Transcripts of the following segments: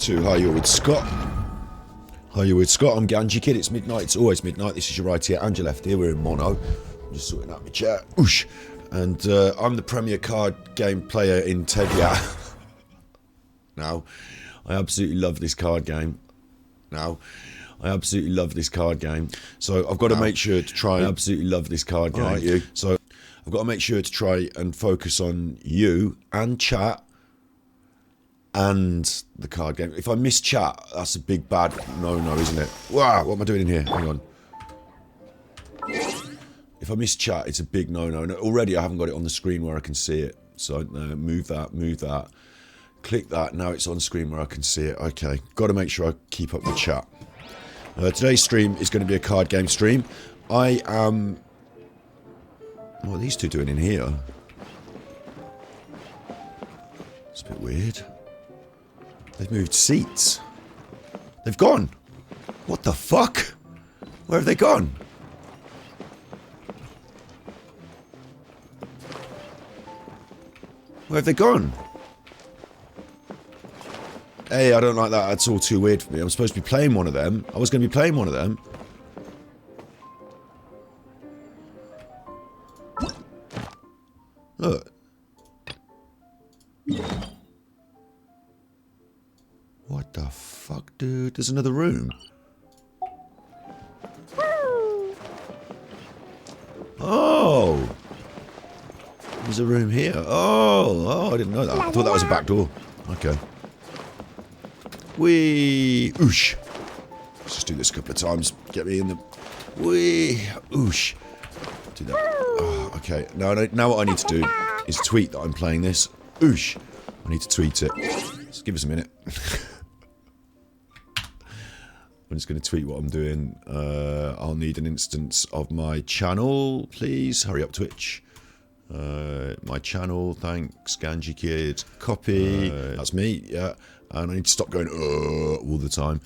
Hi, you're with Scott. Hi, you're with Scott. I'm Ganji Kid. It's midnight. It's always midnight. This is your right ear and your left ear. We're in mono. I'm just sorting out my chair. Oosh. And I'm the premier card game player in Teyvat. Now, I absolutely love this card game. So I've got to make sure to try. I absolutely love this card game. Right, so I've got to make sure to try and focus on you and chat. And the card game. If I miss chat, that's a big bad no-no, isn't it? Wow, what am I doing in here? Hang on. If I miss chat, it's a big no-no. And already I haven't got it on the screen where I can see it. So move that. Click that. Now it's on screen where I can see it. Okay, got to make sure I keep up with chat. Today's stream is going to be a card game stream. I am... What are these two doing in here? It's a bit weird. They've moved seats. They've gone. What the fuck? Where have they gone? Where have they gone? Hey, I don't like that. That's all too weird for me. I'm supposed to be playing one of them. I was going to be playing one of them. Look. What the fuck, dude? There's another room. Oh! There's a room here. Oh, I didn't know that. I thought that was a back door. Okay. Wee! Oosh! Let's just do this a couple of times. Get me in the... Wee! Oosh! Do that. Oh, okay. Now what I need to do is tweet that I'm playing this. Oosh! I need to tweet it. Just give us a minute. I'm just going to tweet what I'm doing. I'll need an instance of my channel, please. Hurry up, Twitch. My channel, thanks, Ganji Kid. Copy. That's me, yeah. And I need to stop going all the time.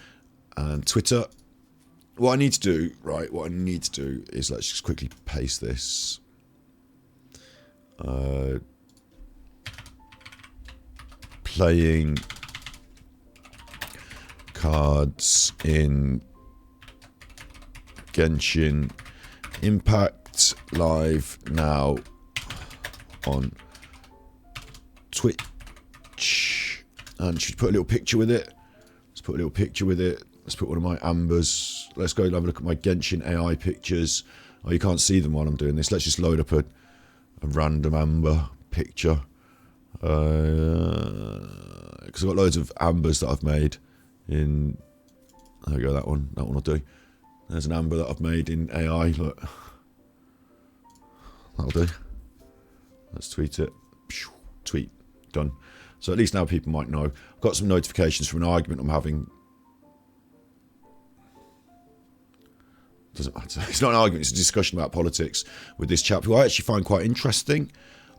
And Twitter. What I need to do, right, is let's just quickly paste this. Playing cards in Genshin Impact live now on Twitch, and should put a little picture with it. Let's put one of my ambers. Let's go and have a look at my Genshin AI pictures. Oh, you can't see them while I'm doing this. Let's just load up a random amber picture, because I've got loads of ambers that I've made in... There we go, that one will do. There's an amber that I've made in AI, look. That'll do. Let's tweet it. Tweet. Done. So at least now people might know. I've got some notifications from an argument I'm having. Doesn't matter. It's not an argument, it's a discussion about politics with this chap who I actually find quite interesting.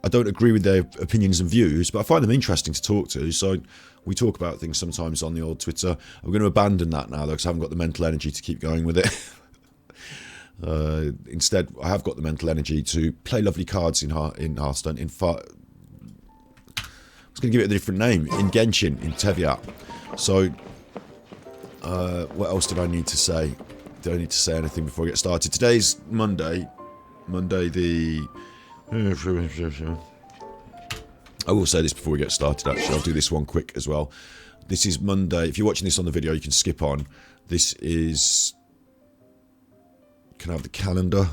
I don't agree with their opinions and views, but I find them interesting to talk to. So we talk about things sometimes on the old Twitter. I'm going to abandon that now, though, because I haven't got the mental energy to keep going with it. Instead, I have got the mental energy to play lovely cards in Hearthstone. I was going to give it a different name. In Genshin, in Teyvat. So, what else did I need to say? Did I need to say anything before I get started? Today's Monday. Monday the... I will say this before we get started, actually. I'll do this one quick as well. This is Monday. If you're watching this on the video, you can skip on. This is... Can I have the calendar?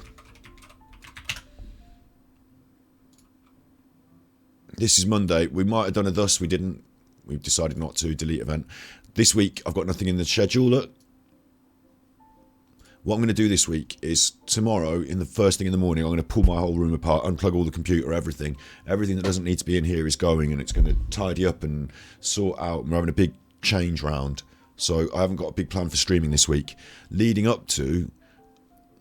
This is Monday. We might have done a thus. We didn't. We've decided not to. Delete event. This week, I've got nothing in the schedule. Look. What I'm going to do this week is tomorrow, in the first thing in the morning, I'm going to pull my whole room apart, unplug all the computer, everything. Everything that doesn't need to be in here is going, and it's going to tidy up and sort out. We're having a big change round. So I haven't got a big plan for streaming this week. Leading up to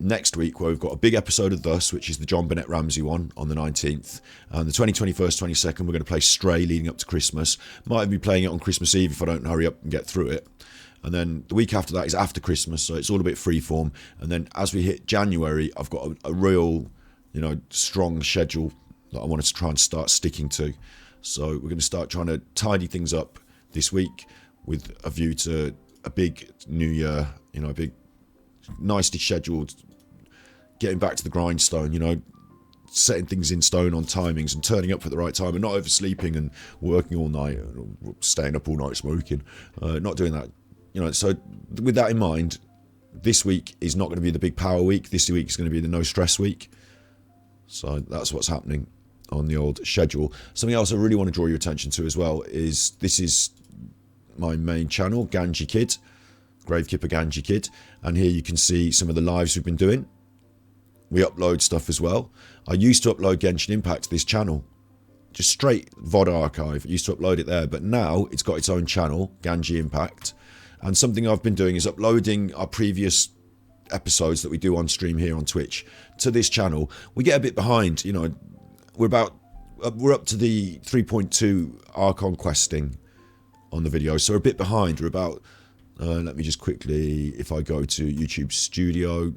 next week, where we've got a big episode of Thus, which is the John Bennett Ramsey one on the 19th. And the 20th, 21st, 22nd, we're going to play Stray leading up to Christmas. Might even be playing it on Christmas Eve if I don't hurry up and get through it. And then the week after that is after Christmas, so it's all a bit freeform. And then as we hit January, I've got a real, strong schedule that I want to try and start sticking to. So we're going to start trying to tidy things up this week. with a view to a big new year, you know, a big, nicely scheduled, getting back to the grindstone, you know, setting things in stone on timings and turning up at the right time and not oversleeping and working all night, or staying up all night smoking, not doing that, you know. So with that in mind, this week is not going to be the big power week. This week is going to be the no stress week. So that's what's happening on the old schedule. Something else I really want to draw your attention to as well is this is my main channel, Ganji Kid, Gravekipper Ganji Kid, and here you can see some of the lives we've been doing. We upload stuff as well. I used to upload Genshin Impact to this channel, just straight VOD archive. I used to upload it there, but now it's got its own channel, Ganji Impact, and something I've been doing is uploading our previous episodes that we do on stream here on Twitch to this channel. We get a bit behind, you know. We're up to the 3.2 Archon questing on the video, so we're a bit behind. We're about let me just quickly, if I go to YouTube Studio,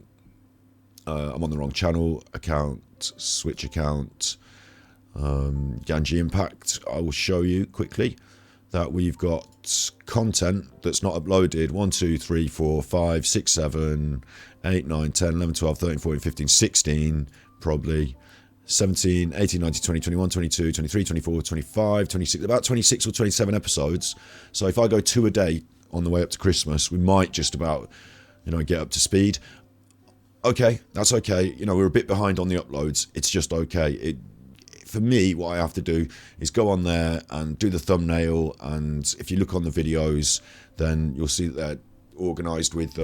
I'm on the wrong channel, account, switch account, Ganji Impact. I will show you quickly that we've got content that's not uploaded. 1, 2, 3, 4, 5, 6, 7, 8, 9, 10, 11, 12, 13, 14, 15, 16, probably 17, 18, 19, 20, 21, 22, 23, 24, 25, 26, about 26 or 27 episodes. So if I go 2 a day on the way up to Christmas, we might just about, you know, get up to speed. Okay, that's okay. You know, we're a bit behind on the uploads. It's just okay. For me, what I have to do is go on there and do the thumbnail, and if you look on the videos, then you'll see that they're organised with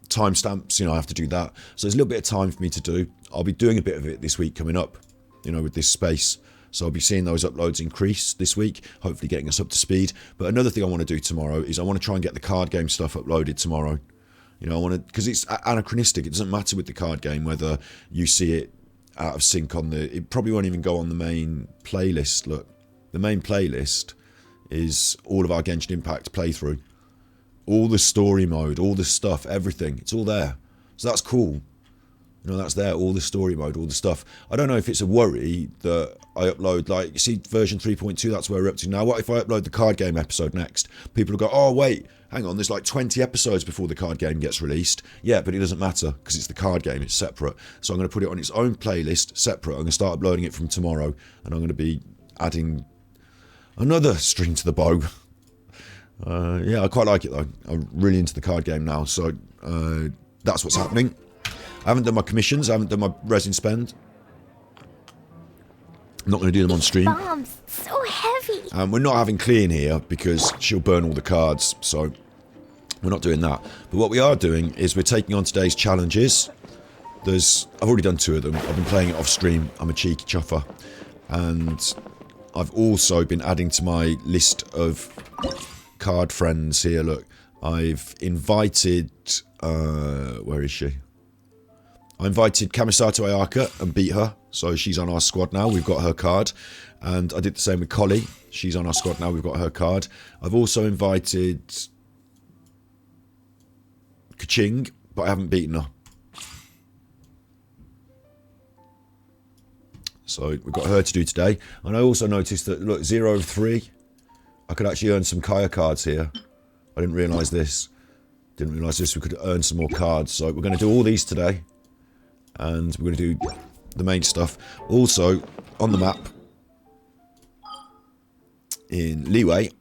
timestamps. You know, I have to do that. So there's a little bit of time for me to do. I'll be doing a bit of it this week coming up, you know, with this space. So I'll be seeing those uploads increase this week, hopefully getting us up to speed. But another thing I want to do tomorrow is I want to try and get the card game stuff uploaded tomorrow. You know, I want to, because it's anachronistic. It doesn't matter with the card game whether you see it out of sync on the, it probably won't even go on the main playlist. Look, the main playlist is all of our Genshin Impact playthrough. All the story mode, all the stuff, everything. It's all there. So that's cool. You know, that's there, all the story mode, all the stuff. I don't know if it's a worry that I upload, like, you see version 3.2, that's where we're up to now. What if I upload the card game episode next? People will go, oh, wait, hang on, there's like 20 episodes before the card game gets released. Yeah, but it doesn't matter, because it's the card game, it's separate. So I'm going to put it on its own playlist, separate. I'm going to start uploading it from tomorrow, and I'm going to be adding another string to the bow. Yeah, I quite like it, though. I'm really into the card game now, so that's what's happening. I haven't done my commissions, I haven't done my resin spend. I'm not going to do them on stream. Bombs, so heavy. We're not having clean here because she'll burn all the cards, so we're not doing that. But what we are doing is we're taking on today's challenges. I've already done 2 of them. I've been playing it off stream. I'm a cheeky chuffer. And I've also been adding to my list of card friends here. Look, I've invited, where is she? I invited Kamisato Ayaka and beat her, so she's on our squad now. We've got her card. And I did the same with Collie. She's on our squad now. We've got her card. I've also invited Kaching, but I haven't beaten her. So we've got her to do today. And I also noticed that, look, 0 of 3. I could actually earn some Kaya cards here. I didn't realise this. Didn't realise this. We could earn some more cards. So we're going to do all these today. And we're going to do the main stuff. Also, on the map, in Leeway,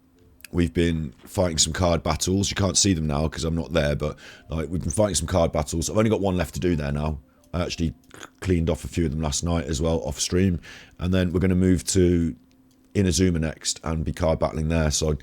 we've been fighting some card battles. You can't see them now because I'm not there, but like we've been fighting some card battles. I've only got 1 left to do there now. I actually cleaned off a few of them last night as well, off stream. And then we're going to move to Inazuma next and be card battling there. So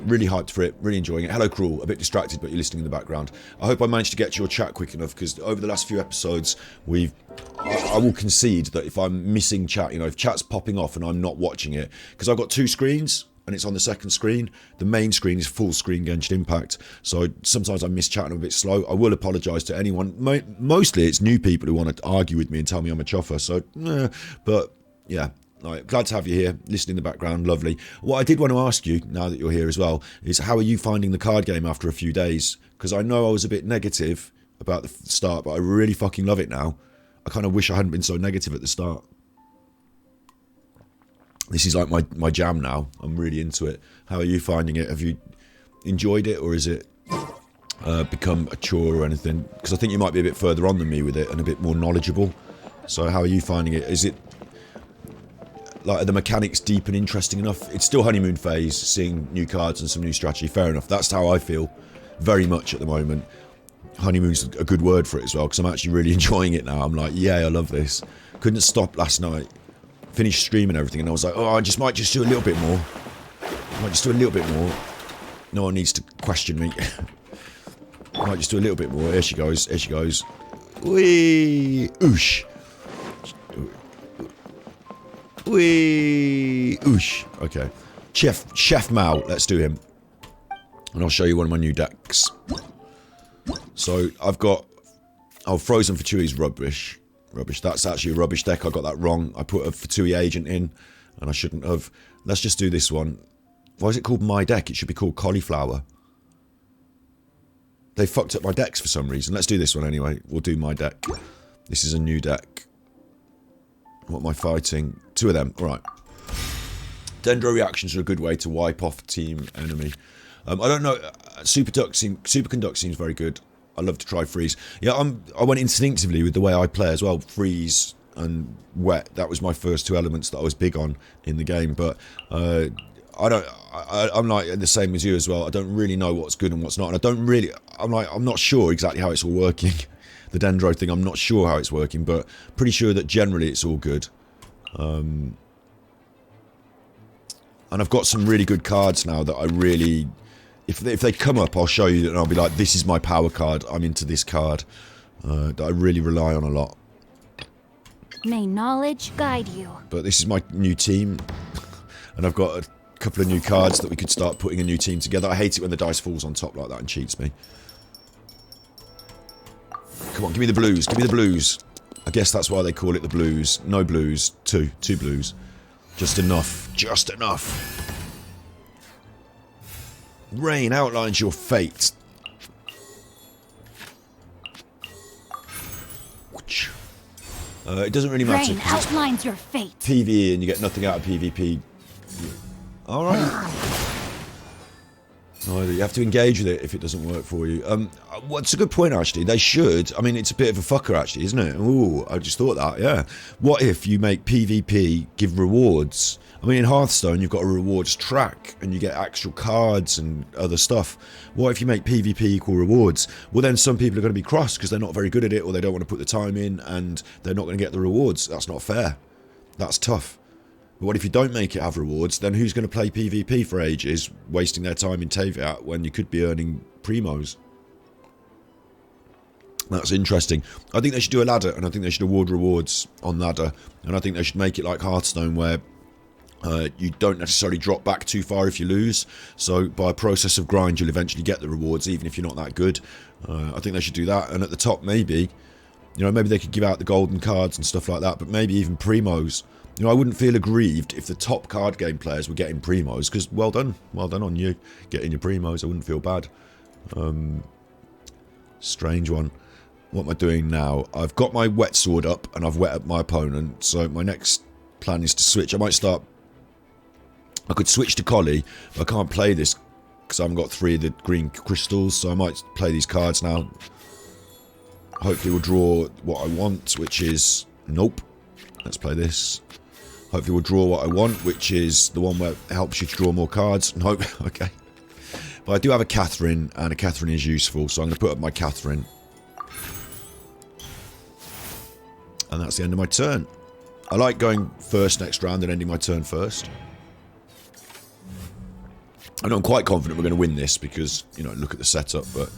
really hyped for it, really enjoying it. Hello Cruel, a bit distracted, but you're listening in the background. I hope I managed to get to your chat quick enough, because over the last few episodes, I will concede that if I'm missing chat, you know, if chat's popping off and I'm not watching it, because I've got 2 screens, and it's on the second screen. The main screen is full screen Genshin Impact, so sometimes I miss chat and I'm a bit slow. I will apologise to anyone. Mostly it's new people who want to argue with me and tell me I'm a chuffer, so, but, yeah. Right, glad to have you here, listening in the background, lovely. What I did want to ask you, now that you're here as well, is how are you finding the card game after a few days? Because I know I was a bit negative about the start, but I really fucking love it now. I kind of wish I hadn't been so negative at the start. This is like my jam now. I'm really into it. How are you finding it? Have you enjoyed it, or is it become a chore or anything? Because I think you might be a bit further on than me with it and a bit more knowledgeable. So how are you finding it? Is it like, are the mechanics deep and interesting enough? It's still honeymoon phase, seeing new cards and some new strategy. Fair enough. That's how I feel very much at the moment. Honeymoon's a good word for it as well, because I'm actually really enjoying it now. I'm like, yeah, I love this. Couldn't stop last night. Finished streaming everything, and I was like, oh, I might just do a little bit more. Might just do a little bit more. No one needs to question me. Might just do a little bit more. Here she goes. Here she goes. Whee! Oosh. Whee! Oosh. Okay. Chef Mao. Let's do him. And I'll show you one of my new decks. So, I've got... Oh, Frozen Fatui's rubbish. Rubbish. That's actually a rubbish deck. I got that wrong. I put a Fatui agent in, and I shouldn't have. Let's just do this one. Why is it called my deck? It should be called Cauliflower. They fucked up my decks for some reason. Let's do this one anyway. We'll do my deck. This is a new deck. What am I fighting? Two of them. Alright. Dendro reactions are a good way to wipe off team enemy. I don't know. Superconduct seems very good. I love to try freeze. Yeah, I went instinctively with the way I play as well. Freeze and wet. That was my first two elements that I was big on in the game. But I'm like the same as you as well. I don't really know what's good and what's not. And I'm not sure exactly how it's all working. The Dendro thing, I'm not sure how it's working, but pretty sure that generally it's all good. And I've got some really good cards now that I really... If they come up, I'll show you, and I'll be like, this is my power card. I'm into this card. That I really rely on a lot. May knowledge guide you. But this is my new team. And I've got a couple of new cards that we could start putting a new team together. I hate it when the dice falls on top like that and cheats me. Come on, give me the blues. Give me the blues. I guess that's why they call it the blues. No blues. Two blues. Just enough. Just enough. Rain outlines your fate. It doesn't really matter. Rain outlines your fate. PvE and you get nothing out of PvP. Alright. No, you have to engage with it if it doesn't work for you. What's a good point, actually? They should. I mean, it's a bit of a fucker, actually, isn't it? Ooh, I just thought that, yeah. What if you make PvP give rewards? I mean, in Hearthstone, you've got a rewards track, and you get actual cards and other stuff. What if you make PvP equal rewards? Well, then some people are going to be cross because they're not very good at it, or they don't want to put the time in, and they're not going to get the rewards. That's not fair. That's tough. But what if you don't make it have rewards? Then who's going to play PvP for ages, wasting their time in Teyvat when you could be earning primos? That's interesting. I think they should do a ladder, and I think they should award rewards on ladder, and I think they should make it like Hearthstone, where you don't necessarily drop back too far if you lose. So by a process of grind, you'll eventually get the rewards, even if you're not that good. I think they should do that, and at the top, maybe, you know, maybe they could give out the golden cards and stuff like that, but maybe even primos. You know, I wouldn't feel aggrieved if the top card game players were getting primos, because well done on you getting your primos. I wouldn't feel bad. Strange one. What am I doing now? I've got my wet sword up, and I've wet up my opponent, so my next plan is to switch. I could switch to Collie, but I can't play this because I haven't got 3 of the green crystals, so I might play these cards now. Hopefully we'll draw what I want, which is... Nope. Let's play this. Hopefully we'll draw what I want, which is the one where it helps you to draw more cards. Nope. Okay. But I do have a Catherine, and a Catherine is useful, so I'm going to put up my Catherine. And that's the end of my turn. I like going first next round and ending my turn first. I know I'm quite confident we're going to win this because, you know, look at the setup, but...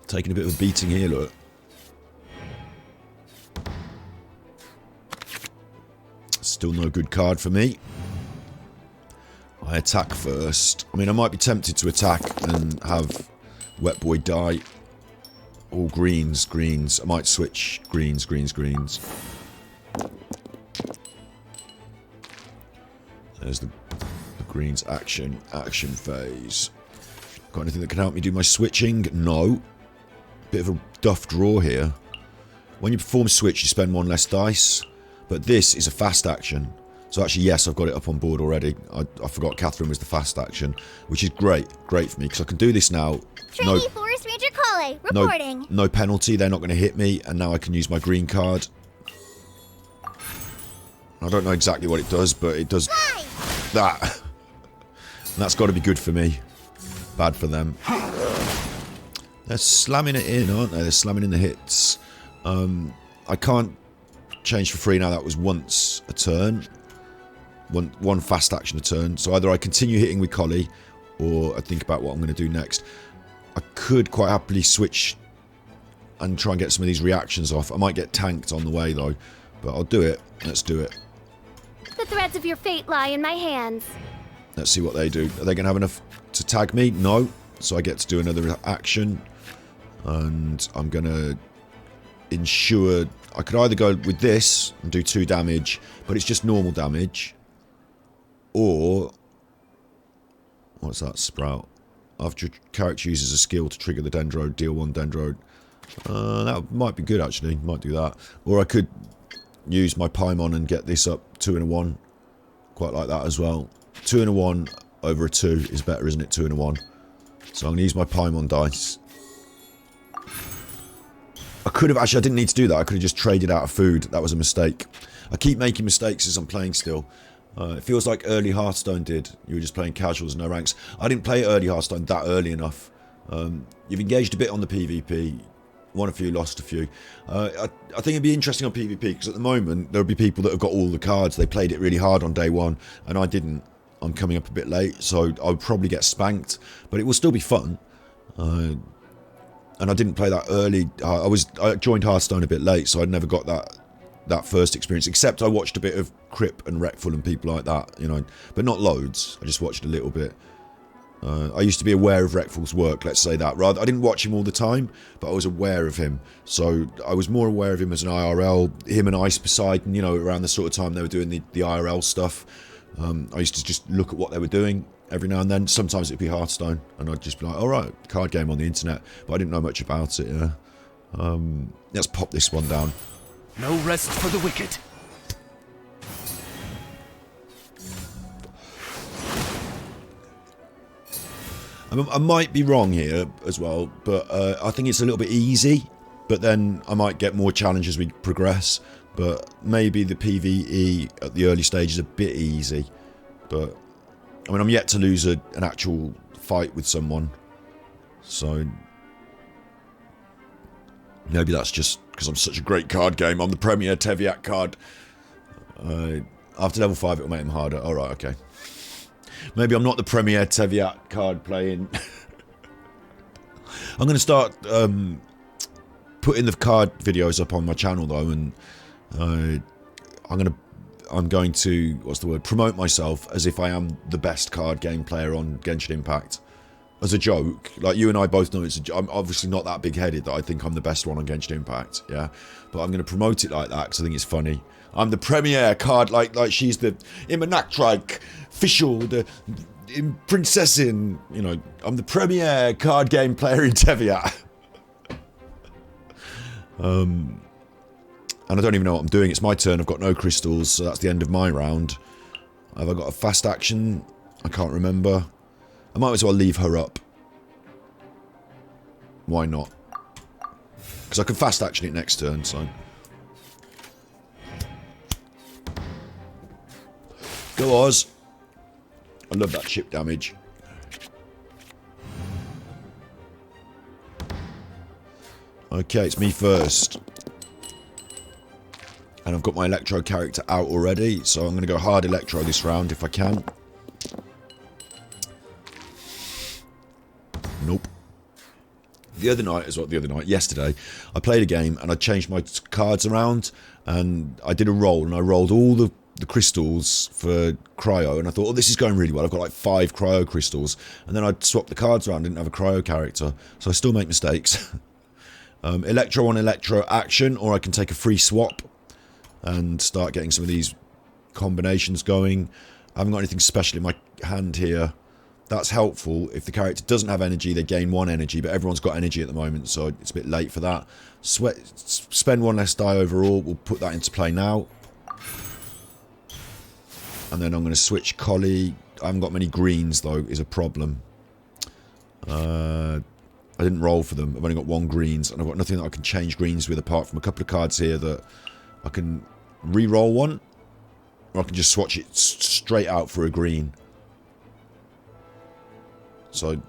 Taking a bit of a beating here, look. Still no good card for me. I attack first. I mean, I might be tempted to attack and have Wet Boy die. All greens. I might switch greens. There's the greens action phase. Got anything that can help me do my switching? No. Bit of a duff draw here. When you perform switch, you spend 1 less dice. But this is a fast action. So actually, yes, I've got it up on board already. I forgot Catherine was the fast action, which is great for me, because I can do this now. Trainee Forest Ranger Kale, reporting. No penalty, they're not going to hit me, and now I can use my green card. I don't know exactly what it does, but it does that. And that's got to be good for me. Bad for them. They're slamming it in, aren't they? They're slamming in the hits. I can't change for free now. That was once a turn. One fast action a turn. So either I continue hitting with Collie, or I think about what I'm going to do next. I could quite happily switch and try and get some of these reactions off. I might get tanked on the way though, but I'll do it. Let's do it. The threads of your fate lie in my hands. Let's see what they do. Are they going to have enough to tag me? No. So I get to do another action. And I'm going to ensure... I could either go with this and do 2 damage, but it's just normal damage. Or... What's that? Sprout. After your character uses a skill to trigger the Dendro, deal 1 Dendro. That might be good, actually. Might do that. Or I could use my Paimon and get this up 2 and a 1. Quite like that as well. 2 and a 1 over a 2 is better, isn't it? 2 and a 1. So I'm going to use my Paimon dice. I could have... Actually, I didn't need to do that. I could have just traded out of food. That was a mistake. I keep making mistakes as I'm playing still. It feels like early Hearthstone did. You were just playing casuals, no ranks. I didn't play early Hearthstone that early enough. You've engaged a bit on the PvP. Won a few, lost a few. I think it'd be interesting on PvP, because at the moment, there would be people that have got all the cards. They played it really hard on day 1, and I didn't. I'm coming up a bit late, so I would probably get spanked. But it will still be fun. And I didn't play that early. I joined Hearthstone a bit late, so I'd never got that first experience, except I watched a bit of Crip and Wreckful and people like that, you know, but not loads. I just watched a little bit. I used to be aware of Wreckful's work, let's say that. Rather, I didn't watch him all the time, but I was aware of him. So I was more aware of him as an IRL, him and Ice Poseidon, you know, around the sort of time they were doing the IRL stuff. I used to just look at what they were doing every now and then. Sometimes it'd be Hearthstone, and I'd just be like, alright, card game on the internet, but I didn't know much about it, yeah. Let's pop this one down. No rest for the wicked. I might be wrong here as well, but I think it's a little bit easy, but then I might get more challenge as we progress. But maybe the PvE at the early stage is a bit easy. But, I mean, I'm yet to lose an actual fight with someone. So, maybe that's just because I'm such a great card game. I'm the premier Teyvat card. After level 5, it'll make him harder. Alright, okay. Maybe I'm not the premier Teyvat card playing. I'm going to start putting the card videos up on my channel, though, and I'm going to, what's the word, promote myself as if I am the best card game player on Genshin Impact. As a joke, like you and I both know I'm obviously not that big-headed that I think I'm the best one on Genshin Impact, yeah? But I'm going to promote it like that because I think it's funny. I'm the premier card, like she's the Imanaktrike, official, the princessin, you know, I'm the premier card game player in Teyvat. And I don't even know what I'm doing. It's my turn. I've got no crystals, so that's the end of my round. Have I got a fast action? I can't remember. I might as well leave her up. Why not? Because I can fast action it next turn, so... Go Oz! I love that chip damage. Okay, it's me first. And I've got my Electro character out already, so I'm going to go hard Electro this round if I can. Nope. Yesterday, I played a game and I changed my cards around and I did a roll and I rolled all the crystals for Cryo and I thought, oh, this is going really well. I've got like 5 Cryo crystals. And then I swapped the cards around, didn't have a Cryo character. So I still make mistakes. Electro on Electro action, or I can take a free swap and start getting some of these combinations going. I haven't got anything special in my hand here. That's helpful. If the character doesn't have energy, they gain 1 energy, but everyone's got energy at the moment, so it's a bit late for that. Spend 1 less die overall. We'll put that into play now. And then I'm going to switch Collie. I haven't got many greens, though, is a problem. I didn't roll for them. I've only got 1 greens, and I've got nothing that I can change greens with apart from a couple of cards here that I can re-roll one, or I can just swatch it straight out for a green. So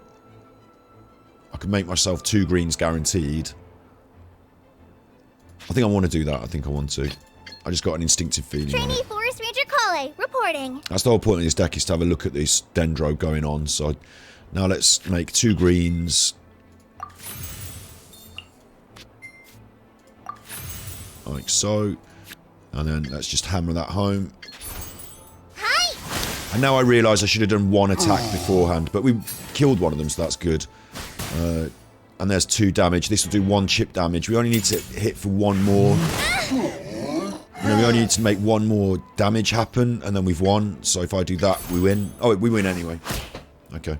I can make myself 2 greens guaranteed. I think I want to do that. I think I want to. I just got an instinctive feeling. Trainee Forest Ranger Kale, reporting. That's the whole point of this deck, is to have a look at this dendro going on. So now let's make 2 greens. Like so. And then let's just hammer that home. Hi! And now I realise I should have done 1 attack beforehand. But we killed one of them, so that's good. And there's 2 damage. This will do 1 chip damage. We only need to hit for 1 more. You know, we only need to make 1 more damage happen, and then we've won. So if I do that, we win. Oh, we win anyway. Okay.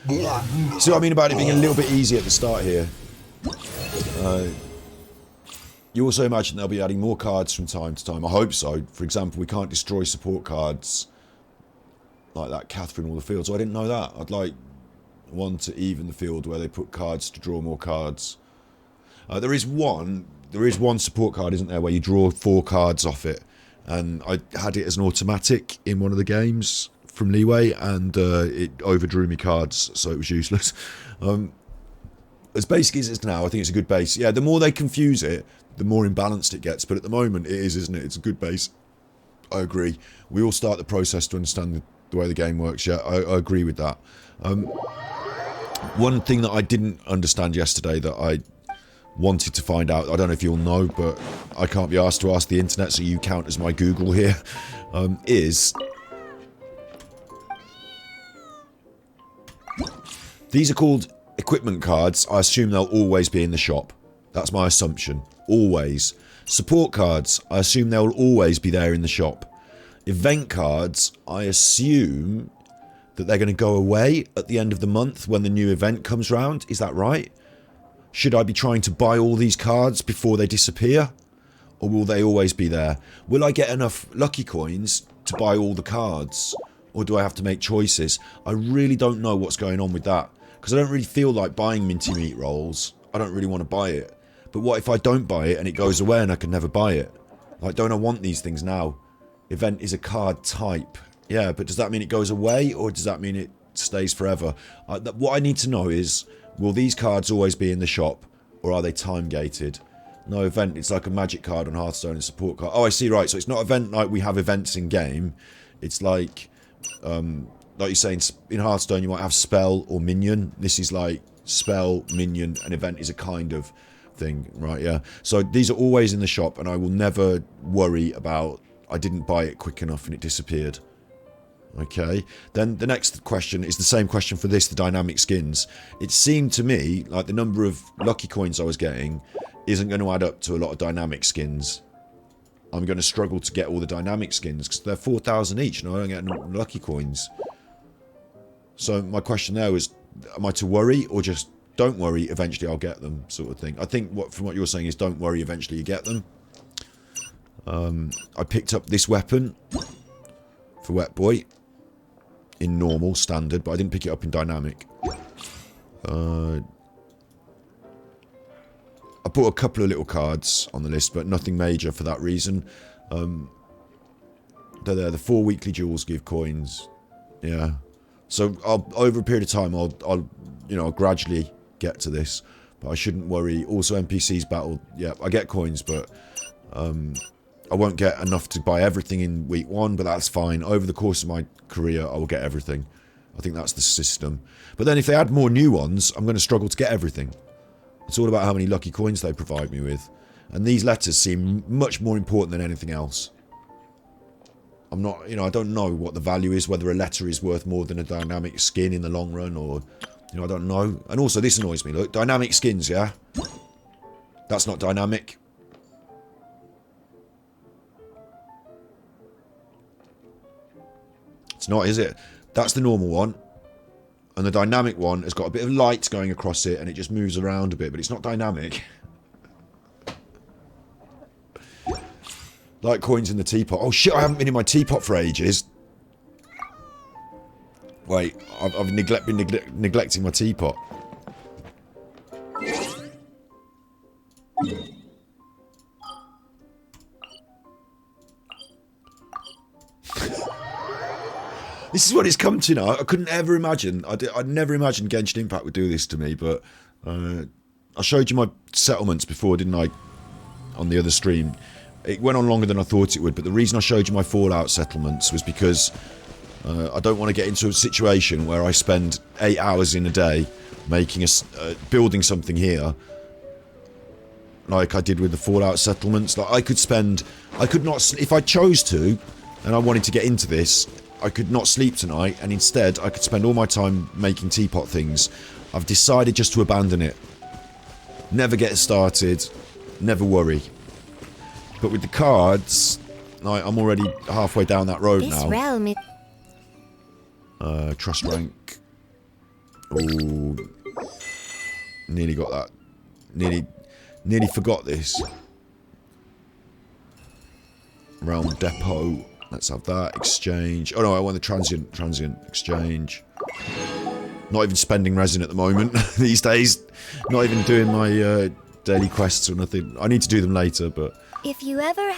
See what I mean about it being a little bit easy at the start here? You also imagine they'll be adding more cards from time to time. I hope so. For example, we can't destroy support cards like that Catherine or the field. So I didn't know that. I'd like one to even the field where they put cards to draw more cards. There is one support card, isn't there, where you draw 4 cards off it, and I had it as an automatic in one of the games from Leeway, and it overdrew me cards, so it was useless. As basic as it is now, I think it's a good base. Yeah, the more they confuse it, the more imbalanced it gets, but at the moment it is, isn't it? It's a good base. I agree. We all start the process to understand the way the game works. Yeah, I agree with that. One thing that I didn't understand yesterday that I wanted to find out, I don't know if you'll know, but I can't be asked to ask the internet, so you count as my Google here, is these are called equipment cards. I assume they'll always be in the shop. That's my assumption. Always. Support cards, I assume they'll always be there in the shop. Event cards, I assume that they're going to go away at the end of the month when the new event comes round. Is that right? Should I be trying to buy all these cards before they disappear? Or will they always be there? Will I get enough lucky coins to buy all the cards? Or do I have to make choices? I really don't know what's going on with that. Because I don't really feel like buying minty meat rolls. I don't really want to buy it. But what if I don't buy it and it goes away and I can never buy it? Like, don't I want these things now? Event is a card type. Yeah, but does that mean it goes away, or does that mean it stays forever? What I need to know is, will these cards always be in the shop, or are they time gated? No, event, it's like a magic card on Hearthstone and support card. Oh, I see, right, so it's not event like we have events in game. It's like you're saying, in Hearthstone you might have spell or minion. This is like spell, minion, and event is a kind of thing, right? Yeah. So these are always in the shop, and I will never worry about I didn't buy it quick enough and it disappeared. Okay, then the next question is the same question for this, the dynamic skins. It seemed to me like the number of lucky coins I was getting isn't going to add up to a lot of dynamic skins. I'm going to struggle to get all the dynamic skins because they're 4,000 each and I don't get lucky coins. So my question there was, am I to worry or just don't worry, eventually I'll get them, sort of thing. I think from what you're saying is don't worry, eventually you get them. I picked up this weapon for Wet Boy in normal, standard, but I didn't pick it up in dynamic. I put a couple of little cards on the list, but nothing major for that reason. They're there. The 4 weekly jewels give coins. Yeah. So over a period of time, I'll gradually get to this, but I shouldn't worry. Also, NPCs battle. Yeah, I get coins, but I won't get enough to buy everything in week 1, but that's fine. Over the course of my career, I will get everything. I think that's the system. But then if they add more new ones, I'm going to struggle to get everything. It's all about how many lucky coins they provide me with. And these letters seem much more important than anything else. I'm not, I don't know what the value is, whether a letter is worth more than a dynamic skin in the long run, or, I don't know. And also, this annoys me, look, dynamic skins, yeah? That's not dynamic. It's not, is it? That's the normal one. And the dynamic one has got a bit of light going across it and it just moves around a bit, but it's not dynamic. Like coins in the teapot. Oh shit, I haven't been in my teapot for ages. Wait, I've been neglecting my teapot. This is what it's come to now. I couldn't ever imagine. I'd never imagined Genshin Impact would do this to me, but I showed you my settlements before, didn't I? On the other stream. It went on longer than I thought it would, but the reason I showed you my Fallout settlements was because I don't want to get into a situation where I spend 8 hours in a day making building something here, like I did with the Fallout settlements. Like I could not, if I chose to, and I wanted to get into this, I could not sleep tonight, and instead I could spend all my time making teapot things. I've decided just to abandon it. Never get started, never worry. But with the cards, like, I'm already halfway down that road This now. realm is Trust rank. Ooh. Nearly got that. Nearly forgot this. Realm depot. Let's have that. Exchange. Oh no, I want the transient exchange. Not even spending resin at the moment these days. Not even doing my daily quests or nothing. I need to do them later, but if you ever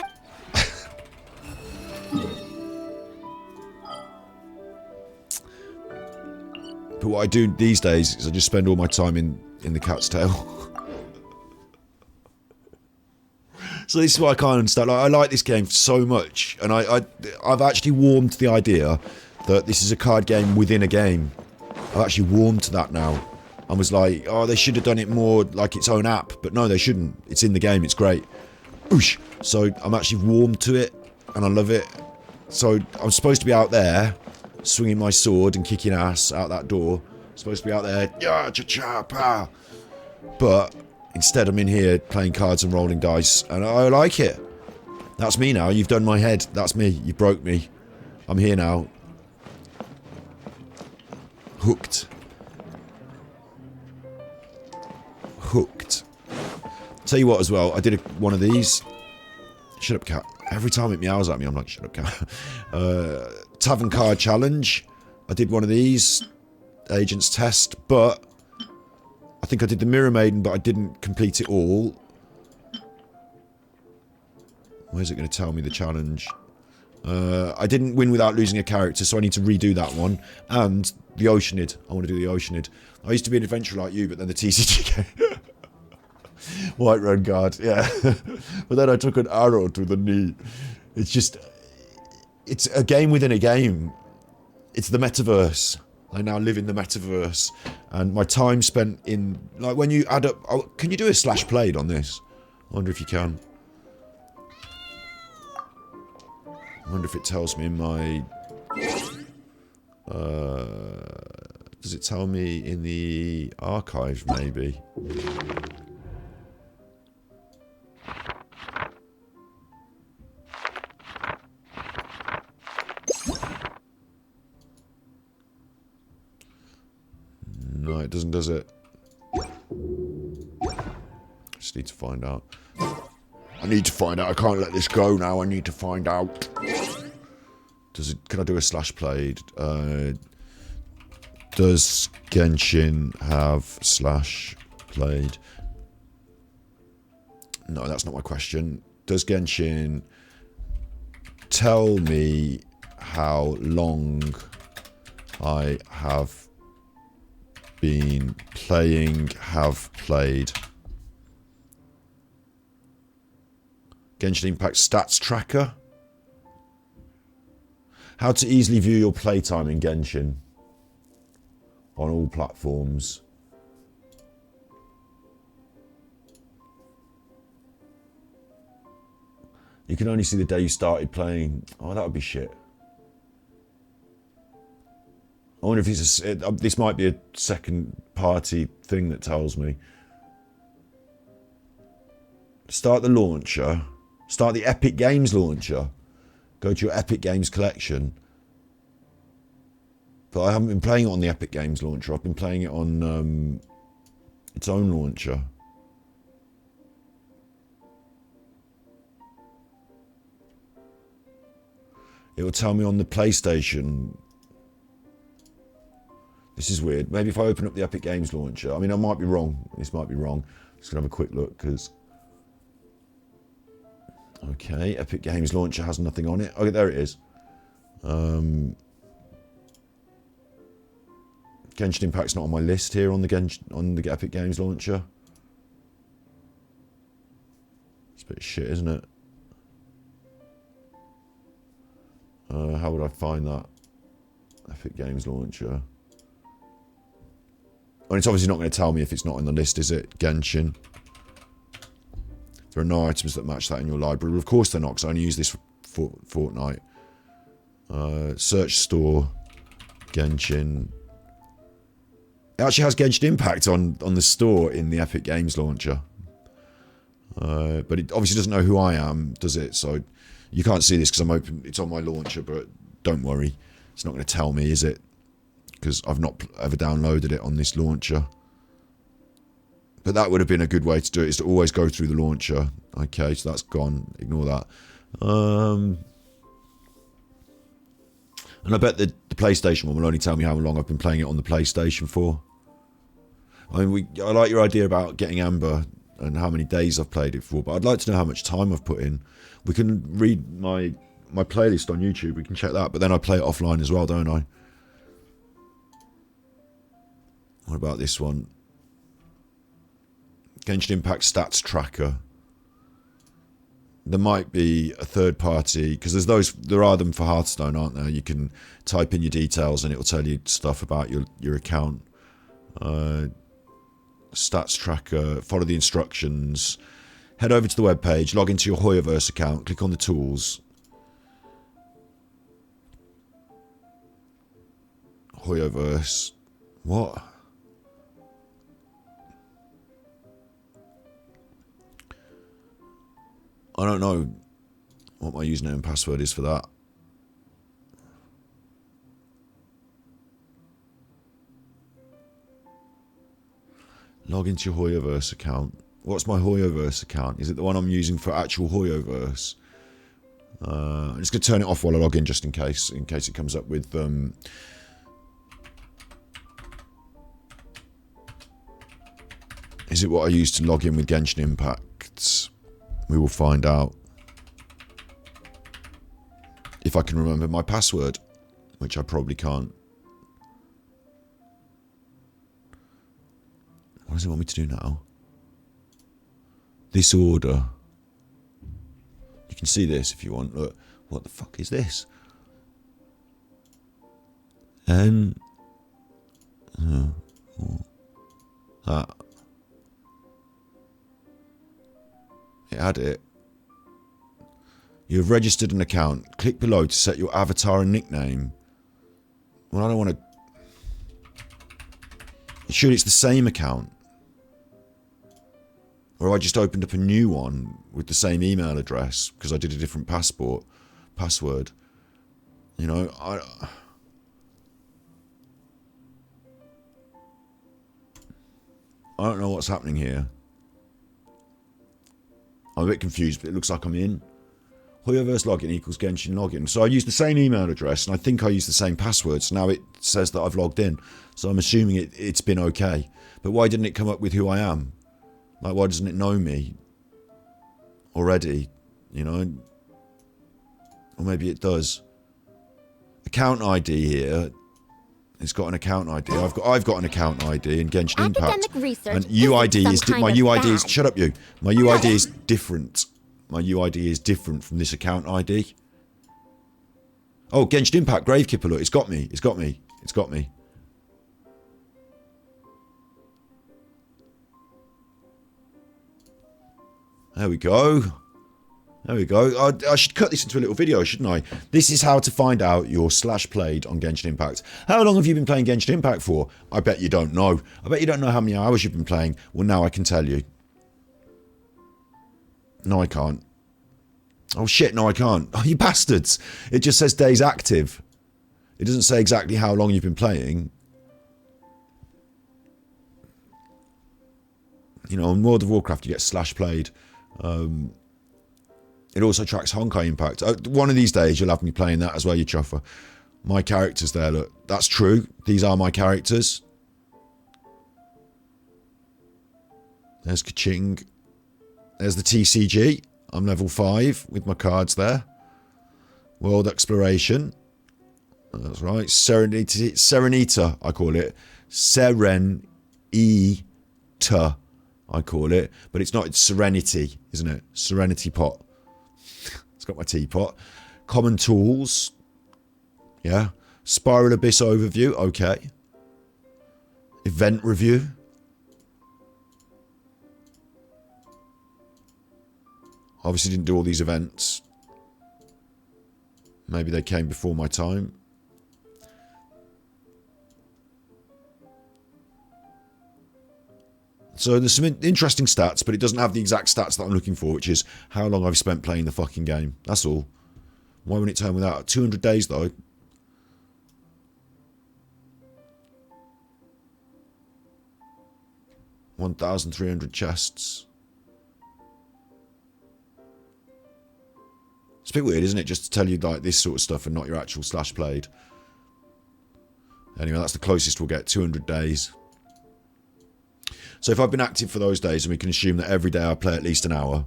but what I do these days is I just spend all my time in the cat's tail. So this is what I can't understand. Like, I like this game so much, and I've actually warmed to the idea that this is a card game within a game. I've actually warmed to that now. I was like, oh, they should have done it more like its own app, but no, they shouldn't. It's in the game. It's great. Oosh. So I'm actually warmed to it, and I love it. So I'm supposed to be out there, swinging my sword and kicking ass out that door. I'm supposed to be out there, yeah, cha-cha, pa. But instead, I'm in here playing cards and rolling dice, and I like it. That's me now. You've done my head. That's me. You broke me. I'm here now. Hooked. Hooked. Tell you what as well, I did one of these. Shut up, cat. Every time it meows at me, I'm like, shut up, cat. Tavern card challenge. I did one of these. Agent's test, but I think I did the Mirror Maiden, but I didn't complete it all. Where's it going to tell me the challenge? I didn't win without losing a character, so I need to redo that one. And the Oceanid. I want to do the Oceanid. I used to be an adventurer like you, but then the TCG came. White Red Guard, yeah. But then I took an arrow to the knee. It's just... It's a game within a game. It's the metaverse. I now live in the metaverse. And my time spent in... Like, when you add up... Oh, can you do a slash played on this? I wonder if you can. I wonder if it tells me in my... does it tell me in the archive, maybe? No, it doesn't, does it? Just need to find out. I need to find out. I can't let this go now. I need to find out. Does it? Can I do a slash played? Does Genshin have slash played? No, that's not my question. Does Genshin tell me how long I have been playing, have played? Genshin Impact stats tracker. How to easily view your playtime in Genshin on all platforms. You can only see the day you started playing. Oh, that would be shit. I wonder if it's this might be a second party thing that tells me. Start the launcher. Start the Epic Games launcher. Go to your Epic Games collection. But I haven't been playing it on the Epic Games launcher. I've been playing it on its own launcher. it will tell me on the PlayStation. This is weird. Maybe if I open up the Epic Games launcher, I mean, I might be wrong. This might be wrong. Just gonna have a quick look because. Okay, Epic Games launcher has nothing on it. Okay, there it is. Genshin Impact's not on my list here on the Epic Games launcher. It's a bit of shit, isn't it? How would I find that? Epic Games launcher. And it's obviously not going to tell me if it's not on the list, is it? Genshin. There are no items that match that in your library. Well, of course they're not, because I only use this for Fortnite. Search store. Genshin. It actually has Genshin Impact on the store in the Epic Games launcher. But it obviously doesn't know who I am, does it? So you can't see this because I'm open. It's on my launcher, but don't worry. It's not going to tell me, is it? Because I've not ever downloaded it on this launcher. But that would have been a good way to do it, is to always go through the launcher. Okay, so that's gone. Ignore that. And I bet the PlayStation one will only tell me how long I've been playing it on the PlayStation for. I mean, I like your idea about getting Amber and how many days I've played it for, but I'd like to know how much time I've put in. We can read my playlist on YouTube. We can check that, but then I play it offline as well, don't I? What about this one? Genshin Impact stats tracker. There might be a third party, because there are them for Hearthstone, aren't there? You can type in your details and it will tell you stuff about your account. Stats tracker, follow the instructions. Head over to the webpage, log into your Hoyoverse account, click on the tools. Hoyoverse. What? I don't know what my username and password is for that. Log into your Hoyoverse account. What's my Hoyoverse account? Is it the one I'm using for actual Hoyoverse? I'm just going to turn it off while I log in, just in case it comes up with... Is it what I use to log in with Genshin Impact? We will find out. If I can remember my password, which I probably can't. What does it want me to do now? This order. You can see this if you want. Look, what the fuck is this? That. It had it. You have registered an account. Click below to set your avatar and nickname. Well, I don't want to... Surely it's the same account. Or have I just opened up a new one with the same email address because I did a different password. You know, I don't know what's happening here. I'm a bit confused, but it looks like I'm in. Hoyoverse login equals Genshin login. So I used the same email address, and I think I used the same password. So now it says that I've logged in. So I'm assuming it's been okay. But why didn't it come up with who I am? Like, why doesn't it know me already? You know? Or maybe it does. Account ID here. It's got an account ID. I've got an account ID in Genshin Impact. And UID is my UID is shut up you. My UID is different. My UID is different from this account ID. Oh, Genshin Impact Gravekipper, look, it's got me. It's got me. It's got me. There we go. There we go. I should cut this into a little video, shouldn't I? This is how to find out your /played on Genshin Impact. How long have you been playing Genshin Impact for? I bet you don't know. I bet you don't know how many hours you've been playing. Well, now I can tell you. No, I can't. Oh, shit, no, I can't. Oh, you bastards. It just says days active. It doesn't say exactly how long you've been playing. You know, in World of Warcraft, you get /played. It also tracks Honkai Impact. One of these days you'll have me playing that as well, you chuffer. My characters there, look. That's true. These are my characters. There's Kaching. There's the TCG. I'm level 5 with my cards there. World Exploration. That's right. Serenita, I call it. Serenita, I call it. But it's not, it's Serenity, isn't it? Serenity Pot. It's got my teapot. Common Tools. Yeah. Spiral Abyss Overview. Okay. Event Review. Obviously didn't do all these events. Maybe they came before my time. So there's some interesting stats, but it doesn't have the exact stats that I'm looking for, which is how long I've spent playing the fucking game. That's all. Why wouldn't it tell me that? 200 days, though. $1,300 chests. It's a bit weird, isn't it? Just to tell you like this sort of stuff and not your actual slash played. Anyway, that's the closest we'll get. 200 days. So if I've been active for those days, and we can assume that every day I play at least an hour.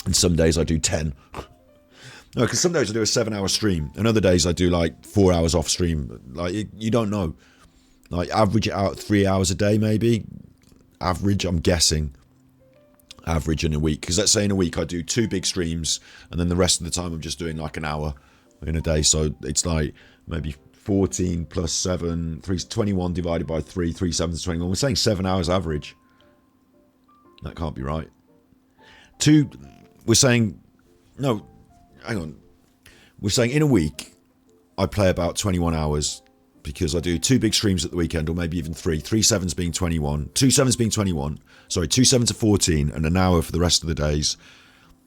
And some days I do 10. No, because some days I do a 7-hour stream. And other days I do like 4 hours off stream. Like, you don't know. Like, average it out 3 hours a day, maybe. Average, I'm guessing. Average in a week. Because let's say in a week I do 2 big streams. And then the rest of the time I'm just doing like an hour in a day. So it's like maybe 14 plus 7, 21 divided by 3, 3 7s 21. We're saying 7 hours average. That can't be right. We're saying, no, hang on. We're saying in a week, I play about 21 hours because I do 2 big streams at the weekend, or maybe even 3. 3 7s being 21. 2 7s being 21. Sorry, 2 7s are 14, and an hour for the rest of the days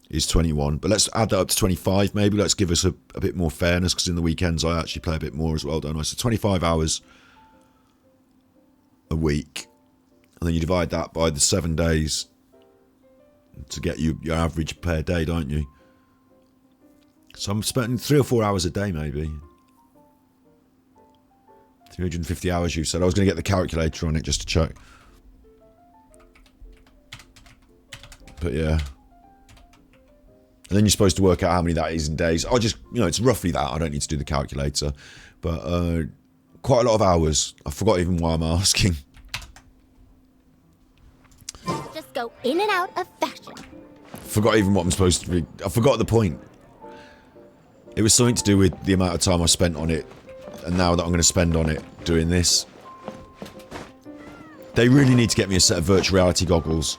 is 21. But let's add that up to 25 maybe. Let's give us a bit more fairness, because in the weekends I actually play a bit more as well, don't I? So 25 hours a week. And then you divide that by the 7 days to get your average per day, don't you? So I'm spending 3 or 4 hours a day maybe. 350 hours you said. I was going to get the calculator on it just to check. But yeah. And then you're supposed to work out how many that is in days. I just, it's roughly that. I don't need to do the calculator. But quite a lot of hours. I forgot even why I'm asking. Just go in and out of fashion. Forgot even what I'm supposed to be. I forgot the point. It was something to do with the amount of time I spent on it. And now that I'm going to spend on it doing this. They really need to get me a set of virtual reality goggles.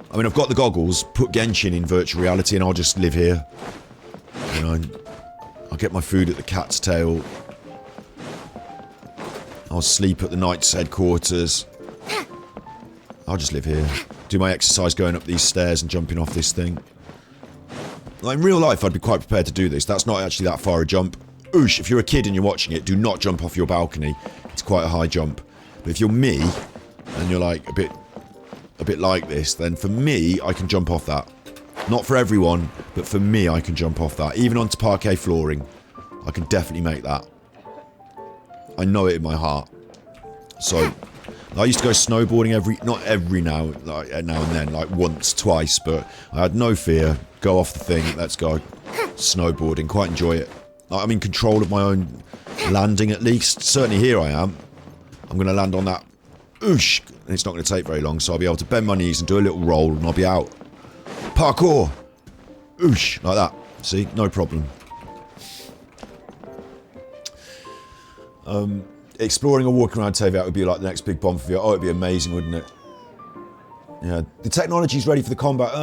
I mean, I've got the goggles. Put Genshin in virtual reality and I'll just live here. I'll get my food at the cat's tail. I'll sleep at the knight's headquarters. I'll just live here. Do my exercise going up these stairs and jumping off this thing. Like, in real life, I'd be quite prepared to do this. That's not actually that far a jump. Oosh, if you're a kid and you're watching it, do not jump off your balcony. It's quite a high jump. But if you're me, and you're like a bit like this, then for me, I can jump off that. Not for everyone, but for me, I can jump off that. Even onto parquet flooring, I can definitely make that. I know it in my heart. So, I used to go snowboarding not every now and then, like once, twice, but I had no fear. Go off the thing, let's go. Snowboarding, quite enjoy it. I'm in control of my own landing at least. Certainly here I am. I'm going to land on that. Oosh! And it's not going to take very long, so I'll be able to bend my knees and do a little roll and I'll be out. Parkour! Oosh! Like that. See? No problem. Exploring or walking around Teyvat would be like the next big bomb for you. Oh, it'd be amazing, wouldn't it? Yeah. The technology's ready for the combat.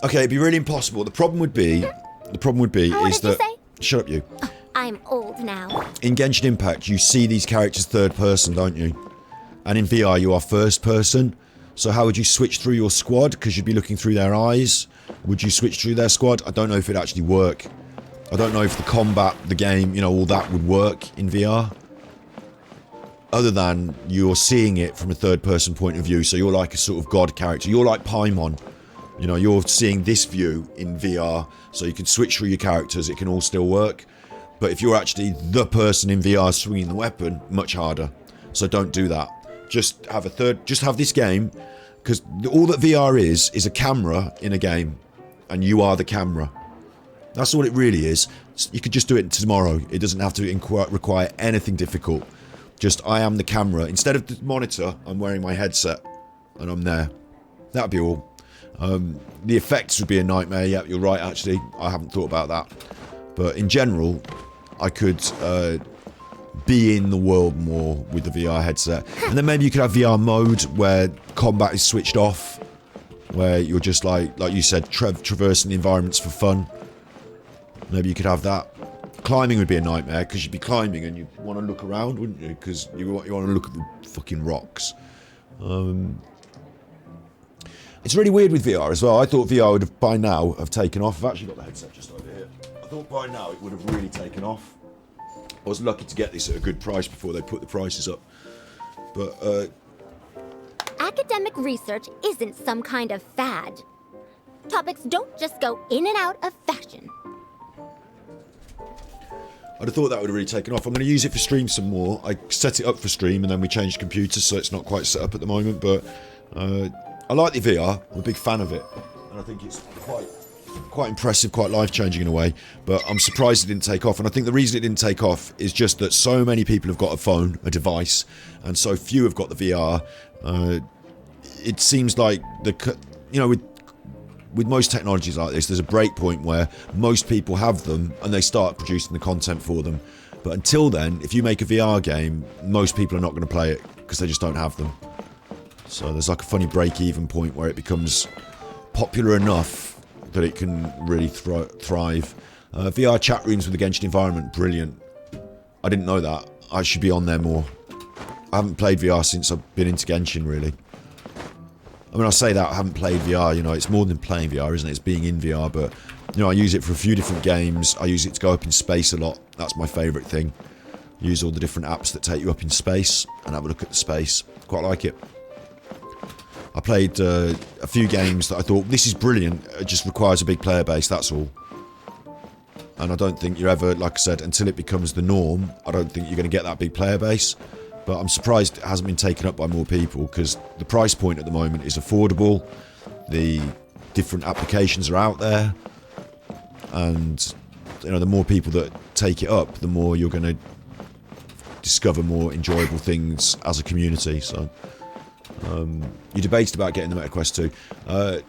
Okay, it'd be really impossible. The problem would be is that... Shut up, you. Oh, I'm old now. In Genshin Impact, you see these characters third person, don't you? And in VR, you are first person. So how would you switch through your squad? Because you'd be looking through their eyes. Would you switch through their squad? I don't know if it'd actually work. I don't know if the combat, the game, all that would work in VR. other than you're seeing it from a third-person point of view. So you're like a sort of god character. You're like Paimon. You know, you're seeing this view in VR, so you can switch through your characters. It can all still work. But if you're actually the person in VR swinging the weapon, much harder. So don't do that. Just have this game, because all that VR is a camera in a game, and you are the camera. That's all it really is. You could just do it tomorrow. It doesn't have to require anything difficult. Just, I am the camera. Instead of the monitor, I'm wearing my headset, and I'm there. That'd be all. The effects would be a nightmare. Yeah, you're right, actually. I haven't thought about that. But in general, I could be in the world more with the VR headset. And then maybe you could have VR mode where combat is switched off, where you're just like you said, traversing the environments for fun. Maybe you could have that. Climbing would be a nightmare, because you'd be climbing and you'd want to look around, wouldn't you? Because you want to look at the fucking rocks. It's really weird with VR as well. I thought VR would have by now have taken off. I've actually got the headset just over here. I thought by now it would have really taken off. I was lucky to get this at a good price before they put the prices up. But Academic research isn't some kind of fad. Topics don't just go in and out of fashion. I'd have thought that would have really taken off. I'm going to use it for stream some more. I set it up for stream and then we changed computers, so it's not quite set up at the moment. But I like the VR. I'm a big fan of it, and I think it's quite impressive, quite life-changing in a way. But I'm surprised it didn't take off. And I think the reason it didn't take off is just that so many people have got a phone, a device, and so few have got the VR. It seems like with most technologies like this, there's a break point where most people have them and they start producing the content for them. But until then, if you make a VR game, most people are not going to play it because they just don't have them. So there's like a funny break-even point where it becomes popular enough that it can really thrive. VR chat rooms with the Genshin environment, brilliant. I didn't know that. I should be on there more. I haven't played VR since I've been into Genshin, really. I mean, I say that I haven't played VR, you know, it's more than playing VR, isn't it? It's being in VR, but, you know, I use it for a few different games. I use it to go up in space a lot. That's my favourite thing. Use all the different apps that take you up in space and have a look at the space. Quite like it. I played a few games that I thought, this is brilliant, it just requires a big player base, that's all. And I don't think you're ever, like I said, until it becomes the norm, I don't think you're going to get that big player base. But I'm surprised it hasn't been taken up by more people, because the price point at the moment is affordable, the different applications are out there, and you know, the more people that take it up, the more you're going to discover more enjoyable things as a community. So you debated about getting the MetaQuest 2.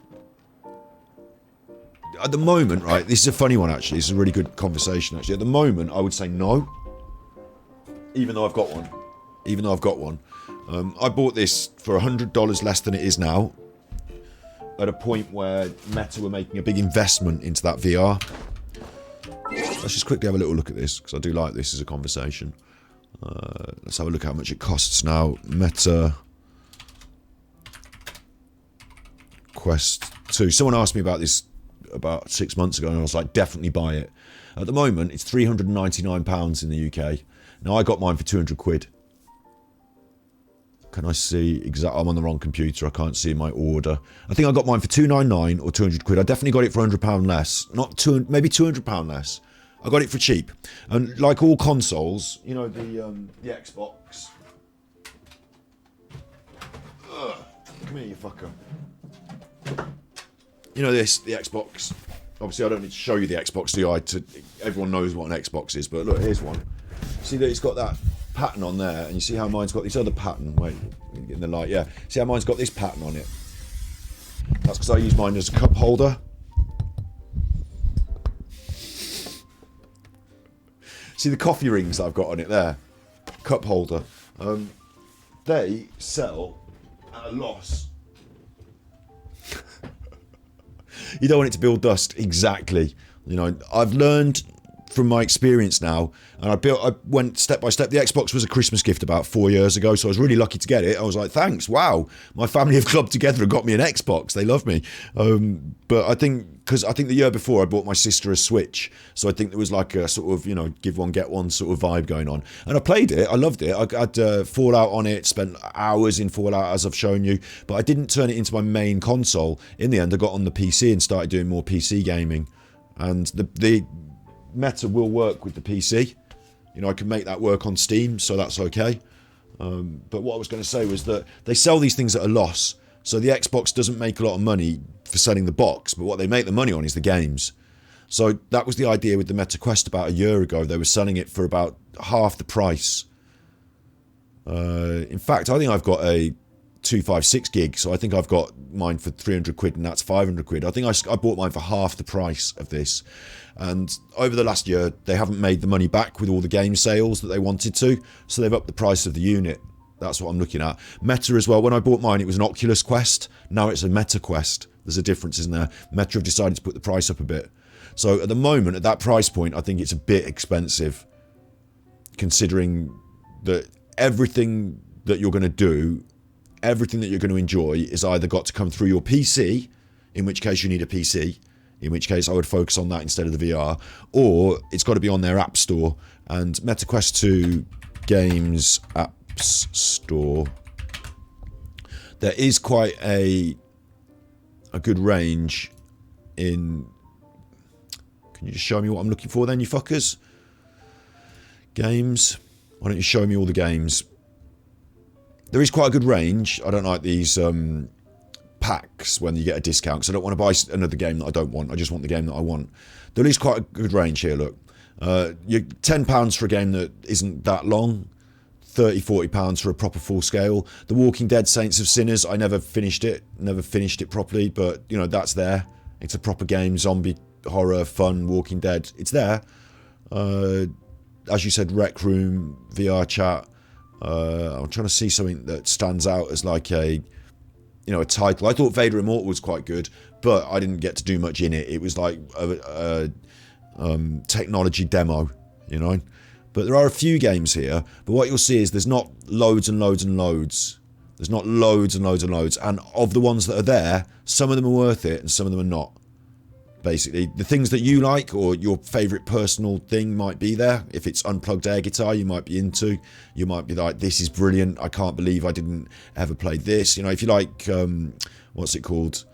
At the moment, right, this is a funny one actually, this is a really good conversation actually. At the moment, I would say no, even though I've got one. I bought this for $100 less than it is now, at a point where Meta were making a big investment into that VR. Let's just quickly have a little look at this, because I do like this as a conversation. Let's have a look at how much it costs now. Meta Quest 2. Someone asked me about this about 6 months ago, and I was like, definitely buy it. At the moment, it's £399 in the UK. Now, I got mine for 200 quid. Can I see exactly? I'm on the wrong computer. I can't see my order. I think I got mine for £299 or 200 quid. I definitely got it for £100 less. Not two, maybe £200 less. I got it for cheap. And like all consoles, you know, the Xbox. Ugh, come here, you fucker. You know this, the Xbox. Obviously, I don't need to show you the Xbox, do I? Everyone knows what an Xbox is, but look, here's one. See that it's got that pattern on there, and you see how mine's got this other pattern. Wait, in the light, yeah. See how mine's got this pattern on it? That's because I use mine as a cup holder. See the coffee rings that I've got on it there? Cup holder. They sell at a loss. You don't want it to build dust, exactly. You know, I've learned from my experience now, and I went step by step. The Xbox was a Christmas gift about 4 years ago, so I was really lucky to get it. I was like, thanks, wow, my family have clubbed together and got me an Xbox. They love me. But I think, because I think the year before I bought my sister a Switch, so I think there was like a sort of, you know, give one get one sort of vibe going on. And I played it, I loved it. I had Fallout on it, spent hours in Fallout as I've shown you, but I didn't turn it into my main console. In the end, I got on the PC and started doing more PC gaming. And the meta will work with the PC. You know, I can make that work on Steam, so that's okay. But what I was going to say was that they sell these things at a loss. So the Xbox doesn't make a lot of money for selling the box, but what they make the money on is the games. So that was the idea with the Meta Quest about a year ago. They were selling it for about half the price. In fact, I think I've got a 256 gig, so I think I've got mine for 300 quid and that's 500 quid. I think I bought mine for half the price of this. And over the last year, they haven't made the money back with all the game sales that they wanted to, so they've upped the price of the unit. That's what I'm looking at. Meta as well. When I bought mine, it was an Oculus Quest. Now it's a Meta Quest. There's a difference, isn't there? Meta have decided to put the price up a bit. So at the moment, at that price point, I think it's a bit expensive, considering that everything that you're going to do, everything that you're going to enjoy is either got to come through your PC, in which case you need a PC, in which case I would focus on that instead of the VR, or it's got to be on their App Store. And Meta Quest 2 Games Apps Store, there is quite a good range in... Can you just show me what I'm looking for then, you fuckers? Games. Why don't you show me all the games? There is quite a good range. I don't like these packs when you get a discount, because I don't want to buy another game that I don't want. I just want the game that I want. There is quite a good range here, look. You're £10 for a game that isn't that long. £30-40 for a proper full scale. The Walking Dead Saints of Sinners, I never finished it properly, but you know, that's there. It's a proper game, zombie, horror, fun, Walking Dead. It's there. As you said, Rec Room, VR Chat. I'm trying to see something that stands out as like a title. I thought Vader Immortal was quite good, but I didn't get to do much in it. It was like a technology demo, you know. But there are a few games here, but what you'll see is there's not loads and loads and loads. There's not loads and loads and loads. And of the ones that are there, some of them are worth it and some of them are not. Basically, the things that you like or your favourite personal thing might be there. If it's unplugged air guitar, you might be into. You might be like, this is brilliant. I can't believe I didn't ever play this. You know, if you like, what's it called?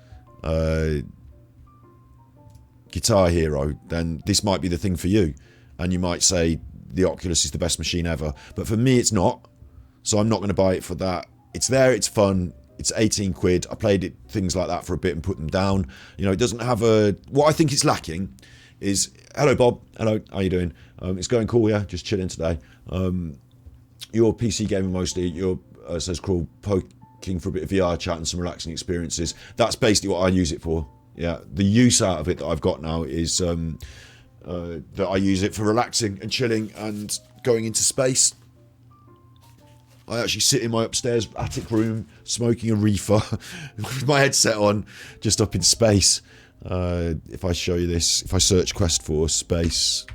Guitar Hero, then this might be the thing for you. And you might say, the Oculus is the best machine ever. But for me, it's not. So I'm not going to buy it for that. It's there, it's fun. It's 18 quid. I played it, things like that for a bit and put them down. You know, it doesn't have a... What I think it's lacking is... Hello, Bob. Hello, how you doing? It's going cool, yeah? Just chilling today. Your PC gaming mostly. Your, says Crawl, poking for a bit of VR chat and some relaxing experiences. That's basically what I use it for. Yeah, the use out of it that I've got now is... that I use it for relaxing and chilling and going into space. I actually sit in my upstairs attic room smoking a reefer with my headset on, just up in space. If I show you this, if I search Quest 4 space,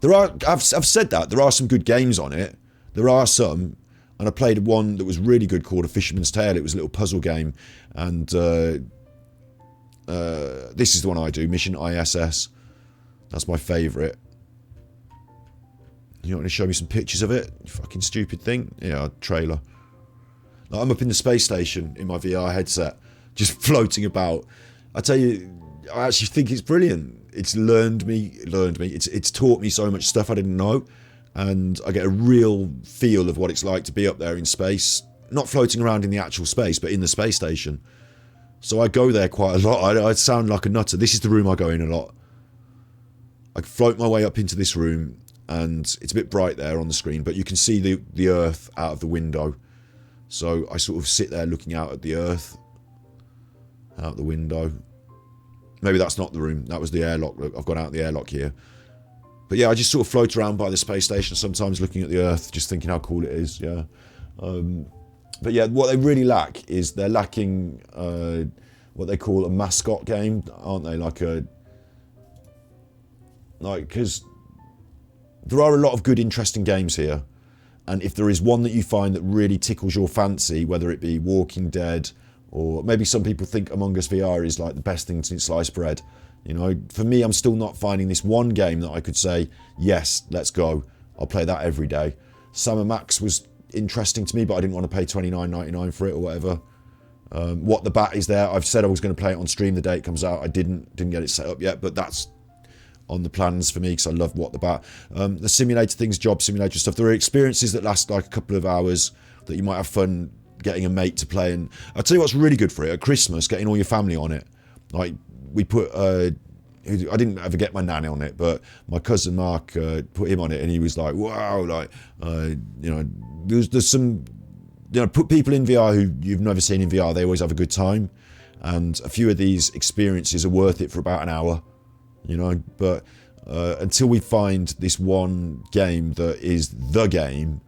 I've said that there are some good games on it. There are some, and I played one that was really good called A Fisherman's Tale. It was a little puzzle game, and this is the one I do, Mission ISS. That's my favourite. You want to show me some pictures of it? You fucking stupid thing. Yeah, trailer. Like, I'm up in the space station in my VR headset, just floating about. I tell you, I actually think it's brilliant. It's learned me. It's taught me so much stuff I didn't know, and I get a real feel of what it's like to be up there in space. Not floating around in the actual space, but in the space station. So I go there quite a lot. I sound like a nutter. This is the room I go in a lot. I float my way up into this room, and it's a bit bright there on the screen, but you can see the Earth out of the window. So I sort of sit there looking out at the Earth, out the window. Maybe that's not the room. That was the airlock. Look, I've gone out the airlock here. But yeah, I just sort of float around by the space station, sometimes looking at the Earth, just thinking how cool it is, yeah. But yeah, what they really lack is they're lacking what they call a mascot game, aren't they? Like Like, because there are a lot of good, interesting games here. And if there is one that you find that really tickles your fancy, whether it be Walking Dead, or maybe some people think Among Us VR is like the best thing since sliced bread. You know, for me, I'm still not finding this one game that I could say, yes, let's go. I'll play that every day. Sam & Max was interesting to me, but I didn't want to pay $29.99 for it or whatever. What the Bat is there. I've said I was going to play it on stream the day it comes out. I didn't get it set up yet, but that's on the plans for me because I love What the Bat. The simulator things, job simulator stuff. There are experiences that last like a couple of hours that you might have fun getting a mate to play. And I'll tell you what's really good for it, at Christmas, getting all your family on it. Like, we put, I didn't ever get my nan on it, but my cousin Mark put him on it, and he was like, wow, like, you know, there's some, you know, put people in VR who you've never seen in VR, they always have a good time. And a few of these experiences are worth it for about an hour, you know, but until we find this one game that is the game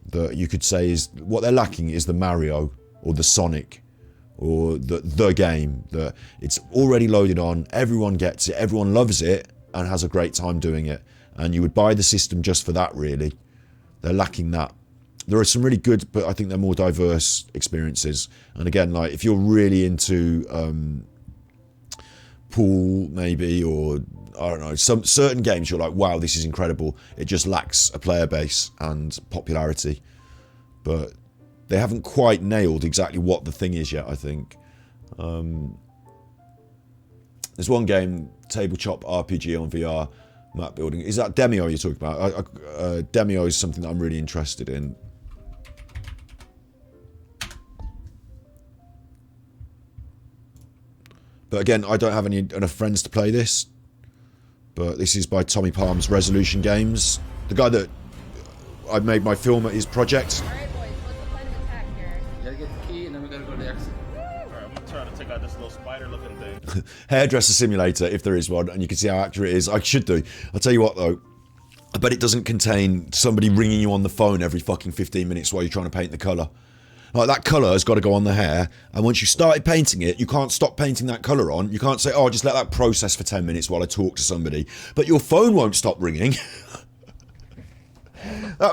that you could say is, what they're lacking is the Mario or the Sonic or the game that it's already loaded on, everyone gets it, everyone loves it and has a great time doing it, and you would buy the system just for that. Really, they're lacking that. There are some really good, but I think they're more diverse experiences. And again, like if you're really into pool maybe, or I don't know, some certain games you're like, wow, this is incredible. It just lacks a player base and popularity, but they haven't quite nailed exactly what the thing is yet, I think. There's one game, tabletop RPG on VR, map building. Is that Demio you're talking about? Demio is something that I'm really interested in. But again, I don't have enough friends to play this. But this is by Tommy Palm's Resolution Games. The guy that I made my film at his project. Alright boys, what's the plan of attack here? You gotta get the key and then we gotta go to the exit. Alright, I'm gonna try to take out this little spider looking thing. Hairdresser simulator, if there is one, and you can see how accurate it is. I should do. I'll tell you what though, I bet it doesn't contain somebody ringing you on the phone every fucking 15 minutes while you're trying to paint the colour. Like, that colour has got to go on the hair, and once you started painting it, you can't stop painting that colour on. You can't say, oh, just let that process for 10 minutes while I talk to somebody. But your phone won't stop ringing.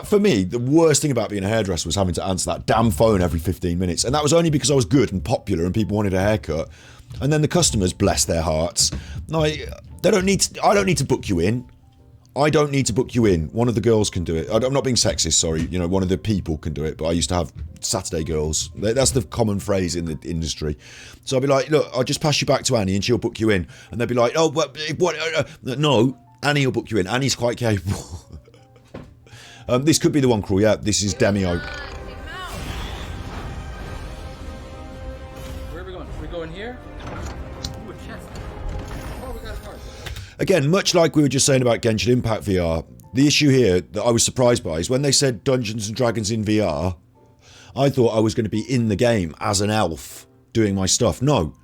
For me, the worst thing about being a hairdresser was having to answer that damn phone every 15 minutes. And that was only because I was good and popular and people wanted a haircut. And then the customers, bless their hearts, like, I don't need to book you in. I don't need to book you in. One of the girls can do it. I'm not being sexist, sorry. You know, one of the people can do it, but I used to have Saturday girls. That's the common phrase in the industry. So I'll be like, look, I'll just pass you back to Annie and she'll book you in. And they'll be like, oh, what? No, Annie will book you in. Annie's quite capable. This could be the one, Crawl. Yeah, this is Demio. Where are we going? Are we going here? Ooh, a chest. Oh, we got a card. Again, much like we were just saying about Genshin Impact VR, the issue here that I was surprised by is when they said Dungeons and Dragons in VR, I thought I was going to be in the game as an elf doing my stuff. No,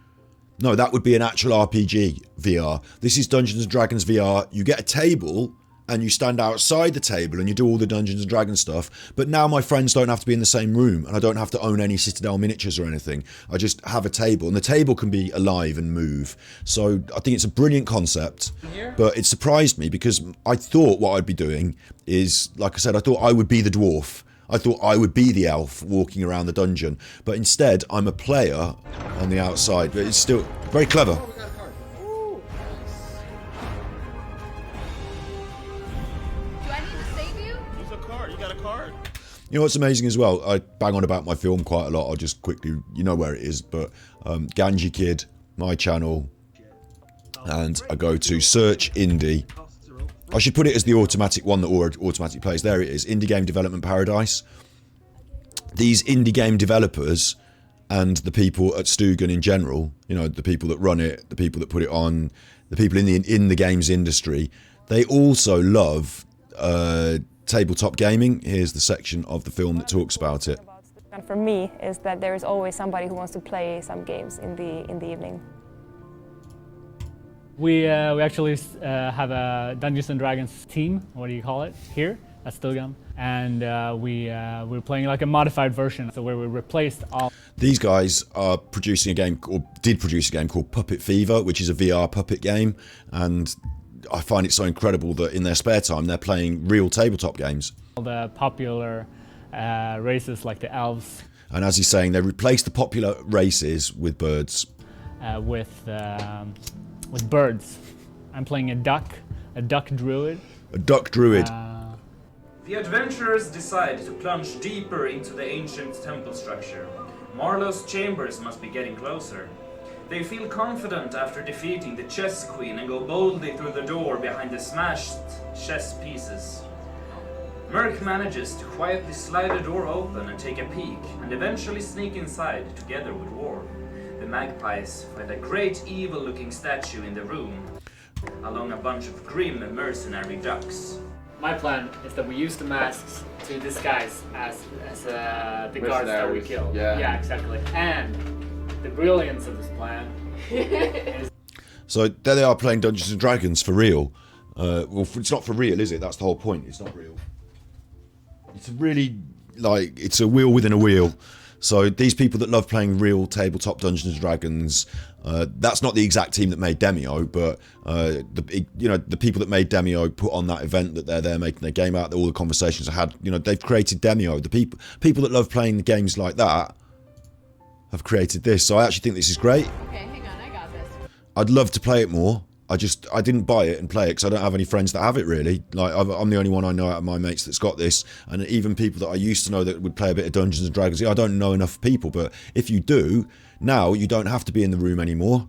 that would be an actual RPG VR. This is Dungeons and Dragons VR. You get a table and you stand outside the table and you do all the Dungeons and Dragons stuff. But now my friends don't have to be in the same room and I don't have to own any Citadel miniatures or anything. I just have a table and the table can be alive and move. So I think it's a brilliant concept, but it surprised me because I thought what I'd be doing is, like I said, I thought I would be the dwarf. I thought I would be the elf walking around the dungeon. But instead, I'm a player on the outside. But it's still very clever. You know what's amazing as well? I bang on about my film quite a lot. I'll just quickly, you know where it is, but Ganji Kid, my channel, and I go to search indie. I should put it as the automatic one that automatically plays. There it is, Indie Game Development Paradise. These indie game developers and the people at Stugan in general, you know, the people that run it, the people that put it on, the people in the games industry, they also love tabletop gaming. Here's the section of the film that talks about it. And for me is that there is always somebody who wants to play some games in the evening. We actually have a Dungeons and Dragons team, what do you call it, here at Stugan, and we're playing like a modified version, so where we replaced all. These guys are producing a game, or did produce a game called Puppet Fever, which is a VR puppet game, and I find it so incredible that in their spare time they're playing real tabletop games. All the popular races like the elves. And as he's saying, they replace the popular races with birds. With birds. I'm playing a duck druid. A duck druid. The adventurers decide to plunge deeper into the ancient temple structure. Marlowe's chambers must be getting closer. They feel confident after defeating the chess queen and go boldly through the door behind the smashed chess pieces. Merc manages to quietly slide the door open and take a peek, and eventually sneak inside together with Ward. The magpies find a great evil-looking statue in the room, along a bunch of grim mercenary ducks. My plan is that we use the masks to disguise as the guards that we kill. Yeah, exactly. And the brilliance of this plan is... So there they are playing Dungeons and Dragons for real. Well, it's not for real, is it? That's the whole point. It's not real. It's really like it's a wheel within a wheel. So these people that love playing real tabletop Dungeons and Dragons, that's not the exact team that made Demio, but the people that made Demio put on that event that they're there making their game out. All the conversations I had, they've created Demio. The people that love playing games like that have created this. So I actually think this is great. Okay, hang on, I got this. I'd love to play it more. I didn't buy it and play it because I don't have any friends that have it really. Like I'm the only one I know out of my mates that's got this, and even people that I used to know that would play a bit of Dungeons and Dragons. I don't know enough people, but if you do, now you don't have to be in the room anymore.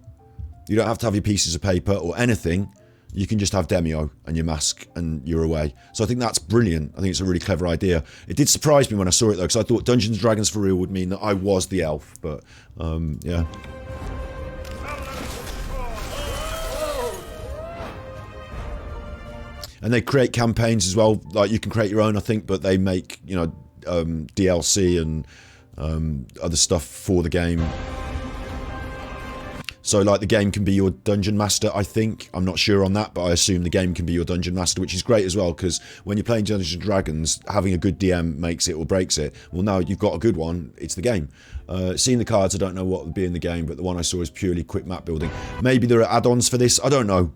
You don't have to have your pieces of paper or anything. You can just have Demio and your mask and you're away. So I think that's brilliant. I think it's a really clever idea. It did surprise me when I saw it though, because I thought Dungeons and Dragons for real would mean that I was the elf, but yeah. And they create campaigns as well. Like you can create your own, I think, but they make DLC and other stuff for the game. So like the game can be your dungeon master, I think. I'm not sure on that, but I assume the game can be your dungeon master, which is great as well, because when you're playing Dungeons and Dragons, having a good DM makes it or breaks it. Well, now you've got a good one, it's the game. Seeing the cards, I don't know what would be in the game, but the one I saw is purely quick map building. Maybe there are add-ons for this. I don't know.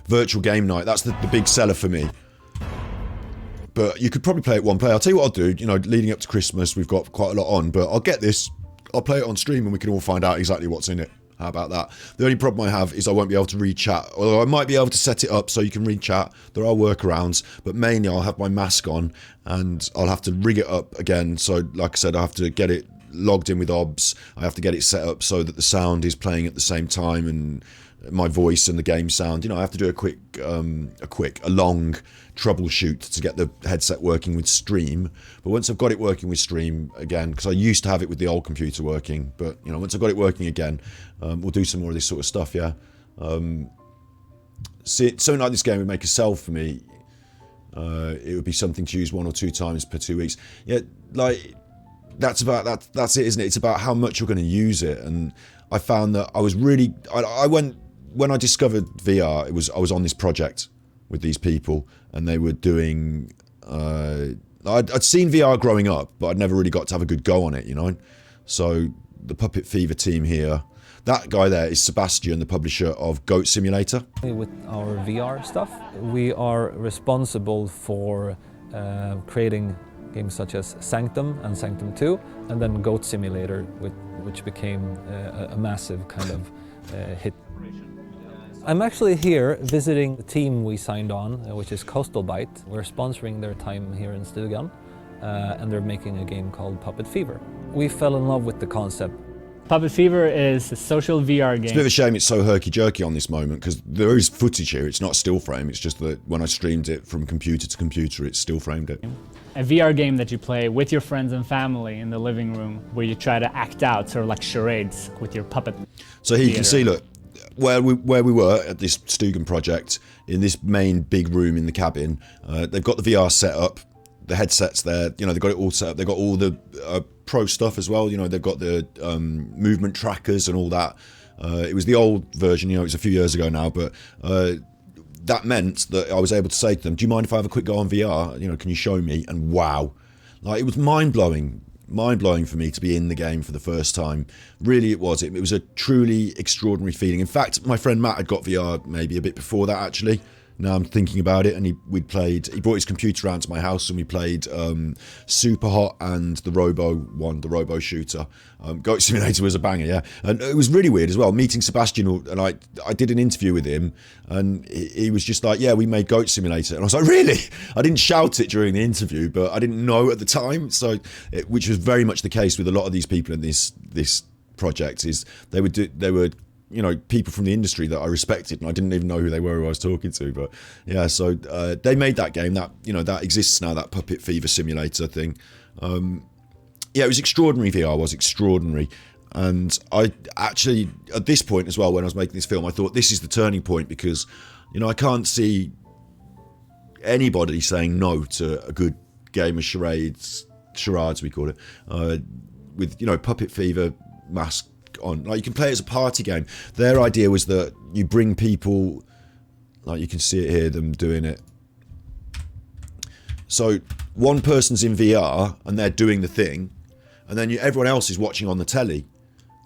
Virtual game night, that's the big seller for me. But you could probably play it one player. I'll tell you what I'll do, leading up to Christmas, we've got quite a lot on, but I'll get this, I'll play it on stream and we can all find out exactly what's in it. How about that? The only problem I have is I won't be able to read chat, although I might be able to set it up so you can read chat. There are workarounds, but mainly I'll have my mask on and I'll have to rig it up again. So like I said, I have to get it logged in with OBS. I have to get it set up so that the sound is playing at the same time and my voice and the game sound. I have to do a long troubleshoot to get the headset working with Stream. But once I've got it working with Stream again, because I used to have it with the old computer working, but once I've got it working again, we'll do some more of this sort of stuff. Yeah. Something like this game would make a sell for me. It would be something to use 1 or 2 times per 2 weeks. Yeah, like that's it, isn't it? It's about how much you're going to use it. And I found that when I discovered VR, I was on this project with these people, and they were doing. I'd seen VR growing up, but I'd never really got to have a good go on it, So the Puppet Fever team here, that guy there is Sebastian, the publisher of Goat Simulator. With our VR stuff, we are responsible for creating games such as Sanctum and Sanctum 2, and then Goat Simulator, which became a massive kind of hit. I'm actually here visiting the team we signed on, which is Coastal Bite. We're sponsoring their time here in Stugan, and they're making a game called Puppet Fever. We fell in love with the concept. Puppet Fever is a social VR game. It's a bit of a shame it's so herky-jerky on this moment, because there is footage here. It's not still frame. It's just that when I streamed it from computer to computer, it still framed it. A VR game that you play with your friends and family in the living room, where you try to act out sort of like charades with your puppet. So here you can see, look, where we were at this Stugan project, in this main big room in the cabin, they've got the VR set up, the headsets there, they've got it all set up, they've got all the pro stuff as well, they've got the movement trackers and all that. It was the old version, it was a few years ago now, but that meant that I was able to say to them, do you mind if I have a quick go on VR? You know, can you show me? And wow, like it was mind-blowing for me to be in the game for the first time. Really, it was. It was a truly extraordinary feeling. In fact, my friend Matt had got VR maybe a bit before that, actually. Now I'm thinking about it, and he brought his computer around to my house, and we played Super Hot and the Robo shooter. Goat Simulator was a banger, yeah. And it was really weird as well, meeting Sebastian, and I did an interview with him, and he was just like, yeah, we made Goat Simulator. And I was like, really? I didn't shout it during the interview, but I didn't know at the time, which was very much the case with a lot of these people in this project, is they were you know, people from the industry that I respected, and I didn't even know who they were, who I was talking to. But yeah, so they made that game that, you know, that exists now, that Puppet Fever simulator thing. Yeah, it was extraordinary. VR was extraordinary. And I actually, at this point as well, when I was making this film, I thought this is the turning point, because, you know, I can't see anybody saying no to a good game of charades we call it, with, you know, Puppet Fever mask on. Like, you can play it as a party game. Their idea was that you bring people, like you can see it here, them doing it. So one person's in VR and they're doing the thing, and then everyone else is watching on the telly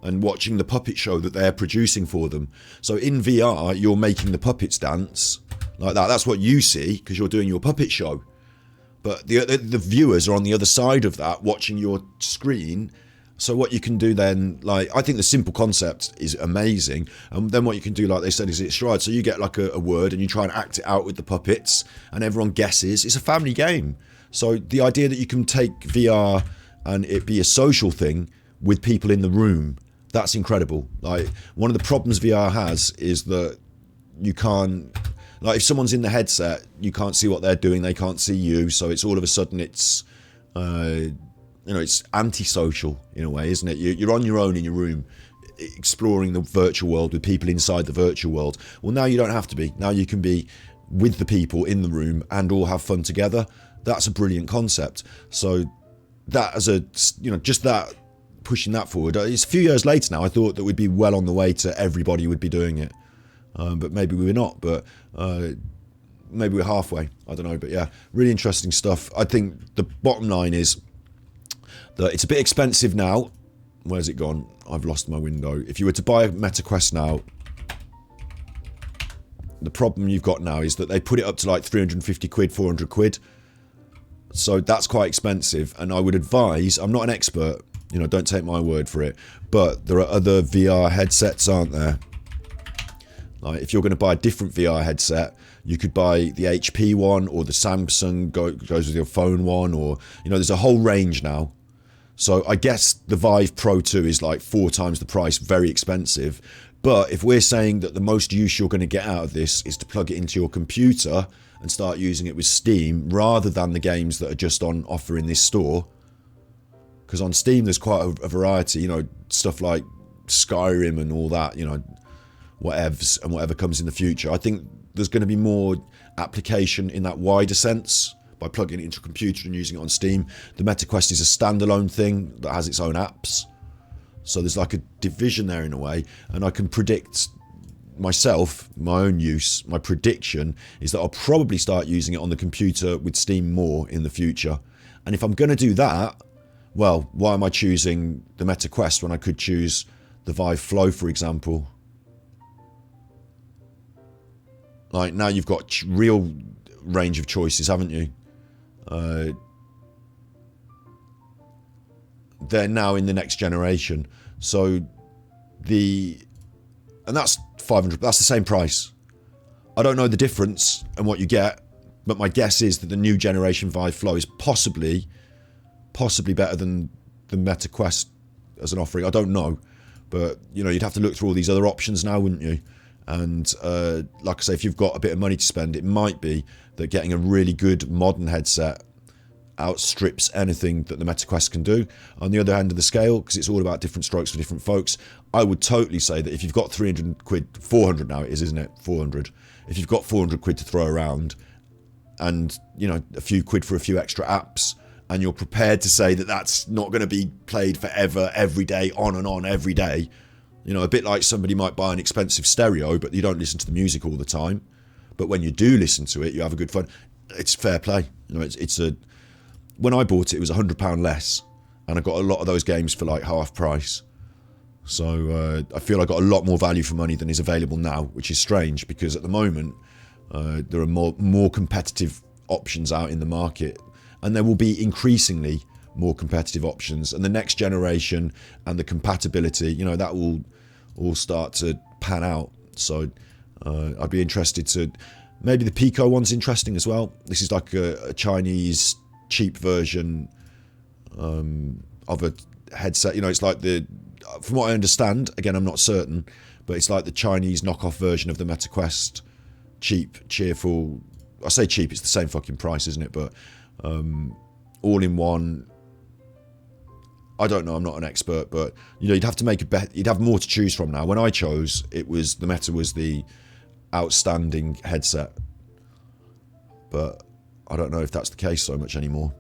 and watching the puppet show that they're producing for them. So in VR, you're making the puppets dance like that. That's what you see, because you're doing your puppet show. But the viewers are on the other side of that, watching your screen. So what you can do then, like, I think the simple concept is amazing. And then what you can do, like they said, is it's stride. So you get like a word and you try and act it out with the puppets, and everyone guesses. It's a family game. So the idea that you can take VR and it be a social thing with people in the room, that's incredible. Like, one of the problems VR has is that you can't, like, if someone's in the headset, you can't see what they're doing, they can't see you. So it's all of a sudden it's, you know, it's antisocial in a way, isn't it? You're on your own in your room, exploring the virtual world with people inside the virtual world. Well, now you don't have to be. Now you can be with the people in the room and all have fun together. That's a brilliant concept. So that, as a, you know, just that, pushing that forward. It's a few years later now. I thought that we'd be well on the way to everybody would be doing it, but maybe we're not. But maybe we're halfway. I don't know. But yeah, really interesting stuff. I think the bottom line is that it's a bit expensive now. Where's it gone? I've lost my window. If you were to buy a MetaQuest now, the problem you've got now is that they put it up to like 350 quid, 400 quid. So that's quite expensive. And I would advise, I'm not an expert, you know, don't take my word for it, but there are other VR headsets, aren't there? Like, if you're going to buy a different VR headset, you could buy the HP one, or the Samsung goes with your phone one, or, you know, there's a whole range now. So I guess the Vive Pro 2 is like 4 times the price, very expensive. But if we're saying that the most use you're going to get out of this is to plug it into your computer and start using it with Steam, rather than the games that are just on offer in this store, because on Steam there's quite a variety, you know, stuff like Skyrim and all that, you know, whatevs, and whatever comes in the future. I think there's going to be more application in that wider sense by plugging it into a computer and using it on Steam. The MetaQuest is a standalone thing that has its own apps. So there's like a division there in a way, and I can predict myself, my own use, my prediction is that I'll probably start using it on the computer with Steam more in the future. And if I'm going to do that, well, why am I choosing the MetaQuest when I could choose the Vive Flow, for example? Like, now you've got real range of choices, haven't you? They're now in the next generation, so and that's 500. That's the same price. I don't know the difference and what you get, but my guess is that the new generation Vive Flow is possibly better than the MetaQuest as an offering. I don't know, but you know, you'd have to look through all these other options now, wouldn't you? And like I say, if you've got a bit of money to spend, it might be that getting a really good modern headset outstrips anything that the MetaQuest can do. On the other hand of the scale, because it's all about different strokes for different folks, I would totally say that if you've got 300 quid, 400 now it is, isn't it? 400. If you've got 400 quid to throw around, and, you know, a few quid for a few extra apps, and you're prepared to say that that's not going to be played forever, every day, on and on, every day. You know, a bit like somebody might buy an expensive stereo, but you don't listen to the music all the time. But when you do listen to it, you have a good fun. It's fair play. You know, it's a. When I bought it was £100 less, and I got a lot of those games for like half price. So I feel I got a lot more value for money than is available now, which is strange because at the moment there are more competitive options out in the market, and there will be increasingly more competitive options. And the next generation and the compatibility, you know, that will all start to pan out. So I'd be interested to. Maybe the Pico one's interesting as well. This is like a Chinese cheap version of a headset. You know, it's like from what I understand, again, I'm not certain, but it's like the Chinese knockoff version of the MetaQuest. Cheap, cheerful. I say cheap, it's the same fucking price, isn't it? But all in one. I don't know, I'm not an expert, but you know, you'd have to make a bet. You'd have more to choose from now. When I chose, the Meta was the outstanding headset, but I don't know if that's the case so much anymore.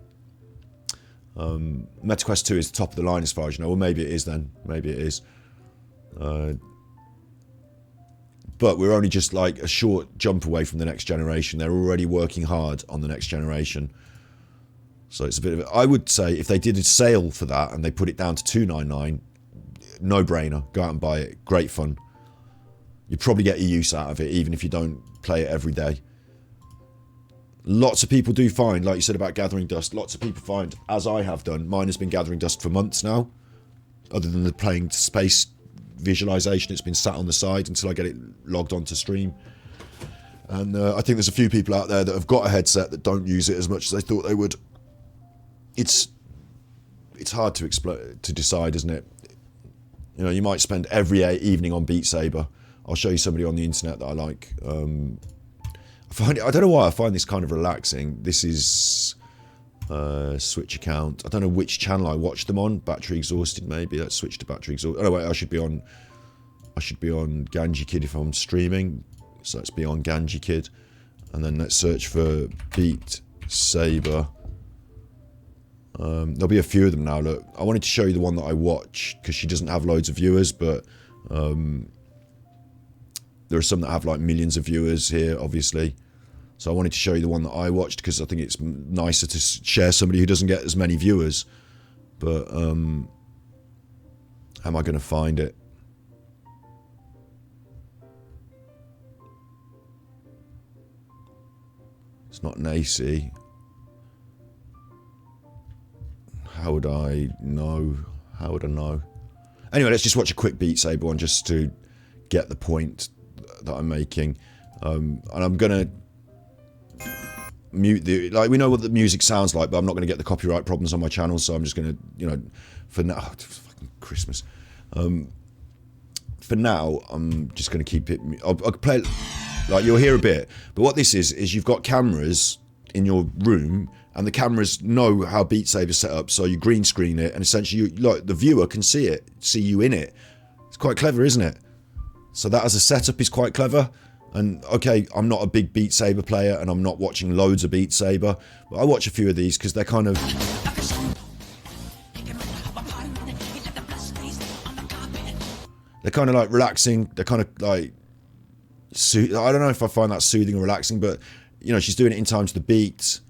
MetaQuest 2 is the top of the line as far as you know. Well, maybe it is then. Maybe it is. But we're only just like a short jump away from the next generation. They're already working hard on the next generation. So it's a bit of I would say if they did a sale for that and they put it down to $299, no brainer. Go out and buy it. Great fun. You probably get a use out of it, even if you don't play it every day. Lots of people do find, like you said about Gathering Dust, lots of people find, as I have done, mine has been Gathering Dust for months now. Other than the playing space visualization, it's been sat on the side until I get it logged onto stream. And I think there's a few people out there that have got a headset that don't use it as much as they thought they would. It's hard to decide, isn't it? You know, you might spend every evening on Beat Saber. I'll show you somebody on the internet that I like. I don't know why I find this kind of relaxing. This is Switch account. I don't know which channel I watch them on. Battery Exhausted, maybe. Let's switch to Battery Exhausted. Oh wait, I should be on Ganji Kid if I'm streaming. So let's be on Ganji Kid, and then let's search for Beat Saber. There'll be a few of them now. Look, I wanted to show you the one that I watch because she doesn't have loads of viewers, but there are some that have like millions of viewers here, obviously. So I wanted to show you the one that I watched because I think it's nicer to share somebody who doesn't get as many viewers. But how am I going to find it? It's not Nacy. How would I know? How would I know? Anyway, let's just watch a quick Beat Saber one just to get the point that I'm making. And I'm gonna mute we know what the music sounds like, but I'm not gonna get the copyright problems on my channel, so I'm just gonna, you know, for now, fucking Christmas. For now, I'm just gonna keep it. I'll play, like you'll hear a bit, but what this is you've got cameras in your room, and the cameras know how Beat Saber's set up, so you green screen it, and essentially, like the viewer can see you in it. It's quite clever, isn't it? So that as a setup is quite clever. And okay, I'm not a big Beat Saber player, and I'm not watching loads of Beat Saber, but I watch a few of these because they're kind of... They're kind of like relaxing. They're kind of like... I don't know if I find that soothing or relaxing, but, you know, she's doing it in time to the beat.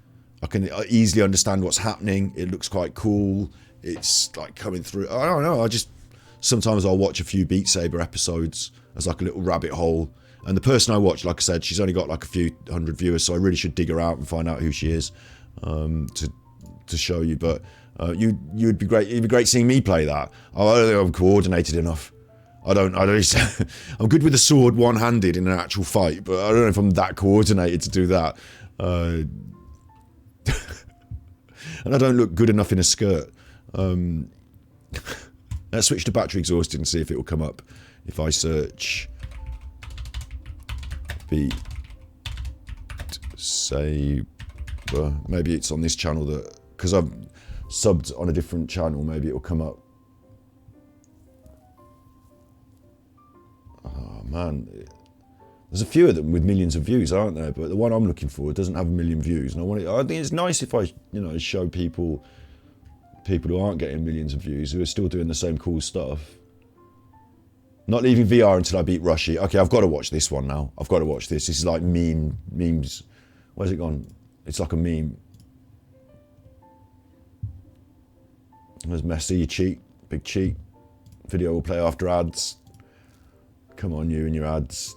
I can easily understand what's happening. It looks quite cool. It's like coming through. I don't know. Sometimes I'll watch a few Beat Saber episodes as like a little rabbit hole. And the person I watch, like I said, she's only got like a few hundred viewers, so I really should dig her out and find out who she is to show you. But you'd be great. It'd be great seeing me play that. I don't think I'm coordinated enough. I don't. I'm good with a sword one-handed in an actual fight, but I don't know if I'm that coordinated to do that. And I don't look good enough in a skirt. Let's switch to Battery Exhausted and see if it will come up. If I search Beat Saber, maybe it's on this channel that, because I've subbed on a different channel, maybe it will come up. Oh man, there's a few of them with millions of views, aren't there? But the one I'm looking for doesn't have a million views, and I think it's nice if I, you know, show people who aren't getting millions of views, who are still doing the same cool stuff. Not leaving VR until I beat Rushy. Okay, I've got to watch this one now. I've got to watch this. This is like memes. Where's it gone? It's like a meme. There's Messi, you cheat. Big cheat. Video will play after ads. Come on, you and your ads.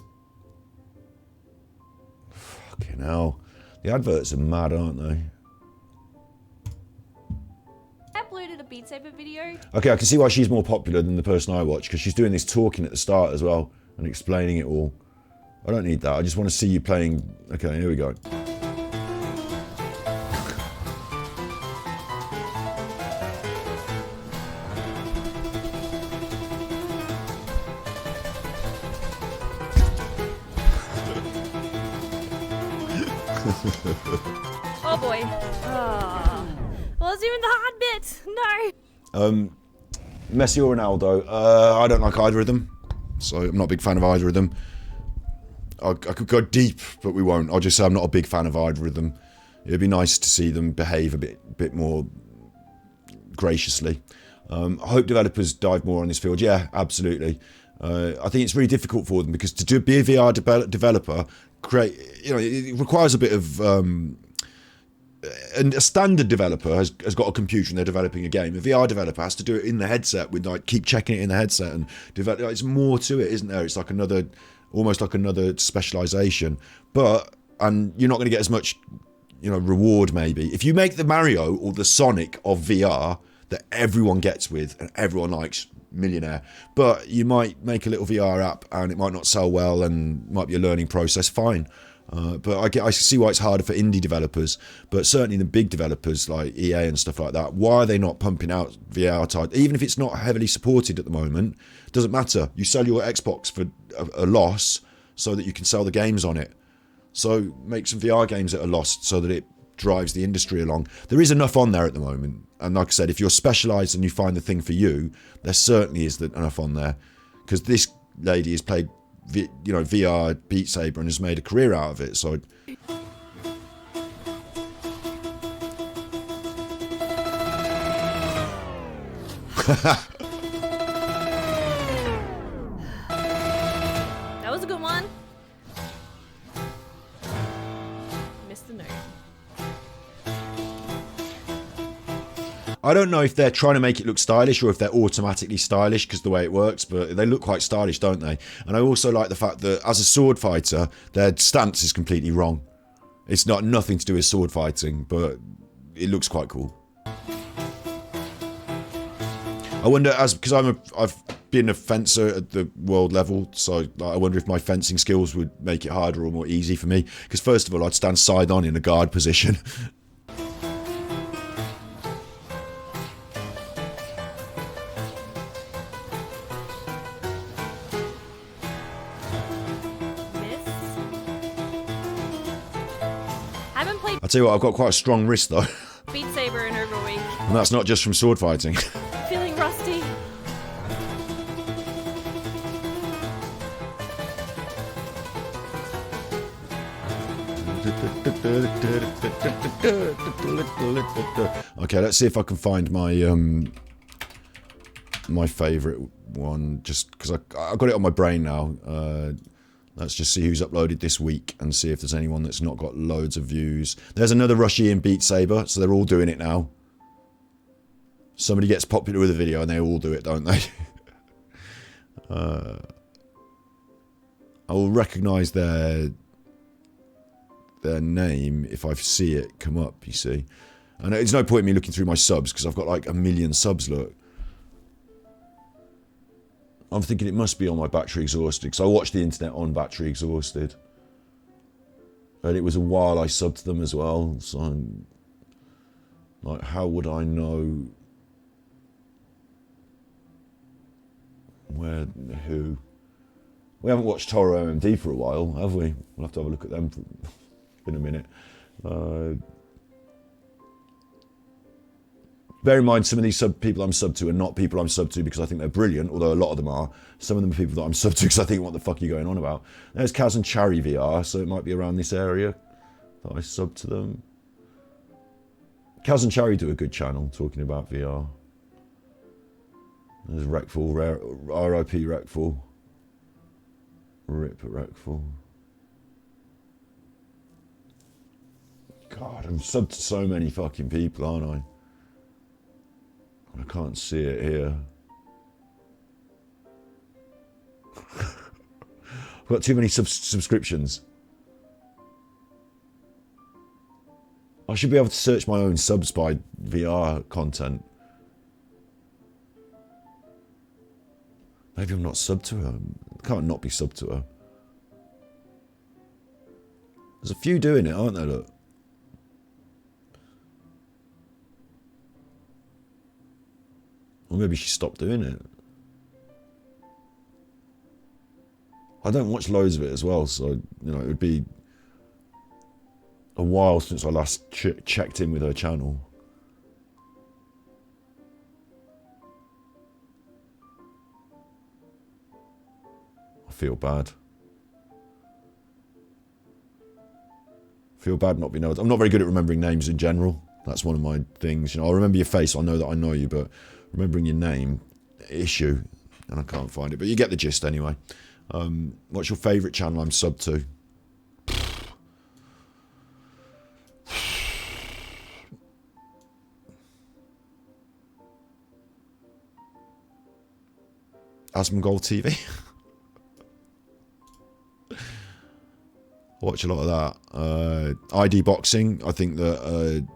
Fucking hell. The adverts are mad, aren't they? Uploaded a Beat Saber video. Okay, I can see why she's more popular than the person I watch, because she's doing this talking at the start as well and explaining it all. I don't need that. I just want to see you playing. Okay, here we go. Oh boy. Oh. Well, it's even the hard bit. No. Messi or Ronaldo? I don't like either of them, so I'm not a big fan of either of them. I could go deep, but we won't. I'll just say I'm not a big fan of either of them. It'd be nice to see them behave a bit more graciously. I hope developers dive more on this field. Yeah, absolutely. I think it's really difficult for them because be a VR developer, it requires a bit of. And a standard developer has got a computer and they're developing a game. A VR developer has to do it in the headset with keep checking it in the headset and develop. It's more to it, isn't there? It's like almost like another specialization. And you're not going to get as much, reward maybe if you make the Mario or the Sonic of VR that everyone gets with and everyone likes. Millionaire, but you might make a little VR app and it might not sell well and might be a learning process. Fine. But I see why it's harder for indie developers, but certainly the big developers like EA and stuff like that, why are they not pumping out VR titles? Even if it's not heavily supported at the moment, it doesn't matter. You sell your Xbox for a loss so that you can sell the games on it. So make some VR games at a loss so that it drives the industry along. There is enough on there at the moment. And like I said, if you're specialised and you find the thing for you, there certainly is enough on there. Because this lady has played VR Beat Saber and has made a career out of it. So That was a good one. Missed the note. I don't know if they're trying to make it look stylish or if they're automatically stylish because the way it works, but they look quite stylish, don't they? And I also like the fact that as a sword fighter, their stance is completely wrong. It's nothing to do with sword fighting, but it looks quite cool. I wonder, because I've been a fencer at the world level, so I wonder if my fencing skills would make it harder or more easy for me. Because first of all, I'd stand side on in a guard position. I'll tell you what, I've got quite a strong wrist though. Beat Saber in over a week. And that's not just from sword fighting. Feeling rusty. Okay, let's see if I can find my my favourite one, just because I got it on my brain now. Let's just see who's uploaded this week and see if there's anyone that's not got loads of views. There's another Rushian Beat Saber, so they're all doing it now. Somebody gets popular with a video and they all do it, don't they? I will recognise their name if I see it come up, you see. And there's no point in me looking through my subs because I've got like 1 million subs, look. I'm thinking it must be on my battery exhausted because I watched the internet on battery exhausted. And it was a while I subbed them as well, so I'm like, how would I know who? We haven't watched Toro OMD for a while, have we? We'll have to have a look at them in a minute. Bear in mind, some of these people I'm sub to are not people I'm sub to because I think they're brilliant, although a lot of them are. Some of them are people that I'm sub to because I think, what the fuck are you going on about? There's Kaz and Chari VR, so it might be around this area that I sub to them. Kaz and Chari do a good channel talking about VR. There's Wreckful, RIP Wreckful. Rip at Wreckful. God, I'm subbed to so many fucking people, aren't I? I can't see it here. I've got too many subscriptions. I should be able to search my own subs by VR content. Maybe I'm not subbed to her. I can't not be subbed to her. There's a few doing it, aren't there, look? Or maybe she stopped doing it. I don't watch loads of it as well, so, you know, it would be a while since I last checked in with her channel. I feel bad. Feel bad not being able to. I'm not very good at remembering names in general. That's one of my things. You know, I'll remember your face. I'll know that I know you, but remembering your name, issue, and I can't find it. But you get the gist anyway. What's your favourite channel I'm subbed to? Asmongold TV. I watch a lot of that. ID Boxing. I think that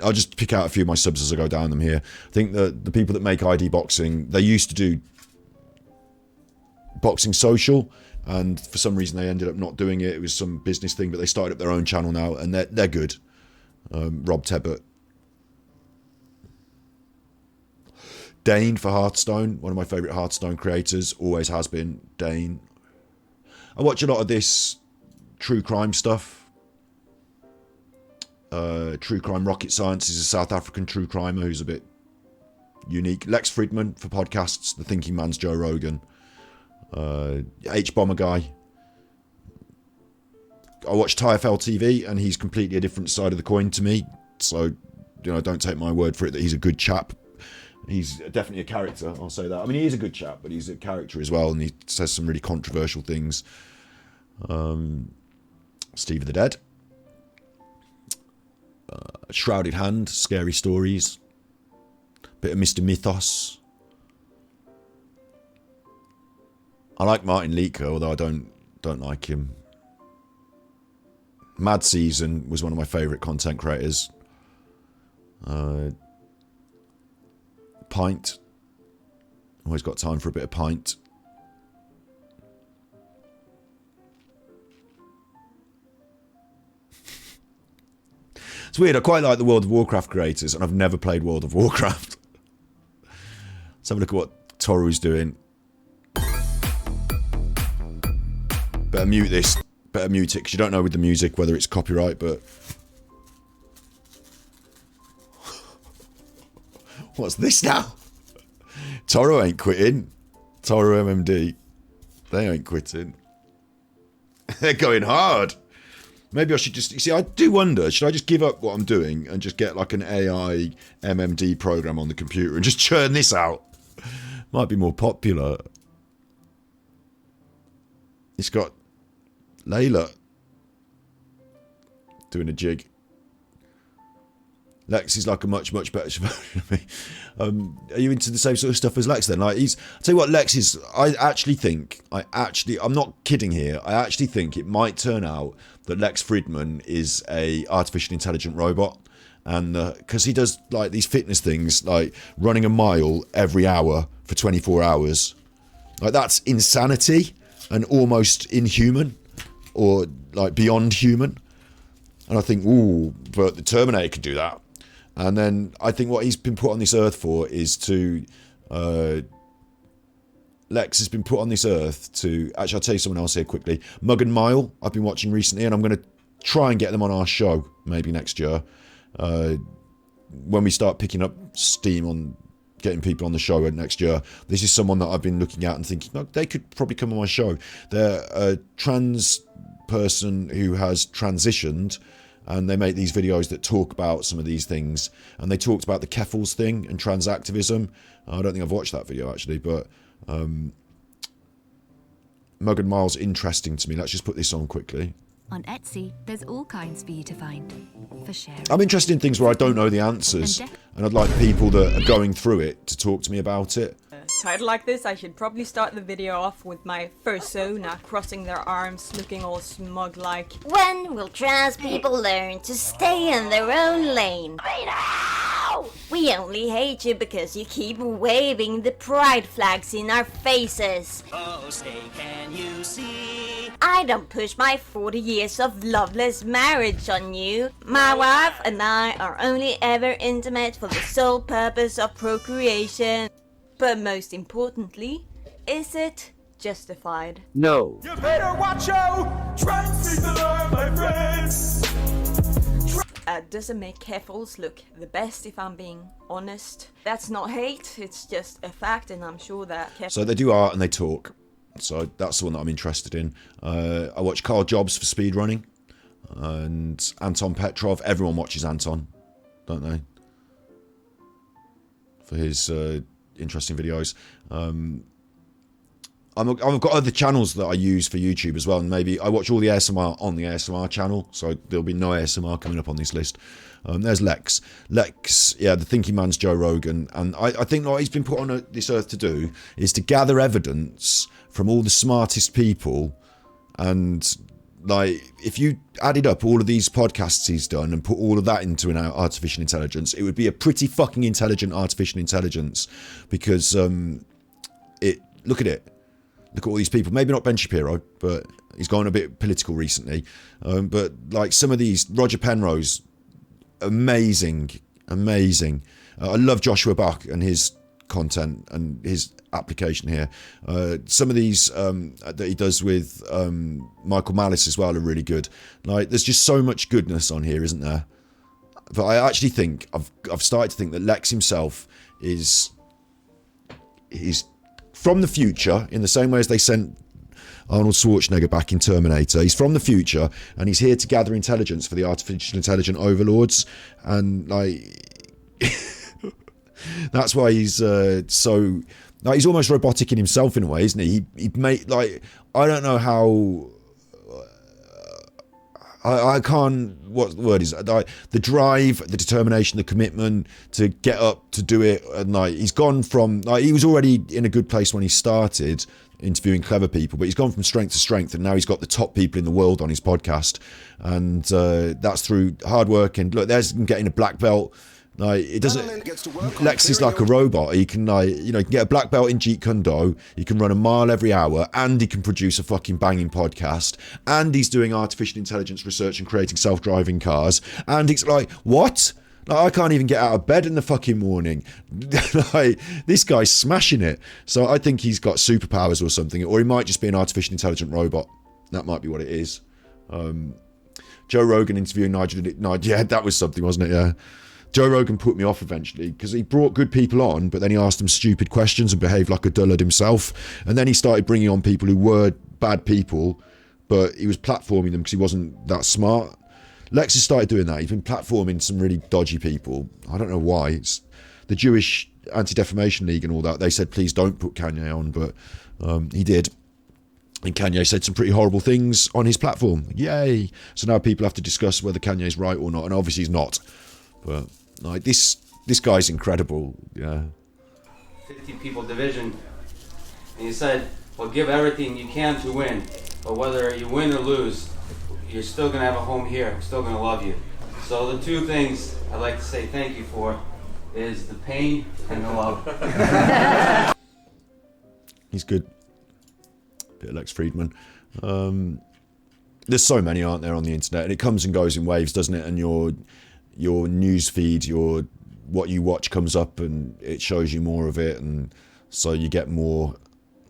I'll just pick out a few of my subs as I go down them here. I think that the people that make ID Boxing, they used to do Boxing Social, and for some reason they ended up not doing it. It was some business thing, but they started up their own channel now, and they're good. Rob Tebbett. Dane for Hearthstone, one of my favourite Hearthstone creators, always has been Dane. I watch a lot of this true crime stuff. True Crime Rocket Science is a South African true crimer who's a bit unique. Lex Fridman for podcasts, The Thinking Man's Joe Rogan. H-Bomber Guy. I watch TFL TV, and he's completely a different side of the coin to me. So, you know, don't take my word for it that he's a good chap. He's definitely a character, I'll say that. I mean, he is a good chap, but he's a character as well, and he says some really controversial things. Steve of the Dead. Shrouded Hand, Scary Stories. Bit of Mr. Mythos. I like Martin Leaker, although I don't like him. Mad Season was one of my favourite content creators. Pint. Always got time for a bit of pint. It's weird, I quite like the World of Warcraft creators, and I've never played World of Warcraft. Let's have a look at what Toru's doing. Better mute this. Better mute it, because you don't know with the music whether it's copyright, but... What's this now? Toru ain't quitting. Toru MMD. They ain't quitting. They're going hard. Maybe I should just... You see, I do wonder, should I just give up what I'm doing and just get like an AI MMD program on the computer and just churn this out? Might be more popular. It's got Layla doing a jig. Lex is like a much better version of me. Are you into the same sort of stuff as Lex then? Like, I'll tell you what, Lex is, I'm not kidding here, I actually think it might turn out that Lex Fridman is a artificial intelligent robot, and because he does like these fitness things, like running a mile every hour for 24 hours. Like, that's insanity and almost inhuman, or like beyond human. And I think, ooh, but the Terminator could do that. And then I think what he's been put on this earth for is to... Lex has been put on this earth to... Actually, I'll tell you someone else here quickly. Mug and Mile, I've been watching recently, and I'm going to try and get them on our show, maybe next year. When we start picking up steam on getting people on the show next year, this is someone that I've been looking at and thinking, oh, they could probably come on my show. They're a trans person who has transitioned, and they make these videos that talk about some of these things, and they talked about the Keffels thing and trans activism. I don't think I've watched that video actually, but Mug and Miles interesting to me. Let's just put this on quickly. On Etsy, there's all kinds for you to find. For sharing. I'm interested in things where I don't know the answers, and I'd like people that are going through it to talk to me about it. Title like this, I should probably start the video off with my fursona crossing their arms, looking all smug like. When will trans people learn to stay in their own lane? We only hate you because you keep waving the pride flags in our faces. Oh, say, can you see? I don't push my 40 years of loveless marriage on you. My wife and I are only ever intimate for the sole purpose of procreation. But most importantly, is it justified? No. You better watch out! Trans people are my friends! Doesn't make Keffels look the best, if I'm being honest. That's not hate, it's just a fact, and I'm sure that So they do art and they talk. So that's the one that I'm interested in. I watch Carl Jobs for speedrunning. And Anton Petrov. Everyone watches Anton, don't they? For his interesting videos. I've got other channels that I use for YouTube as well, and maybe I watch all the ASMR on the ASMR channel, so there'll be no ASMR coming up on this list. There's Lex. Lex, yeah, the thinking man's Joe Rogan, and I think what he's been put on this earth to do is to gather evidence from all the smartest people, and like, if you added up all of these podcasts he's done and put all of that into an artificial intelligence, it would be a pretty fucking intelligent artificial intelligence, because look at it. Look at all these people. Maybe not Ben Shapiro, but he's gone a bit political recently. But like some of these, Roger Penrose, amazing. I love Joshua Bach and his content and his application here. Some of these that he does with Michael Malice as well are really good. Like, there's just so much goodness on here, isn't there? But I actually think I've started to think that Lex himself is from the future, in the same way as they sent Arnold Schwarzenegger back in Terminator. He's from the future, and he's here to gather intelligence for the artificial intelligent overlords, and like that's why he's so like, he's almost robotic in himself in a way, isn't he? He made, like, I don't know how. I can't, what the word is, the drive, the determination, the commitment to get up, to do it, and like, he's gone from, like, he was already in a good place when he started interviewing clever people, but he's gone from strength to strength, and now he's got the top people in the world on his podcast, and that's through hard work. And look, there's him getting a black belt. Like, it doesn't. Lex is like a robot. He can, like, you know, he can get a black belt in Jeet Kune Do. He can run a mile every hour, and he can produce a fucking banging podcast. And he's doing artificial intelligence research and creating self-driving cars. And it's like, what? Like, I can't even get out of bed in the fucking morning. Like, this guy's smashing it. So I think he's got superpowers or something, or he might just be an artificial intelligent robot. That might be what it is. Joe Rogan interviewing Nigel. Yeah, that was something, wasn't it? Yeah. Joe Rogan put me off eventually because he brought good people on, but then he asked them stupid questions and behaved like a dullard himself. And then he started bringing on people who were bad people, but he was platforming them because he wasn't that smart. Lex has started doing that. He's been platforming some really dodgy people. I don't know why. It's the Jewish Anti-Defamation League and all that. They said, please don't put Kanye on, but he did. And Kanye said some pretty horrible things on his platform. Yay. So now people have to discuss whether Kanye's right or not, and obviously he's not. But like, this guy's incredible. Yeah. 50 people division, and he said, well, give everything you can to win, but whether you win or lose, you're still gonna have a home here. I'm still gonna love you. So the two things I'd like to say thank you for is the pain and the love. He's good. Bit of Lex Friedman. There's so many, aren't there, on the internet, and it comes and goes in waves, doesn't it? And your news feed, what you watch comes up, and it shows you more of it, and so you get more.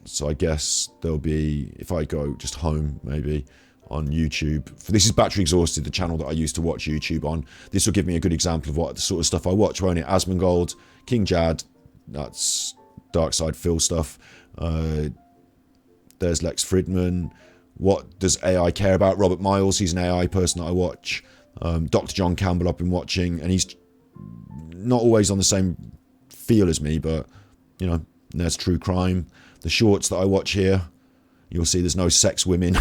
So I guess there'll be, if I go just home maybe on YouTube, this is Battery Exhausted, the channel that I used to watch YouTube on. This will give me a good example of what the sort of stuff I watch, won't it? Asmongold, King Jad, that's Dark Side Phil stuff. There's Lex Friedman. What does AI care about? Robert Miles, he's an AI person that I watch. Dr. John Campbell I've been watching, and he's not always on the same feel as me, but, you know, there's True Crime. The shorts that I watch here, You'll see there's no sex women.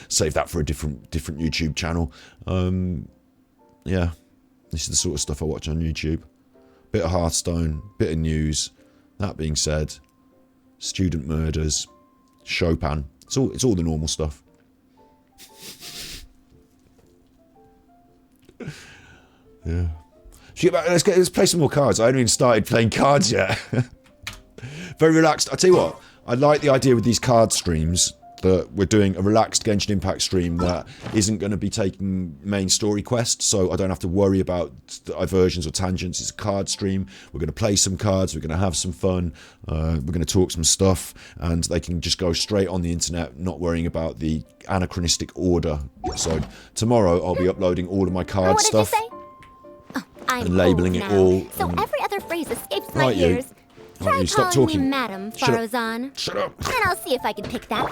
Save that for a different YouTube channel. Yeah, this is the sort of stuff I watch on YouTube. Bit of Hearthstone, bit of news. That being said, student murders, Chopin. It's all the normal stuff. Yeah. Let's play some more cards. I haven't even started playing cards yet. Very relaxed. I tell you what, I like the idea with these card streams that we're doing a relaxed Genshin Impact stream that isn't going to be taking main story quests, so I don't have to worry about diversions or tangents. It's a card stream. We're going to play some cards. We're going to have some fun. We're going to talk some stuff, and they can just go straight on the internet, not worrying about the anachronistic order. So tomorrow I'll be uploading all of my card stuff and labelling it all. So every other phrase escapes my Right, you. ears. Try You stop calling talking. me Madam Shut up. Farozan. Shut up. And I'll see if I can pick that.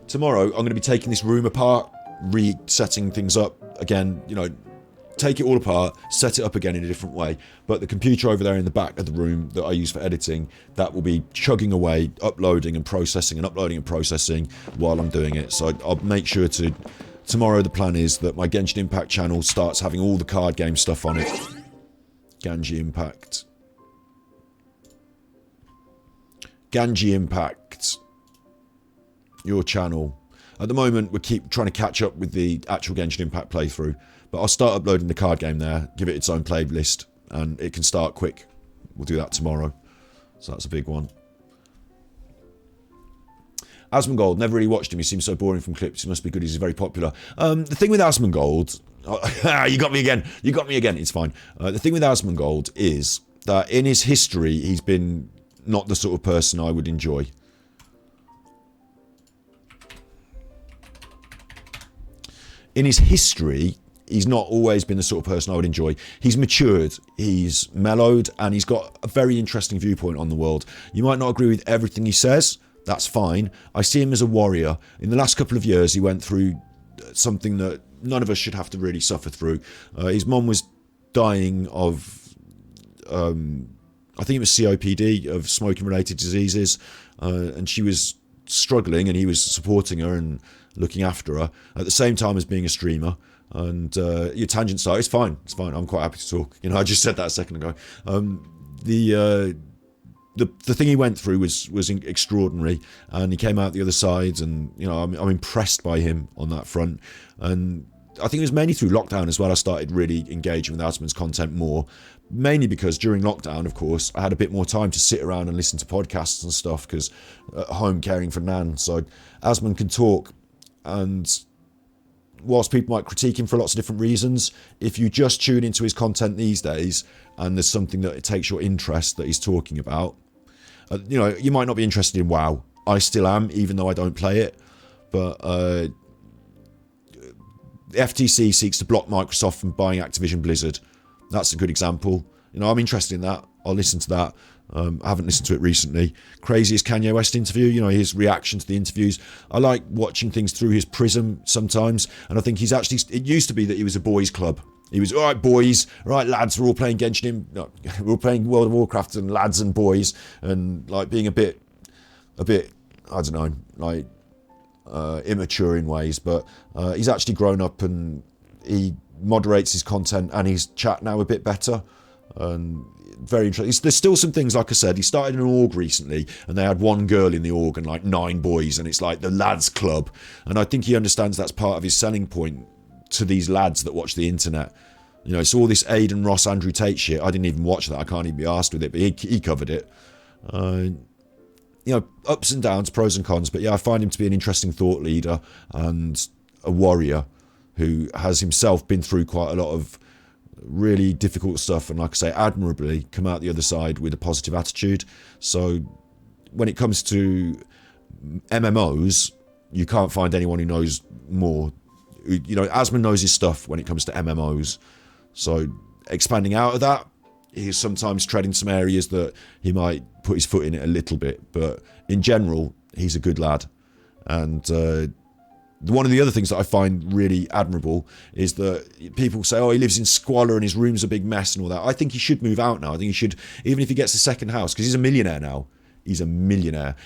Tomorrow, I'm going to be taking this room apart, resetting things up again, take it all apart, set it up again in a different way. But the computer over there in the back of the room that I use for editing, that will be chugging away, uploading and processing while I'm doing it. So I'll make sure to... Tomorrow, the plan is that my Genshin Impact channel starts having all the card game stuff on it. Genshin Impact. Genshin Impact. Your channel. At the moment, we keep trying to catch up with the actual Genshin Impact playthrough, but I'll start uploading the card game there, give it its own playlist, and it can start quick. We'll do that tomorrow, so that's a big one. Asmongold, never really watched him. He seems so boring from clips. He must be good. He's very popular. The thing with Asmongold, you got me again. You got me again. It's fine. The thing with Asmongold is that in his history, he's been not the sort of person I would enjoy. In his history, he's not always been the sort of person I would enjoy. He's matured, he's mellowed, and he's got a very interesting viewpoint on the world. You might not agree with everything he says, that's fine. I see him as a warrior. In the last couple of years, he went through something that none of us should have to really suffer through. His mum was dying of, I think it was COPD, of smoking-related diseases, and she was struggling, and he was supporting her and looking after her at the same time as being a streamer. And your tangent start, it's fine, I'm quite happy to talk. I just said that a second ago. The thing he went through was extraordinary, and he came out the other side, and I'm impressed by him on that front. And I think it was mainly through lockdown as well I started really engaging with Asmon's content more, mainly because during lockdown, of course, I had a bit more time to sit around and listen to podcasts and stuff, because at home caring for Nan. So Asmon can talk, and whilst people might critique him for lots of different reasons, if you just tune into his content these days and there's something that it takes your interest that he's talking about, you might not be interested in WoW. I still am, even though I don't play it. But the FTC seeks to block Microsoft from buying Activision Blizzard. That's a good example. I'm interested in that. I'll listen to that. I haven't listened to it recently. Craziest Kanye West interview, his reaction to the interviews. I like watching things through his prism sometimes, and I think he's actually... It used to be that he was a boys' club. He was, all right, boys, all right, lads, we're all playing Genshin... No, we're all playing World of Warcraft and lads and boys, and being a bit, I don't know, immature in ways, but he's actually grown up, and he moderates his content and his chat now a bit better. And very interesting. There's still some things, like I said, he started an org recently, and they had one girl in the org and 9 boys, and it's like the lads club. And I think he understands that's part of his selling point to these lads that watch the internet. It's all this Aidan Ross, Andrew Tate shit. I didn't even watch that. I can't even be arsed with it, but he covered it. Ups and downs, pros and cons, but yeah, I find him to be an interesting thought leader and a warrior who has himself been through quite a lot of really difficult stuff, and like I say, admirably come out the other side with a positive attitude. So when it comes to MMOs, you can't find anyone who knows more. Asmon knows his stuff when it comes to MMOs. So expanding out of that, he's sometimes treading some areas that he might put his foot in it a little bit, but in general, he's a good lad. And one of the other things that I find really admirable is that people say, oh, he lives in squalor and his room's a big mess and all that. I think he should move out now. I think he should, even if he gets a second house, because he's a millionaire now. he's a millionaire.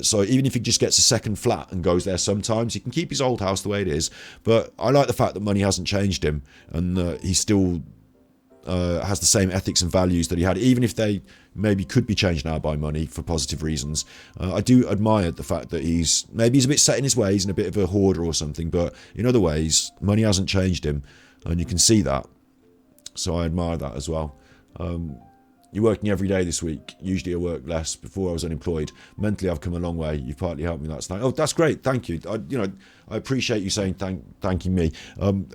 So even if he just gets a second flat and goes there sometimes, he can keep his old house the way it is. But I like the fact that money hasn't changed him, and he still has the same ethics and values that he had, even if they maybe could be changed now by money for positive reasons. I do admire the fact that he's a bit set in his ways and a bit of a hoarder or something, but in other ways, money hasn't changed him, and you can see that. So I admire that as well. You're working every day this week. Usually I work less. Before I was unemployed. Mentally, I've come a long way. You've partly helped me last night. Oh, that's great. Thank you. I appreciate you saying thanking me.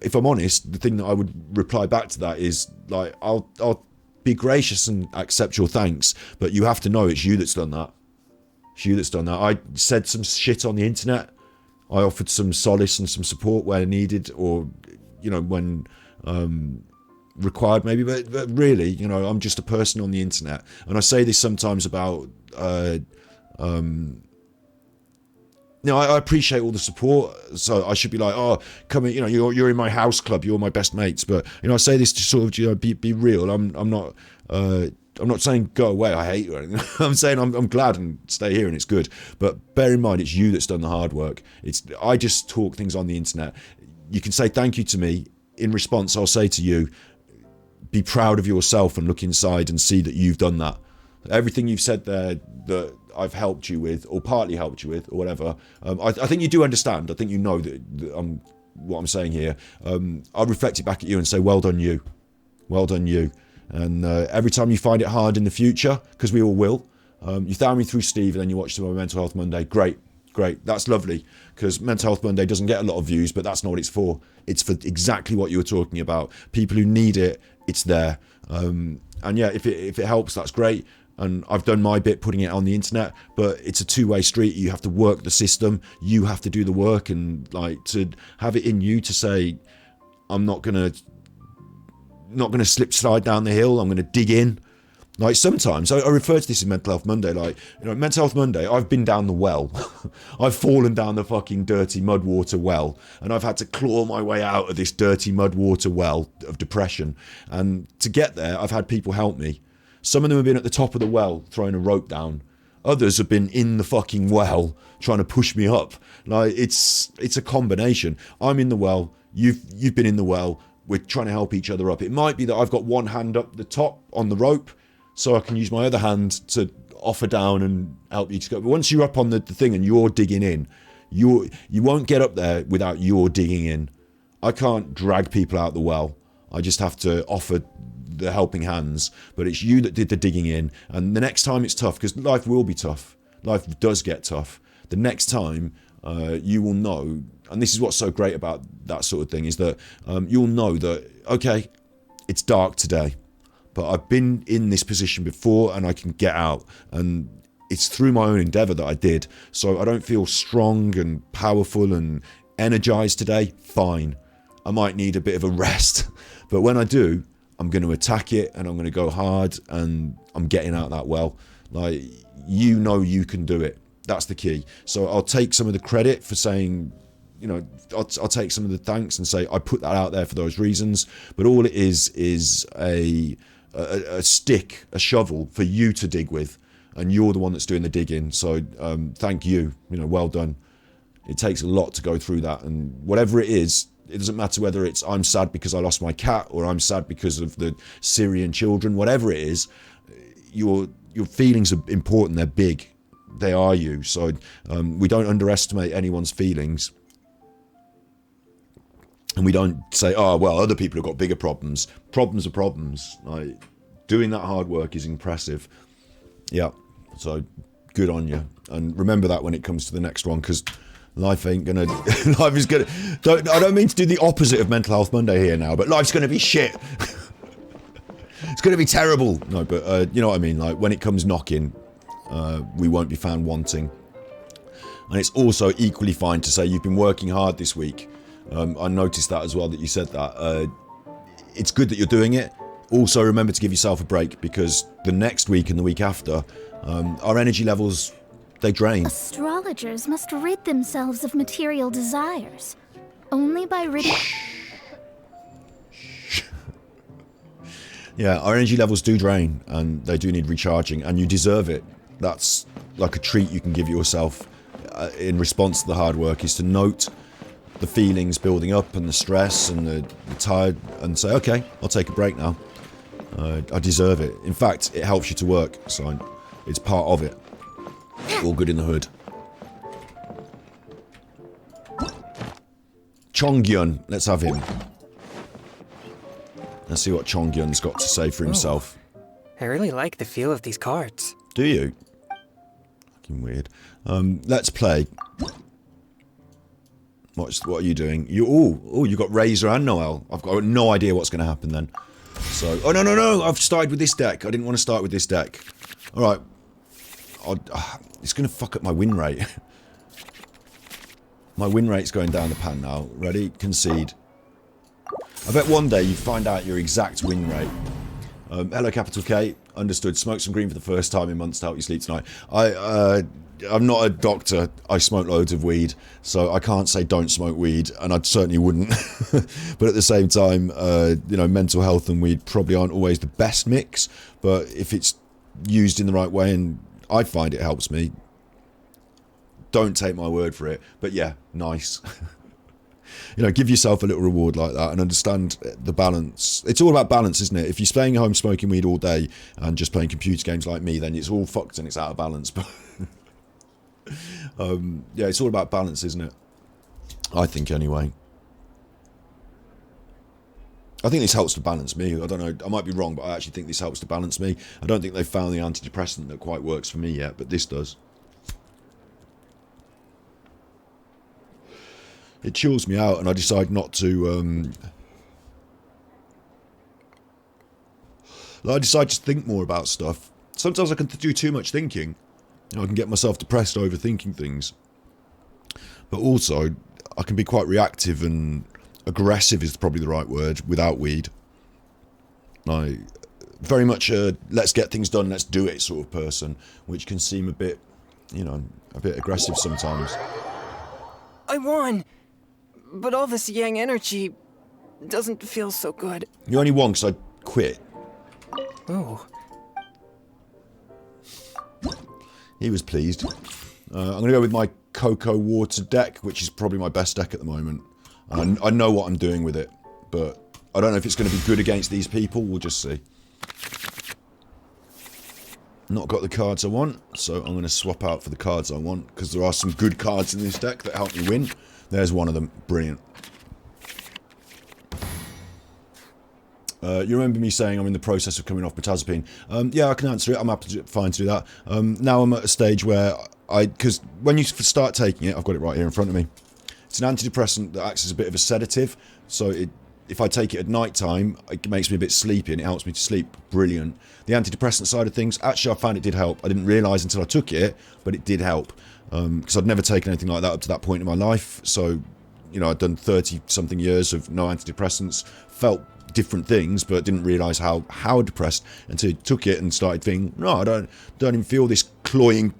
If I'm honest, the thing that I would reply back to that is like, I'll be gracious and accept your thanks, but you have to know it's you that's done that. It's you that's done that. I said some shit on the internet. I offered some solace and some support where needed, or when required maybe, but really, I'm just a person on the internet, and I say this sometimes about I appreciate all the support, so I should be like, oh, come in, you're in my house club, you're my best mates, but I say this to sort of be real. I'm not saying go away, I hate you or anything. I'm saying I'm glad and stay here and it's good, but bear in mind it's you that's done the hard work. I just talk things on the internet. You can say thank you to me. In response, I'll say to you, be proud of yourself and look inside and see that you've done that. Everything you've said there that I've helped you with, or partly helped you with, or whatever, I think you do understand. I think you know that what I'm saying here. I'll reflect it back at you and say, well done you. Well done you. And every time you find it hard in the future, because we all will, you found me through Steve and then you watched my Mental Health Monday. Great. That's lovely, because Mental Health Monday doesn't get a lot of views, but that's not what it's for. It's for exactly what you were talking about. People who need it, it's there. And yeah, if it helps, that's great. And I've done my bit putting it on the internet, but it's a two-way street. You have to work the system. You have to do the work, and to have it in you to say, I'm not gonna slide down the hill. I'm gonna dig in. Like sometimes, I refer to this in Mental Health Monday, Mental Health Monday, I've been down the well. I've fallen down the fucking dirty mud water well, and I've had to claw my way out of this dirty mud water well of depression. And to get there, I've had people help me. Some of them have been at the top of the well, throwing a rope down. Others have been in the fucking well, trying to push me up. It's a combination. I'm in the well, you've been in the well, we're trying to help each other up. It might be that I've got one hand up the top on the rope, so I can use my other hand to offer down and help you to go. But once you're up on the thing and you're digging in, you won't get up there without your digging in. I can't drag people out the well. I just have to offer the helping hands. But it's you that did the digging in. And the next time it's tough, because life will be tough. Life does get tough. The next time you will know, and this is what's so great about that sort of thing, is that you'll know that, okay, it's dark today, but I've been in this position before and I can get out, and it's through my own endeavour that I did. So I don't feel strong and powerful and energised today. Fine, I might need a bit of a rest, but when I do, I'm going to attack it and I'm going to go hard, and I'm getting out that well. You can do it. That's the key. So I'll take some of the credit for saying, I'll take some of the thanks and say I put that out there for those reasons, but all it is a stick, a shovel for you to dig with, and you're the one that's doing the digging. So thank you, well done. It takes a lot to go through that, and whatever it is, it doesn't matter whether it's I'm sad because I lost my cat, or I'm sad because of the Syrian children. Whatever it is, your feelings are important. They're big. They are you. So we don't underestimate anyone's feelings. And we don't say, oh, well, other people have got bigger problems. Problems are problems. Doing that hard work is impressive. Yeah, so good on you. And remember that when it comes to the next one, because life ain't gonna... life is gonna... I don't mean to do the opposite of Mental Health Monday here now, but life's gonna be shit. It's gonna be terrible. No, but you know what I mean? When it comes knocking, we won't be found wanting. And it's also equally fine to say you've been working hard this week. I noticed that as well, that you said that. It's good that you're doing it. Also, remember to give yourself a break, because the next week and the week after, our energy levels, they drain. Astrologers must rid themselves of material desires. Only by ridding... Yeah, our energy levels do drain, and they do need recharging, and you deserve it. That's like a treat you can give yourself in response to the hard work, is to note the feelings building up and the stress and the tired, and say, okay, I'll take a break now. I deserve it. In fact, it helps you to work, so it's part of it. All good in the hood. Chongyun, let's have him. Let's see what Chongyun's got to say for himself. I really like the feel of these cards. Do you? Fucking weird. Let's play. What are you doing? You got Razor and Noel. I've got no idea what's going to happen then. So, oh no! I've started with this deck. I didn't want to start with this deck. All right. It's going to fuck up my win rate. My win rate's going down the pan now. Ready? Concede. I bet one day you find out your exact win rate. Hello, Capital K. Understood. Smoke some green for the first time in months to help you sleep tonight. I'm not a doctor. I smoke loads of weed, so I can't say don't smoke weed, and I certainly wouldn't. But at the same time, you know, mental health and weed probably aren't always the best mix, but if it's used in the right way, and I find it helps me, don't take my word for it. But yeah, nice. You know, give yourself a little reward like that and understand the balance. It's all about balance, isn't it? If you're staying at home smoking weed all day and just playing computer games like me, then it's all fucked and it's out of balance. But yeah, it's all about balance, isn't it? I think, anyway. I think this helps to balance me. I don't know, I might be wrong, but I actually think this helps to balance me. I don't think they've found the antidepressant that quite works for me yet, but this does. It chills me out, and I decide not to, I decide to think more about stuff. Sometimes I can do too much thinking. You know, I can get myself depressed overthinking things. But also, I can be quite reactive, and aggressive is probably the right word, without weed. Like, very much a let's get things done, let's do it sort of person, which can seem a bit, you know, a bit aggressive sometimes. I won! But all this yang energy doesn't feel so good. You only won because I quit. Oh. He was pleased. I'm going to go with my Cocoa Water deck, which is probably my best deck at the moment. I know what I'm doing with it, but I don't know if it's going to be good against these people. We'll just see. Not got the cards I want, so I'm going to swap out for the cards I want, because there are some good cards in this deck that help me win. There's one of them. Brilliant. You remember me saying I'm in the process of coming off mirtazapine. Yeah, I can answer it. I'm fine to do that. Now I'm at a stage where because when you start taking it, I've got it right here in front of me. It's an antidepressant that acts as a bit of a sedative. So if I take it at night time, it makes me a bit sleepy and it helps me to sleep. Brilliant. The antidepressant side of things, actually I found it did help. I didn't realise until I took it, but it did help. Because I'd never taken anything like that up to that point in my life. So, you know, I'd done 30-something years of no antidepressants, felt different things, but didn't realise how depressed until I took it and started thinking, no, I don't even feel this cloying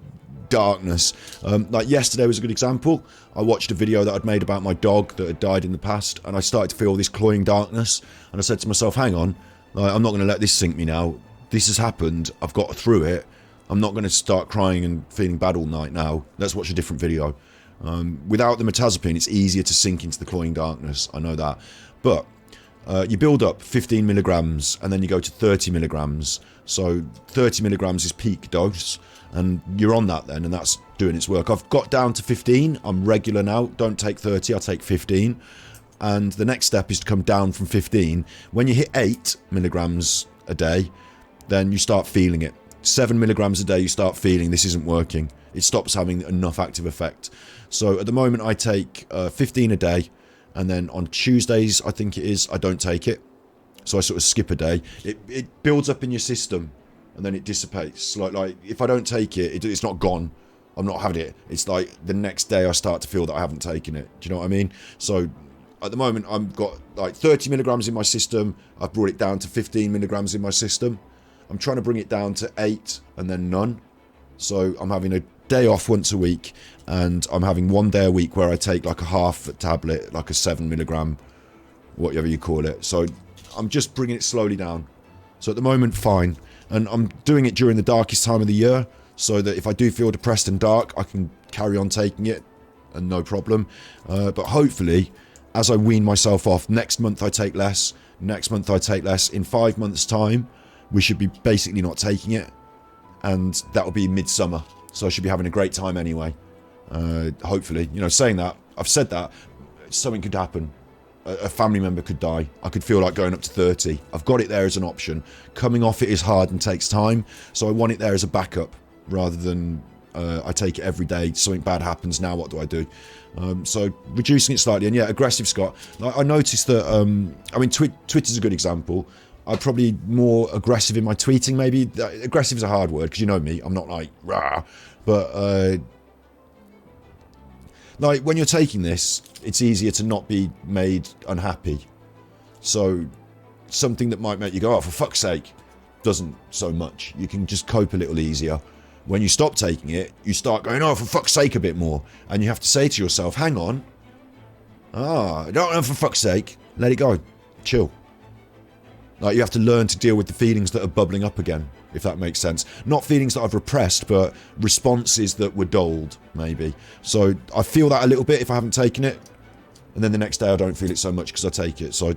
darkness. Like yesterday was a good example. I watched a video that I'd made about my dog that had died in the past, and I started to feel this cloying darkness, and I said to myself, hang on, I'm not going to let this sink me now. This has happened. I've got through it. I'm not going to start crying and feeling bad all night now. Let's watch a different video. Without the mirtazapine, it's easier to sink into the cloying darkness. I know that. But you build up 15 milligrams and then you go to 30 milligrams. So 30 milligrams is peak dose. And you're on that then, and that's doing its work. I've got down to 15. I'm regular now. Don't take 30. I take 15. And the next step is to come down from 15. When you hit 8 milligrams a day, then you start feeling it. 7 milligrams a day, you start feeling this isn't working. It stops having enough active effect. So at the moment I take 15 a day, and then on Tuesdays, I think it is, I don't take it. So I sort of skip a day. It builds up in your system, and then it dissipates. Like if I don't take it, it's not gone. I'm not having it. It's like the next day I start to feel that I haven't taken it. Do you know what I mean? So at the moment I've got like 30 milligrams in my system. I've brought it down to 15 milligrams in my system. I'm trying to bring it down to 8 and then none. So I'm having a day off once a week, and I'm having 1 day a week where I take like a half tablet, like a 7 milligram, whatever you call it. So I'm just bringing it slowly down. So at the moment, fine. And I'm doing it during the darkest time of the year. so that if I do feel depressed and dark, I can carry on taking it and no problem. But hopefully, as I wean myself off, next month I take less, next month I take less. In 5 months' time, we should be basically not taking it, and that'll be midsummer, so I should be having a great time anyway. Hopefully, you know, saying that, I've said that, something could happen. A family member could die. I could feel like going up to 30. I've got it there as an option. Coming off it is hard and takes time, so I want it there as a backup rather than I take it every day. Something bad happens. Now what do I do? So reducing it slightly, and yeah, aggressive, Scott. I noticed that. I mean, Twitter's a good example. I'm probably more aggressive in my tweeting. Maybe aggressive is a hard word because you know me. I'm not like rah, but like when you're taking this, it's easier to not be made unhappy. So something that might make you go, oh, for fuck's sake, doesn't so much. You can just cope a little easier. When you stop taking it, you start going, oh, for fuck's sake, a bit more. And you have to say to yourself, hang on. Don't, for fuck's sake, let it go. Chill. Like, you have to learn to deal with the feelings that are bubbling up again, if that makes sense. Not feelings that I've repressed, but responses that were dulled, maybe. So I feel that a little bit if I haven't taken it. And then the next day I don't feel it so much because I take it. So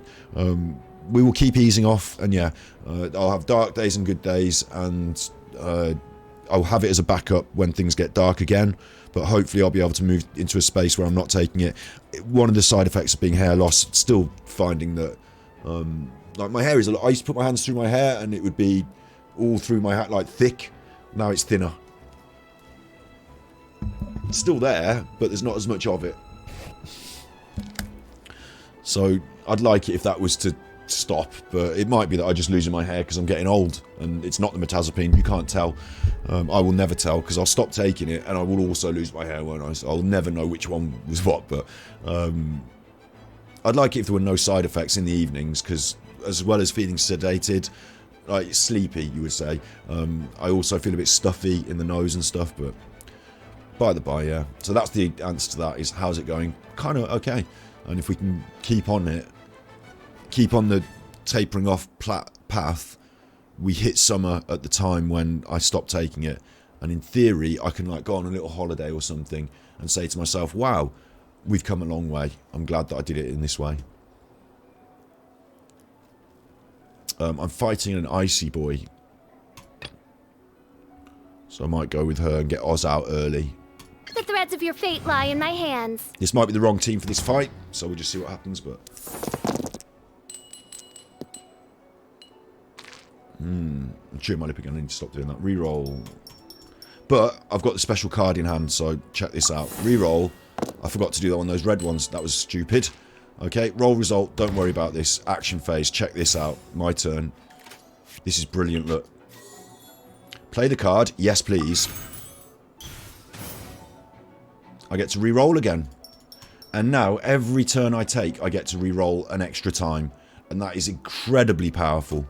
we will keep easing off. And yeah, I'll have dark days and good days. And I'll have it as a backup when things get dark again. But hopefully I'll be able to move into a space where I'm not taking it. One of the side effects of being hair loss, still finding that... like my hair is, I used to put my hands through my hair and it would be all through my hat, like thick. Now it's thinner. It's still there, but there's not as much of it. So I'd like it if that was to stop, but it might be that I just losing my hair because I'm getting old and it's not the metazapine. You can't tell. I will never tell because I'll stop taking it and I will also lose my hair, won't I? So I'll never know which one was what, but I'd like it if there were no side effects in the evenings because as well as feeling sedated, like sleepy, you would say, I also feel a bit stuffy in the nose and stuff, but by the by, yeah. So that's the answer to that, is how's it going? Kind of okay. And if we can keep on it, keep on the tapering off path, we hit summer at the time when I stop taking it. And in theory, I can like go on a little holiday or something and say to myself, wow, we've come a long way. I'm glad that I did it in this way. I'm fighting an icy boy. So I might go with her and get Oz out early. The threads of your fate lie in my hands. This might be the wrong team for this fight, so we'll just see what happens, but... I'm chewing my lip again, I need to stop doing that. Reroll. But I've got the special card in hand, so check this out. Reroll. I forgot to do that on those red ones. That was stupid. Okay, roll result. Don't worry about this. Action phase. Check this out. My turn. This is brilliant, look. Play the card. Yes, please. I get to re-roll again. And now, every turn I take, I get to re-roll an extra time. And that is incredibly powerful.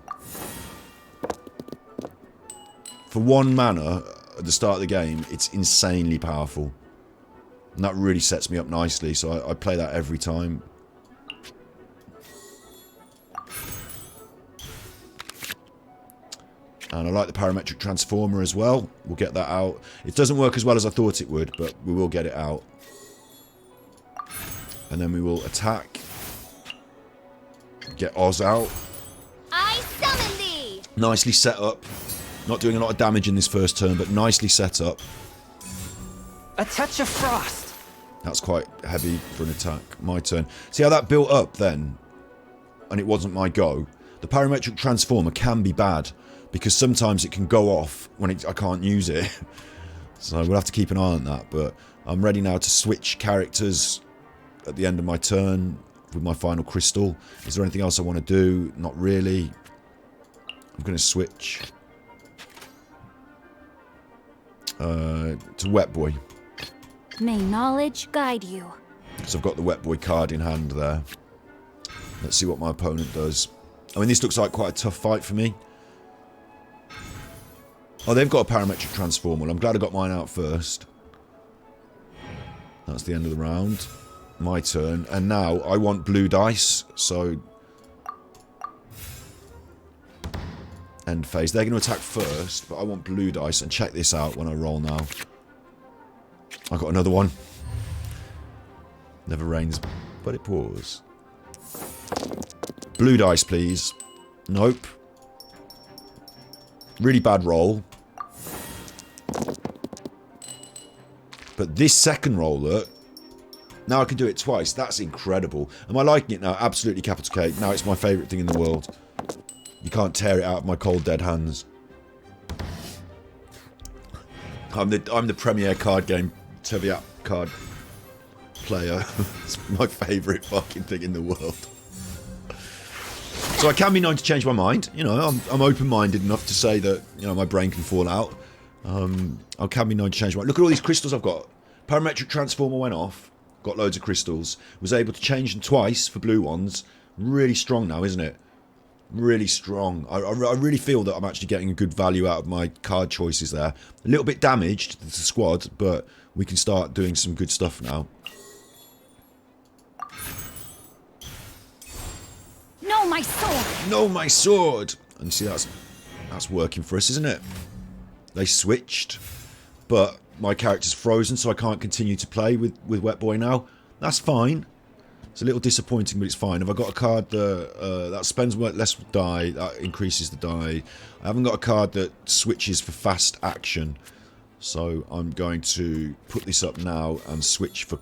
For 1 mana at the start of the game, it's insanely powerful. And that really sets me up nicely, so I play that every time. And I like the parametric transformer as well. We'll get that out. It doesn't work as well as I thought it would, but we will get it out. And then we will attack. Get Oz out. I summon thee! Nicely set up. Not doing a lot of damage in this first turn, but nicely set up. A touch of frost. That's quite heavy for an attack. My turn. See how that built up then? And it wasn't my go. The parametric transformer can be bad, because sometimes it can go off when I can't use it. So we'll have to keep an eye on that. But I'm ready now to switch characters at the end of my turn with my final crystal. Is there anything else I want to do? Not really. I'm going to switch to Wet Boy. May knowledge guide you. Because I've got the Wet Boy card in hand there. Let's see what my opponent does. I mean, this looks like quite a tough fight for me. Oh, they've got a parametric transformer. Well, I'm glad I got mine out first. That's the end of the round. My turn. And now I want blue dice, so... end phase. They're going to attack first, but I want blue dice. And check this out when I roll now. I got another one. Never rains, but it pours. Blue dice, please. Nope. Really bad roll. But this second roll, look. Now I can do it twice. That's incredible. Am I liking it now? Absolutely capital K. Now it's my favourite thing in the world. You can't tear it out of my cold, dead hands. I'm the premier card game Teyvat card player. It's my favourite fucking thing in the world. So I can be known to change my mind. You know, I'm open-minded enough to say that, you know, my brain can fall out. I can be known to change my mind. Look at all these crystals I've got. Parametric transformer went off. Got loads of crystals. Was able to change them twice for blue ones. Really strong now, isn't it? Really strong. I really feel that I'm actually getting a good value out of my card choices there. A little bit damaged, the squad, but we can start doing some good stuff now. No, my sword! No, my sword! And see, that's working for us, isn't it? They switched, but my character's frozen, so I can't continue to play with Wet Boy now. That's fine. It's a little disappointing, but it's fine. Have I got a card that spends less die, that increases the die? I haven't got a card that switches for fast action. So I'm going to put this up now and switch for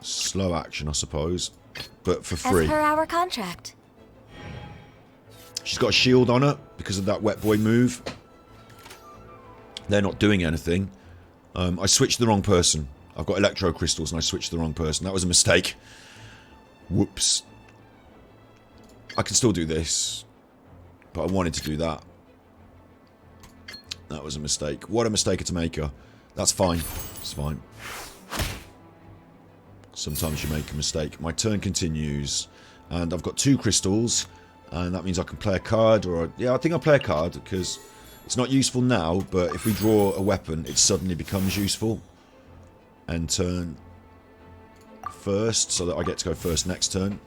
slow action, I suppose. But for free. As per our contract. She's got a shield on her because of that Wet Boy move. They're not doing anything. I switched the wrong person. I've got electro crystals and I switched the wrong person. That was a mistake. Whoops. I can still do this. But I wanted to do that. That was a mistake. What a mistake to make her. That's fine. It's fine. Sometimes you make a mistake. My turn continues. And I've got 2 crystals. And that means I can play a card. Yeah, I think I'll play a card because it's not useful now. But if we draw a weapon, it suddenly becomes useful. And turn first, so that I get to go first next turn.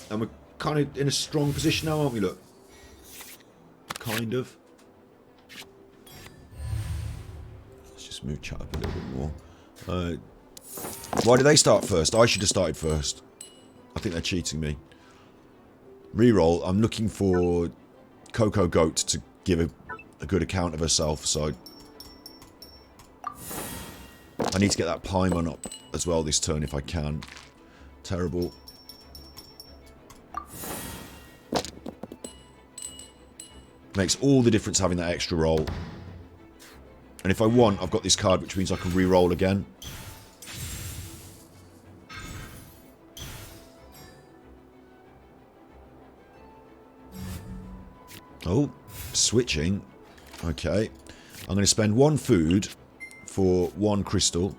And we're kind of in a strong position now, aren't we, look? Kind of. Let's just move chat up a little bit more. Why did they start first? I should have started first. I think they're cheating me. Reroll. I'm looking for Coco Goat to give a good account of herself, so I need to get that Paimon up as well this turn if I can. Terrible. Makes all the difference having that extra roll. And if I want, I've got this card which means I can re-roll again. Oh, switching. Okay. I'm going to spend 1 food for 1 crystal.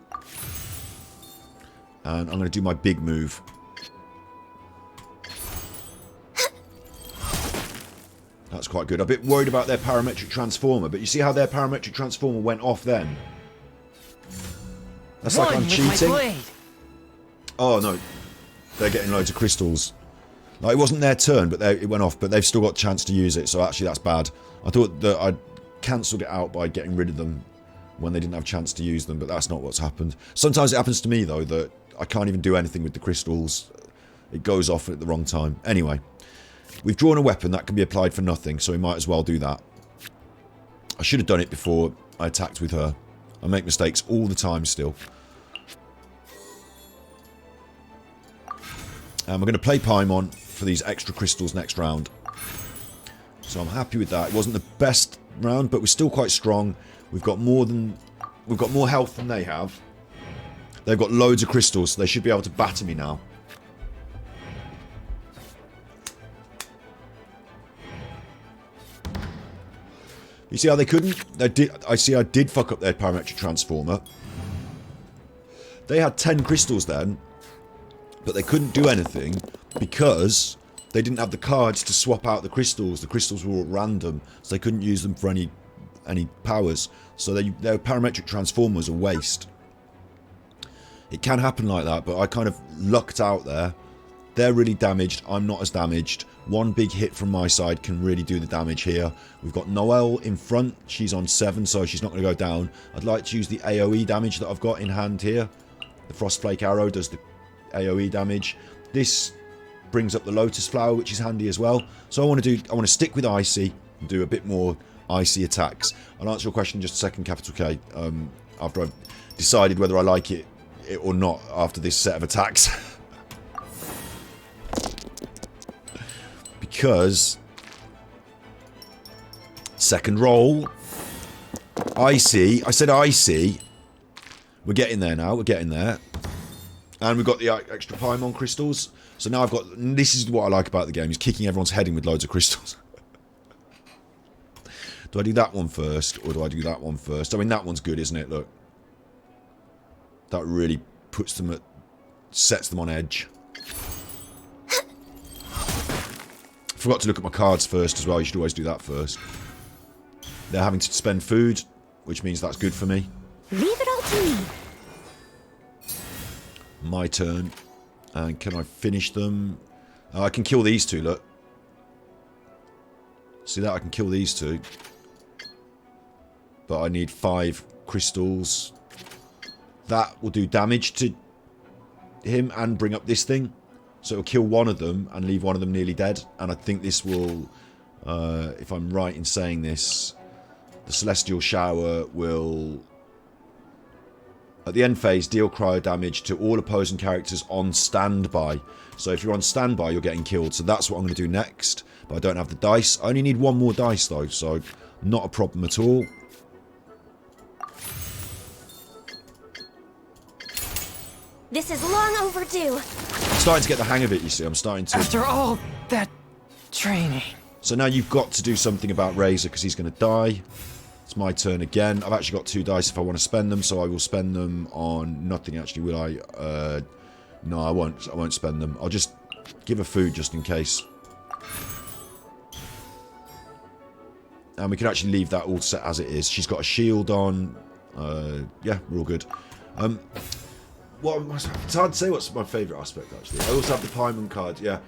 And I'm going to do my big move. That's quite good. I'm a bit worried about their parametric transformer, but you see how their parametric transformer went off then? That's like I'm cheating. Oh no. They're getting loads of crystals. Like, it wasn't their turn, but it went off, but they've still got a chance to use it, so actually that's bad. I thought that I'd cancelled it out by getting rid of them when they didn't have a chance to use them, but that's not what's happened. Sometimes it happens to me, though, that I can't even do anything with the crystals. It goes off at the wrong time. Anyway, we've drawn a weapon that can be applied for nothing, so we might as well do that. I should have done it before I attacked with her. I make mistakes all the time still. And we're going to play Paimon for these extra crystals next round. So I'm happy with that. It wasn't the best round, but we're still quite strong. We've got more health than they have. They've got loads of crystals, so they should be able to batter me now. You see how they couldn't? I did fuck up their parametric transformer. They had 10 crystals then, but they couldn't do anything because they didn't have the cards to swap out the crystals. The crystals were all random, so they couldn't use them for any powers. So their parametric transformer was a waste. It can happen like that, but I kind of lucked out there They're really damaged. I'm not as damaged. One big hit from my side can really do the damage here. We've got Noelle in front. She's on 7, so she's not going to go down. I'd like to use the AoE damage that I've got in hand here. The Frostflake Arrow does the AoE damage. This brings up the Lotus Flower, which is handy as well. So I want to stick with Icy and do a bit more Icy attacks. I'll answer your question in just a second, Capital K, after I've decided whether I like it or not after this set of attacks. Because second roll, Icy. I said Icy. We're getting there now. We're getting there. And we've got the extra Paimon crystals. So now I've got... This is what I like about the game. Is kicking everyone's head in with loads of crystals. Do I do that one first? Or do I do that one first? I mean, that one's good, isn't it? Look. That really puts them at... Sets them on edge. Forgot to look at my cards first as well. You should always do that first. They're having to spend food, which means that's good for me. Leave it all to me. My turn. And can I finish them? I can kill these two, look. See that? I can kill these two. But I need 5 crystals. That will do damage to him and bring up this thing. So it'll kill one of them and leave one of them nearly dead. And I think this will, if I'm right in saying this, the Celestial Shower will, at the end phase, deal cryo damage to all opposing characters on standby. So if you're on standby, you're getting killed. So that's what I'm going to do next. But I don't have the dice. I only need 1 more dice though, so not a problem at all. This is long overdue. I'm starting to get the hang of it, you see. I'm starting to... After all that training. So now you've got to do something about Razor because he's going to die. It's my turn again. I've actually got 2 dice if I want to spend them, so I will spend them on nothing actually, will I? No, I won't. I won't spend them. I'll just give her food just in case. And we can actually leave that all set as it is. She's got a shield on. Yeah, we're all good. Well, it's hard to say what's my favourite aspect, actually. I also have the Paimon card, yeah.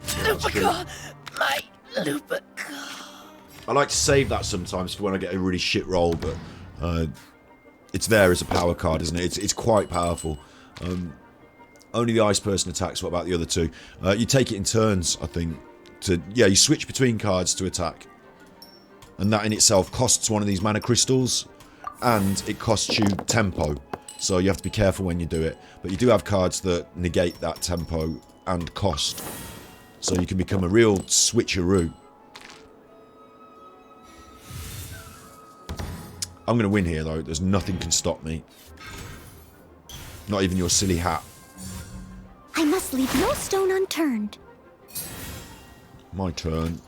Lupica! My Lupica! I like to save that sometimes for when I get a really shit roll, but it's there as a power card, isn't it? It's quite powerful. Only the Ice Person attacks. What about the other 2? You take it in turns, I think. Yeah, you switch between cards to attack. And that in itself costs one of these mana crystals, and it costs you tempo. So you have to be careful when you do it. But you do have cards that negate that tempo and cost. So you can become a real switcheroo. I'm going to win here, though. There's nothing can stop me. Not even your silly hat. I must leave no stone unturned. My turn.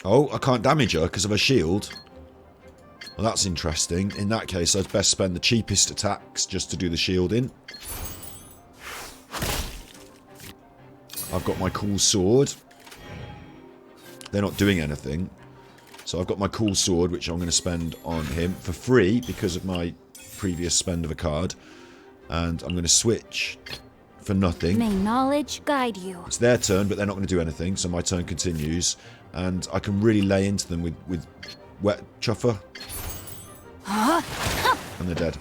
Oh, I can't damage her because of her shield. Well, that's interesting. In that case, I'd best spend the cheapest attacks just to do the shield in. I've got my cool sword. They're not doing anything. So I've got my cool sword, which I'm going to spend on him for free because of my previous spend of a card. And I'm going to switch for nothing. May knowledge guide you. It's their turn, but they're not going to do anything, so my turn continues. And I can really lay into them with Wet Chuffer. And they're dead.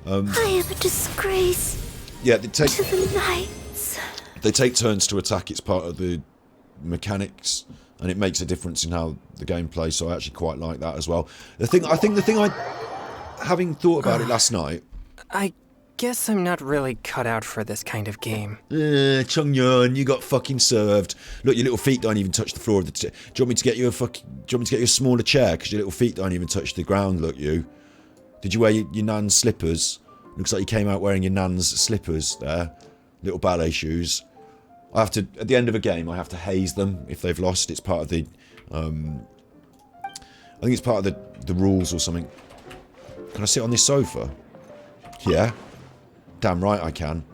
I am a disgrace. Yeah, they take to the knights. They take turns to attack. It's part of the mechanics, and it makes a difference in how the game plays. So I actually quite like that as well. Having thought about it last night, I guess I'm not really cut out for this kind of game. Chung-Yun, you got fucking served. Look, your little feet don't even touch the floor of the... Do you want me to get you a smaller chair? Because your little feet don't even touch the ground, look, you. Did you wear your nan's slippers? Looks like you came out wearing your nan's slippers there. Little ballet shoes. I have to... At the end of a game, I have to haze them if they've lost. It's part of the... I think it's part of the rules or something. Can I sit on this sofa? Yeah. Damn right I can.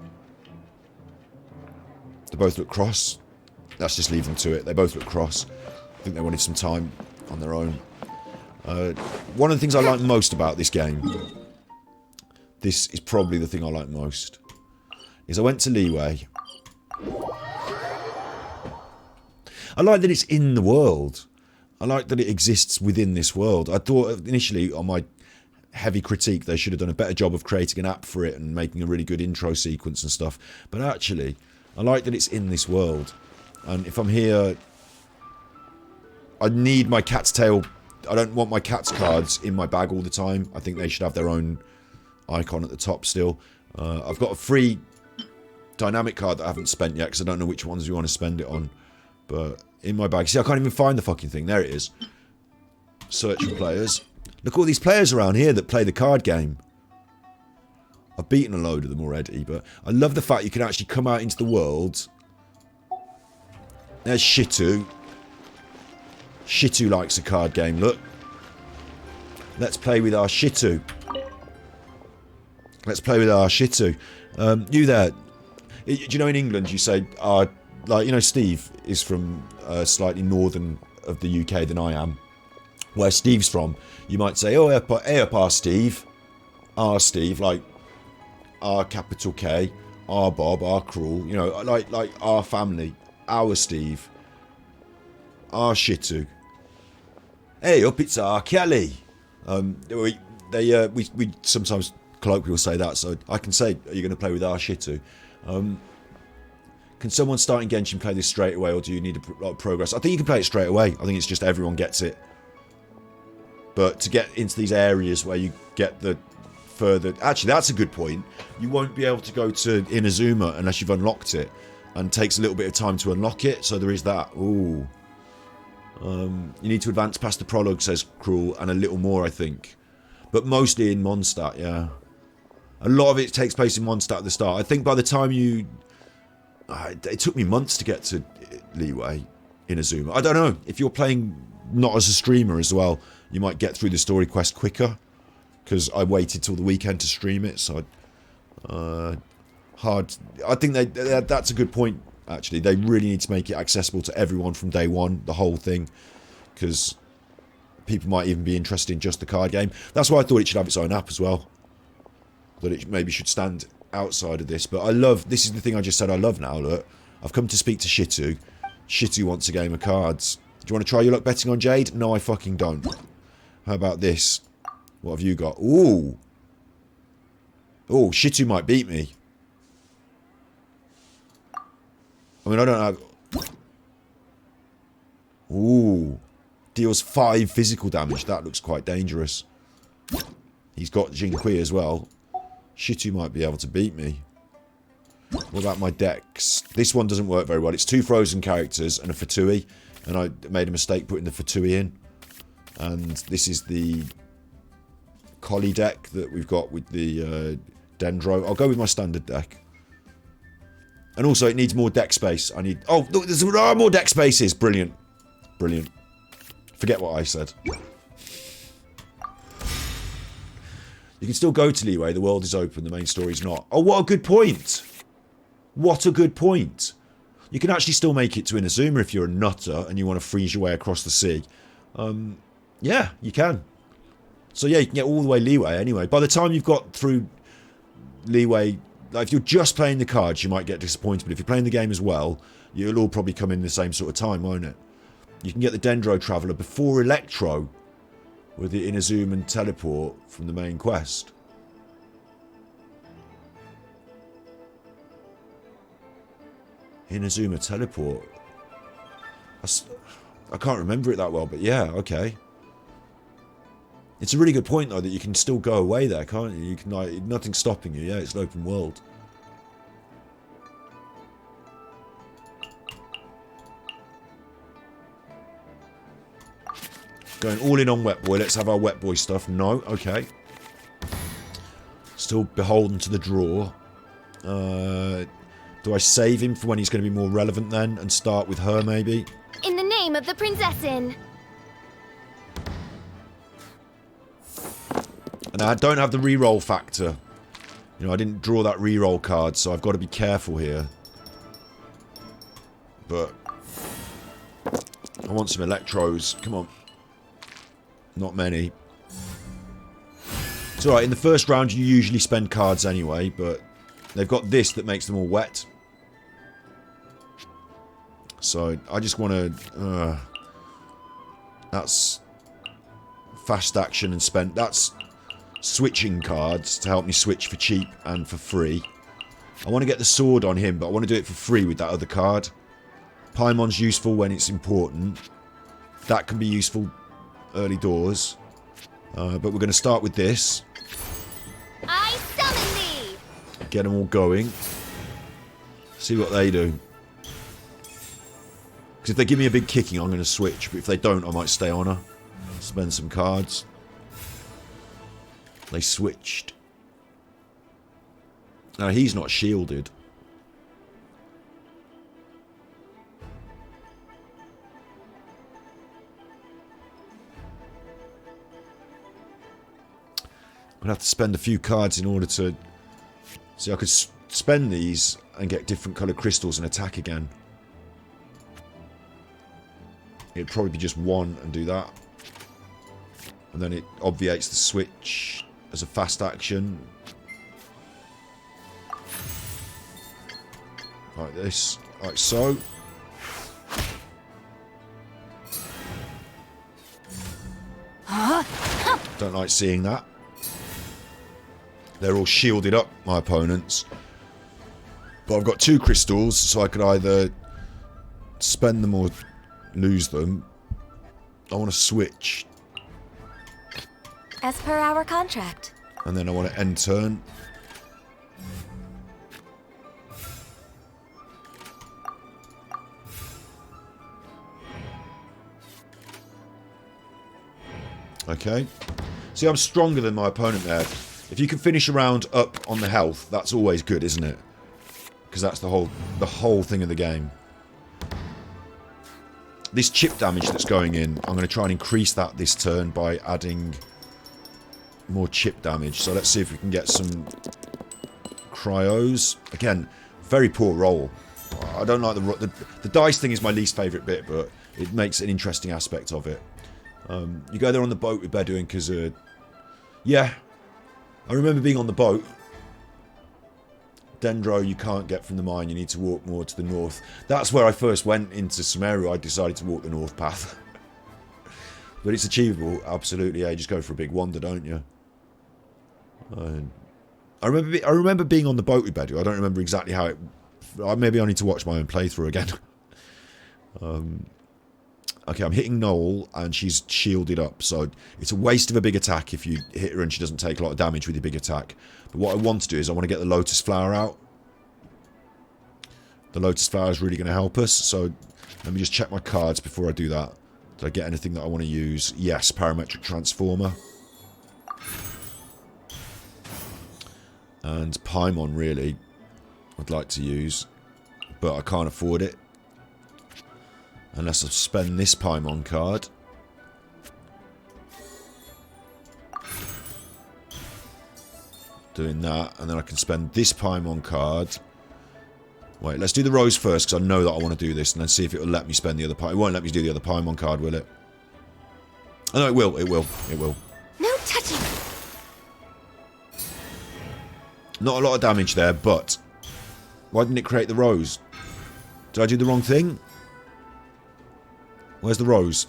They both look cross. Let's just leave them to it. They both look cross. I think they wanted some time on their own. One of the things I like most about this game, this is probably the thing I like most, is I went to Leeway I like that it's in the world. I like that it exists within this world. I thought initially on my heavy critique they should have done a better job of creating an app for it and making a really good intro sequence and stuff. But actually, I like that it's in this world. And if I'm here, I need my cat's tail. I don't want my cat's cards in my bag all the time. I think they should have their own icon at the top still. I've got a free dynamic card that I haven't spent yet because I don't know which ones you want to spend it on. But in my bag, see, I can't even find the fucking thing. There it is. Search for players. Look at all these players around here that play the card game. I've beaten a load of them already, but I love the fact you can actually come out into the world. There's Shitu. Shitu likes a card game, look. Let's play with our Shitu. Let's play with our Shitu. You there. Do you know in England you say, like, you know, Steve is from slightly northern of the UK than I am. Where Steve's from, you might say, oh, hey up our Steve. Our Steve, like R capital K, our Bob, our Cruel, you know, like our family, our Steve, our Shitu. Hey up, it's our Kelly. We sometimes colloquially say that, so I can say, are you going to play with our Shitu? Can someone start in Genshin play this straight away, or do you need a lot of progress? I think you can play it straight away. I think it's just everyone gets it. But to get into these areas where you get the further... Actually, that's a good point. You won't be able to go to Inazuma unless you've unlocked it. And it takes a little bit of time to unlock it, so there is that. Ooh. You need to advance past the prologue, says Cruel, and a little more, I think. But mostly in Mondstadt, yeah. A lot of it takes place in Mondstadt at the start. I think by the time you... it took me months to get to Liyue, Inazuma. I don't know. If you're playing not as a streamer as well, you might get through the story quest quicker. Because I waited till the weekend to stream it, so... hard... I think that's a good point, actually. They really need to make it accessible to everyone from day one, the whole thing. Because people might even be interested in just the card game. That's why I thought it should have its own app as well. That it maybe should stand outside of this. But I love... This is the thing I just said I love now, look. I've come to speak to Shitu. Shitu wants a game of cards. Do you want to try your luck betting on Jade? No, I fucking don't. How about this? What have you got? Ooh. Oh, Shitu might beat me. I mean, I don't have... Ooh. Deals 5 physical damage. That looks quite dangerous. He's got Jinqui as well. Shitu might be able to beat me. What about my decks? This one doesn't work very well. It's 2 frozen characters and a Fatui. And I made a mistake putting the Fatui in. And this is the Collie deck that we've got with the Dendro. I'll go with my standard deck. And also it needs more deck space. I need... Oh, look, there are more deck spaces. Brilliant. Brilliant. Forget what I said. You can still go to Liyue. The world is open. The main story's not. Oh, what a good point. What a good point. You can actually still make it to Inazuma if you're a nutter and you want to freeze your way across the sea. Yeah, you can. So yeah, you can get all the way Liyue anyway. By the time you've got through Liyue, like if you're just playing the cards, you might get disappointed. But if you're playing the game as well, you'll all probably come in the same sort of time, won't it? You can get the Dendro Traveller before Electro with the Inazuma and teleport from the main quest. Inazuma teleport. I can't remember it that well, but yeah, okay. It's a really good point though that you can still go away there, can't you? You can, like, nothing's stopping you. Yeah, it's an open world. Going all in on Wet Boy. Let's have our Wet Boy stuff. No, okay. Still beholden to the draw. Do I save him for when he's going to be more relevant then and start with her maybe? In the name of the Prinzessin. And I don't have the reroll factor. You know, I didn't draw that reroll card, so I've got to be careful here. But I want some Electros. Come on. Not many. It's alright, in the first round you usually spend cards anyway, but they've got this that makes them all wet. So I just want to... that's fast action and spend... That's switching cards to help me switch for cheap and for free. I want to get the sword on him, but I want to do it for free with that other card. Paimon's useful when it's important. That can be useful early doors. But we're going to start with this. I summon thee! Get them all going. See what they do. Because if they give me a big kicking, I'm going to switch. But if they don't, I might stay on her. Spend some cards. They switched. Now, he's not shielded. I'm going to have to spend a few cards in order to... See, I could spend these and get different coloured crystals and attack again. It'd probably be just one and do that. And then it obviates the switch as a fast action. Like this. Like so. Don't like seeing that. They're all shielded up, my opponents. But I've got 2 crystals, so I could either spend them or lose them. I want to switch. As per our contract. And then I want to end turn. Okay. See, I'm stronger than my opponent there. If you can finish a round up on the health, that's always good, isn't it? Because that's the whole thing of the game. This chip damage that's going in, I'm going to try and increase that this turn by adding more chip damage. So let's see if we can get some cryos. Again, very poor roll. I don't like the dice thing is my least favourite bit, but it makes an interesting aspect of it. You go there on the boat with Bedouin because, yeah, I remember being on the boat. Dendro, you can't get from the mine. You need to walk more to the north. That's where I first went into Sumeru. I decided to walk the north path. But it's achievable, absolutely. Yeah, you just go for a big wander, don't you? I remember being on the boat with Bedouin. I don't remember exactly how it... Maybe I need to watch my own playthrough again. Okay, I'm hitting Noel, and she's shielded up, so it's a waste of a big attack if you hit her and she doesn't take a lot of damage with your big attack. But what I want to do is I want to get the Lotus Flower out. The Lotus Flower is really going to help us, so let me just check my cards before I do that. Did I get anything that I want to use? Yes, Parametric Transformer. And Paimon, really, I'd like to use, but I can't afford it. Unless I spend this Paimon card. Doing that, and then I can spend this Paimon card. Wait, let's do the Rose first, because I know that I want to do this, and then see if it will let me spend the other Paimon. It won't let me do the other Paimon card, will it? Oh, no, it will, it will, it will. No touching! Not a lot of damage there, but... Why didn't it create the Rose? Did I do the wrong thing? Where's the rose?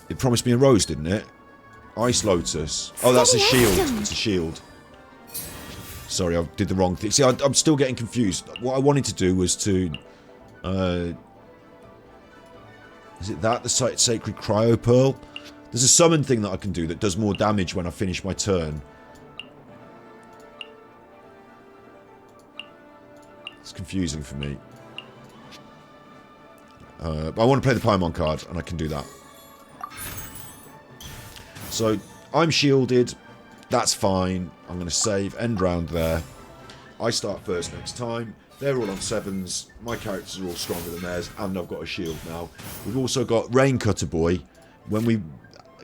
It promised me a rose, didn't it? Ice Lotus. Oh, that's a shield. It's a shield. Sorry, I did the wrong thing. See, I'm still getting confused. What I wanted to do was to... is it that? The Sacred Cryo Pearl? There's a summon thing that I can do that does more damage when I finish my turn. It's confusing for me. But I want to play the Paimon card, and I can do that. So, I'm shielded. That's fine. I'm going to save. End round there. I start first next time. They're all on 7s. My characters are all stronger than theirs, and I've got a shield now. We've also got Raincutter Boy. When we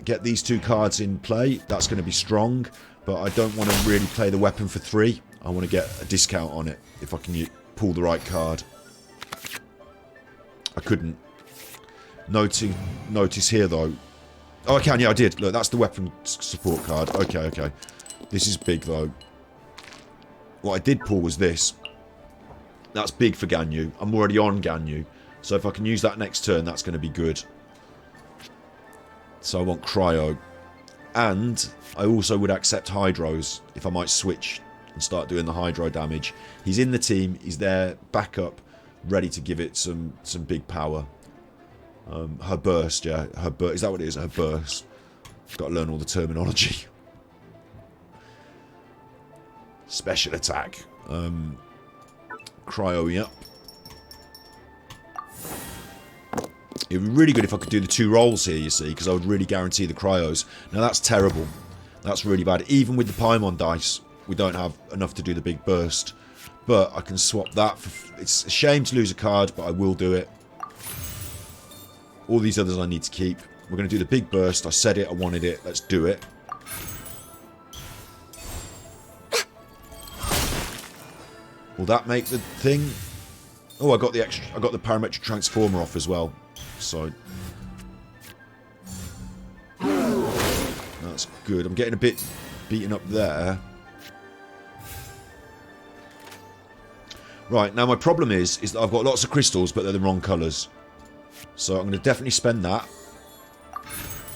get these 2 cards in play, that's going to be strong. But I don't want to really play the weapon for 3. I want to get a discount on it, if I can pull the right card. I couldn't. Notice here, though. Oh, I can. Yeah, I did. Look, that's the weapon support card. Okay, okay. This is big, though. What I did pull was this. That's big for Ganyu. I'm already on Ganyu. So if I can use that next turn, that's going to be good. So I want cryo. And I also would accept hydros if I might switch and start doing the hydro damage. He's in the team. He's there, backup, ready to give it some big power. Her burst, yeah. Her burst. Is that what it is? Her burst. Got to learn all the terminology. Special attack. Cryo up. It would be really good if I could do the 2 rolls here, you see, because I would really guarantee the cryos. Now that's terrible. That's really bad. Even with the Paimon dice, we don't have enough to do the big burst. But I can swap that. It's a shame to lose a card, but I will do it. All these others I need to keep. We're going to do the big burst. I said it. I wanted it. Let's do it. Will that make the thing? Oh, I got the extra. I got the parametric transformer off as well. So that's good. I'm getting a bit beaten up there. Right, now my problem is that I've got lots of crystals, but they're the wrong colours. So I'm going to definitely spend that.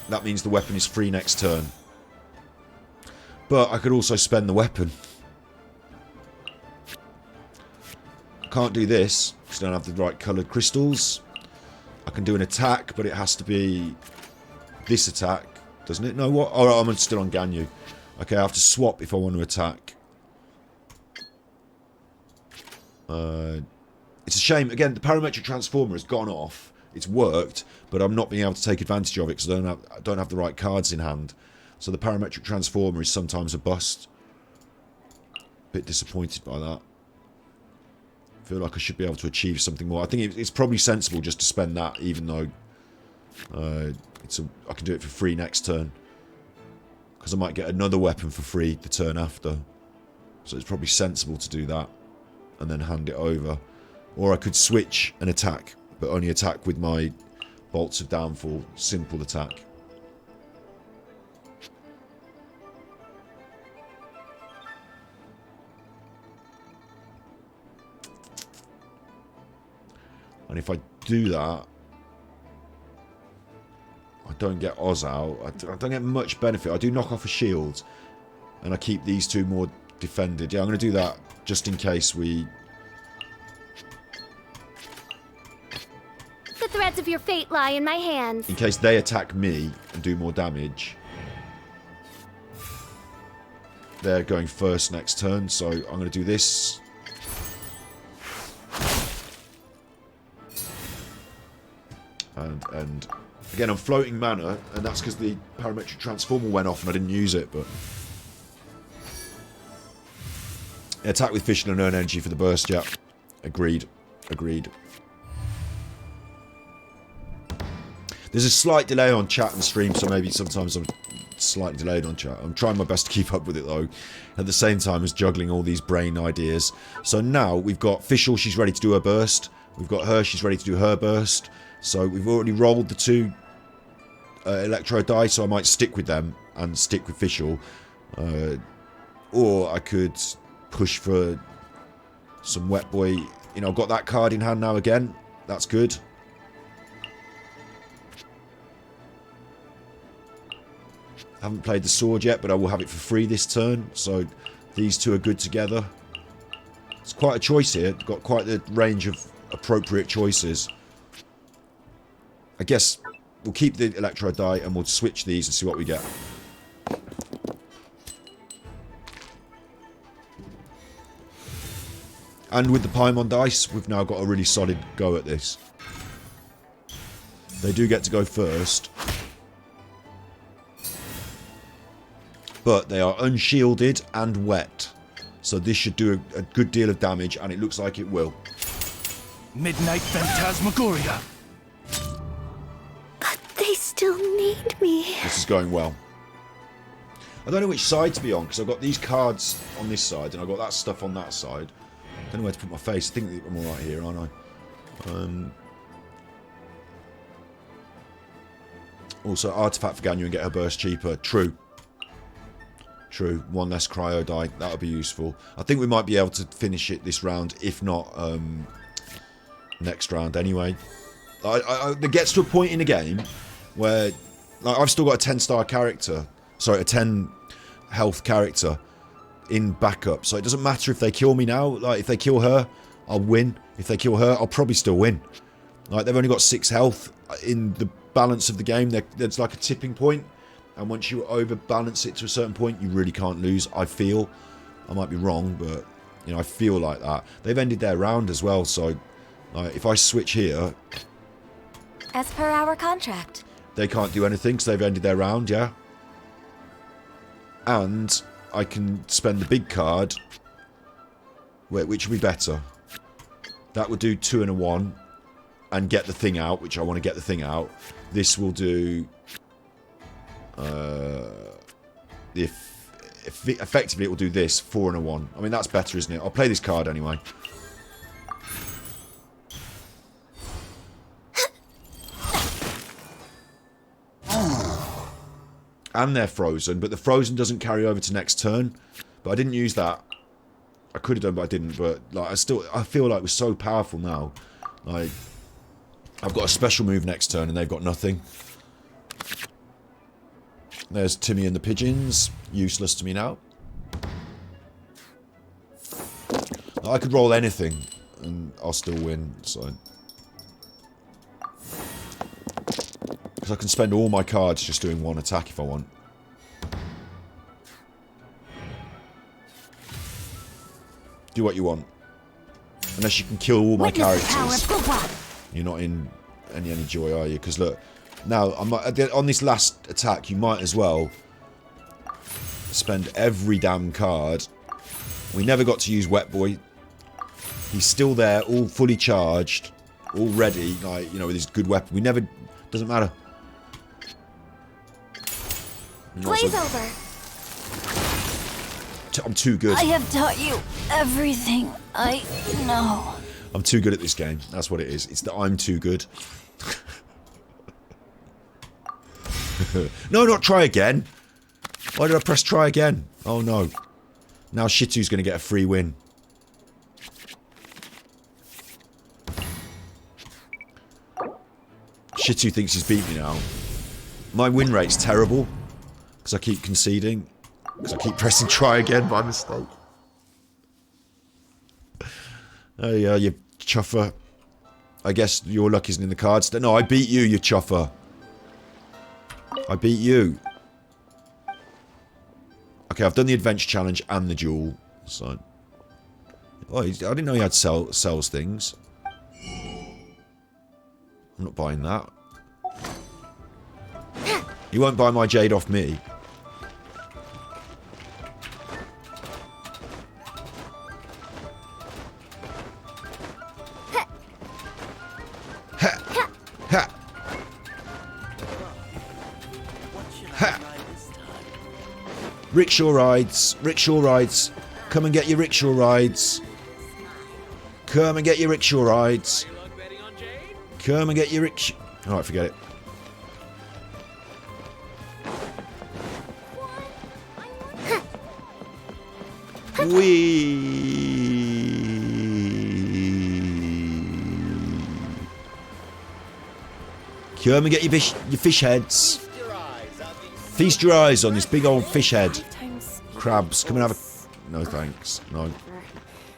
That means the weapon is free next turn. But I could also spend the weapon. I can't do this, because I don't have the right coloured crystals. I can do an attack, but it has to be this attack, doesn't it? No, what? Oh, I'm still on Ganyu. Okay, I have to swap if I want to attack. It's a shame. Again, the parametric transformer has gone off. It's worked, but I'm not being able to take advantage of it because I don't have the right cards in hand. So the parametric transformer is sometimes a bust. Bit disappointed by that. Feel like I should be able to achieve something more. I think it's probably sensible just to spend that, even though I can do it for free next turn. Because I might get another weapon for free the turn after. So it's probably sensible to do that. And then hand it over. Or I could switch and attack, but only attack with my bolts of downfall. Simple attack. And if I do that, I don't get Oz out. I don't get much benefit. I do knock off a shield, and I keep these 2 more defended. Yeah, I'm going to do that just in case we... The threads of your fate lie in my hands. In case they attack me and do more damage. They're going first next turn, so I'm going to do this. And again, I'm floating mana, and that's because the parametric transformer went off and I didn't use it, but... Attack with fission and earn energy for the burst, yeah. Agreed. Agreed. There's a slight delay on chat and stream, so maybe sometimes I'm slightly delayed on chat. I'm trying my best to keep up with it, though, at the same time as juggling all these brain ideas. So now we've got Fischl, she's ready to do her burst. We've got her, she's ready to do her burst. So we've already rolled the 2 electro die, so I might stick with them and stick with Fischl. Or I could push for some Wet Boy. You know, I've got that card in hand now again. That's good. I haven't played the sword yet, but I will have it for free this turn. So these 2 are good together. It's quite a choice here. Got quite the range of appropriate choices. I guess we'll keep the electro die and we'll switch these and see what we get. And with the Paimon dice, we've now got a really solid go at this. They do get to go first. But they are unshielded and wet. So this should do a good deal of damage, and it looks like it will. Midnight Phantasmagoria. But they still need me. This is going well. I don't know which side to be on, because I've got these cards on this side, and I've got that stuff on that side. I don't know where to put my face. I think I'm alright here, aren't I? Also, artifact for Ganyu and get her burst cheaper. True. True. 1 less cryo die. That'll be useful. I think we might be able to finish it this round. If not, next round anyway. It gets to a point in the game where like, I've still got a 10-star character. Sorry, a 10 health character in backup. So it doesn't matter if they kill me now. Like, if they kill her, I'll win. If they kill her, I'll probably still win. Like, they've only got 6 health in the balance of the game. There's like a tipping point. And once you overbalance it to a certain point, you really can't lose, I feel. I might be wrong, but, you know, I feel like that. They've ended their round as well, so like, if I switch here... As per our contract. They can't do anything because they've ended their round, yeah? And I can spend the big card. Wait, which would be better? That would do 2 and a 1. And get the thing out, which I want to get the thing out. This will do... effectively it will do this, 4 and a 1. I mean, that's better, isn't it? I'll play this card anyway. And they're frozen, but the frozen doesn't carry over to next turn. But I didn't use that. I could have done, but I didn't. But like, I feel like we're so powerful now. Like, I've got a special move next turn, and they've got nothing. There's Timmy and the pigeons. Useless to me now. I could roll anything, and I'll still win. So, because I can spend all my cards just doing 1 attack if I want. Do what you want. Unless you can kill all my characters. You're not in any joy, are you? Because look, now I'm not, on this last attack, you might as well spend every damn card. We never got to use Wet Boy. He's still there, all fully charged, all ready, like, you know, with his good weapon. We never... Doesn't matter. Glaze over. I'm too good. I have taught you everything I know. I'm too good at this game. That's what it is. It's that I'm too good. No, not try again. Why did I press try again? Oh no. Now Shitu's going to get a free win. Shitu thinks he's beat me now. My win rate's terrible. Because I keep conceding. Because I keep pressing try again by mistake. Oh yeah, you chuffer. I guess your luck isn't in the cards. No, I beat you, you chuffer. I beat you. Okay, I've done the adventure challenge and the duel. So, oh, I didn't know he had sells things. I'm not buying that. You won't buy my jade off me. Rickshaw rides, rickshaw rides. Come and get your rickshaw rides. Come and get your rickshaw rides. Come and get your rickshaw... Alright, forget it. Come and get your fish heads. Feast your eyes on this big old fish head. Crabs, come and have a... No thanks, no.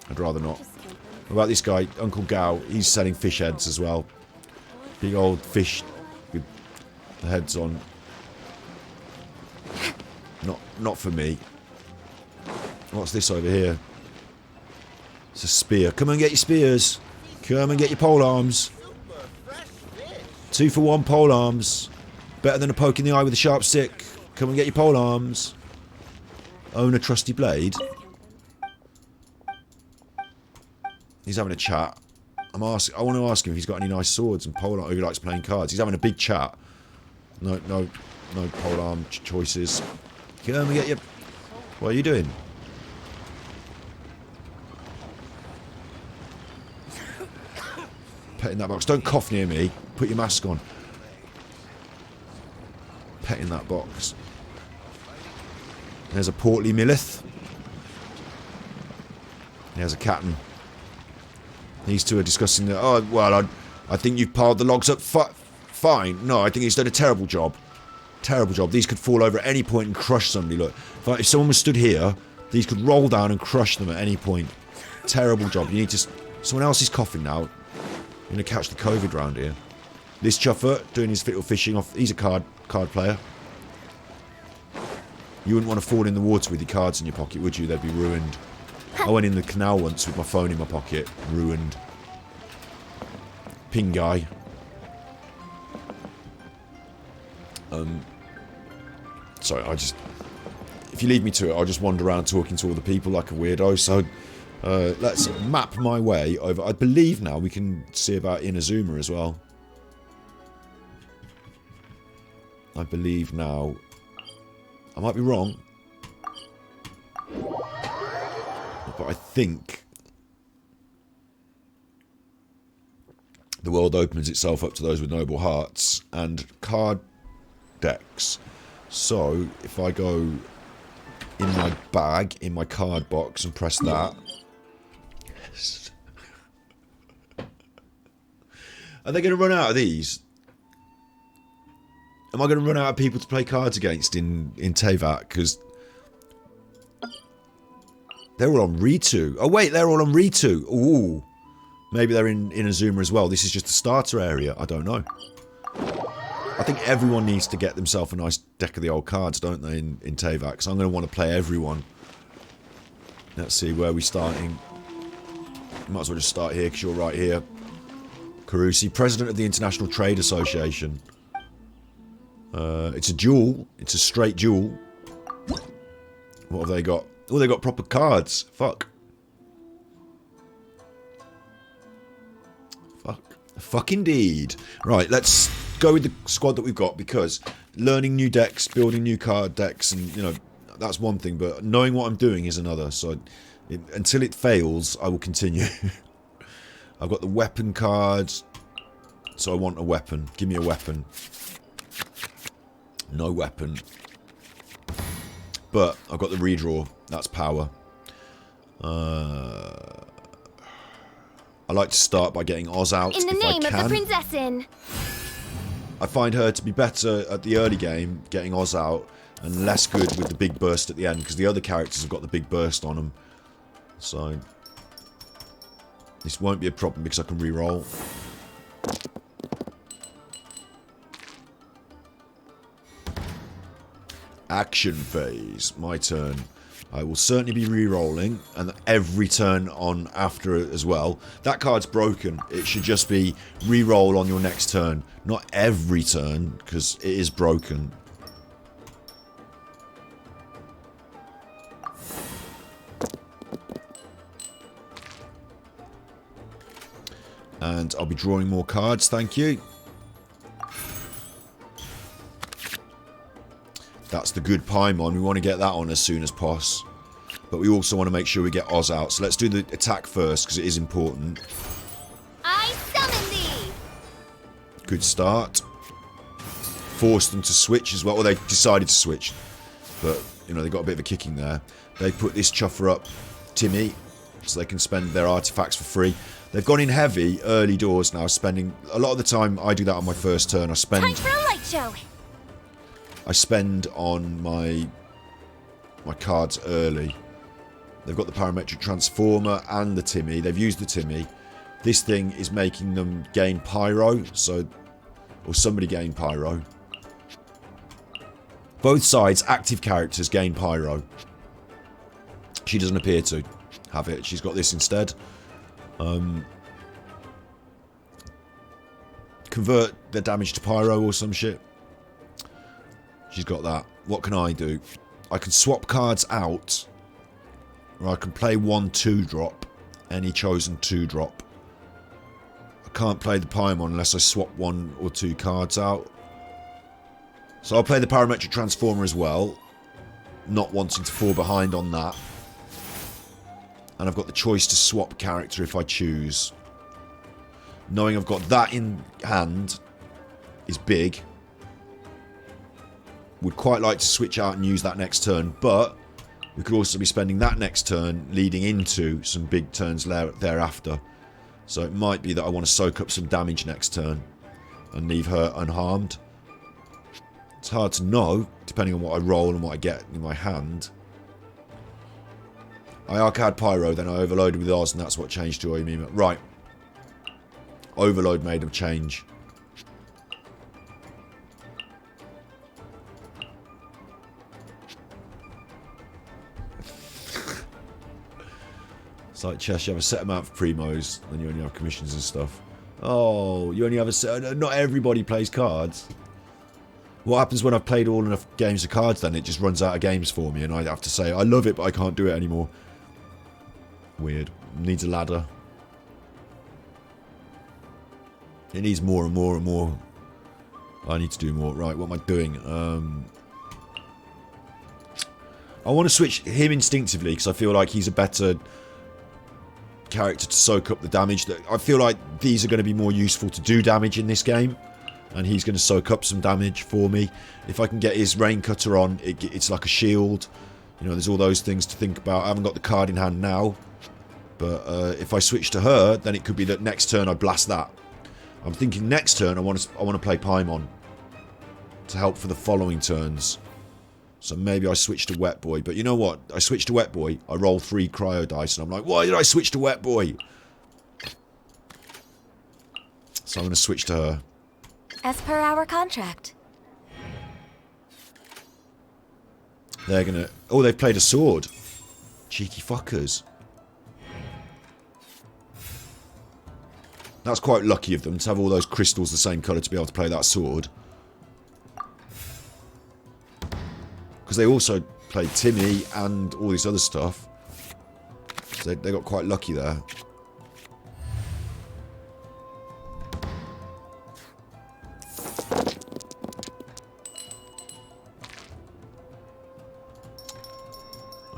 I'd rather not. What about this guy, Uncle Gao? He's selling fish heads as well. Big old fish with the heads on. Not for me. What's this over here? It's a spear. Come and get your spears. Come and get your pole arms. 2 for 1 pole arms. Better than a poke in the eye with a sharp stick. Come and get your pole arms. Own a trusty blade. He's having a chat. I want to ask him if he's got any nice swords and pole arm. Who likes playing cards? He's having a big chat. No pole arm choices. Come and get your... What are you doing? Petting that box. Don't cough near me. Put your mask on. Petting that box. There's a portly Millith. There's a Captain. These two are discussing that. Oh, well, I think you've piled the logs up fine. No, I think he's done a terrible job. Terrible job. These could fall over at any point and crush somebody. Look, if someone was stood here, these could roll down and crush them at any point. Terrible job. You need to... Someone else is coughing now. You're going to catch the COVID round here. This chuffer doing his little fishing off... He's a card player. You wouldn't want to fall in the water with your cards in your pocket, would you? They'd be ruined. I went in the canal once with my phone in my pocket. Ruined. Ping guy. Sorry, if you leave me to it, I'll just wander around talking to all the people like a weirdo. So, let's map my way over. I believe now we can see about Inazuma as well. I believe now. I might be wrong. But I think the world opens itself up to those with noble hearts and card decks. So, if I go in my bag, in my card box, and press that... Yes. Are they going to run out of these? Am I going to run out of people to play cards against in Teyvat? Because... They're all on Ritu. Oh wait, they're all on Ritu. Ooh. Maybe they're in Inazuma as well. This is just a starter area. I don't know. I think everyone needs to get themselves a nice deck of the old cards, don't they, in Teyvat? Because I'm going to want to play everyone. Let's see, where are we starting? Might as well just start here, because you're right here. Carusi, President of the International Trade Association. It's a duel. It's a straight duel. What have they got? Oh, they got proper cards. Fuck. Fuck indeed. Right, let's go with the squad that we've got, because learning new decks, building new card decks, and, you know, that's one thing, but knowing what I'm doing is another. So until it fails, I will continue. I've got the weapon cards, so I want a weapon. Give me a weapon. No weapon. But I've got the redraw. That's power. I like to start by getting Oz out in the if name I can. of the Prinzessin. I find her to be better at the early game, getting Oz out, and less good with the big burst at the end, because the other characters have got the big burst on them. So this won't be a problem because I can re-roll. Action phase. My turn. I will certainly be re-rolling, and every turn on after it as well. That card's broken. It should just be re-roll on your next turn. Not every turn, because it is broken. And I'll be drawing more cards, thank you. That's the good Paimon. We want to get that on as soon as possible. But we also want to make sure we get Oz out. So let's do the attack first, because it is important. I summon thee! Good start. Forced them to switch as well. Well, they decided to switch. But, you know, they got a bit of a kicking there. They put this chuffer up, Timmy, so they can spend their artifacts for free. They've gone in heavy early doors now, spending... A lot of the time, I do that on my first turn. I spend... Time for a light show! I spend on my cards early. They've got the parametric transformer and the Timmy. They've used the Timmy. This thing is making them gain pyro, so... Or somebody gain pyro. Both sides, active characters gain pyro. She doesn't appear to have it. She's got this instead. Convert their damage to pyro or some shit. She's got that. What can I do? I can swap cards out. Or I can play 1 2-drop. Any chosen 2-drop. I can't play the Paimon unless I swap 1 or 2 cards out. So I'll play the parametric transformer as well. Not wanting to fall behind on that. And I've got the choice to swap character if I choose. Knowing I've got that in hand is big. Would quite like to switch out and use that next turn, but we could also be spending that next turn leading into some big turns thereafter. So it might be that I want to soak up some damage next turn and leave her unharmed. It's hard to know, depending on what I roll and what I get in my hand. I arcade Pyro, then I overloaded with Oz, and that's what changed to Oimima. Right. Overload made a change. It's like chess, you have a set amount for primos, then you only have commissions and stuff. Oh, you only have a set... Not everybody plays cards. What happens when I've played all enough games of cards then? It just runs out of games for me and I have to say, I love it, but I can't do it anymore. Weird. Needs a ladder. It needs more and more and more. I need to do more. Right, what am I doing? I want to switch him instinctively because I feel like he's a better character to soak up the damage. I feel like these are going to be more useful to do damage in this game. And he's going to soak up some damage for me. If I can get his Rain Cutter on, it's like a shield. You know, there's all those things to think about. I haven't got the card in hand now. But if I switch to her, then it could be that next turn I blast that. I'm thinking next turn I want to play Paimon to help for the following turns. So maybe I switch to Wet Boy. But you know what? I switch to Wet Boy. I roll 3 cryo dice. And I'm like, why did I switch to Wet Boy? So I'm going to switch to her. As per our contract. They're going to... Oh, they've played a sword. Cheeky fuckers. That's quite lucky of them to have all those crystals the same colour to be able to play that sword. Because they also played Timmy and all this other stuff. So they got quite lucky there.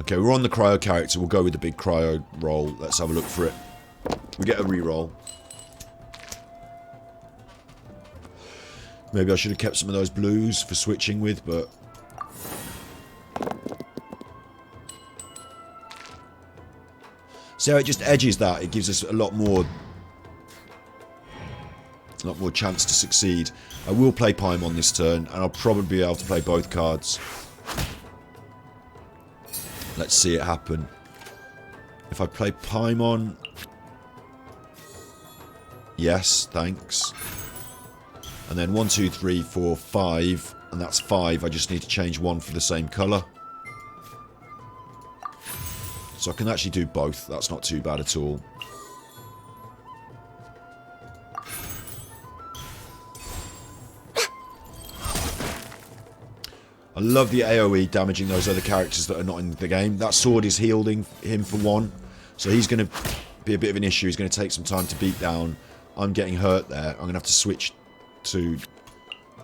Okay, we're on the cryo character. We'll go with the big cryo roll. Let's have a look for it. We get a reroll. Maybe I should have kept some of those blues for switching with, but... See how it just edges that? It gives us a lot more chance to succeed. I will play Paimon this turn, and I'll probably be able to play both cards. Let's see it happen. If I play Paimon... Yes, thanks. And then 1, 2, 3, 4, 5. And that's 5. I just need to change 1 for the same colour. So I can actually do both. That's not too bad at all. I love the AoE damaging those other characters that are not in the game. That sword is healing him for 1. So he's going to be a bit of an issue. He's going to take some time to beat down. I'm getting hurt there. I'm going to have to switch to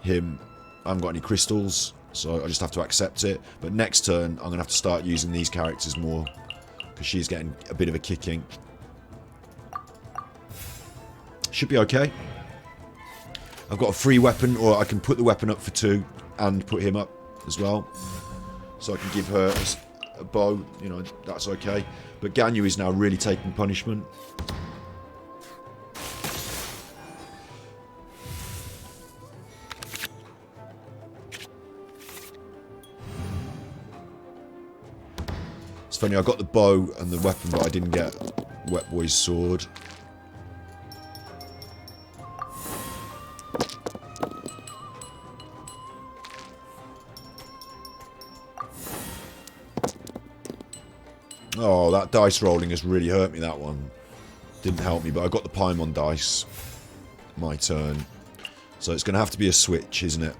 him. I haven't got any crystals, so I just have to accept it. But next turn, I'm going to have to start using these characters more. Because she's getting a bit of a kicking. Should be okay. I've got a free weapon, or I can put the weapon up for 2 and put him up as well. So I can give her a bow, you know, that's okay. But Ganyu is now really taking punishment. It's funny, I got the bow and the weapon, but I didn't get Wet Boy's sword. Oh, that dice rolling has really hurt me, that one. Didn't help me, but I got the Paimon dice. My turn. So it's going to have to be a switch, isn't it?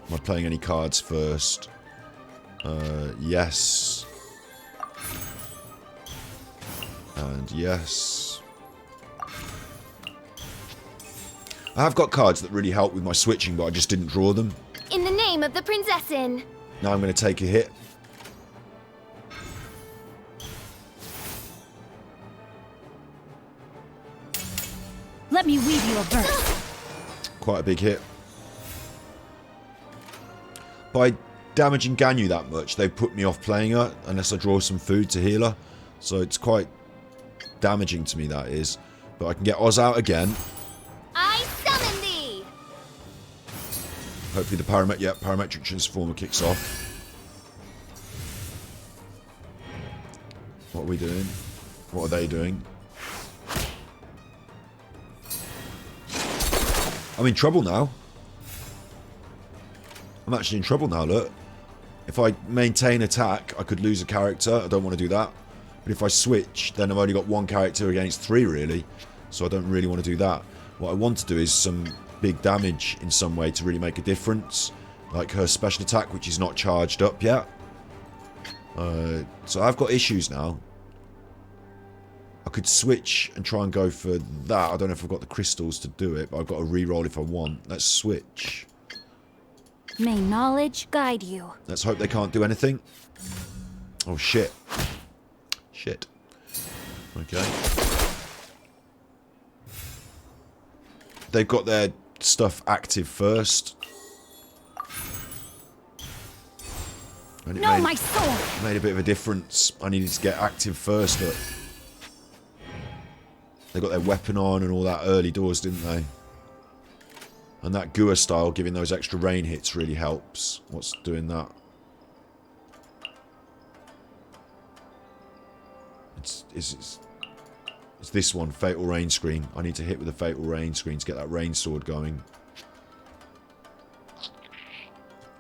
Am I playing any cards first? Yes. And yes. I have got cards that really help with my switching, but I just didn't draw them. In the name of the Prinzessin. Now I'm going to take a hit. Let me weave you a verse. Quite a big hit. By damaging Ganyu that much, they put me off playing her unless I draw some food to heal her. So it's quite damaging to me, that is. But I can get Oz out again. I summon thee! Hopefully the parametric transformer kicks off. What are we doing? What are they doing? I'm in trouble now. I'm actually in trouble now, look. If I maintain attack, I could lose a character. I don't want to do that. But if I switch, then I've only got one character against 3, really. So I don't really want to do that. What I want to do is some big damage in some way to really make a difference. Like her special attack, which is not charged up yet. So I've got issues now. I could switch and try and go for that. I don't know if I've got the crystals to do it, but I've got to reroll if I want. Let's switch. May knowledge guide you. Let's hope they can't do anything. Oh, shit. Shit. Okay. They've got their stuff active first. And it No, my sword! made a bit of a difference. I needed to get active first, but they got their weapon on and all that early doors, didn't they? And that Gua style, giving those extra rain hits, really helps. What's doing that? It's this one, Fatal Rain Screen. I need to hit with a Fatal Rain Screen to get that Rain Sword going.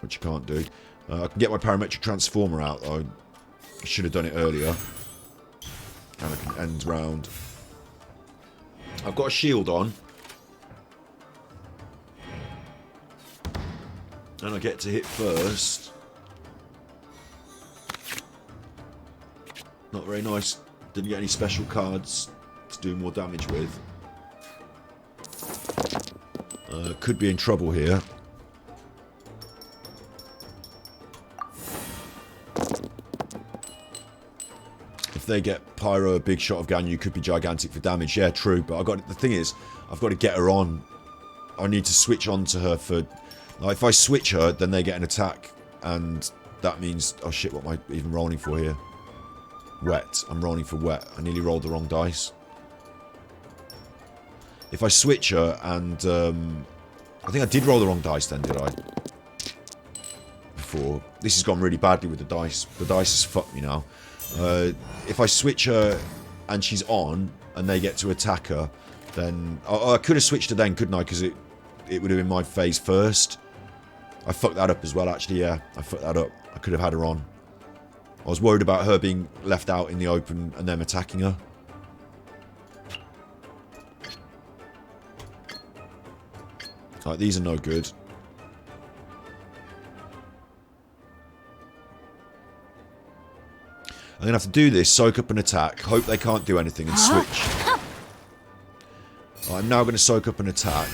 Which you can't do. I can get my parametric transformer out, though. I should have done it earlier. And I can end round. I've got a shield on. And I get to hit first. Not very nice. Didn't get any special cards to do more damage with. Could be in trouble here. If they get Pyro, a big shot of Ganyu could be gigantic for damage. Yeah, true. But the thing is, I've got to get her on. I need to switch on to her for. Like, if I switch her, then they get an attack, and that means... Oh shit, what am I even rolling for here? Wet. I'm rolling for wet. I nearly rolled the wrong dice. If I switch her, and... I think I did roll the wrong dice then, did I? Before. This has gone really badly with the dice. The dice has fucked me now. If I switch her, and she's on, and they get to attack her, then... I could have switched her then, couldn't I? Because it would have been my phase first. I fucked that up as well, actually, yeah. I fucked that up. I could have had her on. I was worried about her being left out in the open and them attacking her. Alright, these are no good. I'm going to have to do this, soak up an attack, hope they can't do anything, and switch. I'm now going to soak up an attack.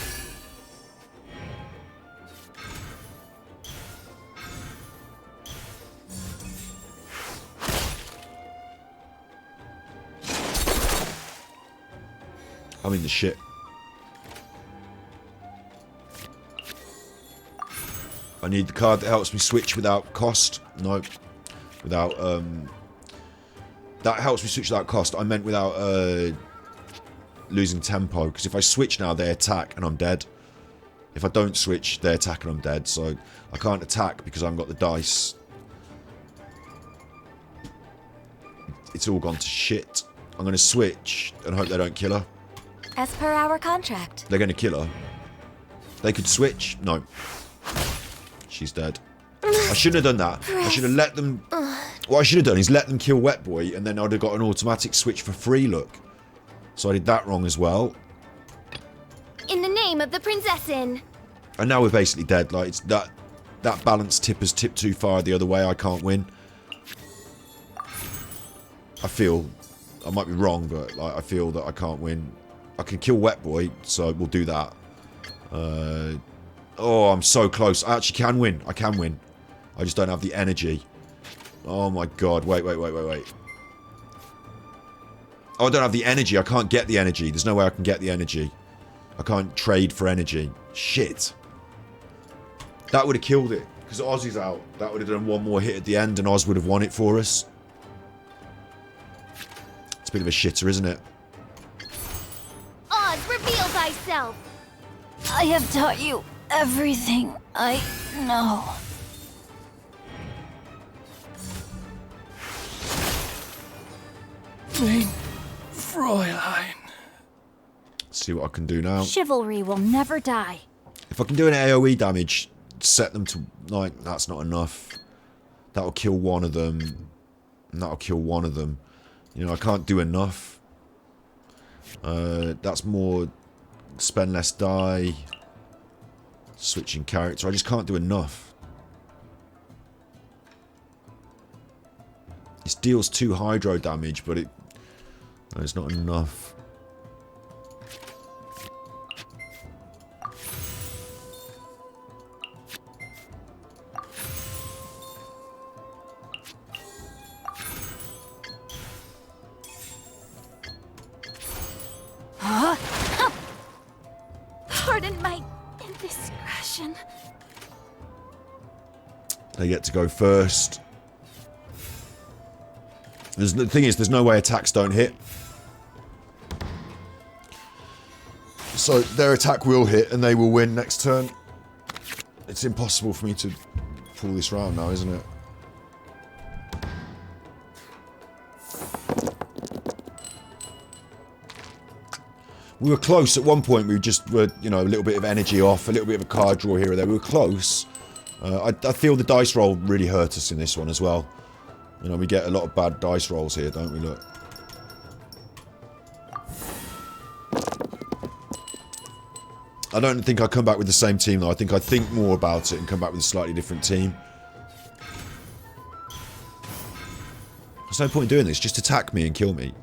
I'm in the shit. I need the card that helps me switch without cost. No. Without, that helps me switch without cost. I meant without, losing tempo. Because if I switch now, they attack and I'm dead. If I don't switch, they attack and I'm dead. So I can't attack because I haven't got the dice. It's all gone to shit. I'm going to switch and hope they don't kill her. As per our contract. They're going to kill her. They could switch. No. She's dead. I shouldn't have done that. I should have let them... What I should have done is let them kill Wet Boy, and then I'd have got an automatic switch for free, look. So I did that wrong as well. In the name of the Prinzessin. And now we're basically dead. Like, it's that balance tip has tipped too far the other way. I can't win. I feel... I might be wrong, but like, I feel that I can't win. I can kill Wet Boy, so we'll do that. Oh, I'm so close. I actually can win. I can win. I just don't have the energy. Oh my god. Wait. Oh, I don't have the energy. I can't get the energy. There's no way I can get the energy. I can't trade for energy. Shit. That would have killed it. Because Ozzy's out. That would have done one more hit at the end and Oz would have won it for us. It's a bit of a shitter, isn't it? Reveal thyself! I have taught you everything I know. Mein Fräulein. See what I can do now. Chivalry will never die. If I can do an AoE damage, set them to, like, that's not enough. That'll kill one of them. And that'll kill one of them. You know, I can't do enough. That's more spend less die. Switching character. I just can't do enough. It deals 2 hydro damage, but it's not enough. Pardon my indiscretion. They get to go first. The thing is, there's no way attacks don't hit. So their attack will hit and they will win next turn. It's impossible for me to pull this round now, isn't it? We were close at one point. We just were, you know, a little bit of energy off, a little bit of a card draw here or there. We were close. I feel the dice roll really hurt us in this one as well. You know, we get a lot of bad dice rolls here, don't we? Look. I don't think I come back with the same team though. I think more about it and come back with a slightly different team. There's no point in doing this. Just attack me and kill me.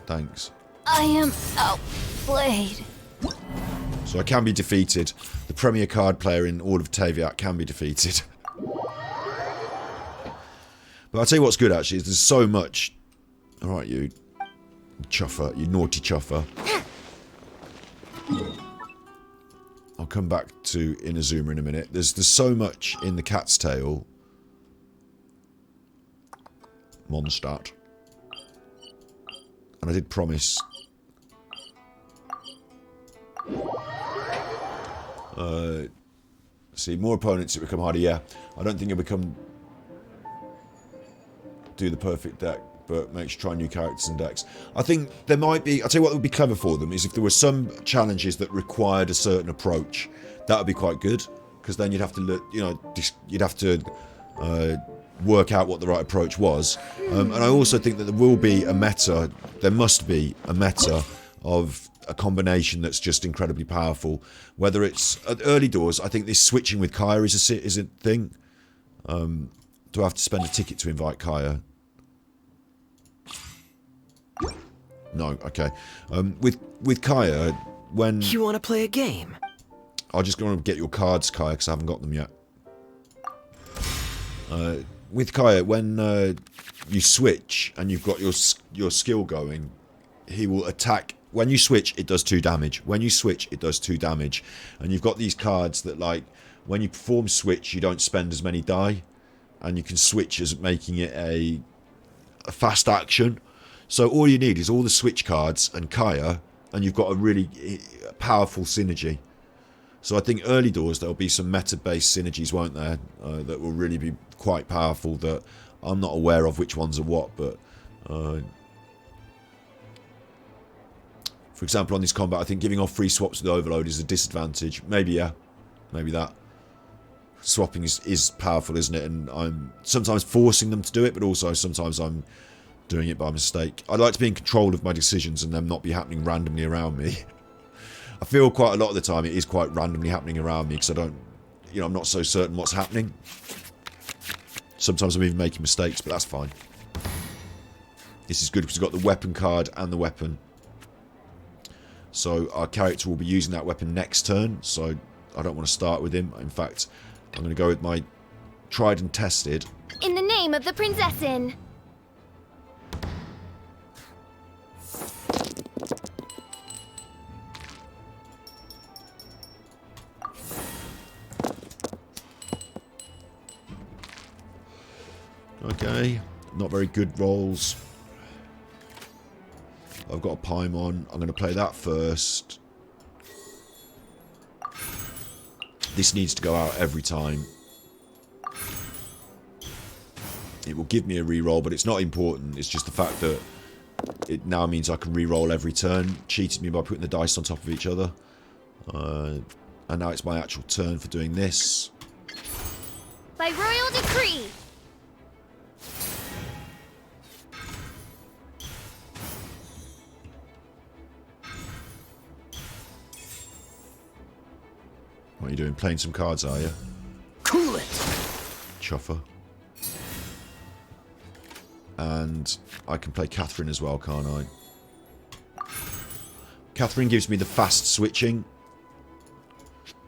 Thanks. I am outplayed. So I can be defeated. The premier card player in all of Teyvat can be defeated. But I'll tell you what's good actually is there's so much. Alright, you chuffer, you naughty chuffer. I'll come back to Inazuma in a minute. There's so much in the cat's tail. Mondstadt. And I did promise. See, more opponents, it become harder. Yeah, I don't think it'll become do the perfect deck, but makes you try new characters and decks. I think there might be. I'll tell you what would be clever for them is if there were some challenges that required a certain approach. That would be quite good because then you'd have to look. You know, you'd have to. Work out what the right approach was. And I also think that there will be a meta, there must be a meta of a combination that's just incredibly powerful. Whether it's at early doors, I think this switching with Kaya is a thing. Do I have to spend a ticket to invite Kaya? No, okay. With Kaya, when... You want to play a game? I just want to get your cards, Kaya, because I haven't got them yet. With Kaya, when you switch and you've got your skill going, he will attack. When you switch, it does 2 damage. When you switch, it does 2 damage. And you've got these cards that, like, when you perform switch, you don't spend as many die. And you can switch as making it a fast action. So all you need is all the switch cards and Kaya, and you've got a really powerful synergy. So I think early doors there'll be some meta-based synergies, won't there? That will really be quite powerful that I'm not aware of which ones are what, but... for example, on this combat, I think giving off free swaps with Overload is a disadvantage. Maybe, yeah. Maybe that. Swapping is powerful, isn't it? And I'm sometimes forcing them to do it, but also sometimes I'm doing it by mistake. I like to be in control of my decisions and them not be happening randomly around me. I feel quite a lot of the time it is quite randomly happening around me because I don't, you know, I'm not so certain what's happening. Sometimes I'm even making mistakes, but that's fine. This is good because we've got the weapon card and the weapon. So our character will be using that weapon next turn, so I don't want to start with him. In fact, I'm going to go with my tried and tested. In the name of the Prinzessin! Okay, not very good rolls. I've got a Paimon. I'm going to play that first. This needs to go out every time. It will give me a reroll, but it's not important. It's just the fact that it now means I can reroll every turn. Cheated me by putting the dice on top of each other. And now it's my actual turn for doing this. By royal decree. What are you doing? Playing some cards, are you? Cool it! Chuffer. And I can play Catherine as well, can't I? Catherine gives me the fast switching.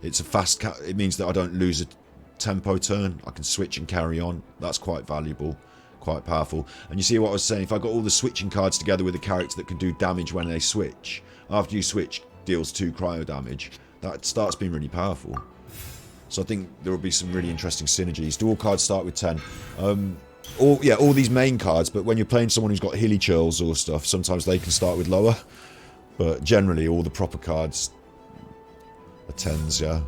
It's a fast... It means that I don't lose a tempo turn. I can switch and carry on. That's quite valuable. Quite powerful. And you see what I was saying? If I got all the switching cards together with a character that can do damage when they switch, after you switch, deals 2 cryo damage, that starts being really powerful. So I think there will be some really interesting synergies. Do all cards start with 10? All these main cards, but when you're playing someone who's got hilly churls or stuff, sometimes they can start with lower. But generally, all the proper cards are 10s, yeah.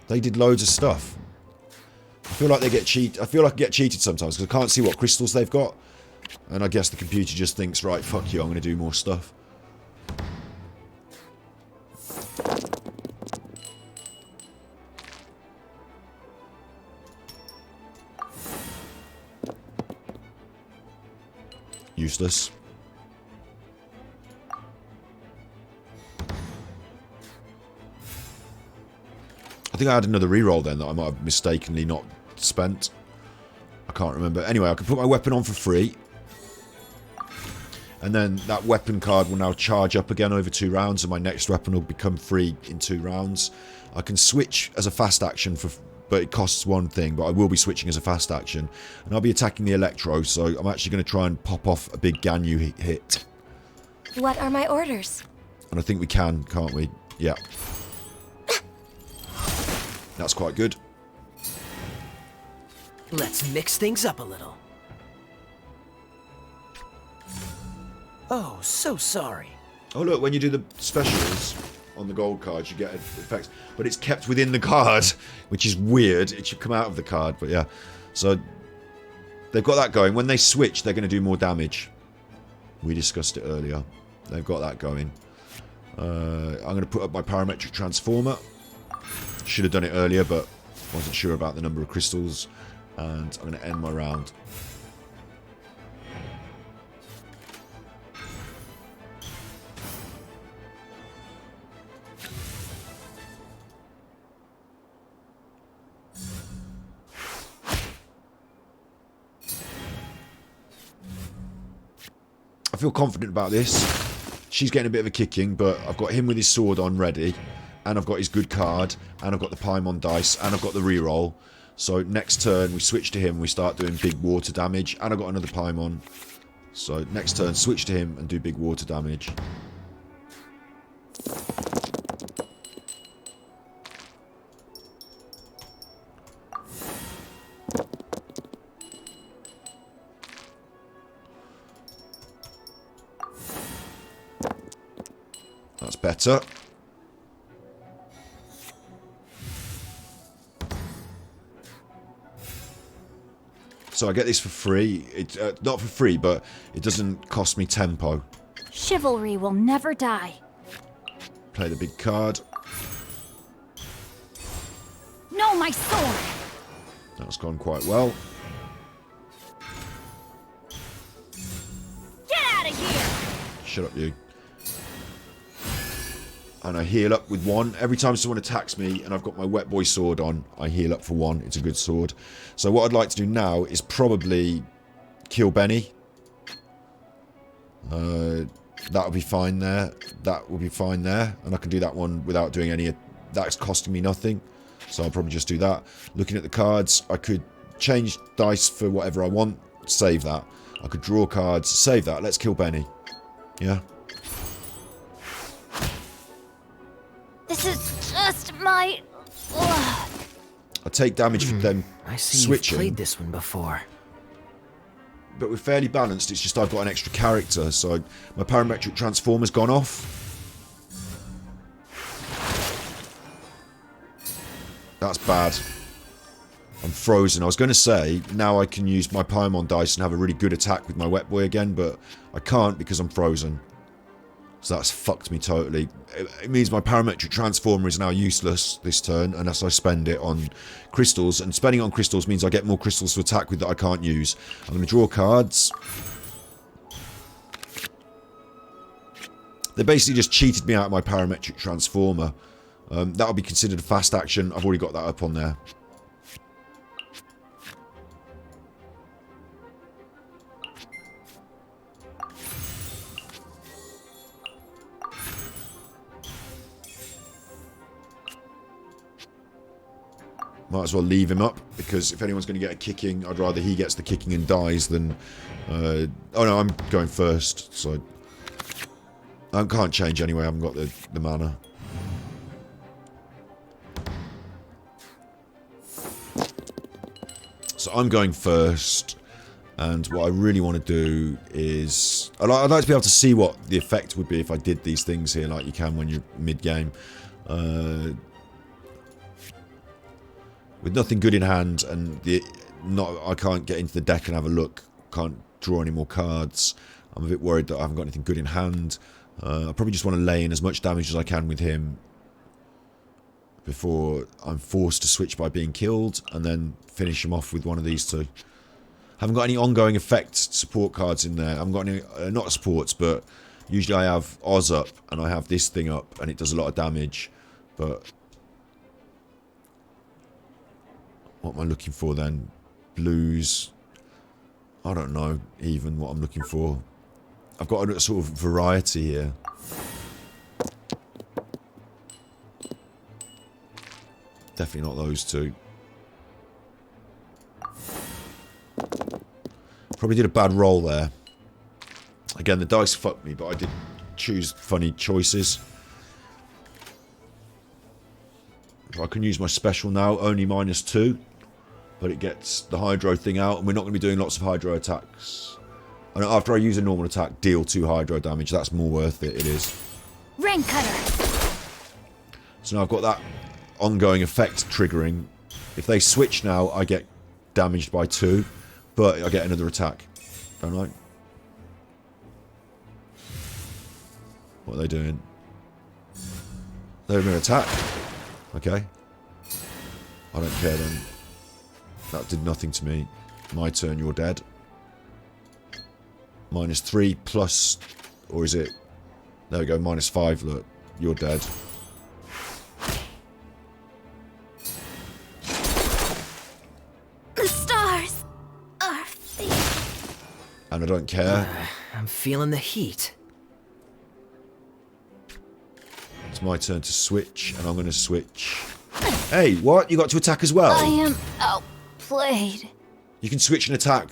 They did loads of stuff. I feel like they get cheated. I feel like I get cheated sometimes because I can't see what crystals they've got. And I guess the computer just thinks, right, fuck you, I'm going to do more stuff. Useless. I think I had another reroll then that I might have mistakenly not spent. I can't remember. Anyway, I can put my weapon on for free. And then that weapon card will now charge up again over 2 rounds, and my next weapon will become free in 2 rounds. I can switch as a fast action, but it costs 1 thing, but I will be switching as a fast action. And I'll be attacking the Electro, so I'm actually going to try and pop off a big Ganyu hit. What are my orders? And I think we can, can't we? Yeah. That's quite good. Let's mix things up a little. Oh, so sorry. Oh look, when you do the specials on the gold cards, you get effects, but it's kept within the card, which is weird. It should come out of the card, but yeah. So they've got that going. When they switch, they're going to do more damage. We discussed it earlier. They've got that going. I'm going to put up my parametric transformer. Should have done it earlier, but wasn't sure about the number of crystals. And I'm going to end my round. I feel confident about this. She's getting a bit of a kicking, but I've got him with his sword on ready, and I've got his good card, and I've got the Paimon dice, and I've got the reroll. So next turn we switch to him and we start doing big water damage, and I've got another Paimon. So next turn switch to him and do big water damage. That's better. So I get this for free. It's not for free, but it doesn't cost me tempo. Chivalry will never die. Play the big card. No, my sword! That's gone quite well. Get out of here! Shut up, you. And I heal up with 1. Every time someone attacks me and I've got my Wet Boy sword on, I heal up for 1. It's a good sword. So what I'd like to do now is probably kill Benny. That'll be fine there. That will be fine there. And I can do that one without doing any... That's costing me nothing. So I'll probably just do that. Looking at the cards, I could change dice for whatever I want. Save that. I could draw cards. Save that. Let's kill Benny. Yeah? This is just my... Ugh. I take damage for them I see switching. you've played this one before. but we're fairly balanced. It's just I've got an extra character, so my parametric transformer's gone off. That's bad. I'm frozen. I was going to say, now I can use my Paimon dice and have a really good attack with my Wet Boy again, but I can't because I'm frozen. So that's fucked me totally. It means my parametric transformer is now useless this turn unless I spend it on crystals. And spending it on crystals means I get more crystals to attack with that I can't use. I'm going to draw cards. They basically just cheated me out of my parametric transformer. That'll be considered a fast action. I've already got that up on there. Might as well leave him up, because if anyone's going to get a kicking, I'd rather he gets the kicking and dies than... oh no, I'm going first, so... I can't change anyway, I haven't got the mana. So I'm going first, and what I really want to do is... I'd like to be able to see what the effect would be if I did these things here, like you can when you're mid-game. With nothing good in hand, and I can't get into the deck and have a look, can't draw any more cards. I'm a bit worried that I haven't got anything good in hand. I probably just want to lay in as much damage as I can with him before I'm forced to switch by being killed, and then finish him off with one of these two. Haven't got any ongoing effect support cards in there. I haven't got any, not supports, but usually I have Oz up, and I have this thing up, and it does a lot of damage, but... What am I looking for then? Blues. I don't know even what I'm looking for. I've got a sort of variety here. Definitely not those two. Probably did a bad roll there. Again, the dice fucked me, but I did choose funny choices. I can use my special now, only -2. But it gets the Hydro thing out, and we're not going to be doing lots of Hydro attacks. And after I use a normal attack, deal 2 Hydro damage. That's more worth it, it is. Rain Cutter. So now I've got that ongoing effect triggering. If they switch now, I get damaged by 2. But I get another attack. Don't I? What are they doing? They're going to attack. Okay. I don't care then. That did nothing to me. My turn, you're dead. -3 plus... Or is it... There we go, -5, look. You're dead. The stars are fake. And I don't care. I'm feeling the heat. It's my turn to switch, and I'm going to switch... Hey, what? You got to attack as well? I am outplayed. You can switch an attack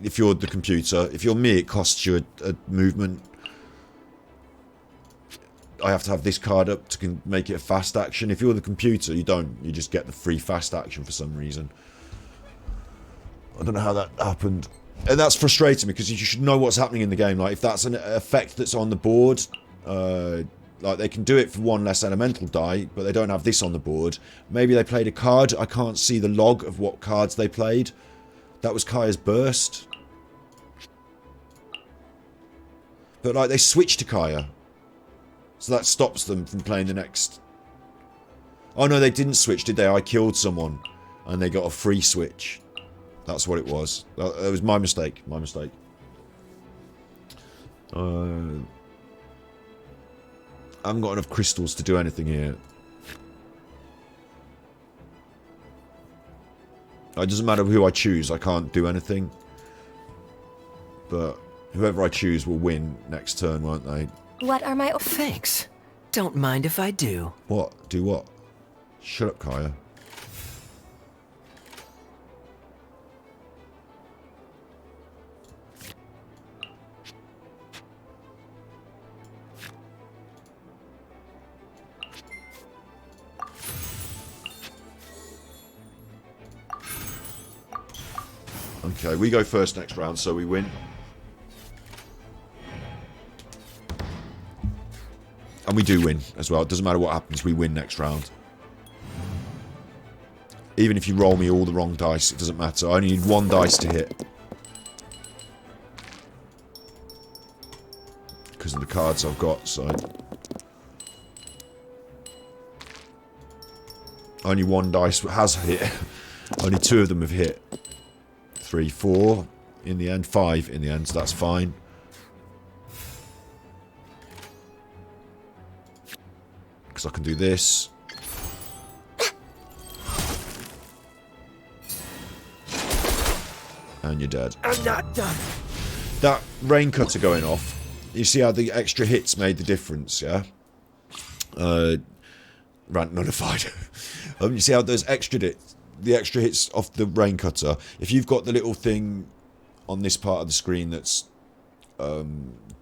if you're the computer. If you're me, it costs you a movement. I have to have this card up to make it a fast action. If you're the computer, you don't. You just get the free fast action for some reason. I don't know how that happened. And that's frustrating because you should know what's happening in the game. Like, if that's an effect that's on the board... like, they can do it for 1 less elemental die, but they don't have this on the board. Maybe they played a card. I can't see the log of what cards they played. That was Kaya's burst. But, like, they switched to Kaya. So that stops them from playing the next... Oh, no, they didn't switch, did they? I killed someone, and they got a free switch. That's what it was. That was my mistake. My mistake. I haven't got enough crystals to do anything here. It doesn't matter who I choose, I can't do anything. But whoever I choose will win next turn, won't they? What are my... Thanks. Don't mind if I do. What? Do what? Shut up, Kaya. Okay, we go first next round, so we win. And we do win as well. It doesn't matter what happens, we win next round. Even if you roll me all the wrong dice, it doesn't matter. I only need 1 dice to hit. Because of the cards I've got, so... Only 1 dice has hit. Only 2 of them have hit. 3, 4 in the end. 5 in the end, so that's fine. Because I can do this. And you're dead. I'm not done. That rain cutter going off. You see how the extra hits made the difference, yeah? Rant nullified. You see how those the extra hits off the rain cutter. If you've got the little thing on this part of the screen that's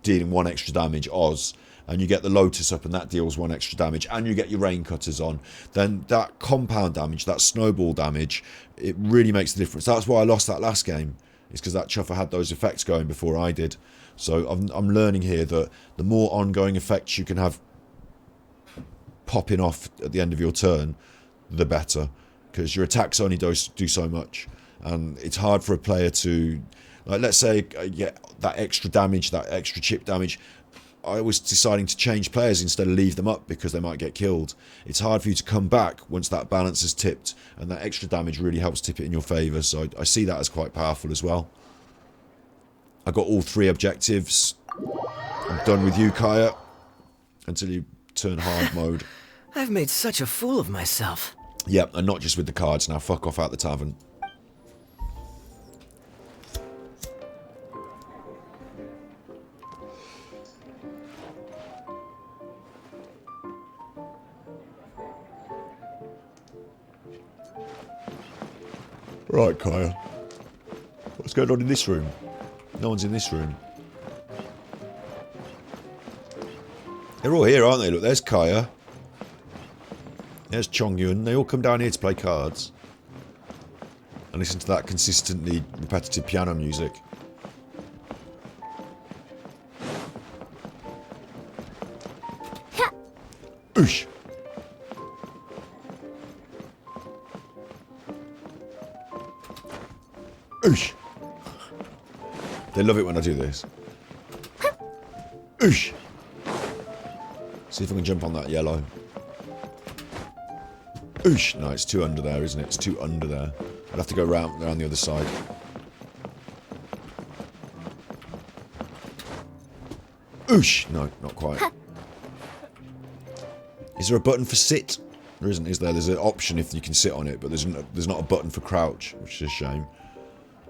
dealing 1 extra damage, Oz, and you get the Lotus up and that deals 1 extra damage, and you get your rain cutters on, then that compound damage, that snowball damage, it really makes the difference. That's why I lost that last game. It's because that chuffer had those effects going before I did. So I'm learning here that the more ongoing effects you can have popping off at the end of your turn, the better, because your attacks only do so much, and it's hard for a player to, like, let's say get that extra damage, that extra chip damage. I was deciding to change players instead of leave them up because they might get killed. It's hard for you to come back once that balance is tipped, and that extra damage really helps tip it in your favour, so I see that as quite powerful as well. I got all 3 objectives. I'm done with you, Kaya, until you turn hard mode. I've made such a fool of myself. Yep, and not just with the cards. Now fuck off out the tavern. Right, Kaya. What's going on in this room? No one's in this room. They're all here, aren't they? Look, there's Kaya. There's Chongyun. They all come down here to play cards. And listen to that consistently repetitive piano music. Oosh! Oosh! They love it when I do this. Oosh! See if I can jump on that yellow. Oosh! No, it's 2 under there, isn't it? It's 2 under there. I'd have to go around the other side. Oosh! No, not quite. Is there a button for sit? There isn't, is there? There's an option if you can sit on it, but there's not a button for crouch, which is a shame.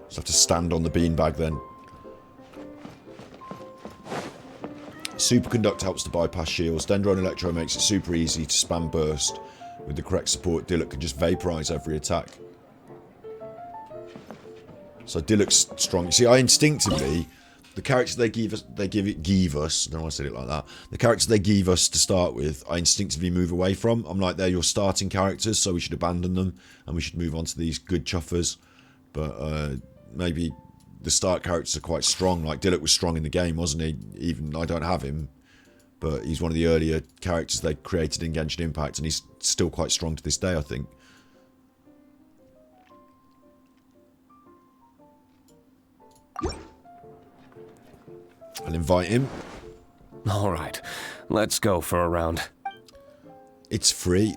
Just have to stand on the beanbag then. Superconduct helps to bypass shields. Dendron Electro makes it super easy to spam burst. With the correct support, Diluc can just vaporize every attack. So Diluc's strong. See, I instinctively, the characters they give us, I don't know why I said it like that. The characters they give us to start with, I instinctively move away from. I'm like, they're your starting characters, so we should abandon them, and we should move on to these good chuffers. But maybe the start characters are quite strong. Like Diluc was strong in the game, wasn't he? Even I don't have him, but he's one of the earlier characters they created in Genshin Impact, and he's still quite strong to this day, I think. I'll invite him. Alright, let's go for a round. It's free.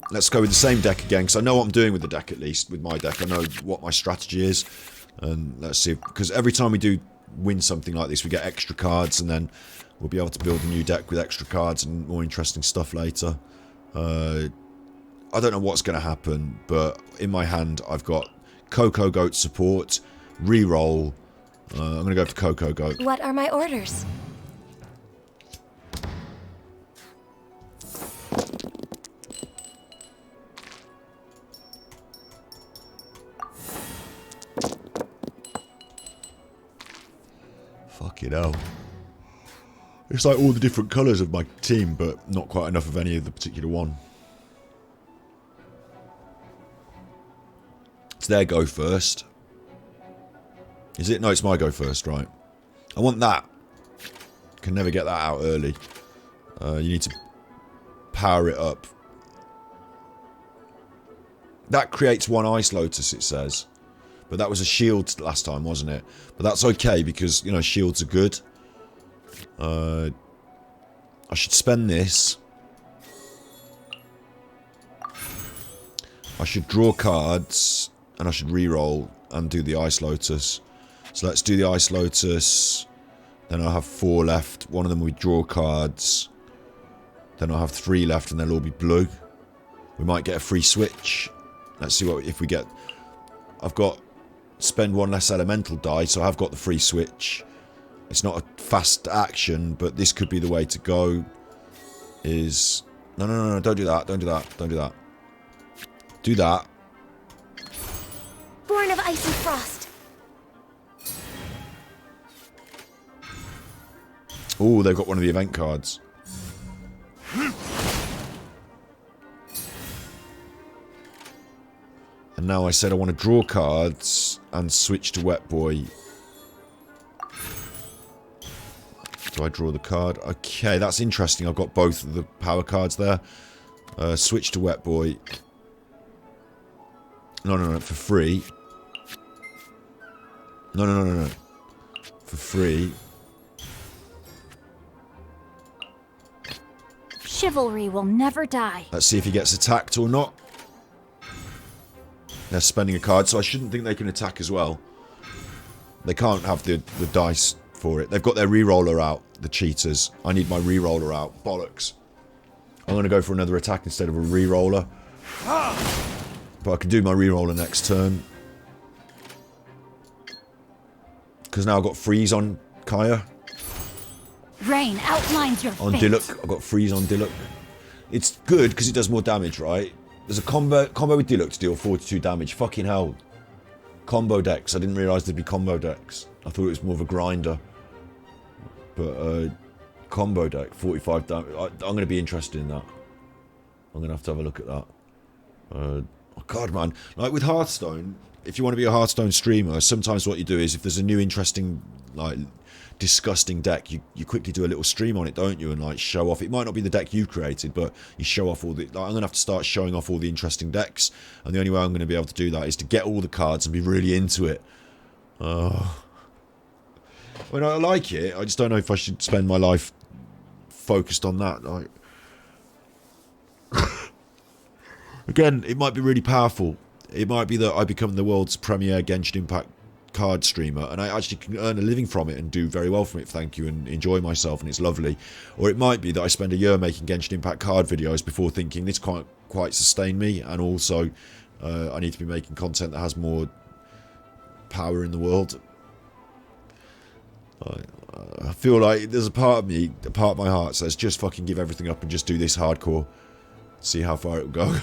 Let's go with the same deck again, because I know what I'm doing with the deck, at least. With my deck, I know what my strategy is. And let's see, because every time we do win something like this, we get extra cards, and then we'll be able to build a new deck with extra cards and more interesting stuff later. I don't know what's going to happen, but in my hand, I've got Coco Goat support, reroll. I'm going to go for Coco Goat. What are my orders? Fucking hell. It's like all the different colours of my team, but not quite enough of any of the particular one. It's their go first. Is it? No, it's my go first, right. I want that. Can never get that out early. You need to power it up. That creates 1 Ice Lotus, it says. But that was a shield last time, wasn't it? But that's okay because, you know, shields are good. I should spend this. I should draw cards. And I should re-roll and do the Ice Lotus. So let's do the Ice Lotus. Then I'll have 4 left. One of them will be draw cards. Then I'll have 3 left and they'll all be blue. We might get a free switch. Let's see what if we get. I've got spend 1 less elemental die, so I've got the free switch. It's not a fast action, but this could be the way to go. Is no, don't do that, don't do that, don't do that. Do that. Born of icy frost. Oh, they've got one of the event cards. And now I said I want to draw cards and switch to Wet Boy. Do I draw the card? Okay, that's interesting. I've got both of the power cards there. Switch to Wet Boy. No, for free. No. For free. Chivalry will never die. Let's see if he gets attacked or not. They're spending a card, so I shouldn't think they can attack as well. They can't have the dice for it. They've got their re-roller out, the cheaters. I need my re-roller out. Bollocks. I'm going to go for another attack instead of a re-roller. But I can do my re-roller next turn. Because now I've got freeze on Kaya. Rain outlines your On fate. Diluc. I've got freeze on Diluc. It's good because it does more damage, right? There's a combo with Diluc to deal 42 damage. Fucking hell. Combo decks. I didn't realise there'd be combo decks. I thought it was more of a grinder. But, combo deck, 45 damage. I'm going to be interested in that. I'm going to have a look at that. Oh god, man. Like, with Hearthstone, if you want to be a Hearthstone streamer, sometimes what you do is, if there's a new interesting, like, disgusting deck, you quickly do a little stream on it, don't you, and like show off. It might not be the deck you created, but you show off all the, like, I'm gonna have to start showing off all the interesting decks, and the only way I'm gonna be able to do that is to get all the cards and be really into it. I mean, I like it, I just don't know if I should spend my life focused on that. Like, again, it might be really powerful. It might be that I become the world's premier Genshin Impact card streamer and I actually can earn a living from it and do very well from it, thank you, and enjoy myself, and it's lovely. Or it might be that I spend a year making Genshin Impact card videos before thinking this can't quite sustain me, and also I need to be making content that has more power in the world. I feel like there's a part of me, a part of my heart says just fucking give everything up and just do this hardcore, see how far it will go.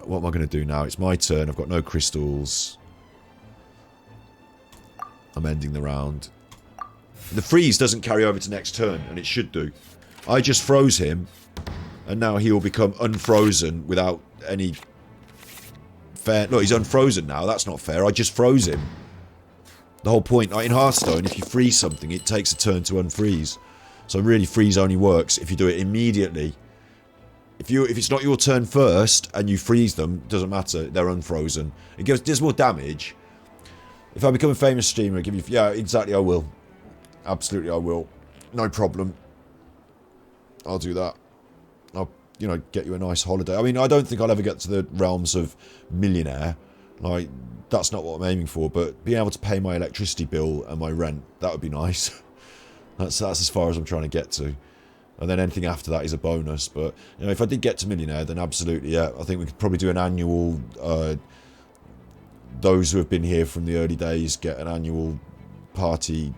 What am I going to do now? It's my turn. I've got no crystals. I'm ending the round. The freeze doesn't carry over to next turn, and it should do. I just froze him, and now he will become unfrozen without any fair... Look, he's unfrozen now. That's not fair. I just froze him. The whole point, like in Hearthstone, if you freeze something, it takes a turn to unfreeze. So really, freeze only works if you do it immediately. If it's not your turn first and you freeze them, doesn't matter, they're unfrozen. It does more damage. If I become a famous streamer, I give you... Yeah, exactly, I will. Absolutely, I will. No problem. I'll do that. I'll, you know, get you a nice holiday. I mean, I don't think I'll ever get to the realms of millionaire. Like, that's not what I'm aiming for, but being able to pay my electricity bill and my rent, that would be nice. That's as far as I'm trying to get to. And then anything after that is a bonus. But, you know, if I did get to millionaire, then absolutely, yeah. I think we could probably do an annual... those who have been here from the early days get an annual party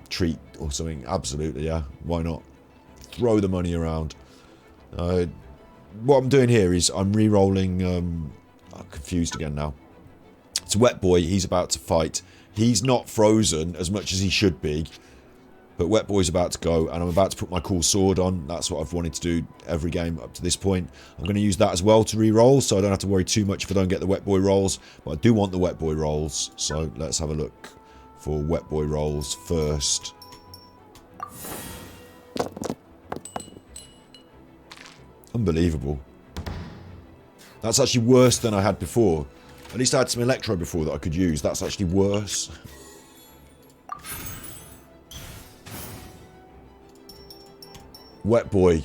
treat or something. Absolutely, yeah. Why not? Throw the money around. What I'm doing here is I'm re-rolling... I'm confused again now. It's Wet Boy. He's about to fight. He's not frozen as much as he should be. But Wet Boy's about to go, and I'm about to put my cool sword on. That's what I've wanted to do every game up to this point. I'm going to use that as well to re-roll, so I don't have to worry too much if I don't get the Wet Boy rolls. But I do want the Wet Boy rolls, so let's have a look for Wet Boy rolls first. Unbelievable. That's actually worse than I had before. At least I had some Electro before that I could use. That's actually worse. Wet Boy.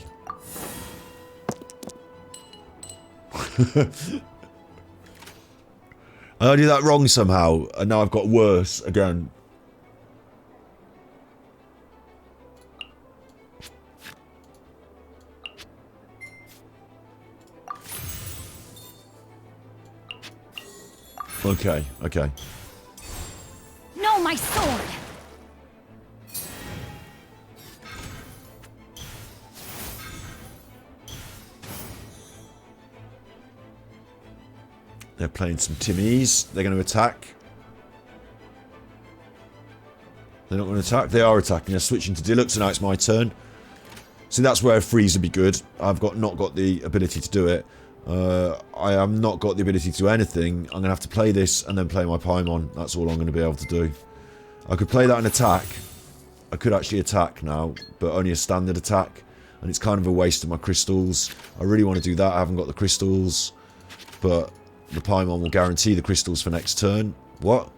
I did that wrong somehow, and now I've got worse again. Okay, okay. No, my sword! They're playing some Timmies. They're going to attack. They're not going to attack. They are attacking. They're switching to Deluxe, and now it's my turn. See, that's where a freeze would be good. I've not got the ability to do it. I have not got the ability to do anything. I'm going to have to play this and then play my Paimon. That's all I'm going to be able to do. I could play that and attack. I could actually attack now, but only a standard attack. And it's kind of a waste of my crystals. I really want to do that. I haven't got the crystals. But the Paimon will guarantee the crystals for next turn. What?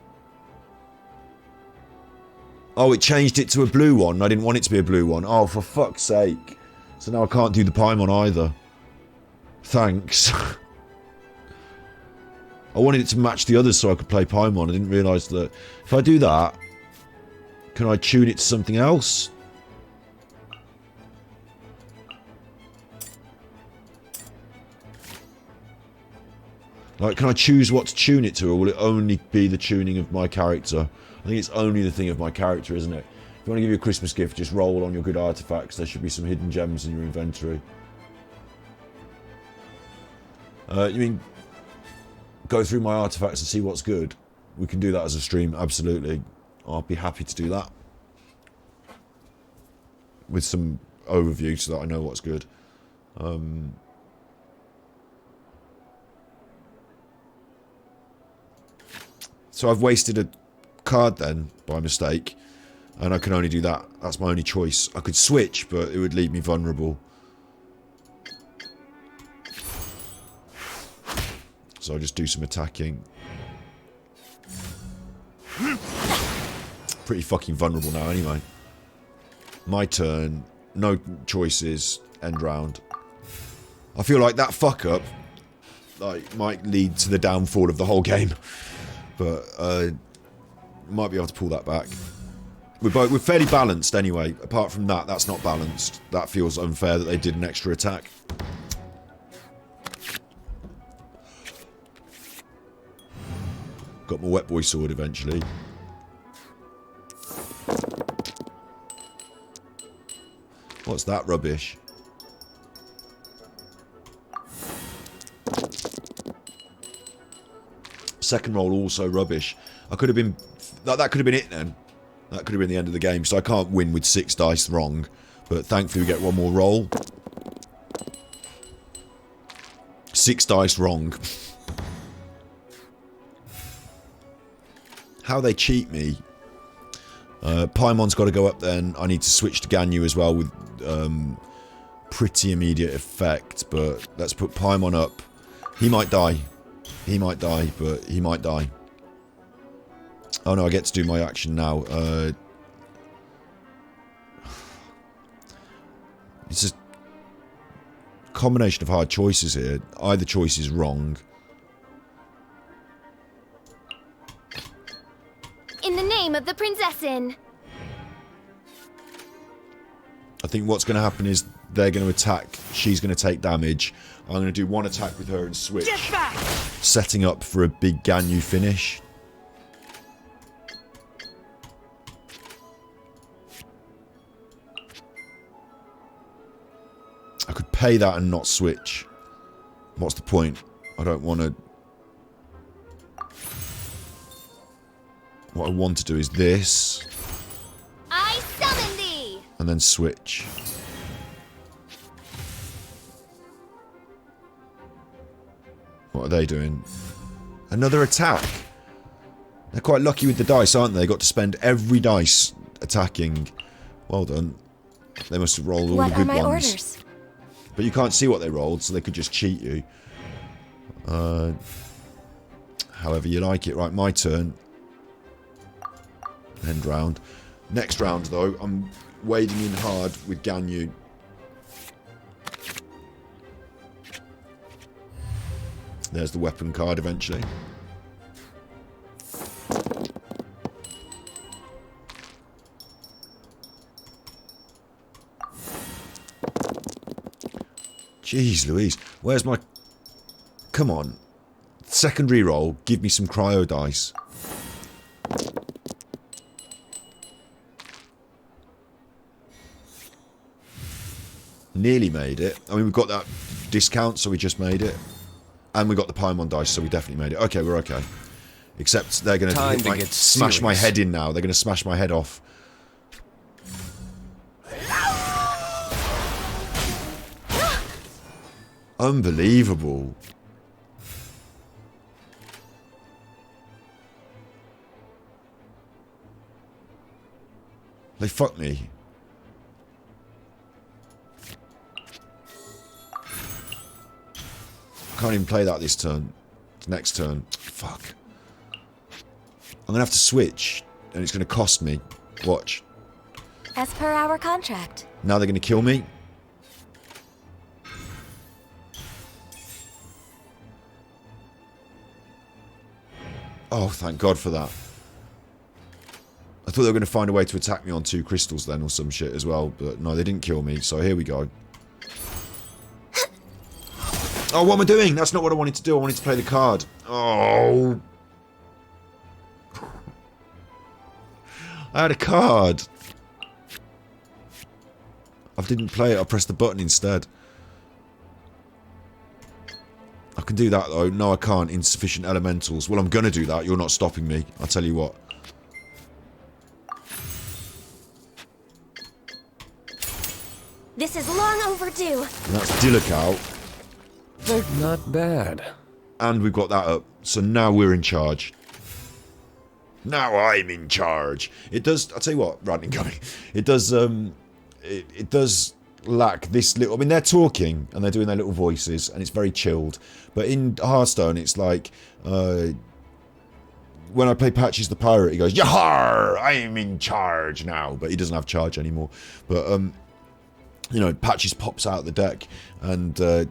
Oh, it changed it to a blue one. I didn't want it to be a blue one. Oh, for fuck's sake. So now I can't do the Paimon either. Thanks. I wanted it to match the others so I could play Paimon. I didn't realise that. If I do that, can I tune it to something else? Like, can I choose what to tune it to, or will it only be the tuning of my character? I think it's only the thing of my character, isn't it? If you want to give you a Christmas gift, just roll on your good artifacts. There should be some hidden gems in your inventory. You mean go through my artifacts and see what's good? We can do that as a stream, absolutely. I'll be happy to do that. With some overview so that I know what's good. So I've wasted a card then, by mistake. And I can only do that. That's my only choice. I could switch, but it would leave me vulnerable. So I'll just do some attacking. Pretty fucking vulnerable now anyway. My turn. No choices. End round. I feel like that fuck up might lead to the downfall of the whole game. But might be able to pull that back. We're fairly balanced anyway. Apart from that, that's not balanced. That feels unfair that they did an extra attack. Got my Wet Boy sword eventually. What's that rubbish? Second roll also rubbish. I could have been... That could have been it then. That could have been the end of the game. So I can't win with 6 dice wrong. But thankfully we get one more roll. 6 dice wrong. How they cheat me. Paimon's got to go up then. I need to switch to Ganyu as well with pretty immediate effect. But let's put Paimon up. He might die. He might die, but he might die. Oh no, I get to do my action now. It's just a combination of hard choices here. Either choice is wrong. In the name of the Prinzessin! I think what's going to happen is they're going to attack. She's going to take damage. I'm going to do one attack with her and switch. Get back! Setting up for a big Ganyu finish. I could pay that and not switch. What's the point? I don't want to... What I want to do is this. I summon thee! and then switch. What are they doing? Another attack. They're quite lucky with the dice, aren't they? They got to spend every dice attacking. Well done. They must have rolled all the good ones. Orders? But you can't see what they rolled, so they could just cheat you. However you like it. Right, my turn. End round. Next round, though, I'm wading in hard with Ganyu. There's the weapon card eventually. Jeez Louise, where's my... Come on. Second reroll, give me some cryo dice. Nearly made it. I mean, we've got that discount, so we just made it. And we got the Paimon dice, so we definitely made it. Okay, we're okay. Except they're going to smash my head in now. They're going to smash my head off. Unbelievable. They fucked me. Can't even play that this turn. It's next turn. Fuck. I'm gonna have to switch, and it's gonna cost me. Watch. As per our contract. Now they're gonna kill me. Oh, thank God for that. I thought they were going to find a way to attack me on 2 crystals then or some shit as well, but no, they didn't kill me, so here we go. Oh, what am I doing? That's not what I wanted to do. I wanted to play the card. Oh. I had a card. I didn't play it. I pressed the button instead. I can do that though. No, I can't. Insufficient elementals. Well, I'm going to do that. You're not stopping me. I'll tell you what. This is long overdue. And that's Dillick out. They're not bad. And we've got that up. So now we're in charge. Now I'm in charge. It does... I'll tell you what, ranting going. It does... It does lack this little... I mean, they're talking and they're doing their little voices and it's very chilled. But in Hearthstone, it's like... when I play Patches the Pirate, he goes, Yahar! I'm in charge now. But he doesn't have charge anymore. But, you know, Patches pops out the deck and...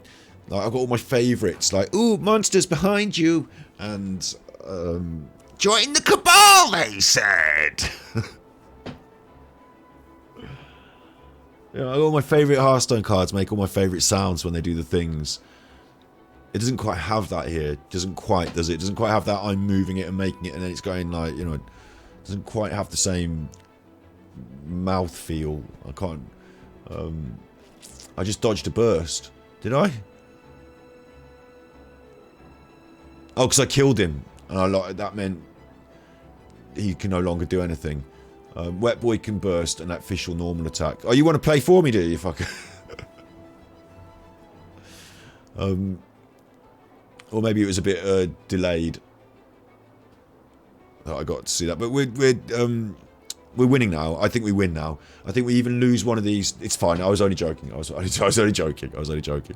I've got all my favourites, like, ooh, monsters behind you, and, join the Cabal, they said! Yeah, all my favourite Hearthstone cards make all my favourite sounds when they do the things. It doesn't quite have that here. It doesn't quite, does it? It doesn't quite have that I'm moving it and making it, and then it's going, like, you know, it doesn't quite have the same mouth feel. I can't, I just dodged a burst. Did I? Oh, because I killed him, and that meant he can no longer do anything. Wet Boy can burst, and that official normal attack. Oh, you want to play for me, do you, fucker? Or maybe it was a bit delayed. Oh, I got to see that, but we're winning now. I think we win now. I think we even lose one of these. It's fine. I was only joking. I was only joking. I was only joking.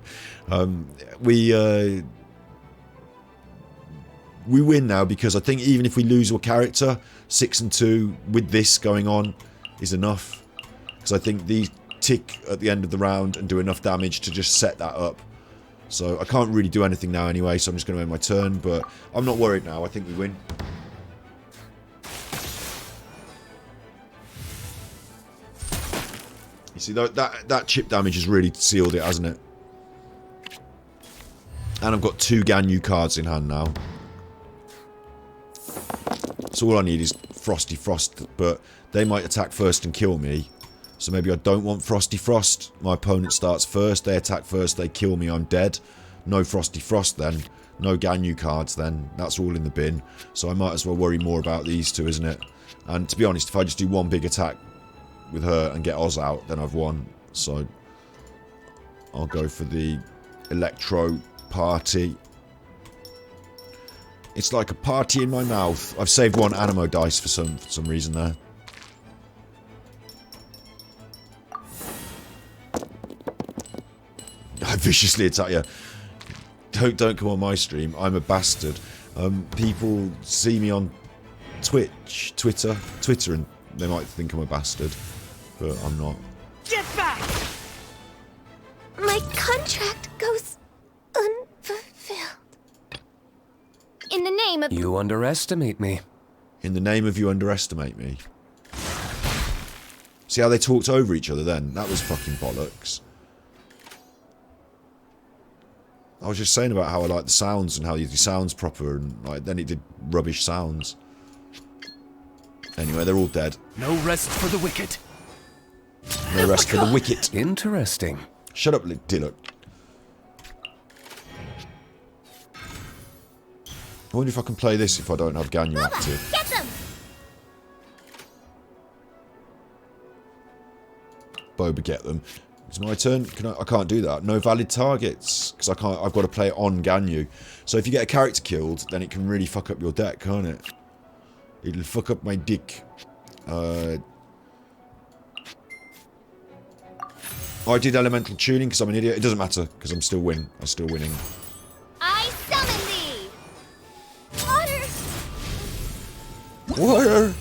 We win now because I think even if we lose a character, 6 and 2 with this going on is enough. Because I think these tick at the end of the round and do enough damage to just set that up. So I can't really do anything now anyway, so I'm just going to end my turn. But I'm not worried now. I think we win. You see, that chip damage has really sealed it, hasn't it? And I've got 2 Ganyu cards in hand now. So all I need is Frosty Frost, but they might attack first and kill me. So maybe I don't want Frosty Frost. My opponent starts first, they attack first, they kill me, I'm dead. No Frosty Frost then. No Ganyu cards then. That's all in the bin. So I might as well worry more about these two, isn't it? And to be honest, if I just do one big attack, with her and get Oz out, then I've won. So I'll go for the Electro Party. It's like a party in my mouth. I've saved one Animo dice for some reason there. I viciously attack you. Don't come on my stream. I'm a bastard. People see me on Twitter, and they might think I'm a bastard, but I'm not. Get back! My contract goes unfulfilled. In the name of... You underestimate me. In the name of you underestimate me. See how they talked over each other then? That was fucking bollocks. I was just saying about how I like the sounds and how the sounds proper, and like then it did rubbish sounds. Anyway, they're all dead. No rest for the wicked. No rest for the wicked. Interesting. Shut up, Dillock. I wonder if I can play this if I don't have Ganyu active. Get them! Boba, get them. It's my turn. I can't do that. No valid targets because I've got to play on Ganyu. So if you get a character killed, then it can really fuck up your deck, can't it? It'll fuck up my dick. I did elemental tuning because I'm an idiot. It doesn't matter because I'm still winning. I summon thee! Water! Water!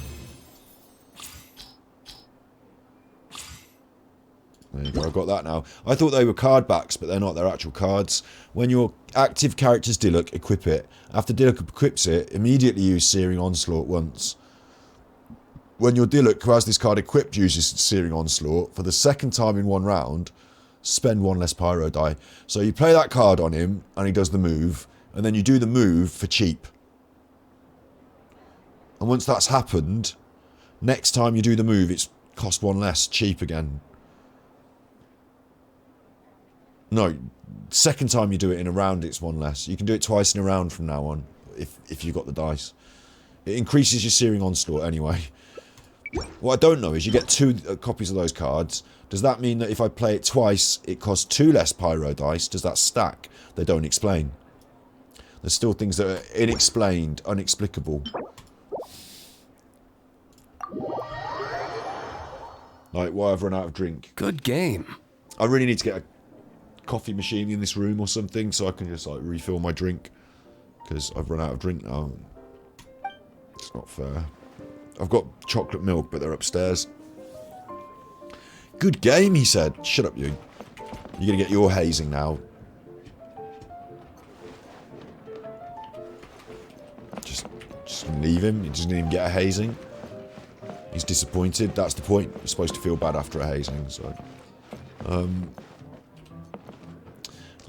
There you go, I've got that now. I thought they were card backs, but they're not. They're actual cards. When your active character's Diluc, equip it. After Diluc equips it, immediately use Searing Onslaught once. When your Diluc, who has this card equipped, uses Searing Onslaught, for the second time in one round, spend one less Pyro die. So you play that card on him, and he does the move, and then you do the move for cheap. And once that's happened, next time you do the move, it's cost one less, cheap again. No, second time you do it in a round, it's one less. You can do it twice in a round from now on, if you got the dice. It increases your Searing Onslaught anyway. What I don't know is you get 2 copies of those cards. Does that mean that if I play it twice, it costs 2 less Pyro dice? Does that stack? They don't explain. There's still things that are unexplained, inexplicable. Like why I've run out of drink. Good game. I really need to get a coffee machine in this room or something so I can just like refill my drink because I've run out of drink now. It's not fair. I've got chocolate milk, but they're upstairs. Good game, he said. Shut up, you. You're gonna get your hazing now. Just leave him. He doesn't even get a hazing. He's disappointed. That's the point. You're supposed to feel bad after a hazing, so.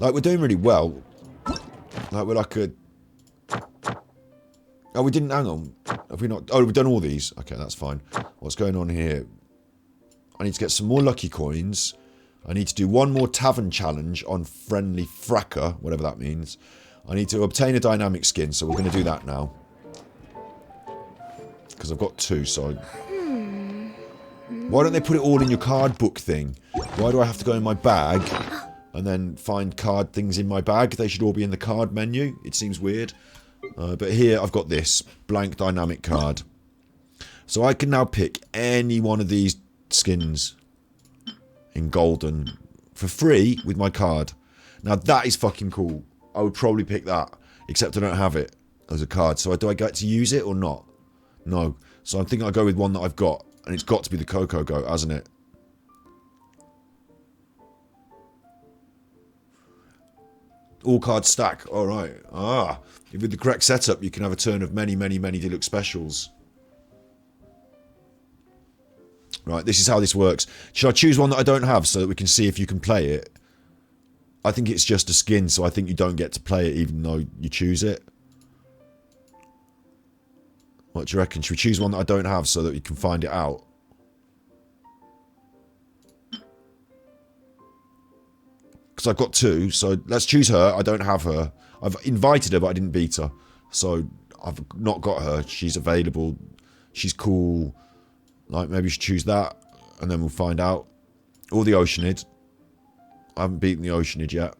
Like, we're doing really well. Like, we're like a... Oh, we didn't... Hang on. Have we not... Oh, we've done all these. Okay, that's fine. What's going on here? I need to get some more lucky coins. I need to do one more tavern challenge on Friendly Fracker, whatever that means. I need to obtain a dynamic skin, so we're going to do that now. Because I've got 2, so... Why don't they put it all in your card book thing? Why do I have to go in my bag... and then find card things in my bag? They should all be in the card menu. It seems weird. But here I've got this blank dynamic card. So I can now pick any one of these skins in golden for free with my card. Now that is fucking cool. I would probably pick that, except I don't have it as a card. So do I get to use it or not? No. So I'm thinking I'll go with one that I've got, and it's got to be the Coco Goat, hasn't it? All cards stack. Alright. Ah. With the correct setup, you can have a turn of many, many, many deluxe specials. Right, this is how this works. Should I choose one that I don't have so that we can see if you can play it? I think it's just a skin, so I think you don't get to play it even though you choose it. What do you reckon? Should we choose one that I don't have so that we can find it out? Because I've got 2, so let's choose her. I don't have her. I've invited her, but I didn't beat her. So I've not got her. She's available. She's cool. Like, maybe you should choose that. and then we'll find out. Or the Oceanid. I haven't beaten the Oceanid yet.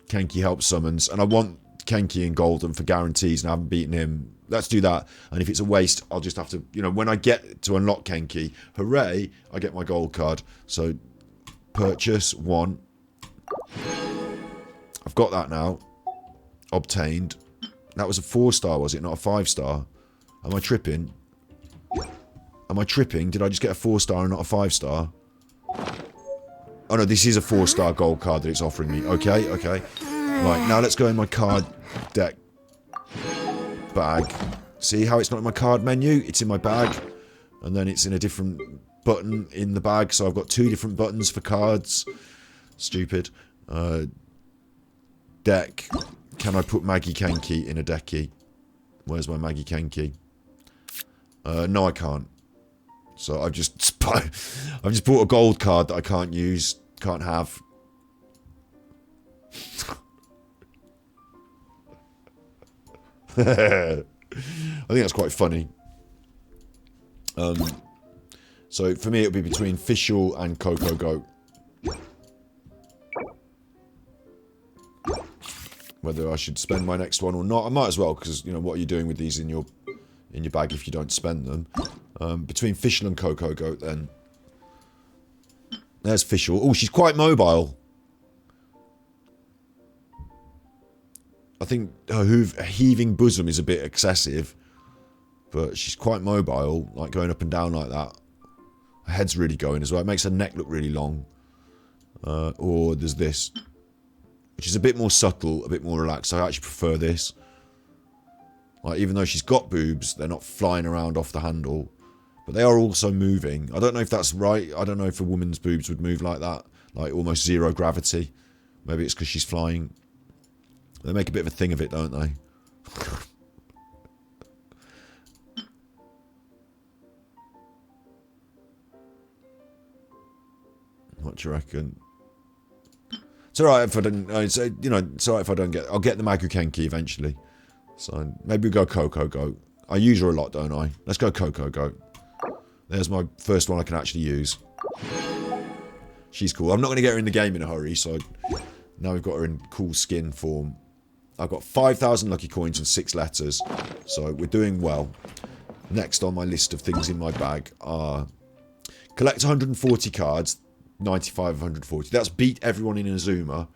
Kenki helps summons, and I want Kenki and Golden for guarantees, and I haven't beaten him. Let's do that. And if it's a waste, I'll just have to, you know, when I get to unlock Kenki, hooray, I get my gold card. So, purchase 1. I've got that now. Obtained. That was a 4-star, was it? Not a 5-star? Am I tripping? Am I tripping? Did I just get a 4-star and not a 5-star? Oh no, this is a 4-star gold card that it's offering me. Okay, okay. Right, now let's go in my card deck bag. See how it's not in my card menu? It's in my bag. And then it's in a different button in the bag. So I've got 2 different buttons for cards. Stupid. Deck. Can I put Maggie Kenki in a decky? Where's my Maggie Kenki? No, I can't. So I've just bought a gold card that I can't use, can't have. I think that's quite funny. So for me, it'll be between Fischl and Coco Goat. Whether I should spend my next one or not, I might as well, because you know what are you doing with these in your bag if you don't spend them? Between Fischl and Coco Goat, then. There's Fischl. Oh, she's quite mobile. I think her heaving bosom is a bit excessive, but she's quite mobile, like going up and down like that. Her head's really going as well. It makes her neck look really long. Or there's this, which is a bit more subtle, a bit more relaxed. I actually prefer this. Like, even though she's got boobs, they're not flying around off the handle. But they are also moving. I don't know if that's right. I don't know if a woman's boobs would move like that. Like, almost zero gravity. Maybe it's because she's flying. They make a bit of a thing of it, don't they? What do you reckon? It's alright if I don't... It's, you know, it's alright if I don't get... I'll get the Magu Kenki eventually. So, maybe we go Coco Goat. I use her a lot, don't I? Let's go Coco Goat. There's my first one I can actually use. She's cool. I'm not going to get her in the game in a hurry, so... Now we've got her in cool skin form. I've got 5,000 lucky coins and 6 letters. So, we're doing well. Next on my list of things in my bag are... Collect 140 cards. 95 of 140. That's beat everyone in Inazuma.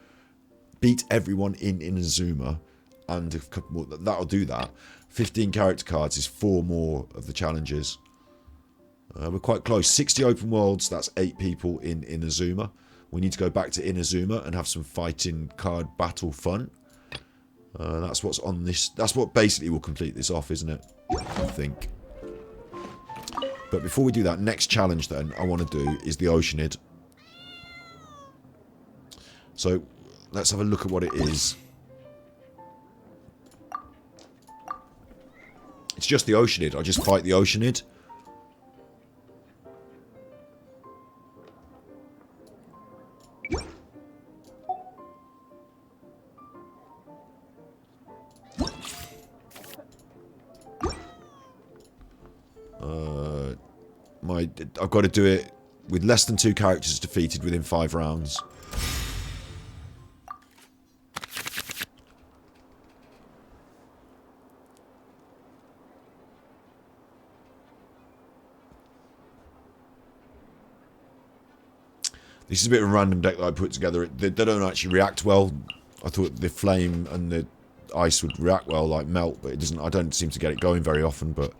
Beat everyone in Inazuma. And a couple more. That'll do that. 15 character cards is 4 more of the challenges. We're quite close. 60 open worlds. That's 8 people in Inazuma. We need to go back to Inazuma and have some fighting card battle fun. That's what's on this. That's what basically will complete this off, isn't it? I think. But before we do that, next challenge then I want to do is the Oceanid. So let's have a look at what it is. It's just the Oceanid. I just fight the Oceanid. I've got to do it with less than 2 characters defeated within 5 rounds. This is a bit of a random deck that I put together. They don't actually react well. I thought the flame and the ice would react well, like melt, but it doesn't. I don't seem to get it going very often, but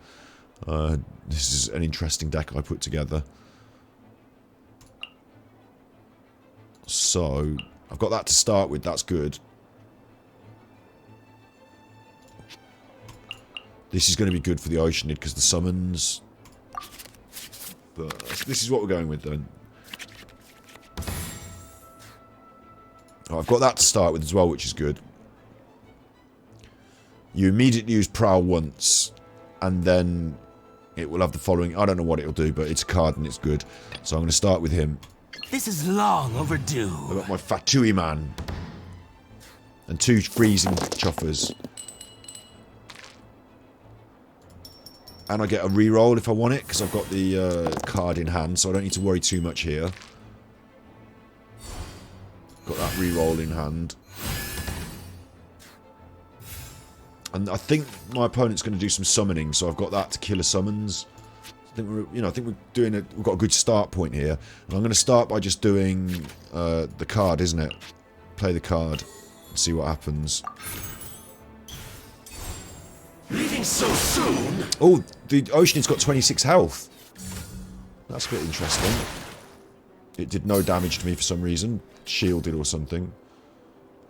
this is an interesting deck I put together. So, I've got that to start with. That's good. This is going to be good for the Oceanid because the summons. But this is what we're going with then. I've got that to start with as well, which is good. You immediately use Prowl once, and then it will have the following. I don't know what it'll do, but it's a card and it's good. So I'm going to start with him. This is long overdue. I've got my Fatui Man. And 2 freezing chuffers. And I get a reroll if I want it, because I've got the card in hand, so I don't need to worry too much here. Got that reroll in hand. And I think my opponent's going to do some summoning, so I've got that to kill a summons. I think we've got a good start point here. And I'm going to start by just doing the card, isn't it? Play the card and see what happens. Leaving so soon? Oh, the Oceanid's got 26 health. That's a bit interesting. It did no damage to me for some reason. Shielded or something.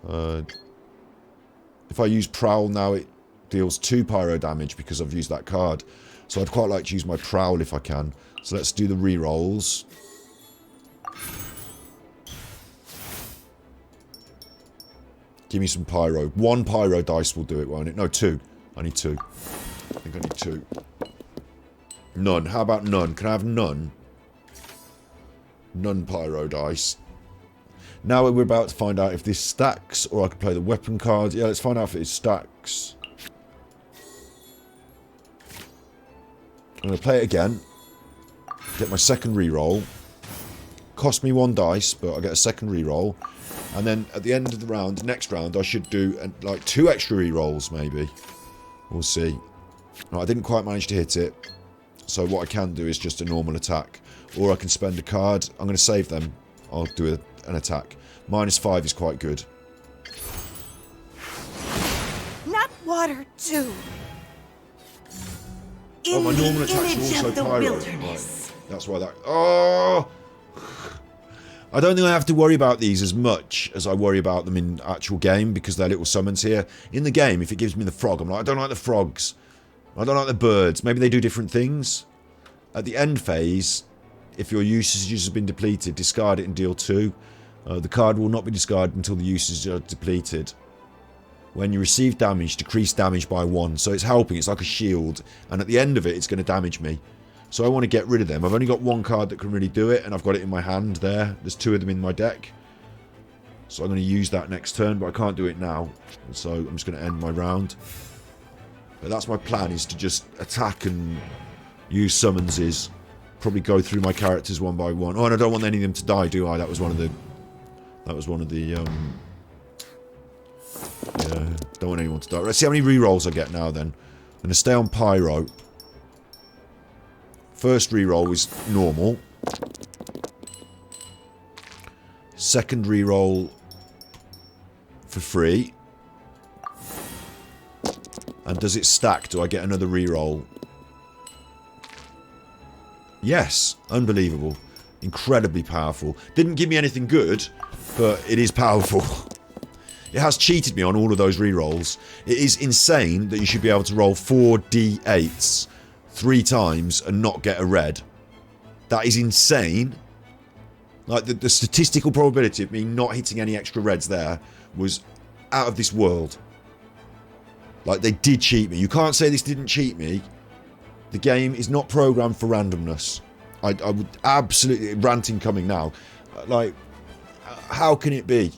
If I use Prowl now, it deals 2 pyro damage because I've used that card. So I'd quite like to use my Prowl if I can. So let's do the rerolls. Give me some pyro. 1 pyro dice will do it, won't it? No, 2. I need 2. I think I need 2. None. How about none? Can I have none? None pyro dice. Now we're about to find out if this stacks, or I could play the weapon card. Yeah, let's find out if it stacks. I'm going to play it again. Get my second reroll. Cost me 1 dice, but I get a second reroll. And then at the end of the round, next round, I should do like 2 extra rerolls, maybe. We'll see. No, I didn't quite manage to hit it. So what I can do is just a normal attack. Or I can spend a card. I'm going to save them. I'll do an attack. -5 is quite good. Not water, too. Oh, my normal attacks are also pyro. Right. That's why that... Oh! I don't think I have to worry about these as much as I worry about them in actual game, because they're little summons here. In the game, if it gives me the frog, I'm like, I don't like the frogs. I don't like the birds. Maybe they do different things. At the end phase, if your usages have been depleted, discard it and deal 2. The card will not be discarded until the usages are depleted. When you receive damage, decrease damage by 1. So it's helping. It's like a shield. And at the end of it, it's going to damage me. So I want to get rid of them. I've only got 1 card that can really do it, and I've got it in my hand there. There's 2 of them in my deck. So I'm going to use that next turn, but I can't do it now. So I'm just going to end my round. But that's my plan, is to just attack and use summonses. Probably go through my characters one by one. Oh, and I don't want any of them to die, do I? That was one of the... Yeah, don't want anyone to die. Let's see how many rerolls I get now, then. I'm going to stay on Pyro. First reroll is normal. Second reroll for free. And does it stack? Do I get another reroll? Yes. Unbelievable. Incredibly powerful. Didn't give me anything good, but it is powerful. It has cheated me on all of those rerolls. It is insane that you should be able to roll 4d8s 3 times and not get a red. That is insane. Like, the statistical probability of me not hitting any extra reds there was out of this world. Like, they did cheat me. You can't say this didn't cheat me. The game is not programmed for randomness. I would absolutely... Ranting coming now. Like, how can it be?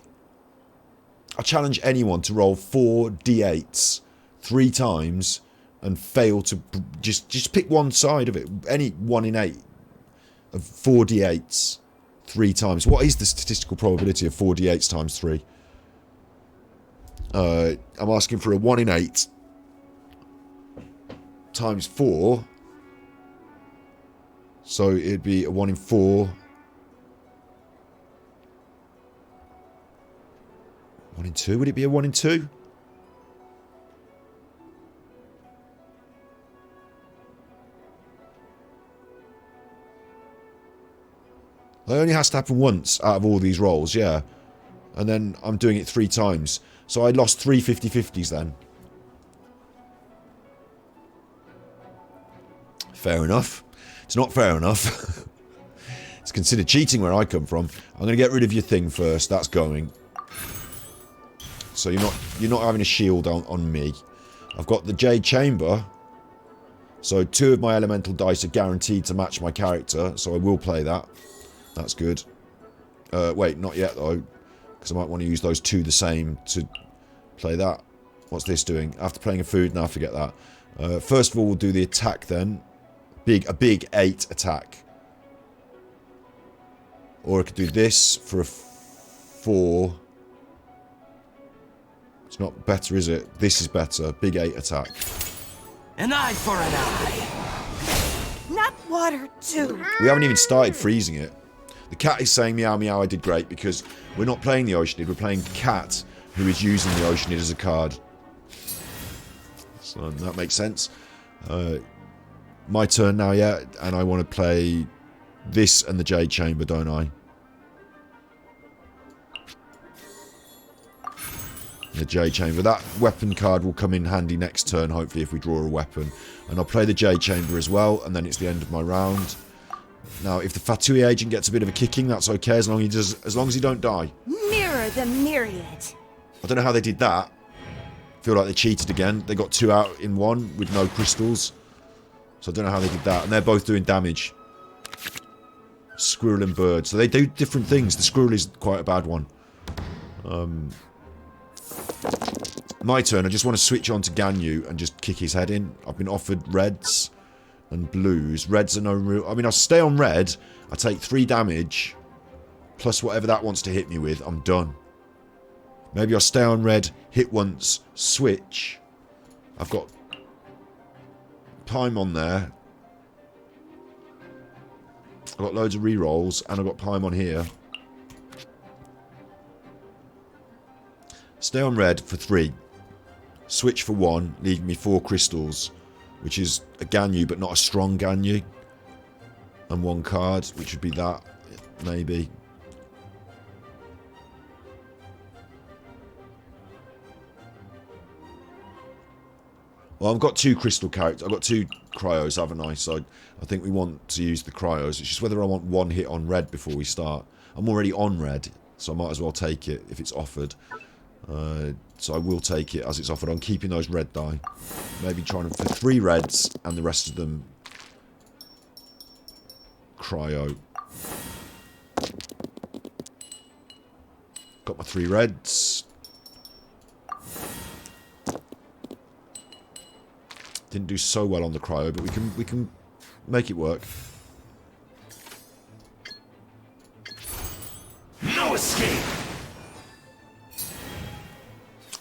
I challenge anyone to roll 4d8s 3 times and fail to... Just pick one side of it. Any 1 in 8 of 4d8s 3 times. What is the statistical probability of 4d8s times 3? I'm asking for a 1 in 8 times 4. So it'd be a 1 in 4. 1 in 2? Would it be a 1 in 2? It only has to happen once out of all these rolls, yeah. And then I'm doing it 3 times. So I lost 3 50-50s then. Fair enough. It's not fair enough. It's considered cheating where I come from. I'm going to get rid of your thing first. That's going. So you're not having a shield on me. I've got the Jade Chamber. So 2 of my elemental dice are guaranteed to match my character. So I will play that. That's good. Wait, not yet though. Because I might want to use those 2 the same to play that. What's this doing? After playing a food, now forget that. First of all, we'll do the attack then. A big 8 attack. Or I could do this for a 4. It's not better, is it? This is better. Big 8 attack. An eye for an eye. Not water, too. We haven't even started freezing it. The cat is saying meow meow, I did great, because we're not playing the Oceanid, we're playing Cat, who is using the Oceanid as a card. So that makes sense. My turn now, yeah, and I want to play this and the Jade Chamber, don't I? The Jade Chamber. That weapon card will come in handy next turn, hopefully, if we draw a weapon. And I'll play the Jade Chamber as well, and then it's the end of my round. Now, if the Fatui agent gets a bit of a kicking, that's okay, as long as he don't die. Mirror the myriad. I don't know how they did that. Feel like they cheated again. They got 2 out in 1 with no crystals. So I don't know how they did that. And they're both doing damage. Squirrel and bird. So they do different things. The squirrel is quite a bad one. My turn. I just want to switch on to Ganyu and just kick his head in. I've been offered reds and blues. Reds are no real... I mean, I'll stay on red. I take 3 damage. Plus whatever that wants to hit me with. I'm done. Maybe I'll stay on red, hit once, switch. I've got Paimon there. I've got loads of rerolls, and I've got Paimon here. Stay on red for 3. Switch for 1, leaving me 4 crystals, which is a Ganyu, but not a strong Ganyu. And 1 card, which would be that, maybe. Well, I've got 2 crystal characters. I've got 2 cryos, haven't I? So I think we want to use the cryos. It's just whether I want 1 hit on red before we start. I'm already on red, so I might as well take it if it's offered. So I will take it as it's offered. I'm keeping those red die. Maybe trying for 3 reds and the rest of them cryo. Got my 3 reds. Didn't do so well on the cryo, but we can make it work. No escape.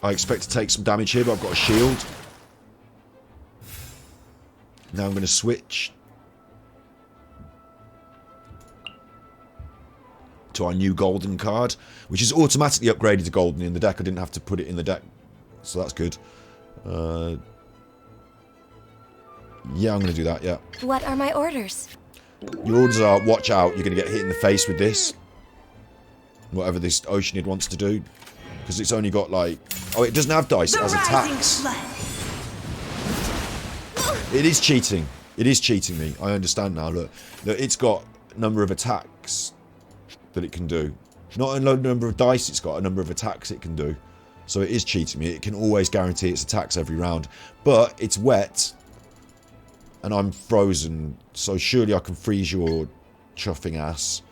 I expect to take some damage here, but I've got a shield. Now I'm going to switch to our new golden card, which is automatically upgraded to golden in the deck. I didn't have to put it in the deck, so that's good. Yeah, I'm going to do that, yeah. What are my orders? Your orders are, watch out, you're going to get hit in the face with this. Whatever this Oceanid wants to do. Because it's only got like... Oh, it doesn't have dice, it has attacks. It is cheating. It is cheating me. I understand now. Look, it's got a number of attacks that it can do. Not a number of dice, it's got a number of attacks it can do. So it is cheating me. It can always guarantee its attacks every round. But it's wet. And I'm frozen, so surely I can freeze your chuffing ass,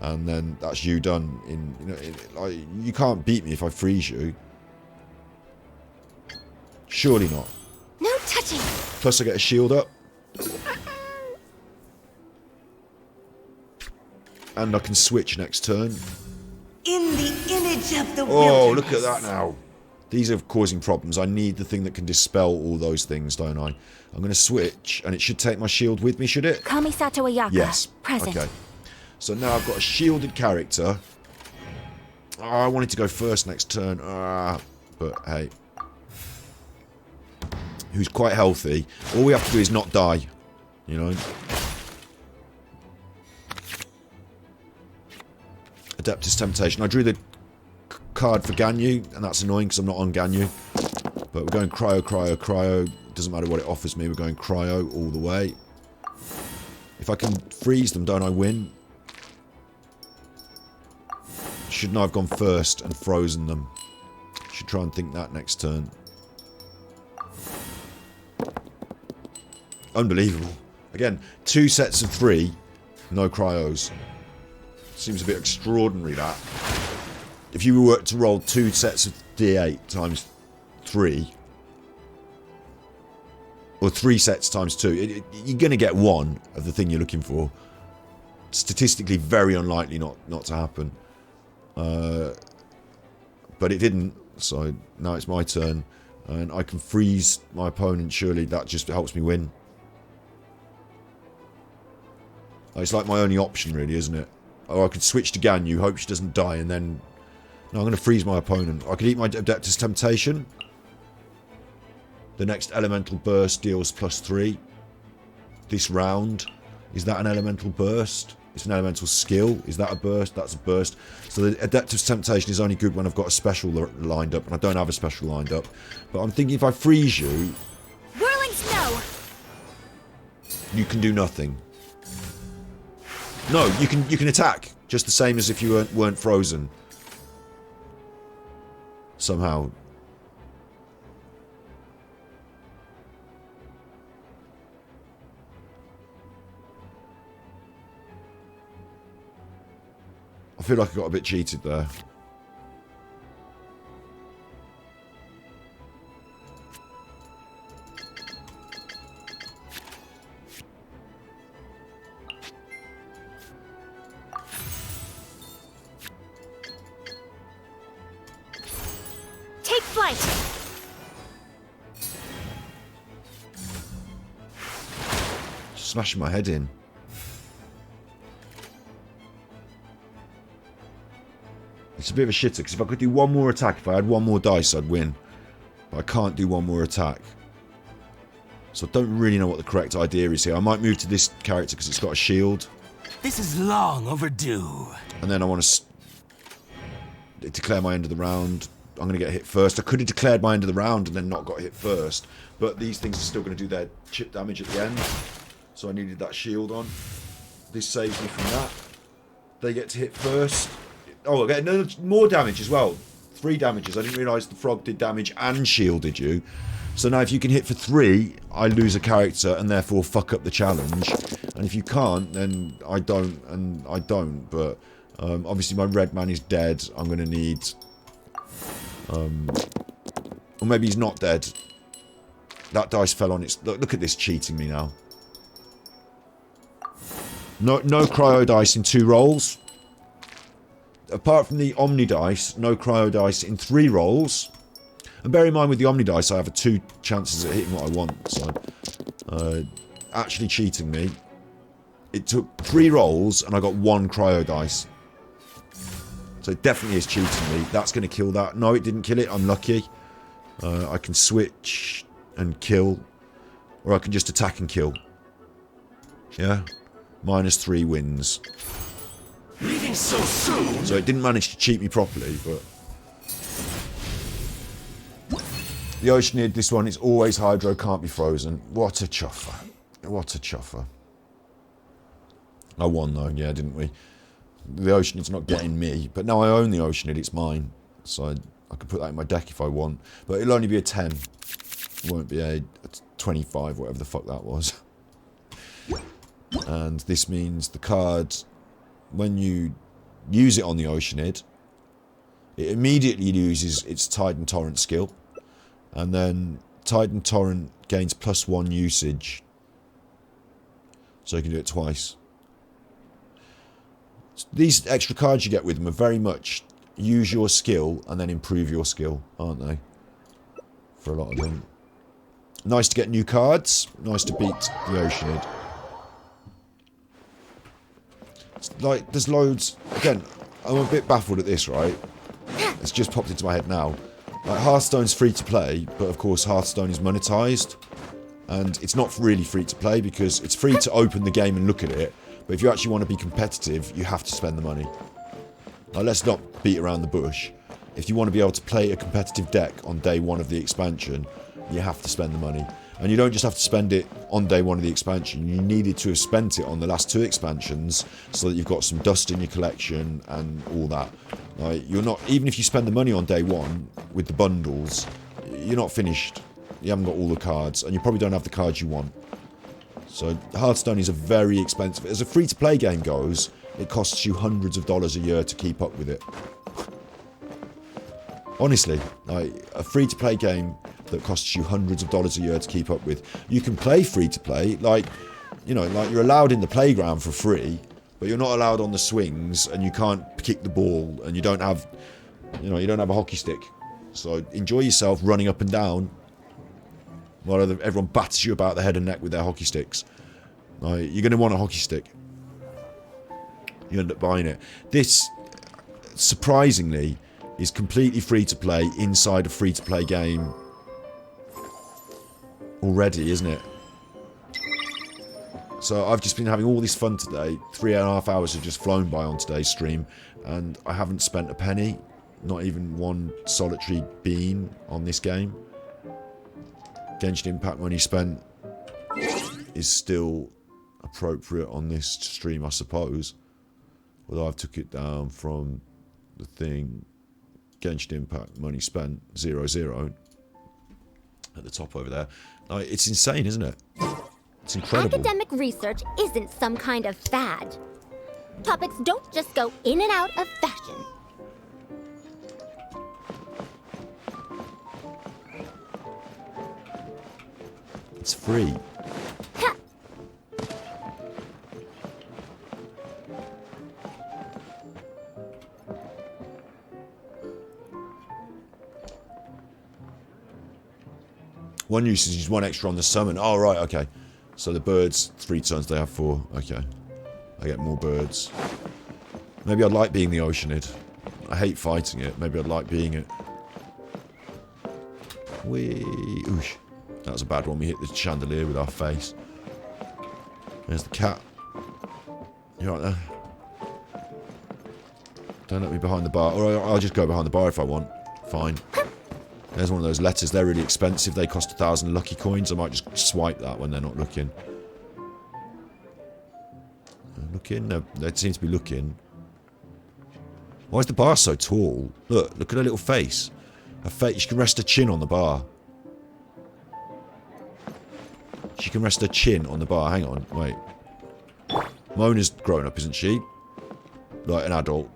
and then that's you done. Like, you can't beat me if I freeze you. Surely not. No touching. Plus I get a shield up. And I can switch next turn. In the image of the Oh, look at that now. These are causing problems. I need the thing that can dispel all those things, don't I? I'm going to switch, and it should take my shield with me, should it? Kamisato Ayaka. Yes. Present. Okay. So now I've got a shielded character. Oh, I wanted to go first next turn. But hey. Who's quite healthy. All we have to do is not die. You know? Adeptus Temptation. I drew the card for Ganyu, and that's annoying because I'm not on Ganyu. But we're going cryo, cryo, cryo. Doesn't matter what it offers me, we're going cryo all the way. If I can freeze them, don't I win? Shouldn't I have gone first and frozen them? Should try and think that next turn. Unbelievable. Again, 2 sets of 3, no cryos. Seems a bit extraordinary, that. If you were to roll 2 sets of D8 times 3... Or 3 sets times 2. You're going to get 1 of the thing you're looking for. Statistically, very unlikely not to happen. But it didn't, so now it's my turn. And I can freeze my opponent, surely that just helps me win. It's like my only option, really, isn't it? Or I could switch to Ganyu, hope she doesn't die, and then... No, I'm going to freeze my opponent. I could eat my Adeptus Temptation. The next Elemental Burst deals +3. This round, is that an Elemental Burst? It's an Elemental Skill. Is that a burst? That's a burst. So the Adeptus Temptation is only good when I've got a special lined up, and I don't have a special lined up. But I'm thinking if I freeze you... Whirling snow! You can do nothing. No, you can attack, just the same as if you weren't frozen. Somehow. I feel like I got a bit cheated there. Take flight! Smashing my head in. It's a bit of a shitter, because if I could do one more attack, if I had one more dice, I'd win. But I can't do one more attack. So I don't really know what the correct idea is here. I might move to this character because it's got a shield. This is long overdue. And then I want to declare my end of the round. I'm going to get hit first. I could have declared my end of the round and then not got hit first. But these things are still going to do their chip damage at the end. So I needed that shield on. This saves me from that. They get to hit first. Oh, I get another more damage as well. 3 damages. I didn't realise the frog did damage and shielded you. So now if you can hit for 3, I lose a character and therefore fuck up the challenge. And if you can't, then I don't, and I don't. But obviously my red man is dead. I'm going to need... or maybe he's not dead. That dice fell on its... Look at this cheating me now. No cryo dice in 2 rolls. Apart from the Omni dice, no cryo dice in 3 rolls. And bear in mind with the Omni dice, I have 2 chances at hitting what I want. So, actually cheating me. It took 3 rolls and I got 1 cryo dice. So it definitely is cheating me. That's going to kill that. No, it didn't kill it. I'm lucky. I can switch and kill. Or I can just attack and kill. Yeah. -3 wins. Leaving so soon. So it didn't manage to cheat me properly, but... The Oceanid, this one, is always Hydro, can't be frozen. What a chuffer. What a chuffer. I won though, yeah, didn't we? The Oceanid's not getting me, but now I own the Oceanid, it's mine. So I can put that in my deck if I want. But it'll only be a 10. It won't be a 25, whatever the fuck that was. And this means the card, when you use it on the Oceanid, it immediately loses its Tide and Torrent skill. And then Tide and Torrent gains +1 usage. So you can do it twice. These extra cards you get with them are very much use your skill and then improve your skill, aren't they? For a lot of them. Nice to get new cards. Nice to beat the Oceanid. It's like, there's loads... Again, I'm a bit baffled at this, right? It's just popped into my head now. Like, Hearthstone's free to play, but of course Hearthstone is monetized. And it's not really free to play because it's free to open the game and look at it. But if you actually want to be competitive, you have to spend the money. Now, let's not beat around the bush. If you want to be able to play a competitive deck on day 1 of the expansion, you have to spend the money. And you don't just have to spend it on day 1 of the expansion. You needed to have spent it on the last 2 expansions so that you've got some dust in your collection and all that. Like, you're not, even if you spend the money on day 1 with the bundles, you're not finished. You haven't got all the cards, and you probably don't have the cards you want. So Hearthstone is a very expensive... As a free-to-play game goes, it costs you hundreds of dollars a year to keep up with it. Honestly, like, a free-to-play game that costs you hundreds of dollars a year to keep up with. You can play free to play, like, you know, like you're allowed in the playground for free, but you're not allowed on the swings, and you can't kick the ball, and you don't have, you know, you don't have a hockey stick. So enjoy yourself running up and down while everyone batters you about the head and neck with their hockey sticks. Like, you're going to want a hockey stick. You end up buying it. This, surprisingly, is completely free to play inside a free to play game already, isn't it? So I've just been having all this fun today. 3.5 hours have just flown by on today's stream, and I haven't spent a penny, not even one solitary bean on this game. Genshin Impact money spent is still appropriate on this stream, I suppose. Although I've took it down from the thing, Genshin Impact money spent 0 at the top over there. Like, it's insane, isn't it? It's incredible. Academic research isn't some kind of fad. Topics don't just go in and out of fashion. It's free. Ha! One usage is 1 extra on the summon. Oh, right, okay. So the birds, 3 turns, they have 4. Okay. I get more birds. Maybe I'd like being the Oceanid. I hate fighting it. Maybe I'd like being it. Whee! Oosh. That was a bad one. We hit the chandelier with our face. There's the cat. You right there? Don't let me behind the bar. Or I'll just go behind the bar if I want. Fine. There's one of those letters. They're really expensive. They cost 1,000 lucky coins. I might just swipe that when they're not looking. Looking? No, they seem to be looking. Why is the bar so tall? Look at her little face. Her face. She can rest her chin on the bar. She can rest her chin on the bar. Hang on, wait. Mona's grown up, isn't she? Like an adult.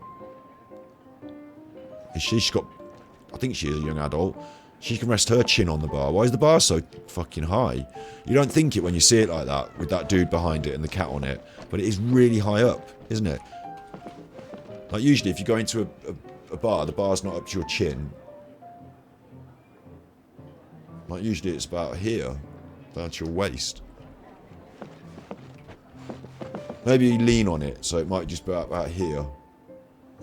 Is she? She's got... I think she is a young adult. She can rest her chin on the bar. Why is the bar so fucking high? You don't think it when you see it like that, with that dude behind it and the cat on it. But it is really high up, isn't it? Like, usually if you go into a bar, the bar's not up to your chin. Like, usually it's about here. About your waist. Maybe you lean on it, so it might just be about here.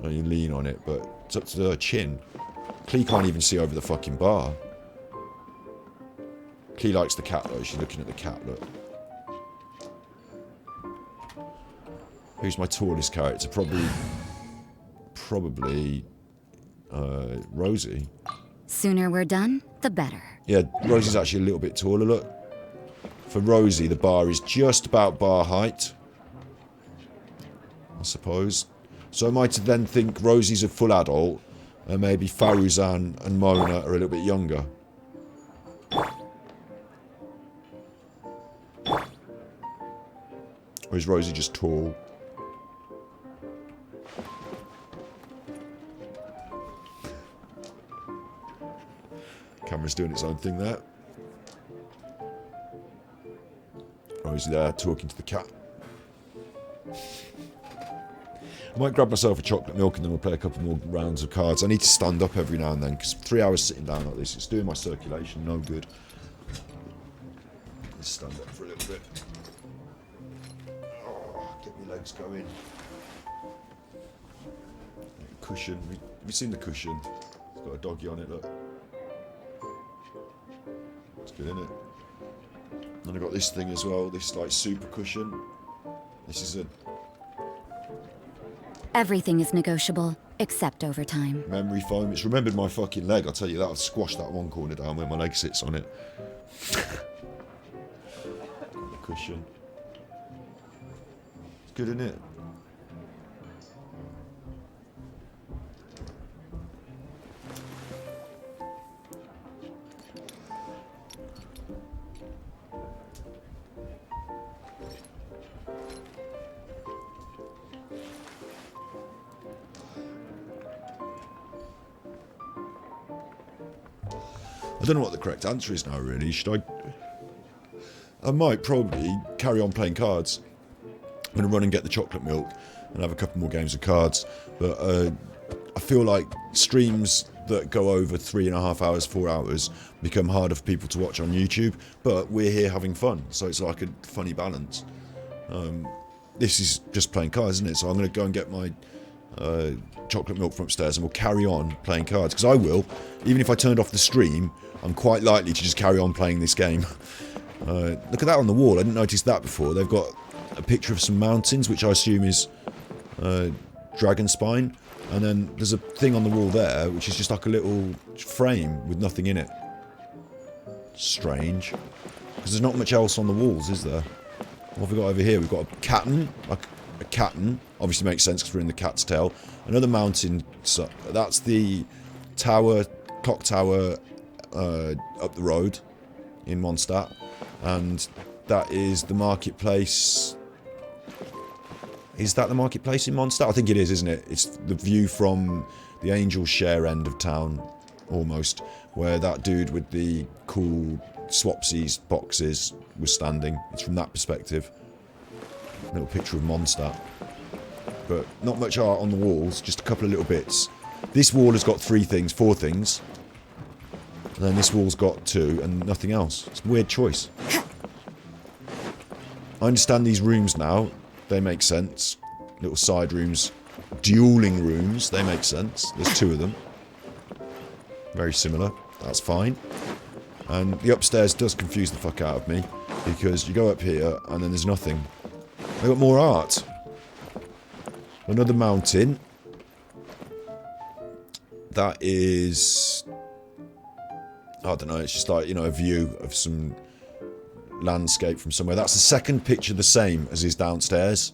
And you lean on it, but it's up to her chin. Klee can't even see over the fucking bar. Klee likes the cat though, she's looking at the cat, look. Who's my tallest character? Probably Rosie. Sooner we're done, the better. Yeah, Rosie's actually a little bit taller, look. For Rosie, the bar is just about bar height, I suppose. So am I to then think Rosie's a full adult, and maybe Faruzan and Mona are a little bit younger? Or is Rosie just tall? Camera's doing its own thing there. Rosie there, talking to the cat. I might grab myself a chocolate milk and then we'll play a couple more rounds of cards. I need to stand up every now and then, because 3 hours sitting down like this, it's doing my circulation no good. Let's stand up for a little bit. Oh, get my legs going. Cushion. Have you seen the cushion? It's got a doggy on it, look. It's good, isn't it? And I got this thing as well, this like super cushion. This is a Everything is negotiable, except overtime. memory foam. It's remembered my fucking leg, I'll tell you that. I've squashed that one corner down where my leg sits on it. The cushion. It's good, isn't it? I don't know what the correct answer is now, really. Should I might probably carry on playing cards. I'm going to run and get the chocolate milk and have a couple more games of cards. But I feel like streams that go over 3.5 hours, 4 hours become harder for people to watch on YouTube. But we're here having fun, so it's like a funny balance. This is just playing cards, isn't it? So I'm going to go and get my chocolate milk from upstairs and we'll carry on playing cards. Because I will, even if I turned off the stream, I'm quite likely to just carry on playing this game. Look at that on the wall. I didn't notice that before. They've got a picture of some mountains, which I assume is dragon spine. And then there's a thing on the wall there, which is just like a little frame with nothing in it. Strange. Because there's not much else on the walls, is there? What have we got over here? We've got a captain. Like a captain. Obviously makes sense because we're in the cat's tail. Another mountain. So that's the tower, clock tower up the road in Mondstadt. And that is the marketplace. Is that the marketplace in Mondstadt? I think it is, isn't it? It's the view from the Angel Share end of town, almost, where that dude with the cool Swapsies boxes was standing. It's from that perspective. A little picture of Mondstadt. But not much art on the walls, just a couple of little bits. This wall has got 4 things. And then this wall's got 2 and nothing else. It's a weird choice. I understand these rooms now. They make sense. Little side rooms. Dueling rooms. They make sense. There's 2 of them. Very similar. That's fine. And the upstairs does confuse the fuck out of me. Because you go up here and then there's nothing. They've got more art. Another mountain. That is... I don't know, it's just like, you know, a view of some landscape from somewhere. That's the second picture the same as is downstairs.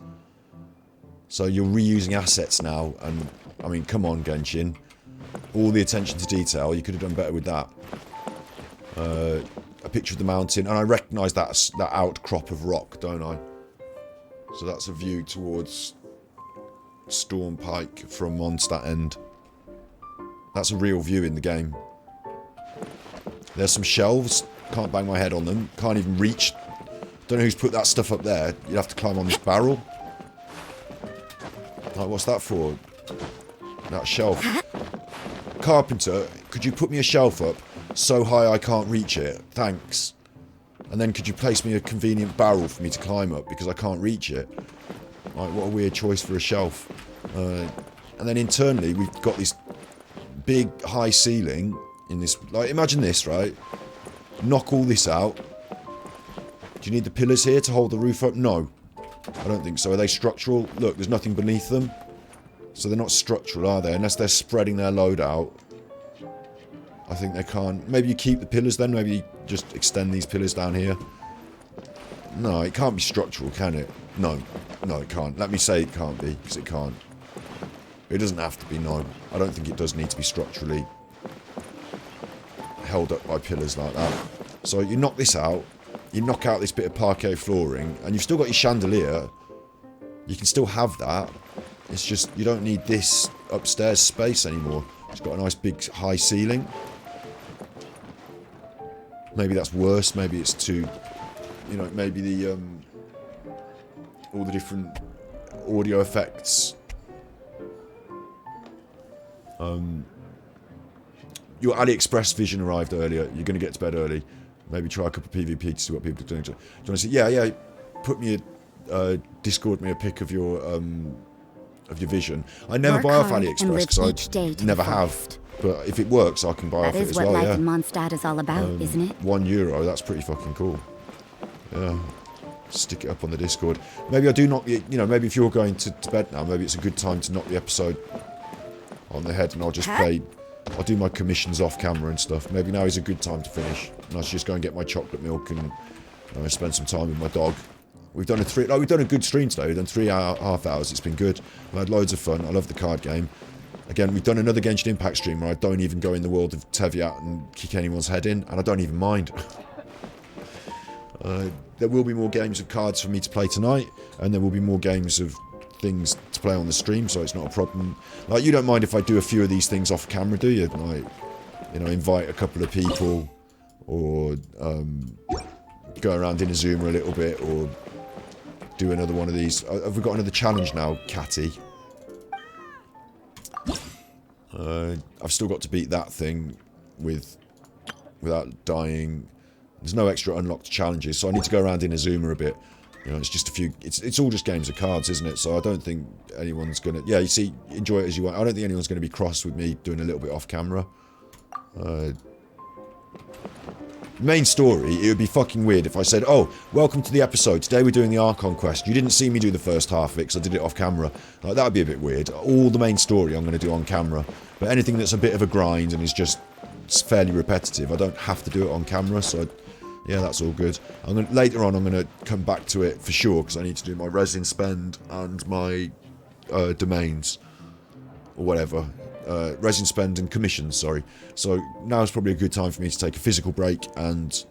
So you're reusing assets now, and, I mean, come on, Genshin. All the attention to detail, you could have done better with that. A picture of the mountain, and I recognise that outcrop of rock, don't I? So that's a view towards Storm Pike from Mondstadt End. That's a real view in the game. There's some shelves. Can't bang my head on them. Can't even reach. Don't know who's put that stuff up there. You'd have to climb on this barrel. Like, what's that for? That shelf. Carpenter, could you put me a shelf up so high I can't reach it? Thanks. And then could you place me a convenient barrel for me to climb up because I can't reach it? Like, what a weird choice for a shelf. And then internally, we've got this big high ceiling in this. Like, imagine this, right? Knock all this out. Do you need the pillars here to hold the roof up? No. I don't think so. Are they structural? Look, there's nothing beneath them. So they're not structural, are they? Unless they're spreading their load out. I think they can't. Maybe you keep the pillars then? Maybe you just extend these pillars down here? No, it can't be structural, can it? No. No, it can't. Let me say it can't be, because it can't. It doesn't have to be, no. I don't think it does need to be structurally held up by pillars like that. So you knock this out, you knock out this bit of parquet flooring, and you've still got your chandelier. You can still have that. It's just, you don't need this upstairs space anymore. It's got a nice big high ceiling. Maybe that's worse, maybe it's too, you know, maybe the, all the different audio effects. Your AliExpress vision arrived earlier. You're going to get to bed early. Maybe try a couple of PvP to see what people are doing. Do you want to see? Yeah. Put me Discord me a pic of your vision. I never buy off AliExpress because I never have. But if it works, I can buy off it as well. That is what life in Mondstadt is all about, isn't it? €1. That's pretty fucking cool. Yeah. Stick it up on the Discord. Maybe I do knock the. You know, maybe if you're going to bed now, maybe it's a good time to knock the episode on the head, and I'll just play. I'll do my commissions off camera and stuff. Maybe now is a good time to finish. And I should just go and get my chocolate milk and spend some time with my dog. We've done a good stream today. We've done 3.5 hours. It's been good. I've had loads of fun. I love the card game. Again, we've done another Genshin Impact stream where I don't even go in the world of Teyvat and kick anyone's head in, and I don't even mind. There will be more games of cards for me to play tonight, and there will be more games of things to play on the stream, so it's not a problem. Like, you don't mind if I do a few of these things off camera, do you? Like, you know, invite a couple of people, or go around Inazuma a little bit, or do another one of these. Have we got another challenge now, Catty? I've still got to beat that thing without dying. There's no extra unlocked challenges, so I need to go around Inazuma a bit. You know, it's just a few... It's all just games of cards, isn't it? So I don't think anyone's going to... Yeah, you see, enjoy it as you want. I don't think anyone's going to be cross with me doing a little bit off camera. Main story, it would be fucking weird if I said, oh, welcome to the episode. Today we're doing the Archon quest. You didn't see me do the first half of it because I did it off camera. Like, that would be a bit weird. All the main story I'm going to do on camera. But anything that's a bit of a grind and is just fairly repetitive, I don't have to do it on camera, so... Yeah, that's all good. Later on, I'm going to come back to it for sure, because I need to do my resin spend and my domains. Or whatever. Resin spend and commissions, sorry. So now is probably a good time for me to take a physical break, and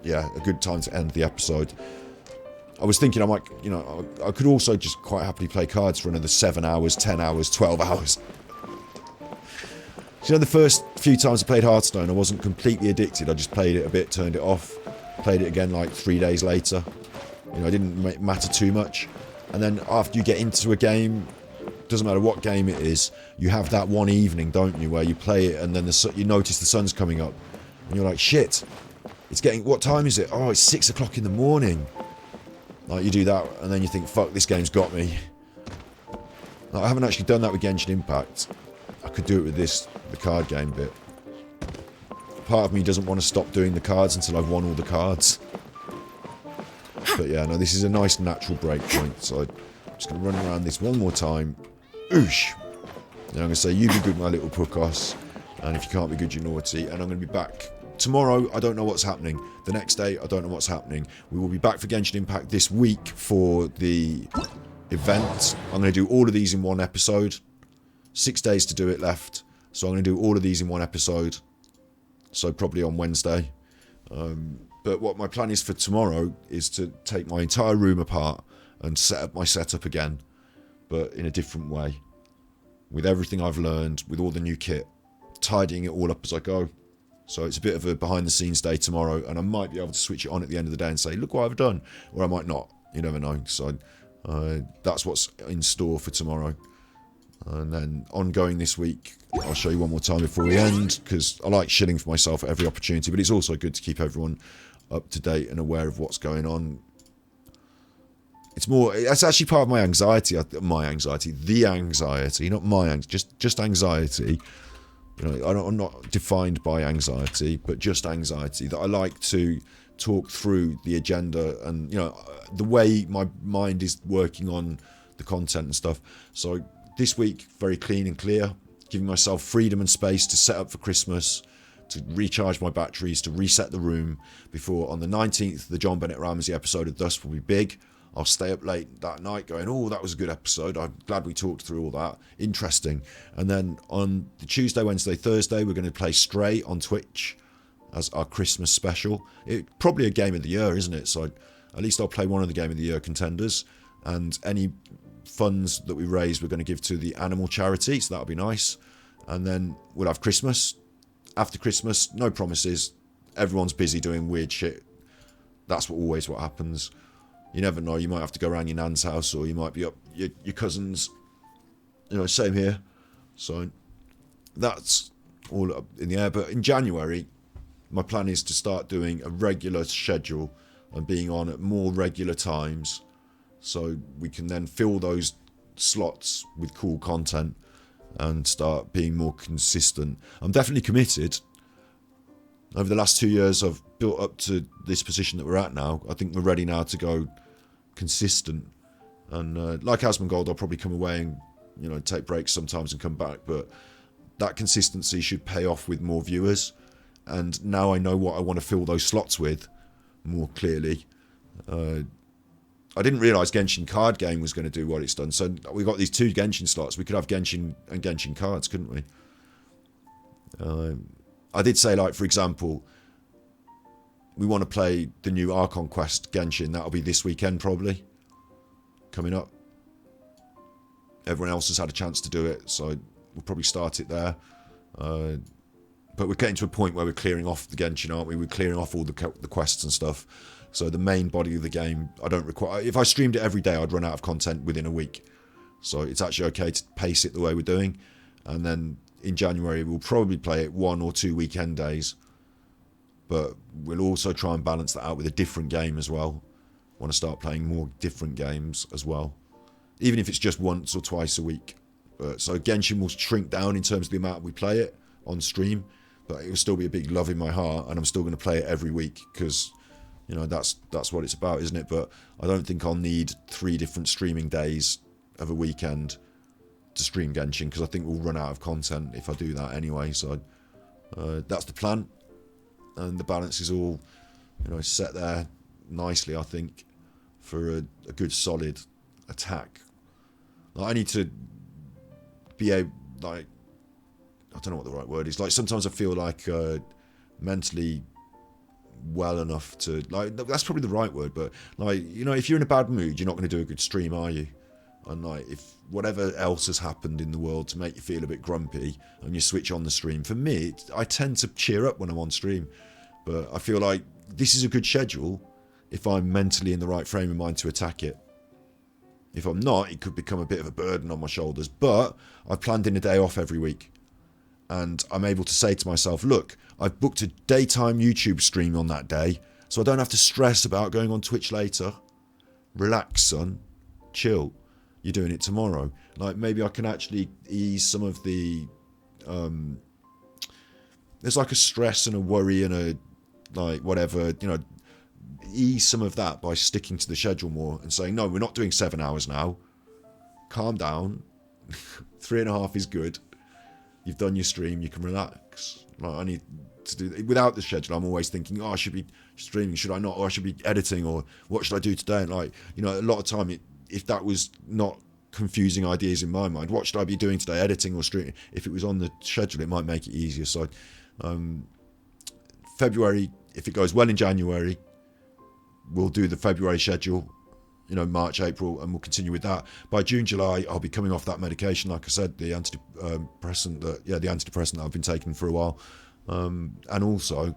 yeah, a good time to end the episode. I was thinking I might, you know, I could also just quite happily play cards for another 7 hours, 10 hours, 12 hours. You know, the first few times I played Hearthstone, I wasn't completely addicted. I just played it a bit, turned it off. Played it again like 3 days later. You know, it didn't matter too much. And then after you get into a game, doesn't matter what game it is, you have that one evening, don't you, where you play it and then you notice the sun's coming up. And you're like, shit, it's getting... What time is it? Oh, it's 6 o'clock in the morning. Like, you do that and then you think, fuck, this game's got me. Like, I haven't actually done that with Genshin Impact. I could do it with this, the card game bit. Part of me doesn't want to stop doing the cards until I've won all the cards. But yeah, no, this is a nice natural break point, so I'm just going to run around this one more time. Oosh! And I'm going to say, you be good, my little puckos, and if you can't be good, you're naughty, and I'm going to be back tomorrow. I don't know what's happening. The next day, I don't know what's happening. We will be back for Genshin Impact this week for the event. I'm going to do all of these in one episode. 6 days to do it left, so I'm going to do all of these in one episode. So probably on Wednesday. But what my plan is for tomorrow is to take my entire room apart and set up my setup again, but in a different way. With everything I've learned, with all the new kit, tidying it all up as I go. So it's a bit of a behind the scenes day tomorrow, and I might be able to switch it on at the end of the day and say, look what I've done. Or I might not. You never know. So that's what's in store for tomorrow. And then ongoing this week, I'll show you one more time before we end, because I like shilling for myself at every opportunity, but it's also good to keep everyone up to date and aware of what's going on. It's actually part of my anxiety, not my anxiety, just anxiety. You know, I'm not defined by anxiety, but just anxiety, that I like to talk through the agenda and, you know, the way my mind is working on the content and stuff. So this week, very clean and clear, giving myself freedom and space to set up for Christmas, to recharge my batteries, to reset the room before on the 19th, the John Bennett Ramsey episode of Dust will be big. I'll stay up late that night going, oh, that was a good episode. I'm glad we talked through all that. Interesting. And then on the Tuesday, Wednesday, Thursday, we're going to play Stray on Twitch as our Christmas special. It's probably a game of the year, isn't it? So at least I'll play one of the game of the year contenders. And any funds that we raise, we're going to give to the animal charity. So that'll be nice. And then we'll have Christmas. After Christmas, no promises. Everyone's busy doing weird shit. That's always what happens. You never know, you might have to go around your nan's house, or you might be up your cousin's. You know, same here. So that's all up in the air. But in January, my plan is to start doing a regular schedule and being on at more regular times, so we can then fill those slots with cool content and start being more consistent. I'm definitely committed. Over the last 2 years, I've built up to this position that we're at now. I think we're ready now to go consistent. And like Asmongold, I'll probably come away and, you know, take breaks sometimes and come back. But that consistency should pay off with more viewers. And now I know what I want to fill those slots with more clearly. I didn't realise Genshin card game was going to do what it's done. So we got these 2 Genshin slots. We could have Genshin and Genshin cards, couldn't we? I did say, like, for example, we want to play the new Archon Quest Genshin. That'll be this weekend, probably. Coming up. Everyone else has had a chance to do it, so we'll probably start it there. But we're getting to a point where we're clearing off the Genshin, aren't we? We're clearing off all the quests and stuff. So the main body of the game, I don't require... If I streamed it every day, I'd run out of content within a week. So it's actually okay to pace it the way we're doing. And then in January, we'll probably play it 1 or 2 weekend days. But we'll also try and balance that out with a different game as well. Want to start playing more different games as well. Even if it's just once or twice a week. So Genshin will shrink down in terms of the amount we play it on stream. But it will still be a big love in my heart. And I'm still going to play it every week. Because, you know, that's what it's about, isn't it? But I don't think I'll need 3 different streaming days of a weekend to stream Genshin. Because I think we'll run out of content if I do that anyway. So that's the plan. And the balance is all, you know, set there nicely, I think, for a good solid attack. Like, I need to be able, like, I don't know what the right word is. Like, sometimes I feel like mentally well enough to, like, that's probably the right word, but, like, you know, if you're in a bad mood, you're not going to do a good stream, are you? And, like, if whatever else has happened in the world to make you feel a bit grumpy and you switch on the stream, for me, I tend to cheer up when I'm on stream. But I feel like this is a good schedule if I'm mentally in the right frame of mind to attack it. If I'm not, it could become a bit of a burden on my shoulders. But I've planned in a day off every week. And I'm able to say to myself, look, I've booked a daytime YouTube stream on that day, so I don't have to stress about going on Twitch later. Relax, son. Chill. You're doing it tomorrow. Like, maybe I can actually ease some of the... there's like a stress and a worry and a, like, whatever, you know, ease some of that by sticking to the schedule more and saying, no, we're not doing 7 hours now. Calm down. 3.5 is good. You've done your stream, you can relax. Like, I need to do... Without the schedule, I'm always thinking, oh, I should be streaming, should I not? Or I should be editing, or what should I do today? And, like, you know, a lot of time, if that was not confusing ideas in my mind, what should I be doing today, editing or streaming? If it was on the schedule, it might make it easier. So February, if it goes well in January, we'll do the February schedule, you know, March, April, and we'll continue with that. By June, July, I'll be coming off that medication, like I said, the antidepressant that I've been taking for a while. And also,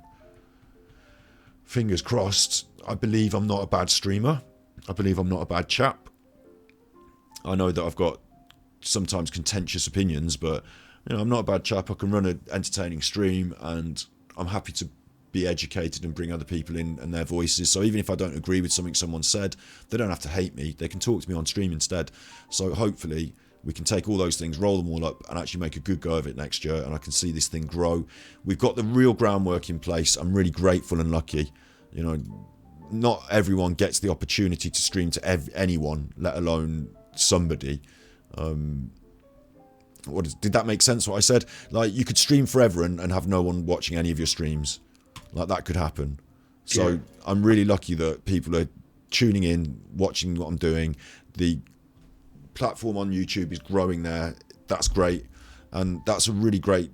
fingers crossed, I believe I'm not a bad streamer. I believe I'm not a bad chap. I know that I've got sometimes contentious opinions, but, you know, I'm not a bad chap. I can run an entertaining stream, and I'm happy to be educated and bring other people in and their voices. So even if I don't agree with something someone said, they don't have to hate me. They can talk to me on stream instead. So hopefully we can take all those things, roll them all up, and actually make a good go of it next year, and I can see this thing grow. We've got the real groundwork in place. I'm really grateful and lucky. You know, not everyone gets the opportunity to stream to anyone, let alone somebody. Did that make sense what I said? Like, you could stream forever and have no one watching any of your streams. Like, that could happen. So yeah. I'm really lucky that people are tuning in, watching what I'm doing. The platform on YouTube is growing there. That's great. And that's a really great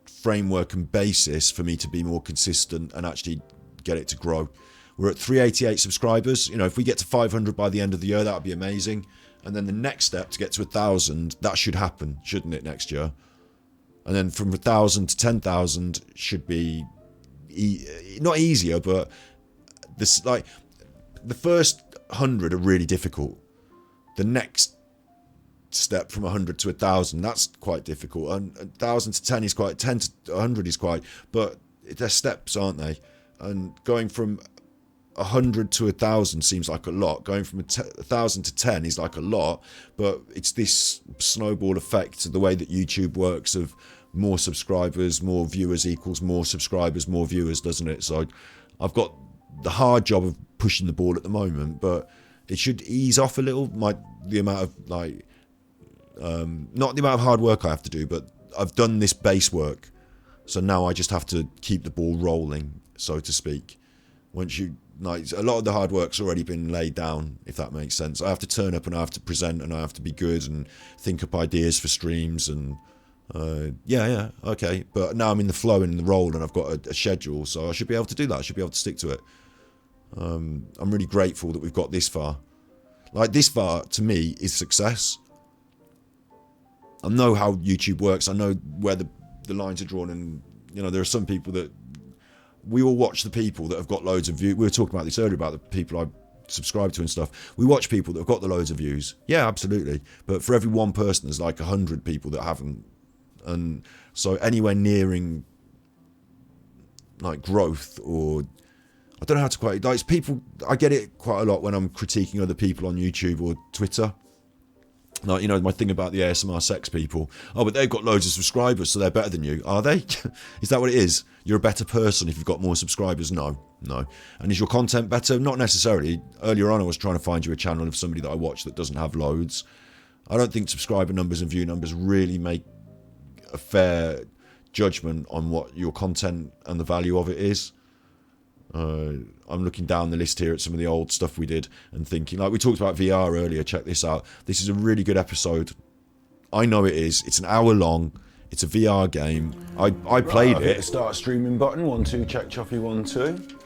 framework and basis for me to be more consistent and actually get it to grow. We're at 388 subscribers. You know, if we get to 500 by the end of the year, that would be amazing. And then the next step to get to 1,000, that should happen, shouldn't it, next year? And then from 1,000 to 10,000 should be not easier, but this, like, the first 100 are really difficult. The next step from 100 to 1,000, that's quite difficult. And 1,000 to 10 is quite, 10 to 100 is quite, but they're steps, aren't they? And going from 100 to 1,000 seems like a lot. Going from 1,000 to 10 is like a lot, but it's this snowball effect of the way that YouTube works, of more subscribers, more viewers equals more subscribers, more viewers, doesn't it? So I've got the hard job of pushing the ball at the moment, but it should ease off a little, the amount of, like, not the amount of hard work I have to do, but I've done this base work, so now I just have to keep the ball rolling, so to speak. Once you, like, a lot of the hard work's already been laid down, if that makes sense. I have to turn up and I have to present and I have to be good and think up ideas for streams and okay. But now I'm in the flow and in the role, and I've got a schedule, so I should be able to do that. I should be able to stick to it. I'm really grateful that we've got this far. Like, this far, to me, is success. I know how YouTube works. I know where the lines are drawn, and, You know, there are some people that we all watch the people that have got loads of views. We were talking about this earlier about the people I subscribe to and stuff. We watch people that have got the loads of views. Yeah, absolutely. But for every one person, there's like 100 people that haven't. And so anywhere nearing like growth, or I don't know how to quite, like, it's people, I get it quite a lot when I'm critiquing other people on YouTube or Twitter. Like, you know, my thing about the ASMR sex people. Oh, but they've got loads of subscribers, so they're better than you. Are they? Is that what it is? You're a better person if you've got more subscribers? No. And is your content better? Not necessarily. Earlier on, I was trying to find you a channel of somebody that I watch that doesn't have loads. I don't think subscriber numbers and view numbers really make a fair judgment on what your content and the value of it is. I'm looking down the list here at some of the old stuff we did and thinking, like we talked about VR earlier, check this out. This is a really good episode. I know it is. It's an hour long. It's a VR game. I played it. Hit the start streaming button. 1 2 check Chuffy 1 2.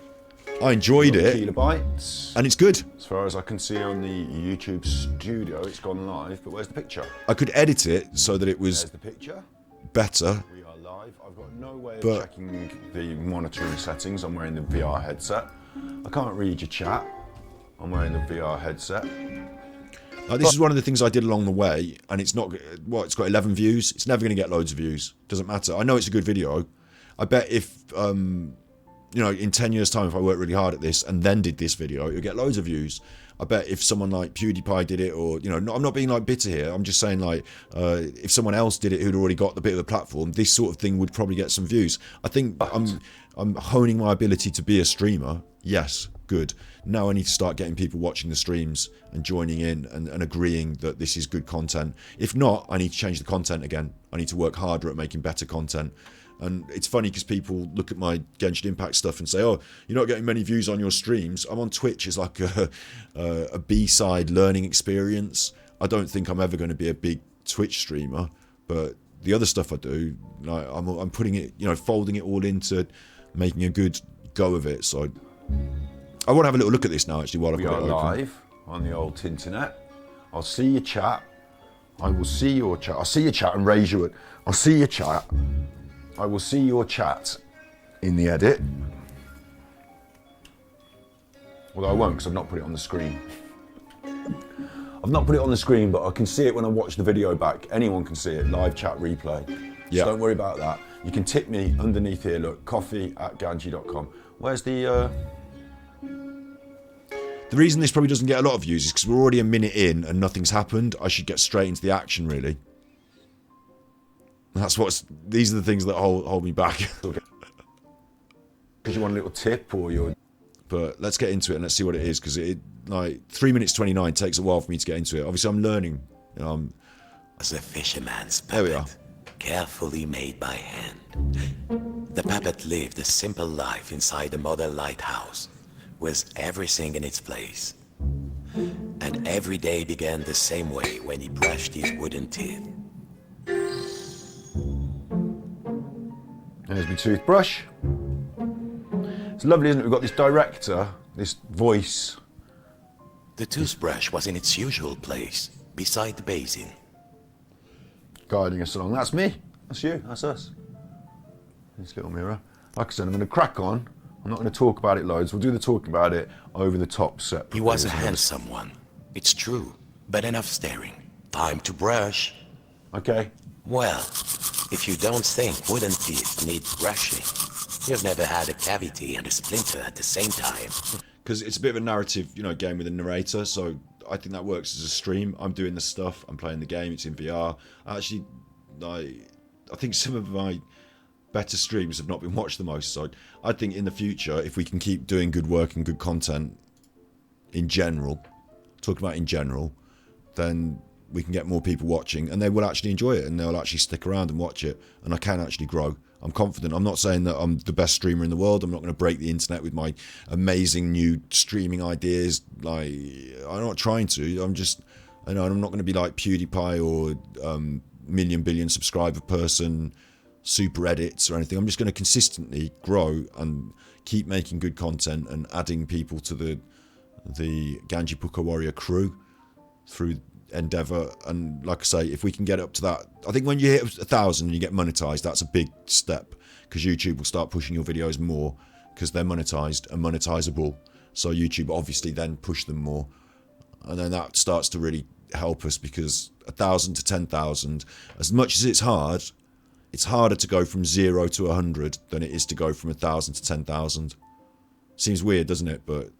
I enjoyed it. Kilobytes. And it's good. As far as I can see on the YouTube studio, it's gone live. But where's the picture? I could edit it so that it was There's the picture. Better. We are live. I've got no way of checking the monitoring settings. I'm wearing the VR headset. I can't read your chat. I'm wearing the VR headset. This is one of the things I did along the way, and it's not, it's got 11 views. It's never going to get loads of views. Doesn't matter. I know it's a good video. I bet if, you know, in 10 years' time, if I worked really hard at this and then did this video, it'll get loads of views. I bet if someone like PewDiePie did it, or, you know, I'm not being like bitter here. I'm just saying, like, if someone else did it who'd already got the bit of the platform, this sort of thing would probably get some views. I think I'm honing my ability to be a streamer. Yes, good. Now I need to start getting people watching the streams and joining in and agreeing that this is good content. If not, I need to change the content again. I need to work harder at making better content. And it's funny because people look at my Genshin Impact stuff and say, oh, you're not getting many views on your streams. I'm on Twitch as like a B-side learning experience. I don't think I'm ever going to be a big Twitch streamer, but the other stuff I do, like, I'm putting it, you know, folding it all into making a good go of it. So I want to have a little look at this now, actually, while I've got it open. We are live on the old Tinternet. I'll see your chat. I will see your chat. I'll see your chat and raise you. I'll see your chat. I will see your chat in the edit. Although I won't, because I've not put it on the screen. I've not put it on the screen, but I can see it when I watch the video back. Anyone can see it, live chat replay. Yeah. So don't worry about that. You can tip me underneath here, look, coffee@ganji.com. Where's the... The reason this probably doesn't get a lot of views is because we're already a minute in and nothing's happened. I should get straight into the action, really. These are the things that hold me back. Because you want a little tip, or you're... But let's get into it and let's see what it is, because it, like, 3 minutes 29 takes a while for me to get into it. Obviously, I'm learning. You know, Was a fisherman's puppet, there we are. carefully made by hand. The puppet lived a simple life inside a model lighthouse, with everything in its place. And every day began the same way when he brushed his wooden teeth. There's my toothbrush. It's lovely, isn't it? We've got this director, this voice. The toothbrush was in its usual place, beside the basin. Guiding us along. That's me. That's you. That's us. This little mirror. Like I said, I'm going to crack on. I'm not going to talk about it loads. We'll do the talking about it over the top set. He was a handsome one. It's true, but enough staring. Time to brush. Okay. Well, if you don't think wooden teeth need brushing, you've never had a cavity and a splinter at the same time. Because it's a bit of a narrative, you know, game with a narrator, so I think that works as a stream. I'm doing the stuff, I'm playing the game, it's in VR. Actually, I think some of my better streams have not been watched the most, so I think in the future, if we can keep doing good work and good content in general, talking about in general, then we can get more people watching and they will actually enjoy it and they'll actually stick around and watch it, and I can actually grow. I'm confident. I'm not saying that I'm the best streamer in the world. I'm not going to break the internet with my amazing new streaming ideas. Like, I'm not trying to. I'm just, you know, I'm not going to be like PewDiePie or million billion subscriber person, super edits or anything. I'm just going to consistently grow and keep making good content and adding people to the Ganji Puka Warrior crew through endeavor. And like I say, if we can get up to that, I think when you hit 1,000 and you get monetized, that's a big step, because YouTube will start pushing your videos more because they're monetized and monetizable. So YouTube obviously then push them more, and then that starts to really help us, because 1,000 to 10,000, as much as it's harder to go from 0 to 100 than it is to go from 1,000 to 10,000. Seems weird, doesn't it? But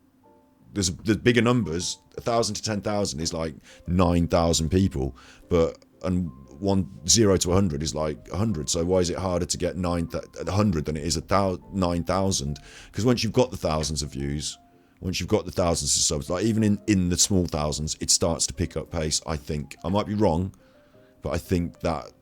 there's bigger numbers. 1,000 to 10,000 is like 9,000 people, and 0 to 100 is like 100. So why is it harder to get 100 than it is 9,000? Because once you've got the thousands of views, once you've got the thousands of subs, like even in the small thousands, it starts to pick up pace. I think I might be wrong, but I think that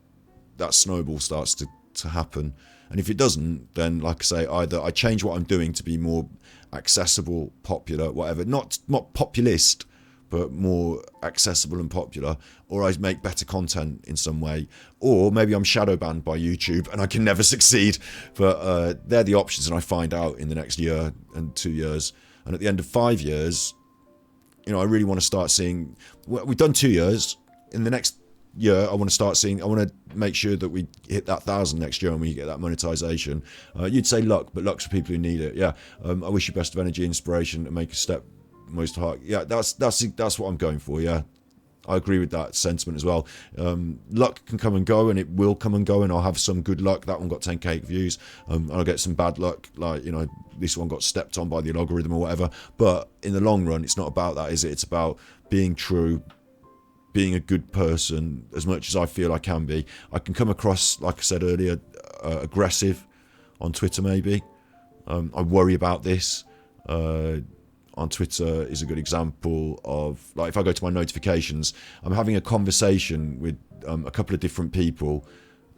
snowball starts to happen. And if it doesn't, then like I say, either I change what I'm doing to be more accessible, popular, whatever, not populist, but more accessible and popular, or I make better content in some way, or maybe I'm shadow banned by YouTube and I can never succeed. But they're the options, and I find out in the next year and 2 years. And at the end of 5 years, I really want to start seeing, we've done 2 years. In the next year, I want to make sure that we hit that 1,000 next year and we get that monetization. You'd say luck, but luck's for people who need it. Yeah. I wish you best of energy, inspiration, and make a step most heart. Yeah, that's what I'm going for. Yeah, I agree with that sentiment as well. Luck can come and go, and it will come and go, and I'll have some good luck. That one got 10k views, and I'll get some bad luck, like this one got stepped on by the algorithm or whatever. But in the long run, it's not about that, is it? It's about being true, being a good person, as much as I feel I can be. I can come across, like I said earlier, aggressive on Twitter maybe. I worry about this. On Twitter is a good example of, like, if I go to my notifications, I'm having a conversation with a couple of different people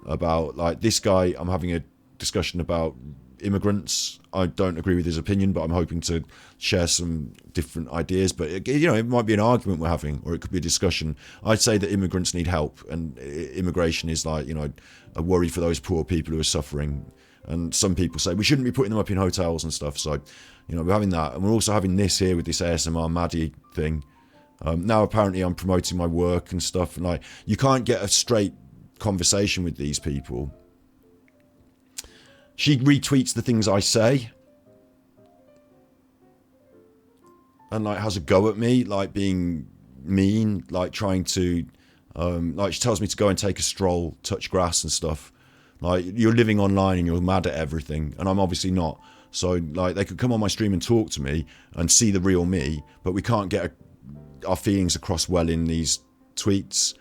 about, like, this guy, I'm having a discussion about immigrants. I don't agree with his opinion, but I'm hoping to share some different ideas. But it might be an argument we're having, or it could be a discussion. I'd say that immigrants need help, and immigration is like, a worry for those poor people who are suffering. And some people say we shouldn't be putting them up in hotels and stuff. So, we're having that, and we're also having this here with this ASMR Maddie thing. Now apparently I'm promoting my work and stuff, and like, you can't get a straight conversation with these people. She retweets the things I say and like has a go at me, like being mean, like trying to like she tells me to go and take a stroll, touch grass and stuff. Like, you're living online and you're mad at everything, and I'm obviously not. So like, they could come on my stream and talk to me and see the real me, but we can't get our feelings across well in these tweets.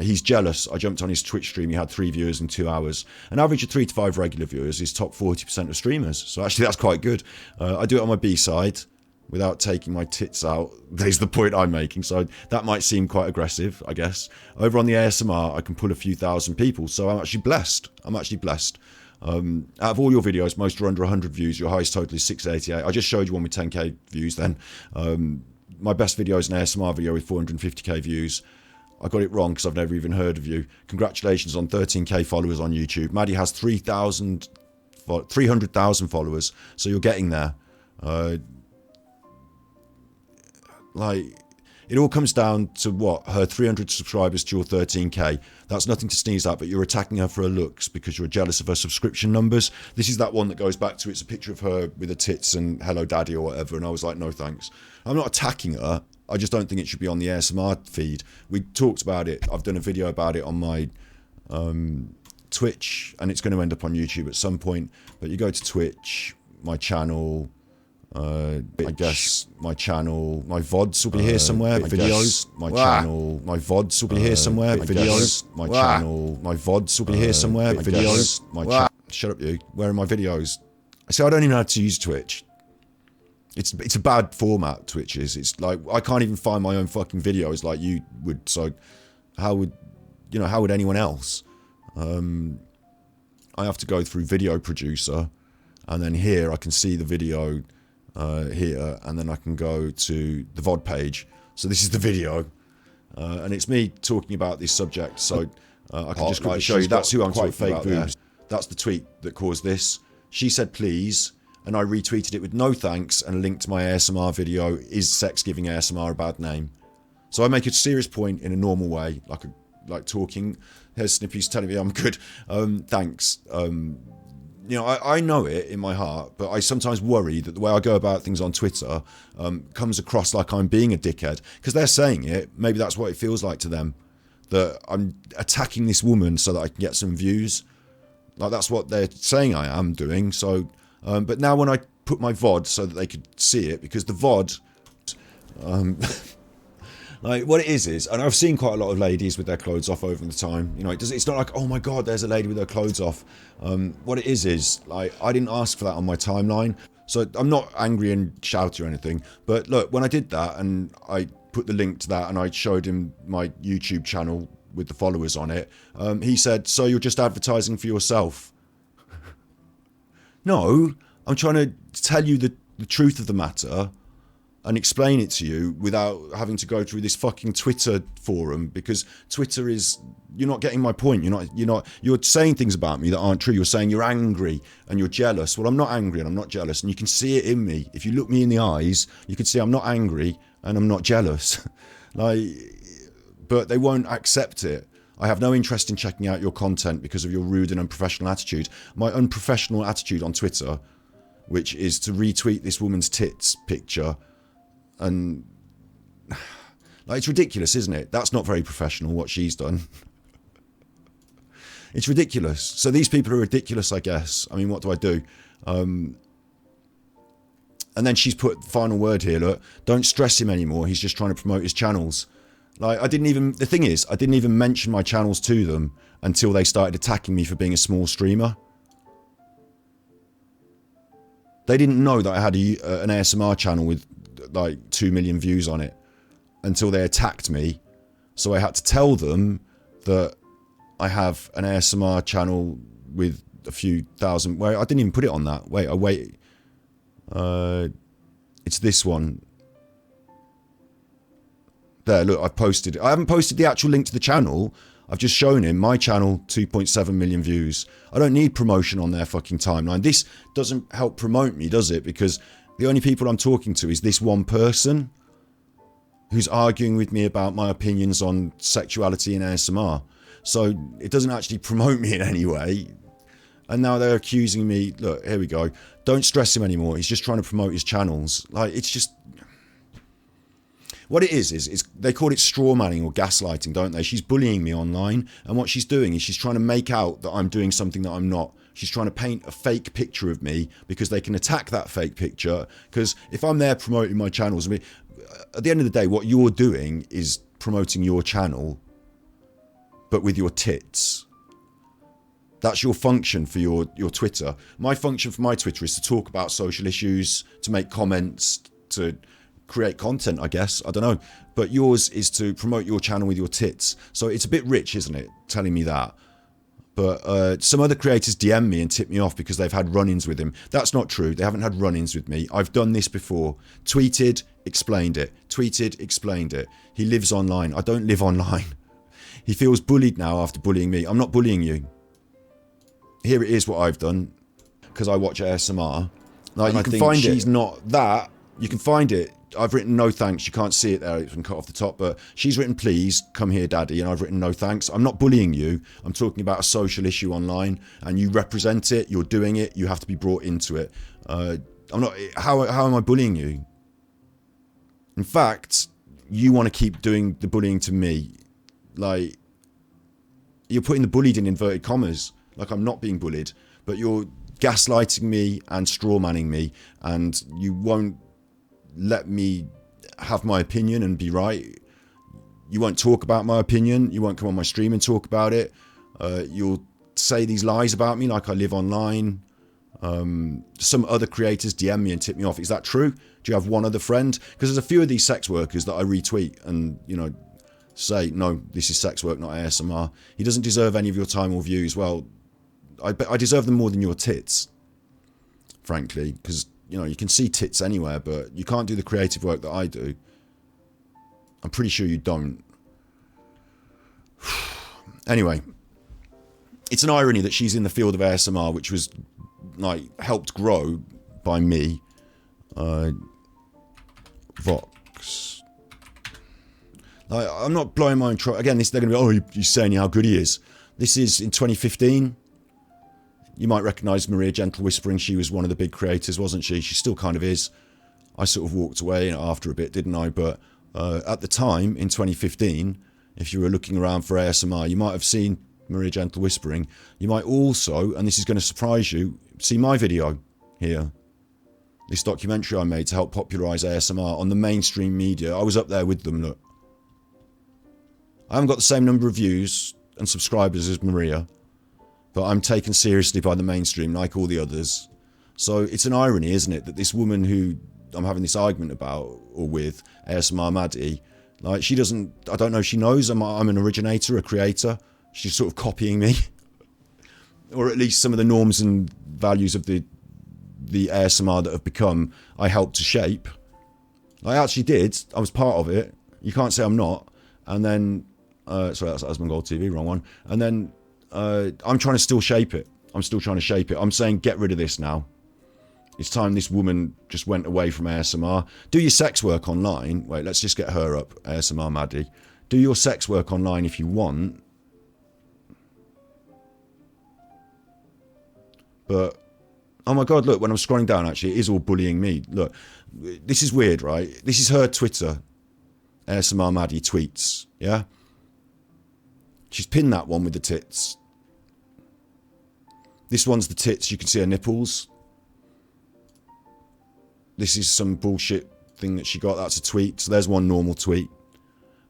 He's jealous. I jumped on his Twitch stream. He had 3 viewers in 2 hours. An average of 3 to 5 regular viewers is top 40% of streamers. So actually that's quite good. I do it on my B-side without taking my tits out. There's the point I'm making. So that might seem quite aggressive, I guess. Over on the ASMR, I can pull a few thousand people. So I'm actually blessed. Out of all your videos, most are under 100 views. Your highest total is 688. I just showed you one with 10k views then. My best video is an ASMR video with 450k views. I got it wrong because I've never even heard of you. Congratulations on 13k followers on YouTube. Maddie has 300,000 followers, so you're getting there. Like, it all comes down to what? Her 300 subscribers to your 13k. That's nothing to sneeze at, but you're attacking her for her looks because you're jealous of her subscription numbers. This is that one that goes back to, it's a picture of her with her tits and hello daddy or whatever, and I was like, no thanks. I'm not attacking her. I just don't think it should be on the ASMR feed. We talked about it. I've done a video about it on my Twitch, and it's going to end up on YouTube at some point. But you go to Twitch, my channel, I guess my channel, my VODs will be here somewhere. Videos, my channel, my VODs will be here somewhere. Videos, my channel, my VODs will be here somewhere. Videos, my channel. Shut up, you. Where are my videos? See, I don't even know how to use Twitch. It's a bad format, Twitch is. It's like, I can't even find my own fucking videos like you would. So how would anyone else? I have to go through Video Producer, and then here I can see the video here, and then I can go to the VOD page. So this is the video, and it's me talking about this subject. So I can just quickly show you. That's who I'm talking about there. That's the tweet that caused this. She said, please. And I retweeted it with no thanks and linked my ASMR video, is sex giving ASMR a bad name? So I make a serious point in a normal way, like talking. Here's Snippy's telling me I'm good. Thanks. I know it in my heart, but I sometimes worry that the way I go about things on Twitter comes across like I'm being a dickhead. Because they're saying it, maybe that's what it feels like to them. That I'm attacking this woman so that I can get some views. Like, that's what they're saying I am doing. So, but now when I put my VOD so that they could see it, because the VOD... like, what it is, and I've seen quite a lot of ladies with their clothes off over the time. It's not like, oh my god, there's a lady with her clothes off. What it is, like, I didn't ask for that on my timeline. So I'm not angry and shouty or anything. But look, when I did that, and I put the link to that, and I showed him my YouTube channel with the followers on it, he said, so you're just advertising for yourself? No, I'm trying to tell you the truth of the matter and explain it to you without having to go through this fucking Twitter forum, because Twitter is, you're not getting my point. You're saying things about me that aren't true. You're saying you're angry and you're jealous. Well, I'm not angry and I'm not jealous, and you can see it in me. If you look me in the eyes, you can see I'm not angry and I'm not jealous. But they won't accept it. I have no interest in checking out your content because of your rude and unprofessional attitude. My unprofessional attitude on Twitter, which is to retweet this woman's tits picture, and like, it's ridiculous, isn't it? That's not very professional, what she's done. It's ridiculous. So these people are ridiculous, I guess. I mean, what do I do? And then she's put final word here, look, don't stress him anymore. He's just trying to promote his channels. Like, the thing is, I didn't even mention my channels to them until they started attacking me for being a small streamer. They didn't know that I had an ASMR channel with like 2 million views on it until they attacked me. So I had to tell them that I have an ASMR channel with a few thousand. Wait, I didn't even put it on that. Wait. It's this one. There, look, I've posted it. I haven't posted the actual link to the channel. I've just shown him my channel, 2.7 million views. I don't need promotion on their fucking timeline. This doesn't help promote me, does it? Because the only people I'm talking to is this one person who's arguing with me about my opinions on sexuality and ASMR. So it doesn't actually promote me in any way. And now they're accusing me, look, here we go. Don't stress him anymore. He's just trying to promote his channels. Like, it's just... What it is they call it straw manning or gaslighting, don't they? She's bullying me online, and what she's doing is she's trying to make out that I'm doing something that I'm not. She's trying to paint a fake picture of me because they can attack that fake picture. Because if I'm there promoting my channels, I mean, at the end of the day, what you're doing is promoting your channel, but with your tits. That's your function for your Twitter. My function for my Twitter is to talk about social issues, to make comments, to create content, I guess. I don't know. But yours is to promote your channel with your tits. So it's a bit rich, isn't it, telling me that? But some other creators DM me and tip me off because they've had run-ins with him. That's not true. They haven't had run-ins with me. I've done this before. Tweeted, explained it. Tweeted, explained it. He lives online. I don't live online. He feels bullied now after bullying me. I'm not bullying you. Here it is what I've done. Because I watch ASMR. Like, you can find it. She's not that. You can find it. I've written no thanks. You can't see it there. It's been cut off the top. But she's written please come here daddy, and I've written no thanks. I'm not bullying you. I'm talking about a social issue online, and you represent it. You're doing it. You have to be brought into it. I'm not. How am I bullying you? In fact, you want to keep doing the bullying to me. Like, you're putting the bullied in inverted commas. Like, I'm not being bullied, but you're gaslighting me and straw manning me, and you won't let me have my opinion and be right. You won't talk about my opinion. You won't come on my stream and talk about it. You'll say these lies about me like I live online. Some other creators DM me and tip me off. Is that true? Do you have one other friend? Because there's a few of these sex workers that I retweet and, say, no, this is sex work, not ASMR. He doesn't deserve any of your time or views. Well, I deserve them more than your tits, frankly, because you can see tits anywhere, but you can't do the creative work that I do. I'm pretty sure you don't. Anyway, it's an irony that she's in the field of ASMR, which was helped grow by me. Vox. Like, I'm not blowing my own trumpet. Again, they're going to be, oh, you're saying how good he is. This is in 2015. You might recognise Maria Gentle Whispering. She was one of the big creators, wasn't she? She still kind of is. I sort of walked away after a bit, didn't I? But at the time, in 2015, if you were looking around for ASMR, you might have seen Maria Gentle Whispering. You might also, and this is going to surprise you, see my video here. This documentary I made to help popularise ASMR on the mainstream media. I was up there with them, look. I haven't got the same number of views and subscribers as Maria, but I'm taken seriously by the mainstream like all the others. So it's an irony, isn't it, that this woman who I'm having this argument about, or with, ASMR Maddie, like, she doesn't, I don't know if she knows I'm an originator, a creator. She's sort of copying me. Or at least some of the norms and values of the ASMR that have become, I helped to shape. I actually did. I was part of it. You can't say I'm not. And then, sorry, that's Asmongold TV, wrong one. And then I'm trying to still shape it. I'm still trying to shape it. I'm saying get rid of this now. It's time this woman just went away from ASMR. Do your sex work online. Wait, let's just get her up. ASMR Maddie. Do your sex work online if you want. But, oh my God, look, when I'm scrolling down, actually, it is all bullying me. Look, this is weird, right? This is her Twitter. ASMR Maddie tweets, yeah? She's pinned that one with the tits. This one's the tits, you can see her nipples. This is some bullshit thing that she got, that's a tweet. So there's one normal tweet.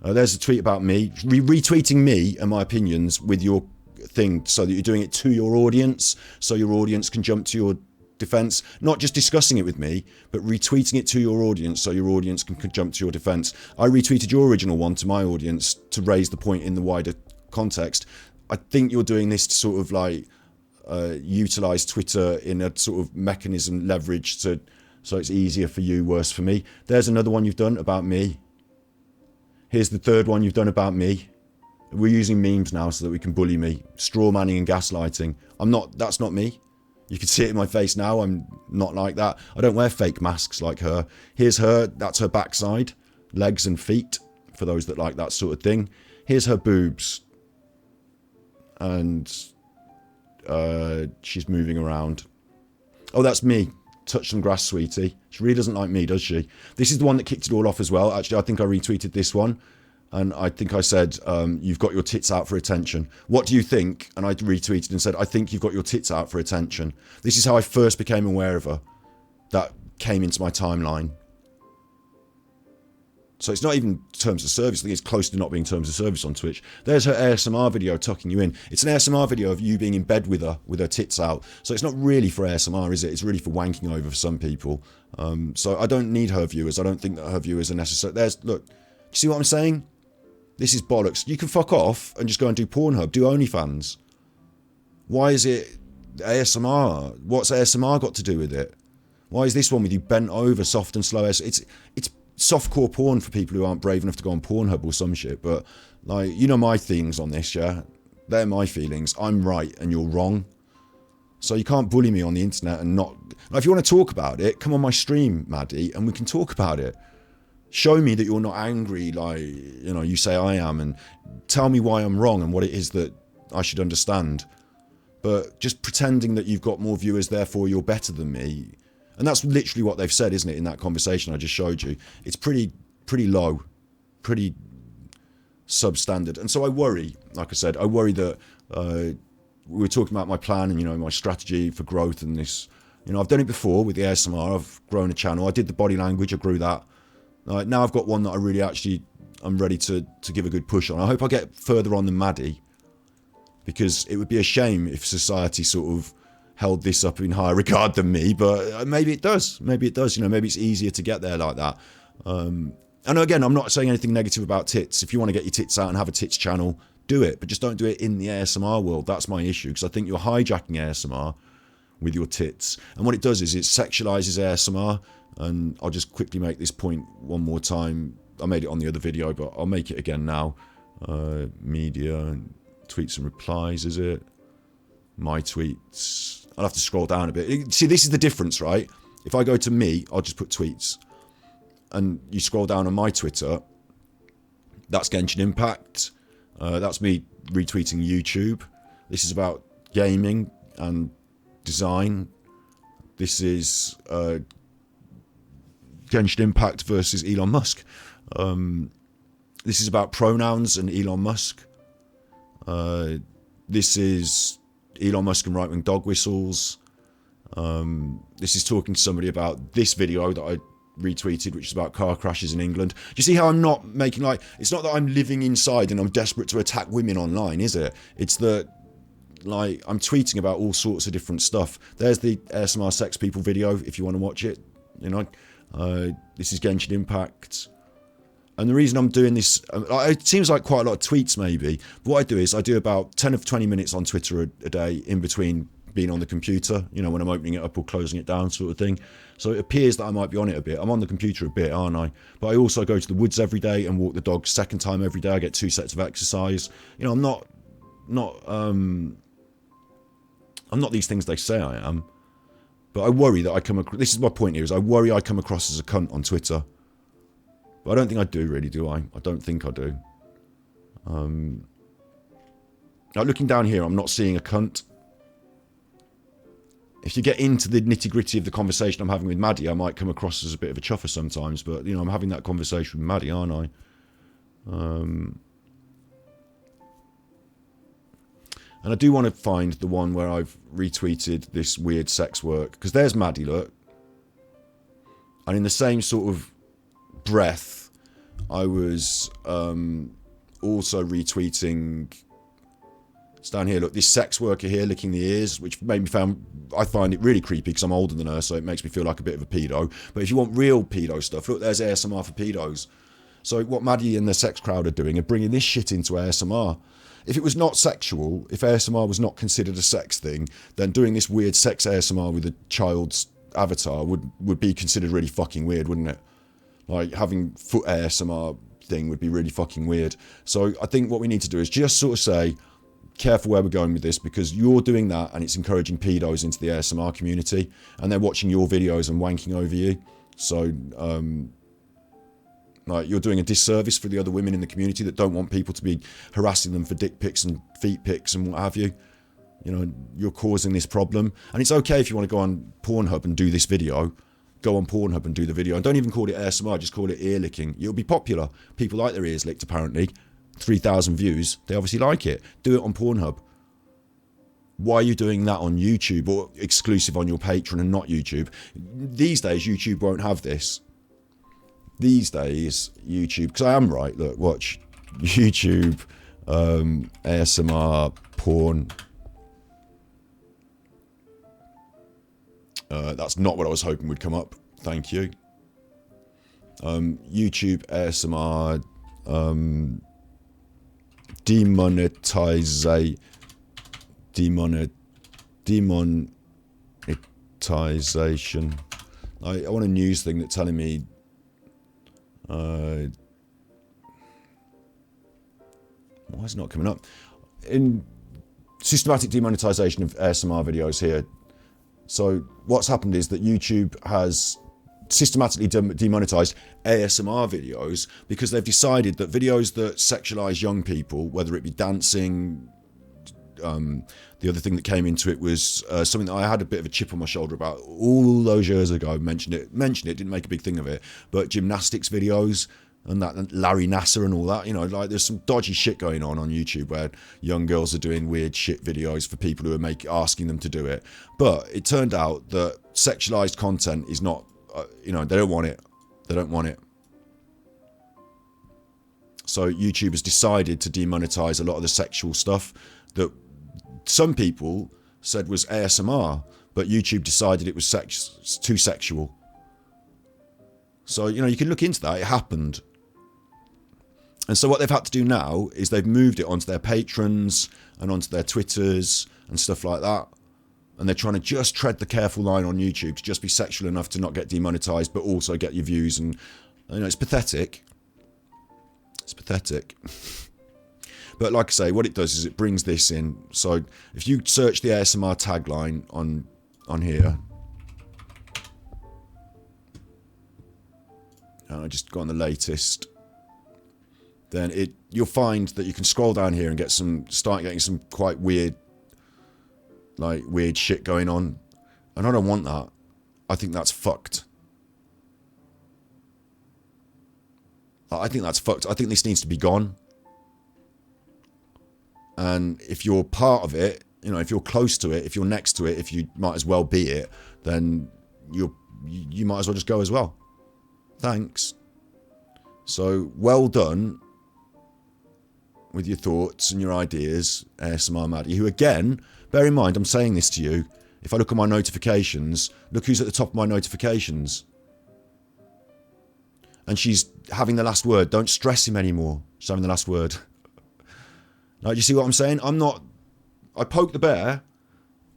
There's a tweet about me. Retweeting me and my opinions with your thing so that you're doing it to your audience, so your audience can jump to your defense. Not just discussing it with me, but retweeting it to your audience so your audience can jump to your defense. I retweeted your original one to my audience to raise the point in the wider context. I think you're doing this to sort of like utilize Twitter in a sort of mechanism, leverage to, so it's easier for you, worse for me. There's another one you've done about me. Here's the third one you've done about me. We're using memes now so that we can bully me. Straw manning and gaslighting. That's not me. You can see it in my face now. I'm not like that. I don't wear fake masks like her. Here's her. That's her backside. Legs and feet, for those that like that sort of thing. Here's her boobs. And she's moving around. Oh, that's me. Touch some grass, sweetie. She really doesn't like me, does she? This is the one that kicked it all off as well. Actually, I think I retweeted this one. And I think I said, you've got your tits out for attention. What do you think? And I retweeted and said, I think you've got your tits out for attention. This is how I first became aware of her. That came into my timeline. So it's not even terms of service. I think it's close to not being terms of service on Twitch. There's her ASMR video tucking you in. It's an ASMR video of you being in bed with her tits out. So it's not really for ASMR, is it? It's really for wanking over for some people. So I don't need her viewers. I don't think that her viewers are necessary. Look, do you see what I'm saying? This is bollocks. You can fuck off and just go and do Pornhub, do OnlyFans. Why is it ASMR? What's ASMR got to do with it? Why is this one with you bent over, soft and slow? It's softcore porn for people who aren't brave enough to go on Pornhub or some shit. But, like, you know my things on this, yeah? They're my feelings. I'm right and you're wrong. So you can't bully me on the internet and not... Now, if you want to talk about it, come on my stream, Maddie, and we can talk about it. Show me that you're not angry like, you know, you say I am, and tell me why I'm wrong and what it is that I should understand. But just pretending that you've got more viewers, therefore you're better than me. And that's literally what they've said, isn't it, in that conversation I just showed you. It's pretty low, pretty substandard. And so I worry, like I said, I worry that we were talking about my plan and, you know, my strategy for growth and this. You know, I've done it before with the ASMR. I've grown a channel. I did the body language. I grew that. Now I've got one that I really actually, I'm ready to give a good push on. I hope I get further on than Maddie, because it would be a shame if society sort of held this up in higher regard than me, but maybe it does. Maybe it does. You know, maybe it's easier to get there like that. And again, I'm not saying anything negative about tits. If you want to get your tits out and have a tits channel, do it, but just don't do it in the ASMR world. That's my issue, because I think you're hijacking ASMR with your tits. And what it does is it sexualizes ASMR. And I'll just quickly make this point one more time. I made it on the other video, but I'll make it again now. Media and tweets and replies, is it? My tweets. I'll have to scroll down a bit. See, this is the difference, right? If I go to me, I'll just put tweets. And you scroll down on my Twitter, That's Genshin Impact. That's me retweeting YouTube. This is about gaming and design. This is Genshin Impact versus Elon Musk. This is about pronouns and Elon Musk. This is Elon Musk and right-wing dog whistles. This is talking to somebody about this video that I retweeted, which is about car crashes in England. Do you see how I'm not making like... It's not that I'm living inside and I'm desperate to attack women online, is it? It's that, like, I'm tweeting about all sorts of different stuff. There's the ASMR Sex People video, if you want to watch it. You know, this is Genshin Impact. And the reason I'm doing this, it seems like quite a lot of tweets maybe, but what I do is I do about 10 or 20 minutes on Twitter a day in between being on the computer, you know, when I'm opening it up or closing it down sort of thing. So it appears that I might be on it a bit. I'm on the computer a bit, aren't I? But I also go to the woods every day and walk the dog second time every day. I get 2 sets of exercise. You know, I'm not these things they say I am. But I worry that I come across, this is my point here, is I worry I come across as a cunt on Twitter. But I don't think I do really, do I? I don't think I do. Now looking down here, I'm not seeing a cunt. If you get into the nitty-gritty of the conversation I'm having with Maddie, I might come across as a bit of a chuffer sometimes, but, you know, I'm having that conversation with Maddie, aren't I? And I do want to find the one where I've retweeted this weird sex work, because there's Maddie, look. And in the same sort of breath, I was also retweeting... It's down here, look, this sex worker here licking the ears, which made me I find it really creepy because I'm older than her, so it makes me feel like a bit of a pedo. But if you want real pedo stuff, look, there's ASMR for pedos. So what Maddie and the sex crowd are doing are bringing this shit into ASMR. If it was not sexual, if ASMR was not considered a sex thing, then doing this weird sex ASMR with a child's avatar would be considered really fucking weird, wouldn't it? Like, having foot ASMR thing would be really fucking weird. So I think what we need to do is just sort of say, careful where we're going with this, because you're doing that and it's encouraging pedos into the ASMR community, and they're watching your videos and wanking over you. So, like, you're doing a disservice for the other women in the community that don't want people to be harassing them for dick pics and feet pics and what have you. You know, you're causing this problem. And it's okay if you want to go on Pornhub and do this video. Go on Pornhub and do the video. And don't even call it ASMR, just call it ear licking. It'll be popular. People like their ears licked, apparently. 3,000 views. They obviously like it. Do it on Pornhub. Why are you doing that on YouTube, or exclusive on your Patreon and not YouTube? These days, YouTube won't have this. These days, YouTube... Because I am right. Look, watch. YouTube, ASMR, porn... that's not what I was hoping would come up. Thank you. YouTube ASMR demonetization. I want a news thing that's telling me why is it not coming up? In systematic demonetization of ASMR videos here. So what's happened is that YouTube has systematically demonetized ASMR videos because they've decided that videos that sexualize young people, whether it be dancing, the other thing that came into it was something that I had a bit of a chip on my shoulder about all those years ago. I mentioned it, didn't make a big thing of it, but gymnastics videos and that, and Larry Nassar and all that, you know, like there's some dodgy shit going on YouTube where young girls are doing weird shit videos for people who are asking them to do it. But it turned out that sexualized content is not, you know, they don't want it. They don't want it. So YouTube has decided to demonetize a lot of the sexual stuff that some people said was ASMR, but YouTube decided it was too sexual. So, you know, you can look into that. It happened. And so what they've had to do now is they've moved it onto their patrons and onto their Twitters and stuff like that. And they're trying to just tread the careful line on YouTube to just be sexual enough to not get demonetized, but also get your views. And, you know, it's pathetic. It's pathetic. But like I say, what it does is it brings this in. So if you search the ASMR tagline on here, and I just go on the latest. then you'll find that you can scroll down here and start getting some quite weird shit going on. And I don't want that. I think that's fucked. I think that's fucked. I think this needs to be gone. And if you're part of it, if you're close to it, if you're next to it, if you might as well be it, then you might as well just go as well. Thanks. So, well done with your thoughts and your ideas, ASMR Maddie, who again, bear in mind, I'm saying this to you, if I look at my notifications, look who's at the top of my notifications. And she's having the last word. Don't stress him anymore. She's having the last word. Now, do you see what I'm saying? I poke the bear.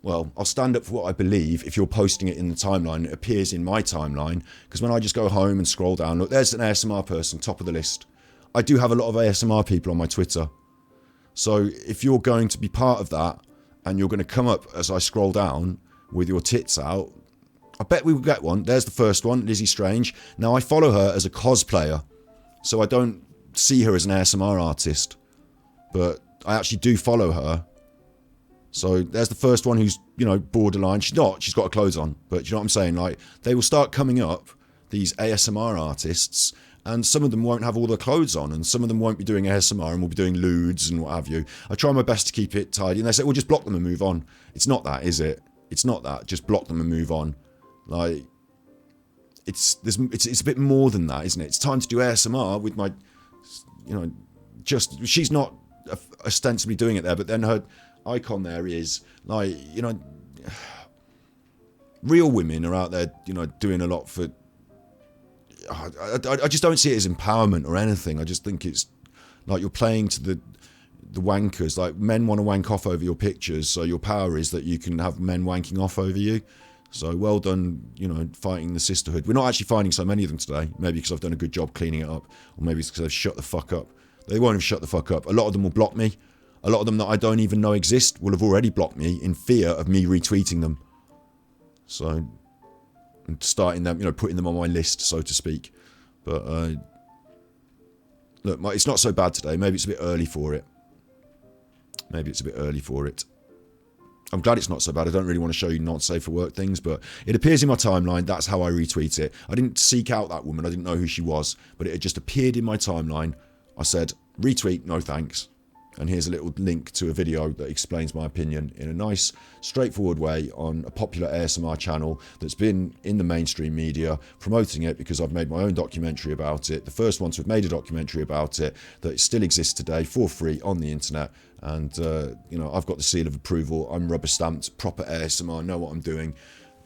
Well, I'll stand up for what I believe if you're posting it in the timeline. It appears in my timeline. Because when I just go home and scroll down, look, there's an ASMR person, top of the list. I do have a lot of ASMR people on my Twitter. So if you're going to be part of that, and you're going to come up as I scroll down with your tits out, I bet we will get one. There's the first one, Lizzie Strange. Now, I follow her as a cosplayer, so I don't see her as an ASMR artist. But I actually do follow her. So there's the first one who's, borderline. She's not. She's got her clothes on. But you know what I'm saying? Like, they will start coming up, these ASMR artists, and some of them won't have all their clothes on, and some of them won't be doing ASMR and will be doing lewds and what have you. I try my best to keep it tidy, and they say, well, just block them and move on. It's not that, is it? It's not that. Just block them and move on. Like, it's a bit more than that, isn't it? It's time to do ASMR with my, she's not ostensibly doing it there, but then her icon there is, like, real women are out there, doing a lot for, I just don't see it as empowerment or anything. I just think it's like you're playing to the wankers. Like, men want to wank off over your pictures, so your power is that you can have men wanking off over you. So well done, fighting the sisterhood. We're not actually finding so many of them today. Maybe because I've done a good job cleaning it up, or maybe it's because they've shut the fuck up. They won't have shut the fuck up. A lot of them will block me. A lot of them that I don't even know exist will have already blocked me in fear of me retweeting them. So, and starting them, putting them on my list, so to speak. But look, it's not so bad today. Maybe it's a bit early for it. I'm glad it's not so bad. I don't really want to show you not safe for work things, but it appears in my timeline. That's how I retweet it. I didn't seek out that woman. I didn't know who she was, but it had just appeared in my timeline. I said, retweet, no thanks. And here's a little link to a video that explains my opinion in a nice, straightforward way on a popular ASMR channel that's been in the mainstream media, promoting it because I've made my own documentary about it. The first one to have made a documentary about it that still exists today for free on the internet. And, I've got the seal of approval. I'm rubber stamped, proper ASMR, know what I'm doing.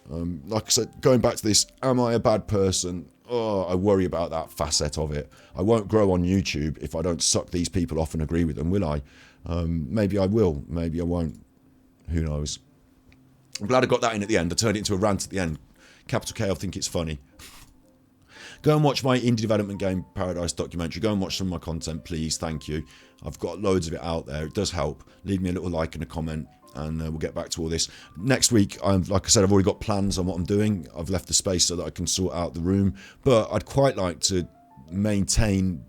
Like I said, going back to this, am I a bad person? Oh, I worry about that facet of it. I won't grow on YouTube if I don't suck these people off and agree with them, will I? Maybe I will, maybe I won't. Who knows? I'm glad I got that in at the end. I turned it into a rant at the end. Capital K, I think it's funny. Go and watch my Indie Development Game Paradise documentary. Go and watch some of my content, please. Thank you. I've got loads of it out there. It does help. Leave me a little like and a comment, and we'll get back to all this. Next week, like I said, I've already got plans on what I'm doing. I've left the space so that I can sort out the room. But I'd quite like to maintain.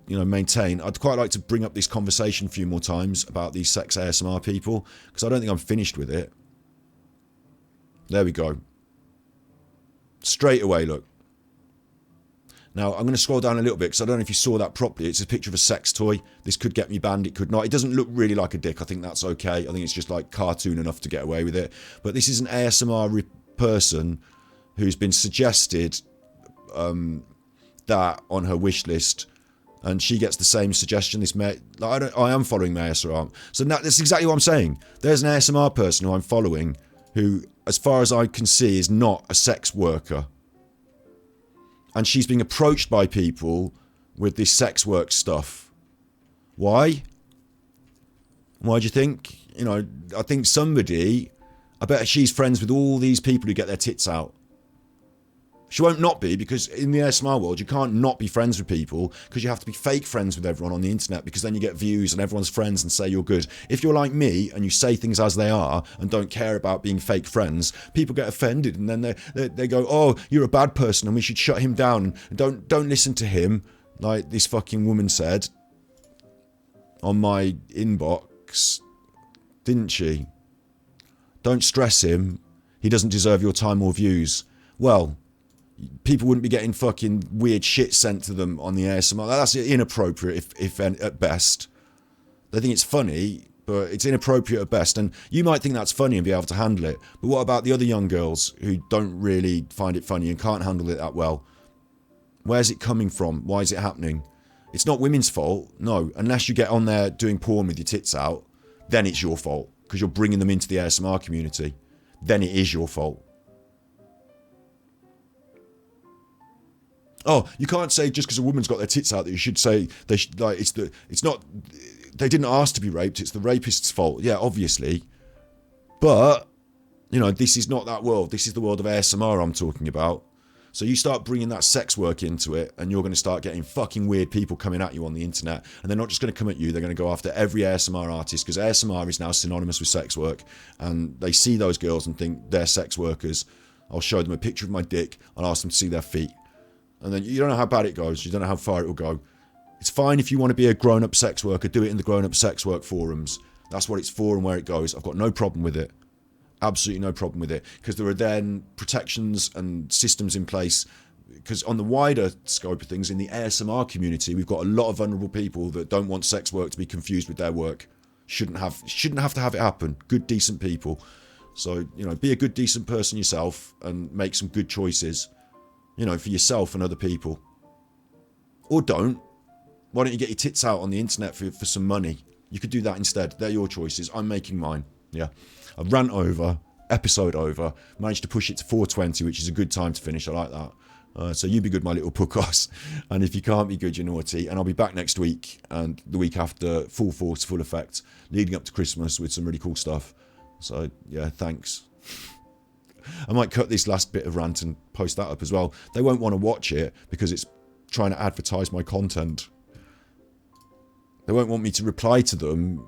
I'd quite like to bring up this conversation a few more times about these sex ASMR people, because I don't think I'm finished with it. There we go. Straight away, look. Now, I'm going to scroll down a little bit because I don't know if you saw that properly. It's a picture of a sex toy. This could get me banned, it could not. It doesn't look really like a dick. I think that's okay. I think it's just like cartoon enough to get away with it. But this is an ASMR person who's been suggested that on her wish list, and she gets the same suggestion. I am following my ASMR. So that's exactly what I'm saying. There's an ASMR person who I'm following who, as far as I can see, is not a sex worker. And she's being approached by people with this sex work stuff. Why? Why do you think? I think I bet she's friends with all these people who get their tits out. She won't not be, because in the ASMR world, you can't not be friends with people, because you have to be fake friends with everyone on the internet, because then you get views and everyone's friends and say you're good. If you're like me and you say things as they are and don't care about being fake friends, people get offended, and then they go, oh, you're a bad person and we should shut him down. Don't listen to him. Like this fucking woman said on my inbox, didn't she? Don't stress him. He doesn't deserve your time or views. Well, people wouldn't be getting fucking weird shit sent to them on the ASMR. That's inappropriate if at best. They think it's funny, but it's inappropriate at best. And you might think that's funny and be able to handle it. But what about the other young girls who don't really find it funny and can't handle it that well? Where's it coming from? Why is it happening? It's not women's fault. No, unless you get on there doing porn with your tits out, then it's your fault. Because you're bringing them into the ASMR community. Then it is your fault. Oh, you can't say just because a woman's got their tits out that you should say they should, like it's not they didn't ask to be raped, it's the rapist's fault. Yeah, obviously. But you know, this is not that world. This is the world of ASMR I'm talking about. So you start bringing that sex work into it and you're going to start getting fucking weird people coming at you on the internet, and they're not just going to come at you, they're going to go after every ASMR artist, because ASMR is now synonymous with sex work, and they see those girls and think they're sex workers. I'll show them a picture of my dick and ask them to see their feet. And then you don't know how bad it goes. You don't know how far it will go. It's fine if you want to be a grown-up sex worker. Do it in the grown-up sex work forums. That's what it's for and where it goes. I've got no problem with it. Absolutely no problem with it. Because there are then protections and systems in place. Because on the wider scope of things, in the ASMR community, we've got a lot of vulnerable people that don't want sex work to be confused with their work. Shouldn't have to have it happen. Good, decent people. So, you know, be a good, decent person yourself and make some good choices. You know, for yourself and other people. Or don't. Why don't you get your tits out on the internet for some money? You could do that instead. They're your choices. I'm making mine. Yeah. I've rant over. Episode over. Managed to push it to 4:20, which is a good time to finish. I like that. So you be good, my little puckos. And if you can't be good, you're naughty. And I'll be back next week and the week after, full force, full effect, leading up to Christmas with some really cool stuff. So, yeah, thanks. I might cut this last bit of rant and post that up as well. They won't want to watch it because it's trying to advertise my content. They won't want me to reply to them.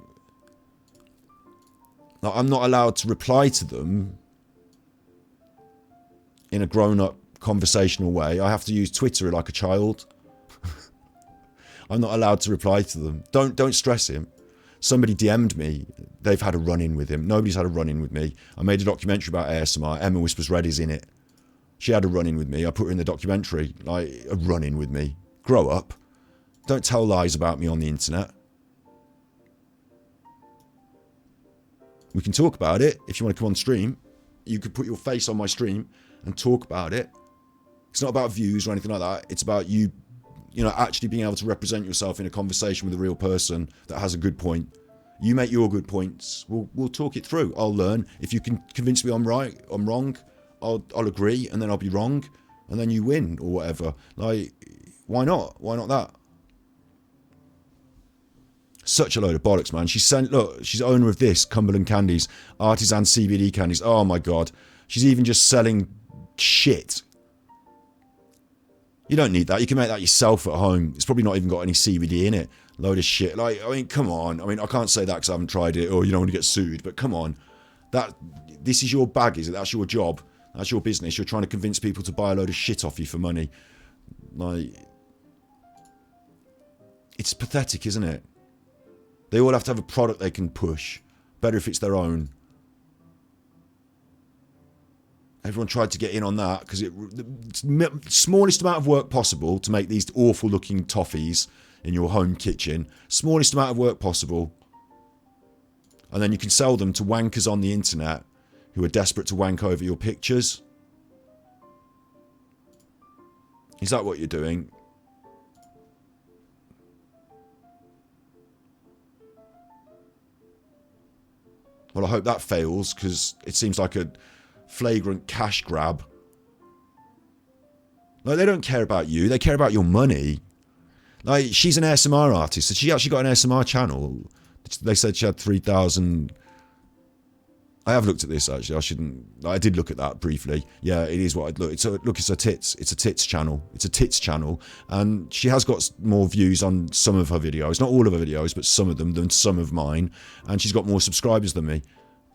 Like, I'm not allowed to reply to them in a grown-up conversational way. I have to use Twitter like a child. I'm not allowed to reply to them. Don't stress him. Somebody DM'd me. They've had a run-in with him. Nobody's had a run-in with me. I made a documentary about ASMR. Emma Whispers Red is in it. She had a run-in with me. I put her in the documentary. Like, a run-in with me. Grow up. Don't tell lies about me on the internet. We can talk about it. If you want to come on stream, you could put your face on my stream and talk about it. It's not about views or anything like that. It's about you know, actually being able to represent yourself in a conversation with a real person that has a good point. You make your good points. We'll talk it through. I'll learn. If you can convince me I'm right, I'm wrong, I'll agree, and then I'll be wrong, and then you win or whatever. Like, why not? Why not that? Such a load of bollocks, man. She's owner of this, Cumberland Candies, artisan CBD candies. Oh my god. She's even just selling shit. You don't need that. You can make that yourself at home. It's probably not even got any CBD in it. Load of shit. Like, I mean, come on. I mean, I can't say that because I haven't tried it, or you don't want to get sued, but come on. This is your bag, is it? That's your job. That's your business. You're trying to convince people to buy a load of shit off you for money. Like, it's pathetic, isn't it? They all have to have a product they can push. Better if it's their own. Everyone tried to get in on that because it's the smallest amount of work possible to make these awful looking toffees in your home kitchen. Smallest amount of work possible. And then you can sell them to wankers on the internet who are desperate to wank over your pictures. Is that what you're doing? Well, I hope that fails because it seems like a flagrant cash grab. Like, they don't care about you, they care about your money. Like, she's an ASMR artist, so she actually got an ASMR channel. They said she had 3,000. I have looked at this actually. I did look at that briefly. Yeah, it is what I'd look. It's a tits. It's a tits channel. It's a tits channel, and she has got more views on some of her videos, not all of her videos, but some of them than some of mine. And she's got more subscribers than me.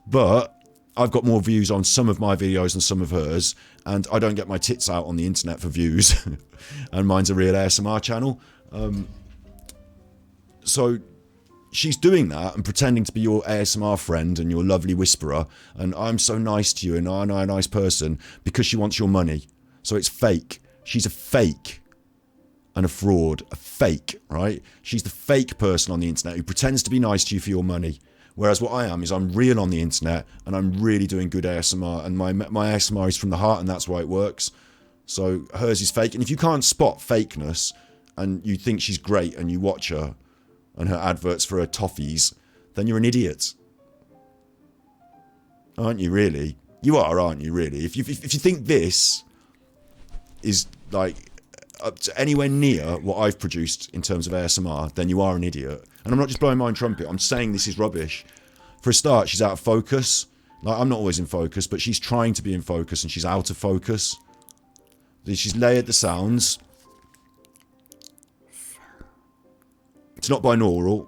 But I've got more views on some of my videos than some of hers, and I don't get my tits out on the internet for views. And mine's a real ASMR channel. So she's doing that and pretending to be your ASMR friend and your lovely whisperer, and I'm so nice to you and I'm a nice person, because she wants your money. So it's fake. She's a fake and a fraud. A fake, right? She's the fake person on the internet who pretends to be nice to you for your money. Whereas what I am is I'm real on the internet and I'm really doing good ASMR, and my ASMR is from the heart, and that's why it works. So hers is fake, and if you can't spot fakeness and you think she's great and you watch her and her adverts for her toffees, then you're an idiot. Aren't you really? You are, aren't you really? If you think this is like up to anywhere near what I've produced in terms of ASMR, then you are an idiot. And I'm not just blowing my own trumpet, I'm saying this is rubbish. For a start, she's out of focus. Like, I'm not always in focus, but she's trying to be in focus and she's out of focus. She's layered the sounds. It's not binaural.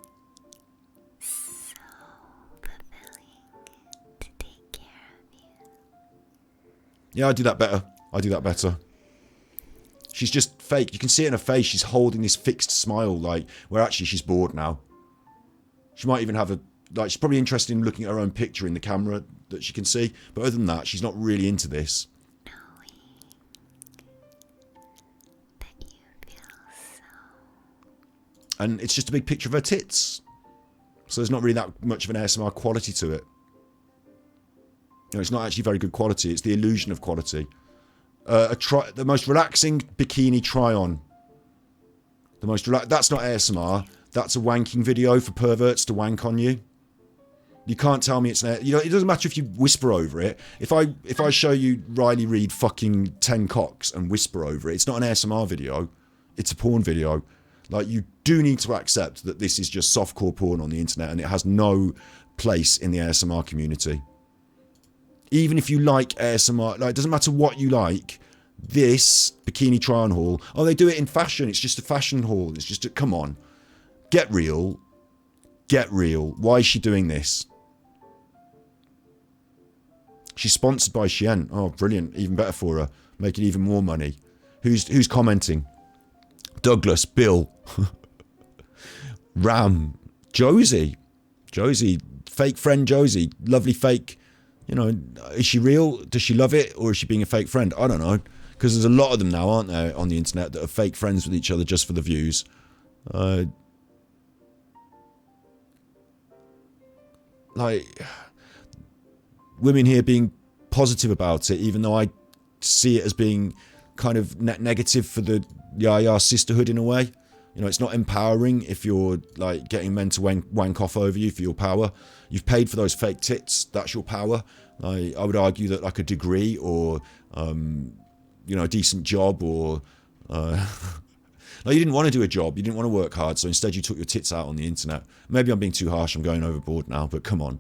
Yeah, I do that better. I do that better. She's just fake. You can see it in her face. She's holding this fixed smile, like, where actually she's bored now. She might even have a, like, she's probably interested in looking at her own picture in the camera that she can see. But other than that, she's not really into this. And it's just a big picture of her tits. So there's not really that much of an ASMR quality to it. You know, it's not actually very good quality. It's the illusion of quality. The most relaxing bikini try-on. That's not ASMR. That's a wanking video for perverts to wank on you. You can't tell me it's an... You know, it doesn't matter if you whisper over it. If I show you Riley Reid fucking 10 cocks and whisper over it, it's not an ASMR video. It's a porn video. Like, you do need to accept that this is just softcore porn on the internet and it has no place in the ASMR community. Even if you like ASMR, like, it doesn't matter what you like, this bikini try-on haul, oh, they do it in fashion, it's just a fashion haul, it's just a, come on. Get real. Get real. Why is she doing this? She's sponsored by Shein. Oh, brilliant. Even better for her. Making even more money. Who's commenting? Douglas, Bill, Ram, Josie, fake friend Josie, lovely fake, you know, is she real? Does she love it? Or is she being a fake friend? I don't know. Because there's a lot of them now, aren't there, on the internet that are fake friends with each other just for the views. Like, women here being positive about it, even though I see it as being kind of negative for the Yaya sisterhood in a way. You know, it's not empowering if you're like getting men to wank off over you for your power. You've paid for those fake tits, that's your power. I would argue that like a degree or you know, a decent job or like, you didn't want to do a job, you didn't want to work hard, so instead you took your tits out on the internet. Maybe I'm being too harsh, I'm going overboard now, but come on.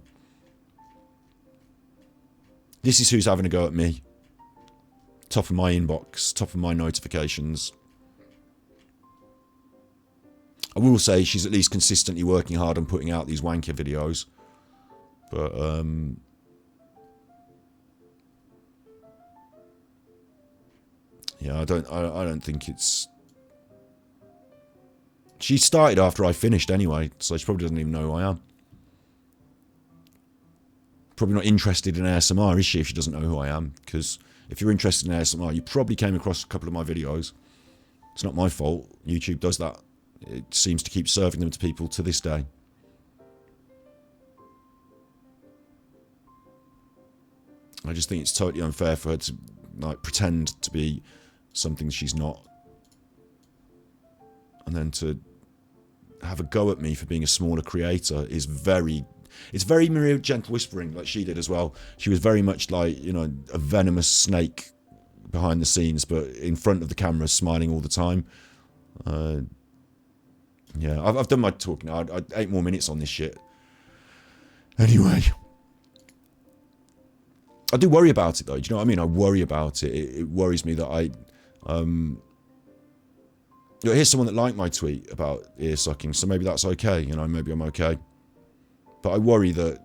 This is who's having a go at me. Top of my inbox, top of my notifications. I will say she's at least consistently working hard on putting out these wanker videos. But, yeah, I don't think it's... She started after I finished anyway, so she probably doesn't even know who I am. Probably not interested in ASMR, is she, if she doesn't know who I am? Because if you're interested in ASMR, you probably came across a couple of my videos. It's not my fault. YouTube does that. It seems to keep serving them to people to this day. I just think it's totally unfair for her to like pretend to be something she's not, and then to have a go at me for being a smaller creator is very... It's very Maria Gentle Whispering, like she did as well. She was very much like, you know, a venomous snake behind the scenes, but in front of the camera, smiling all the time. Yeah, I've done my talk now. 8 more minutes on this shit. Anyway. I do worry about it, though. Do you know what I mean? I worry about it. It worries me that I... you know, here's someone that liked my tweet about ear sucking, so maybe that's okay. You know, maybe I'm okay. But I worry that...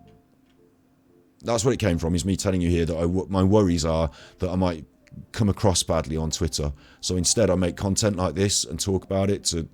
That's what it came from, is me telling you here that my worries are that I might come across badly on Twitter. So instead I make content like this and talk about it to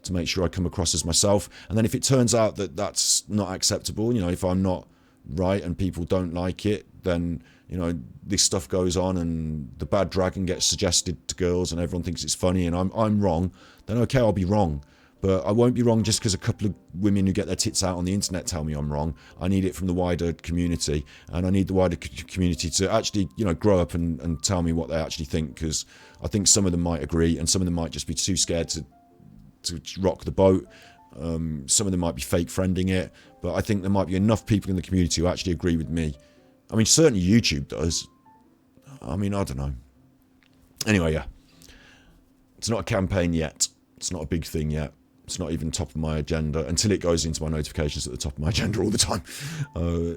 to make sure I come across as myself. And then if it turns out that that's not acceptable, you know, if I'm not right and people don't like it, then, you know, this stuff goes on and the bad dragon gets suggested to girls and everyone thinks it's funny and I'm wrong, then okay, I'll be wrong. But I won't be wrong just because a couple of women who get their tits out on the internet tell me I'm wrong. I need it from the wider community, and I need the wider community to actually, you know, grow up and tell me what they actually think, because I think some of them might agree and some of them might just be too scared to rock the boat. Some of them might be fake friending it, but I think there might be enough people in the community who actually agree with me. I mean, certainly YouTube does. I mean, I don't know. Anyway, yeah. It's not a campaign yet. It's not a big thing yet. It's not even top of my agenda until it goes into my notifications at the top of my agenda all the time.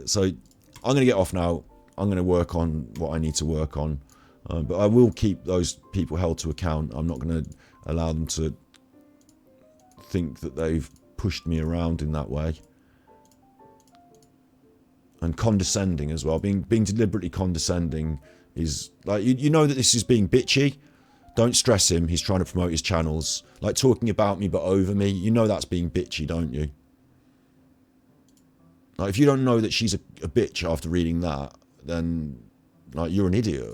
So I'm going to get off now. I'm going to work on what I need to work on. But I will keep those people held to account. I'm not going to allow them to think that they've pushed me around in that way. And condescending as well. Being deliberately condescending is like, you know that this is being bitchy. Don't stress him. He's trying to promote his channels. Like talking about me but over me. You know that's being bitchy, don't you? Like if you don't know that she's a bitch after reading that, then like you're an idiot.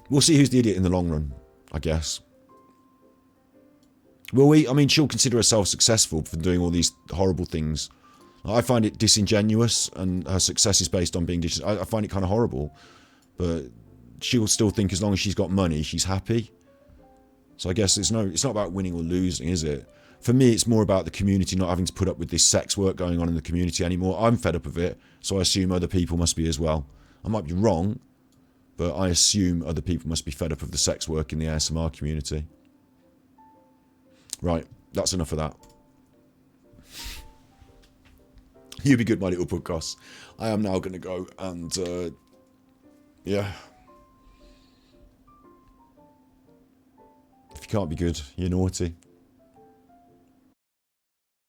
We'll see who's the idiot in the long run, I guess. Will we? I mean, she'll consider herself successful for doing all these horrible things. I find it disingenuous, and her success is based on being I find it kind of horrible. But she'll still think as long as she's got money, she's happy. So I guess it's not about winning or losing, is it? For me, it's more about the community not having to put up with this sex work going on in the community anymore. I'm fed up of it, so I assume other people must be as well. I might be wrong, but I assume other people must be fed up of the sex work in the ASMR community. Right, that's enough of that. You be good, my little podcast. I am now going to go and, yeah. If you can't be good, you're naughty.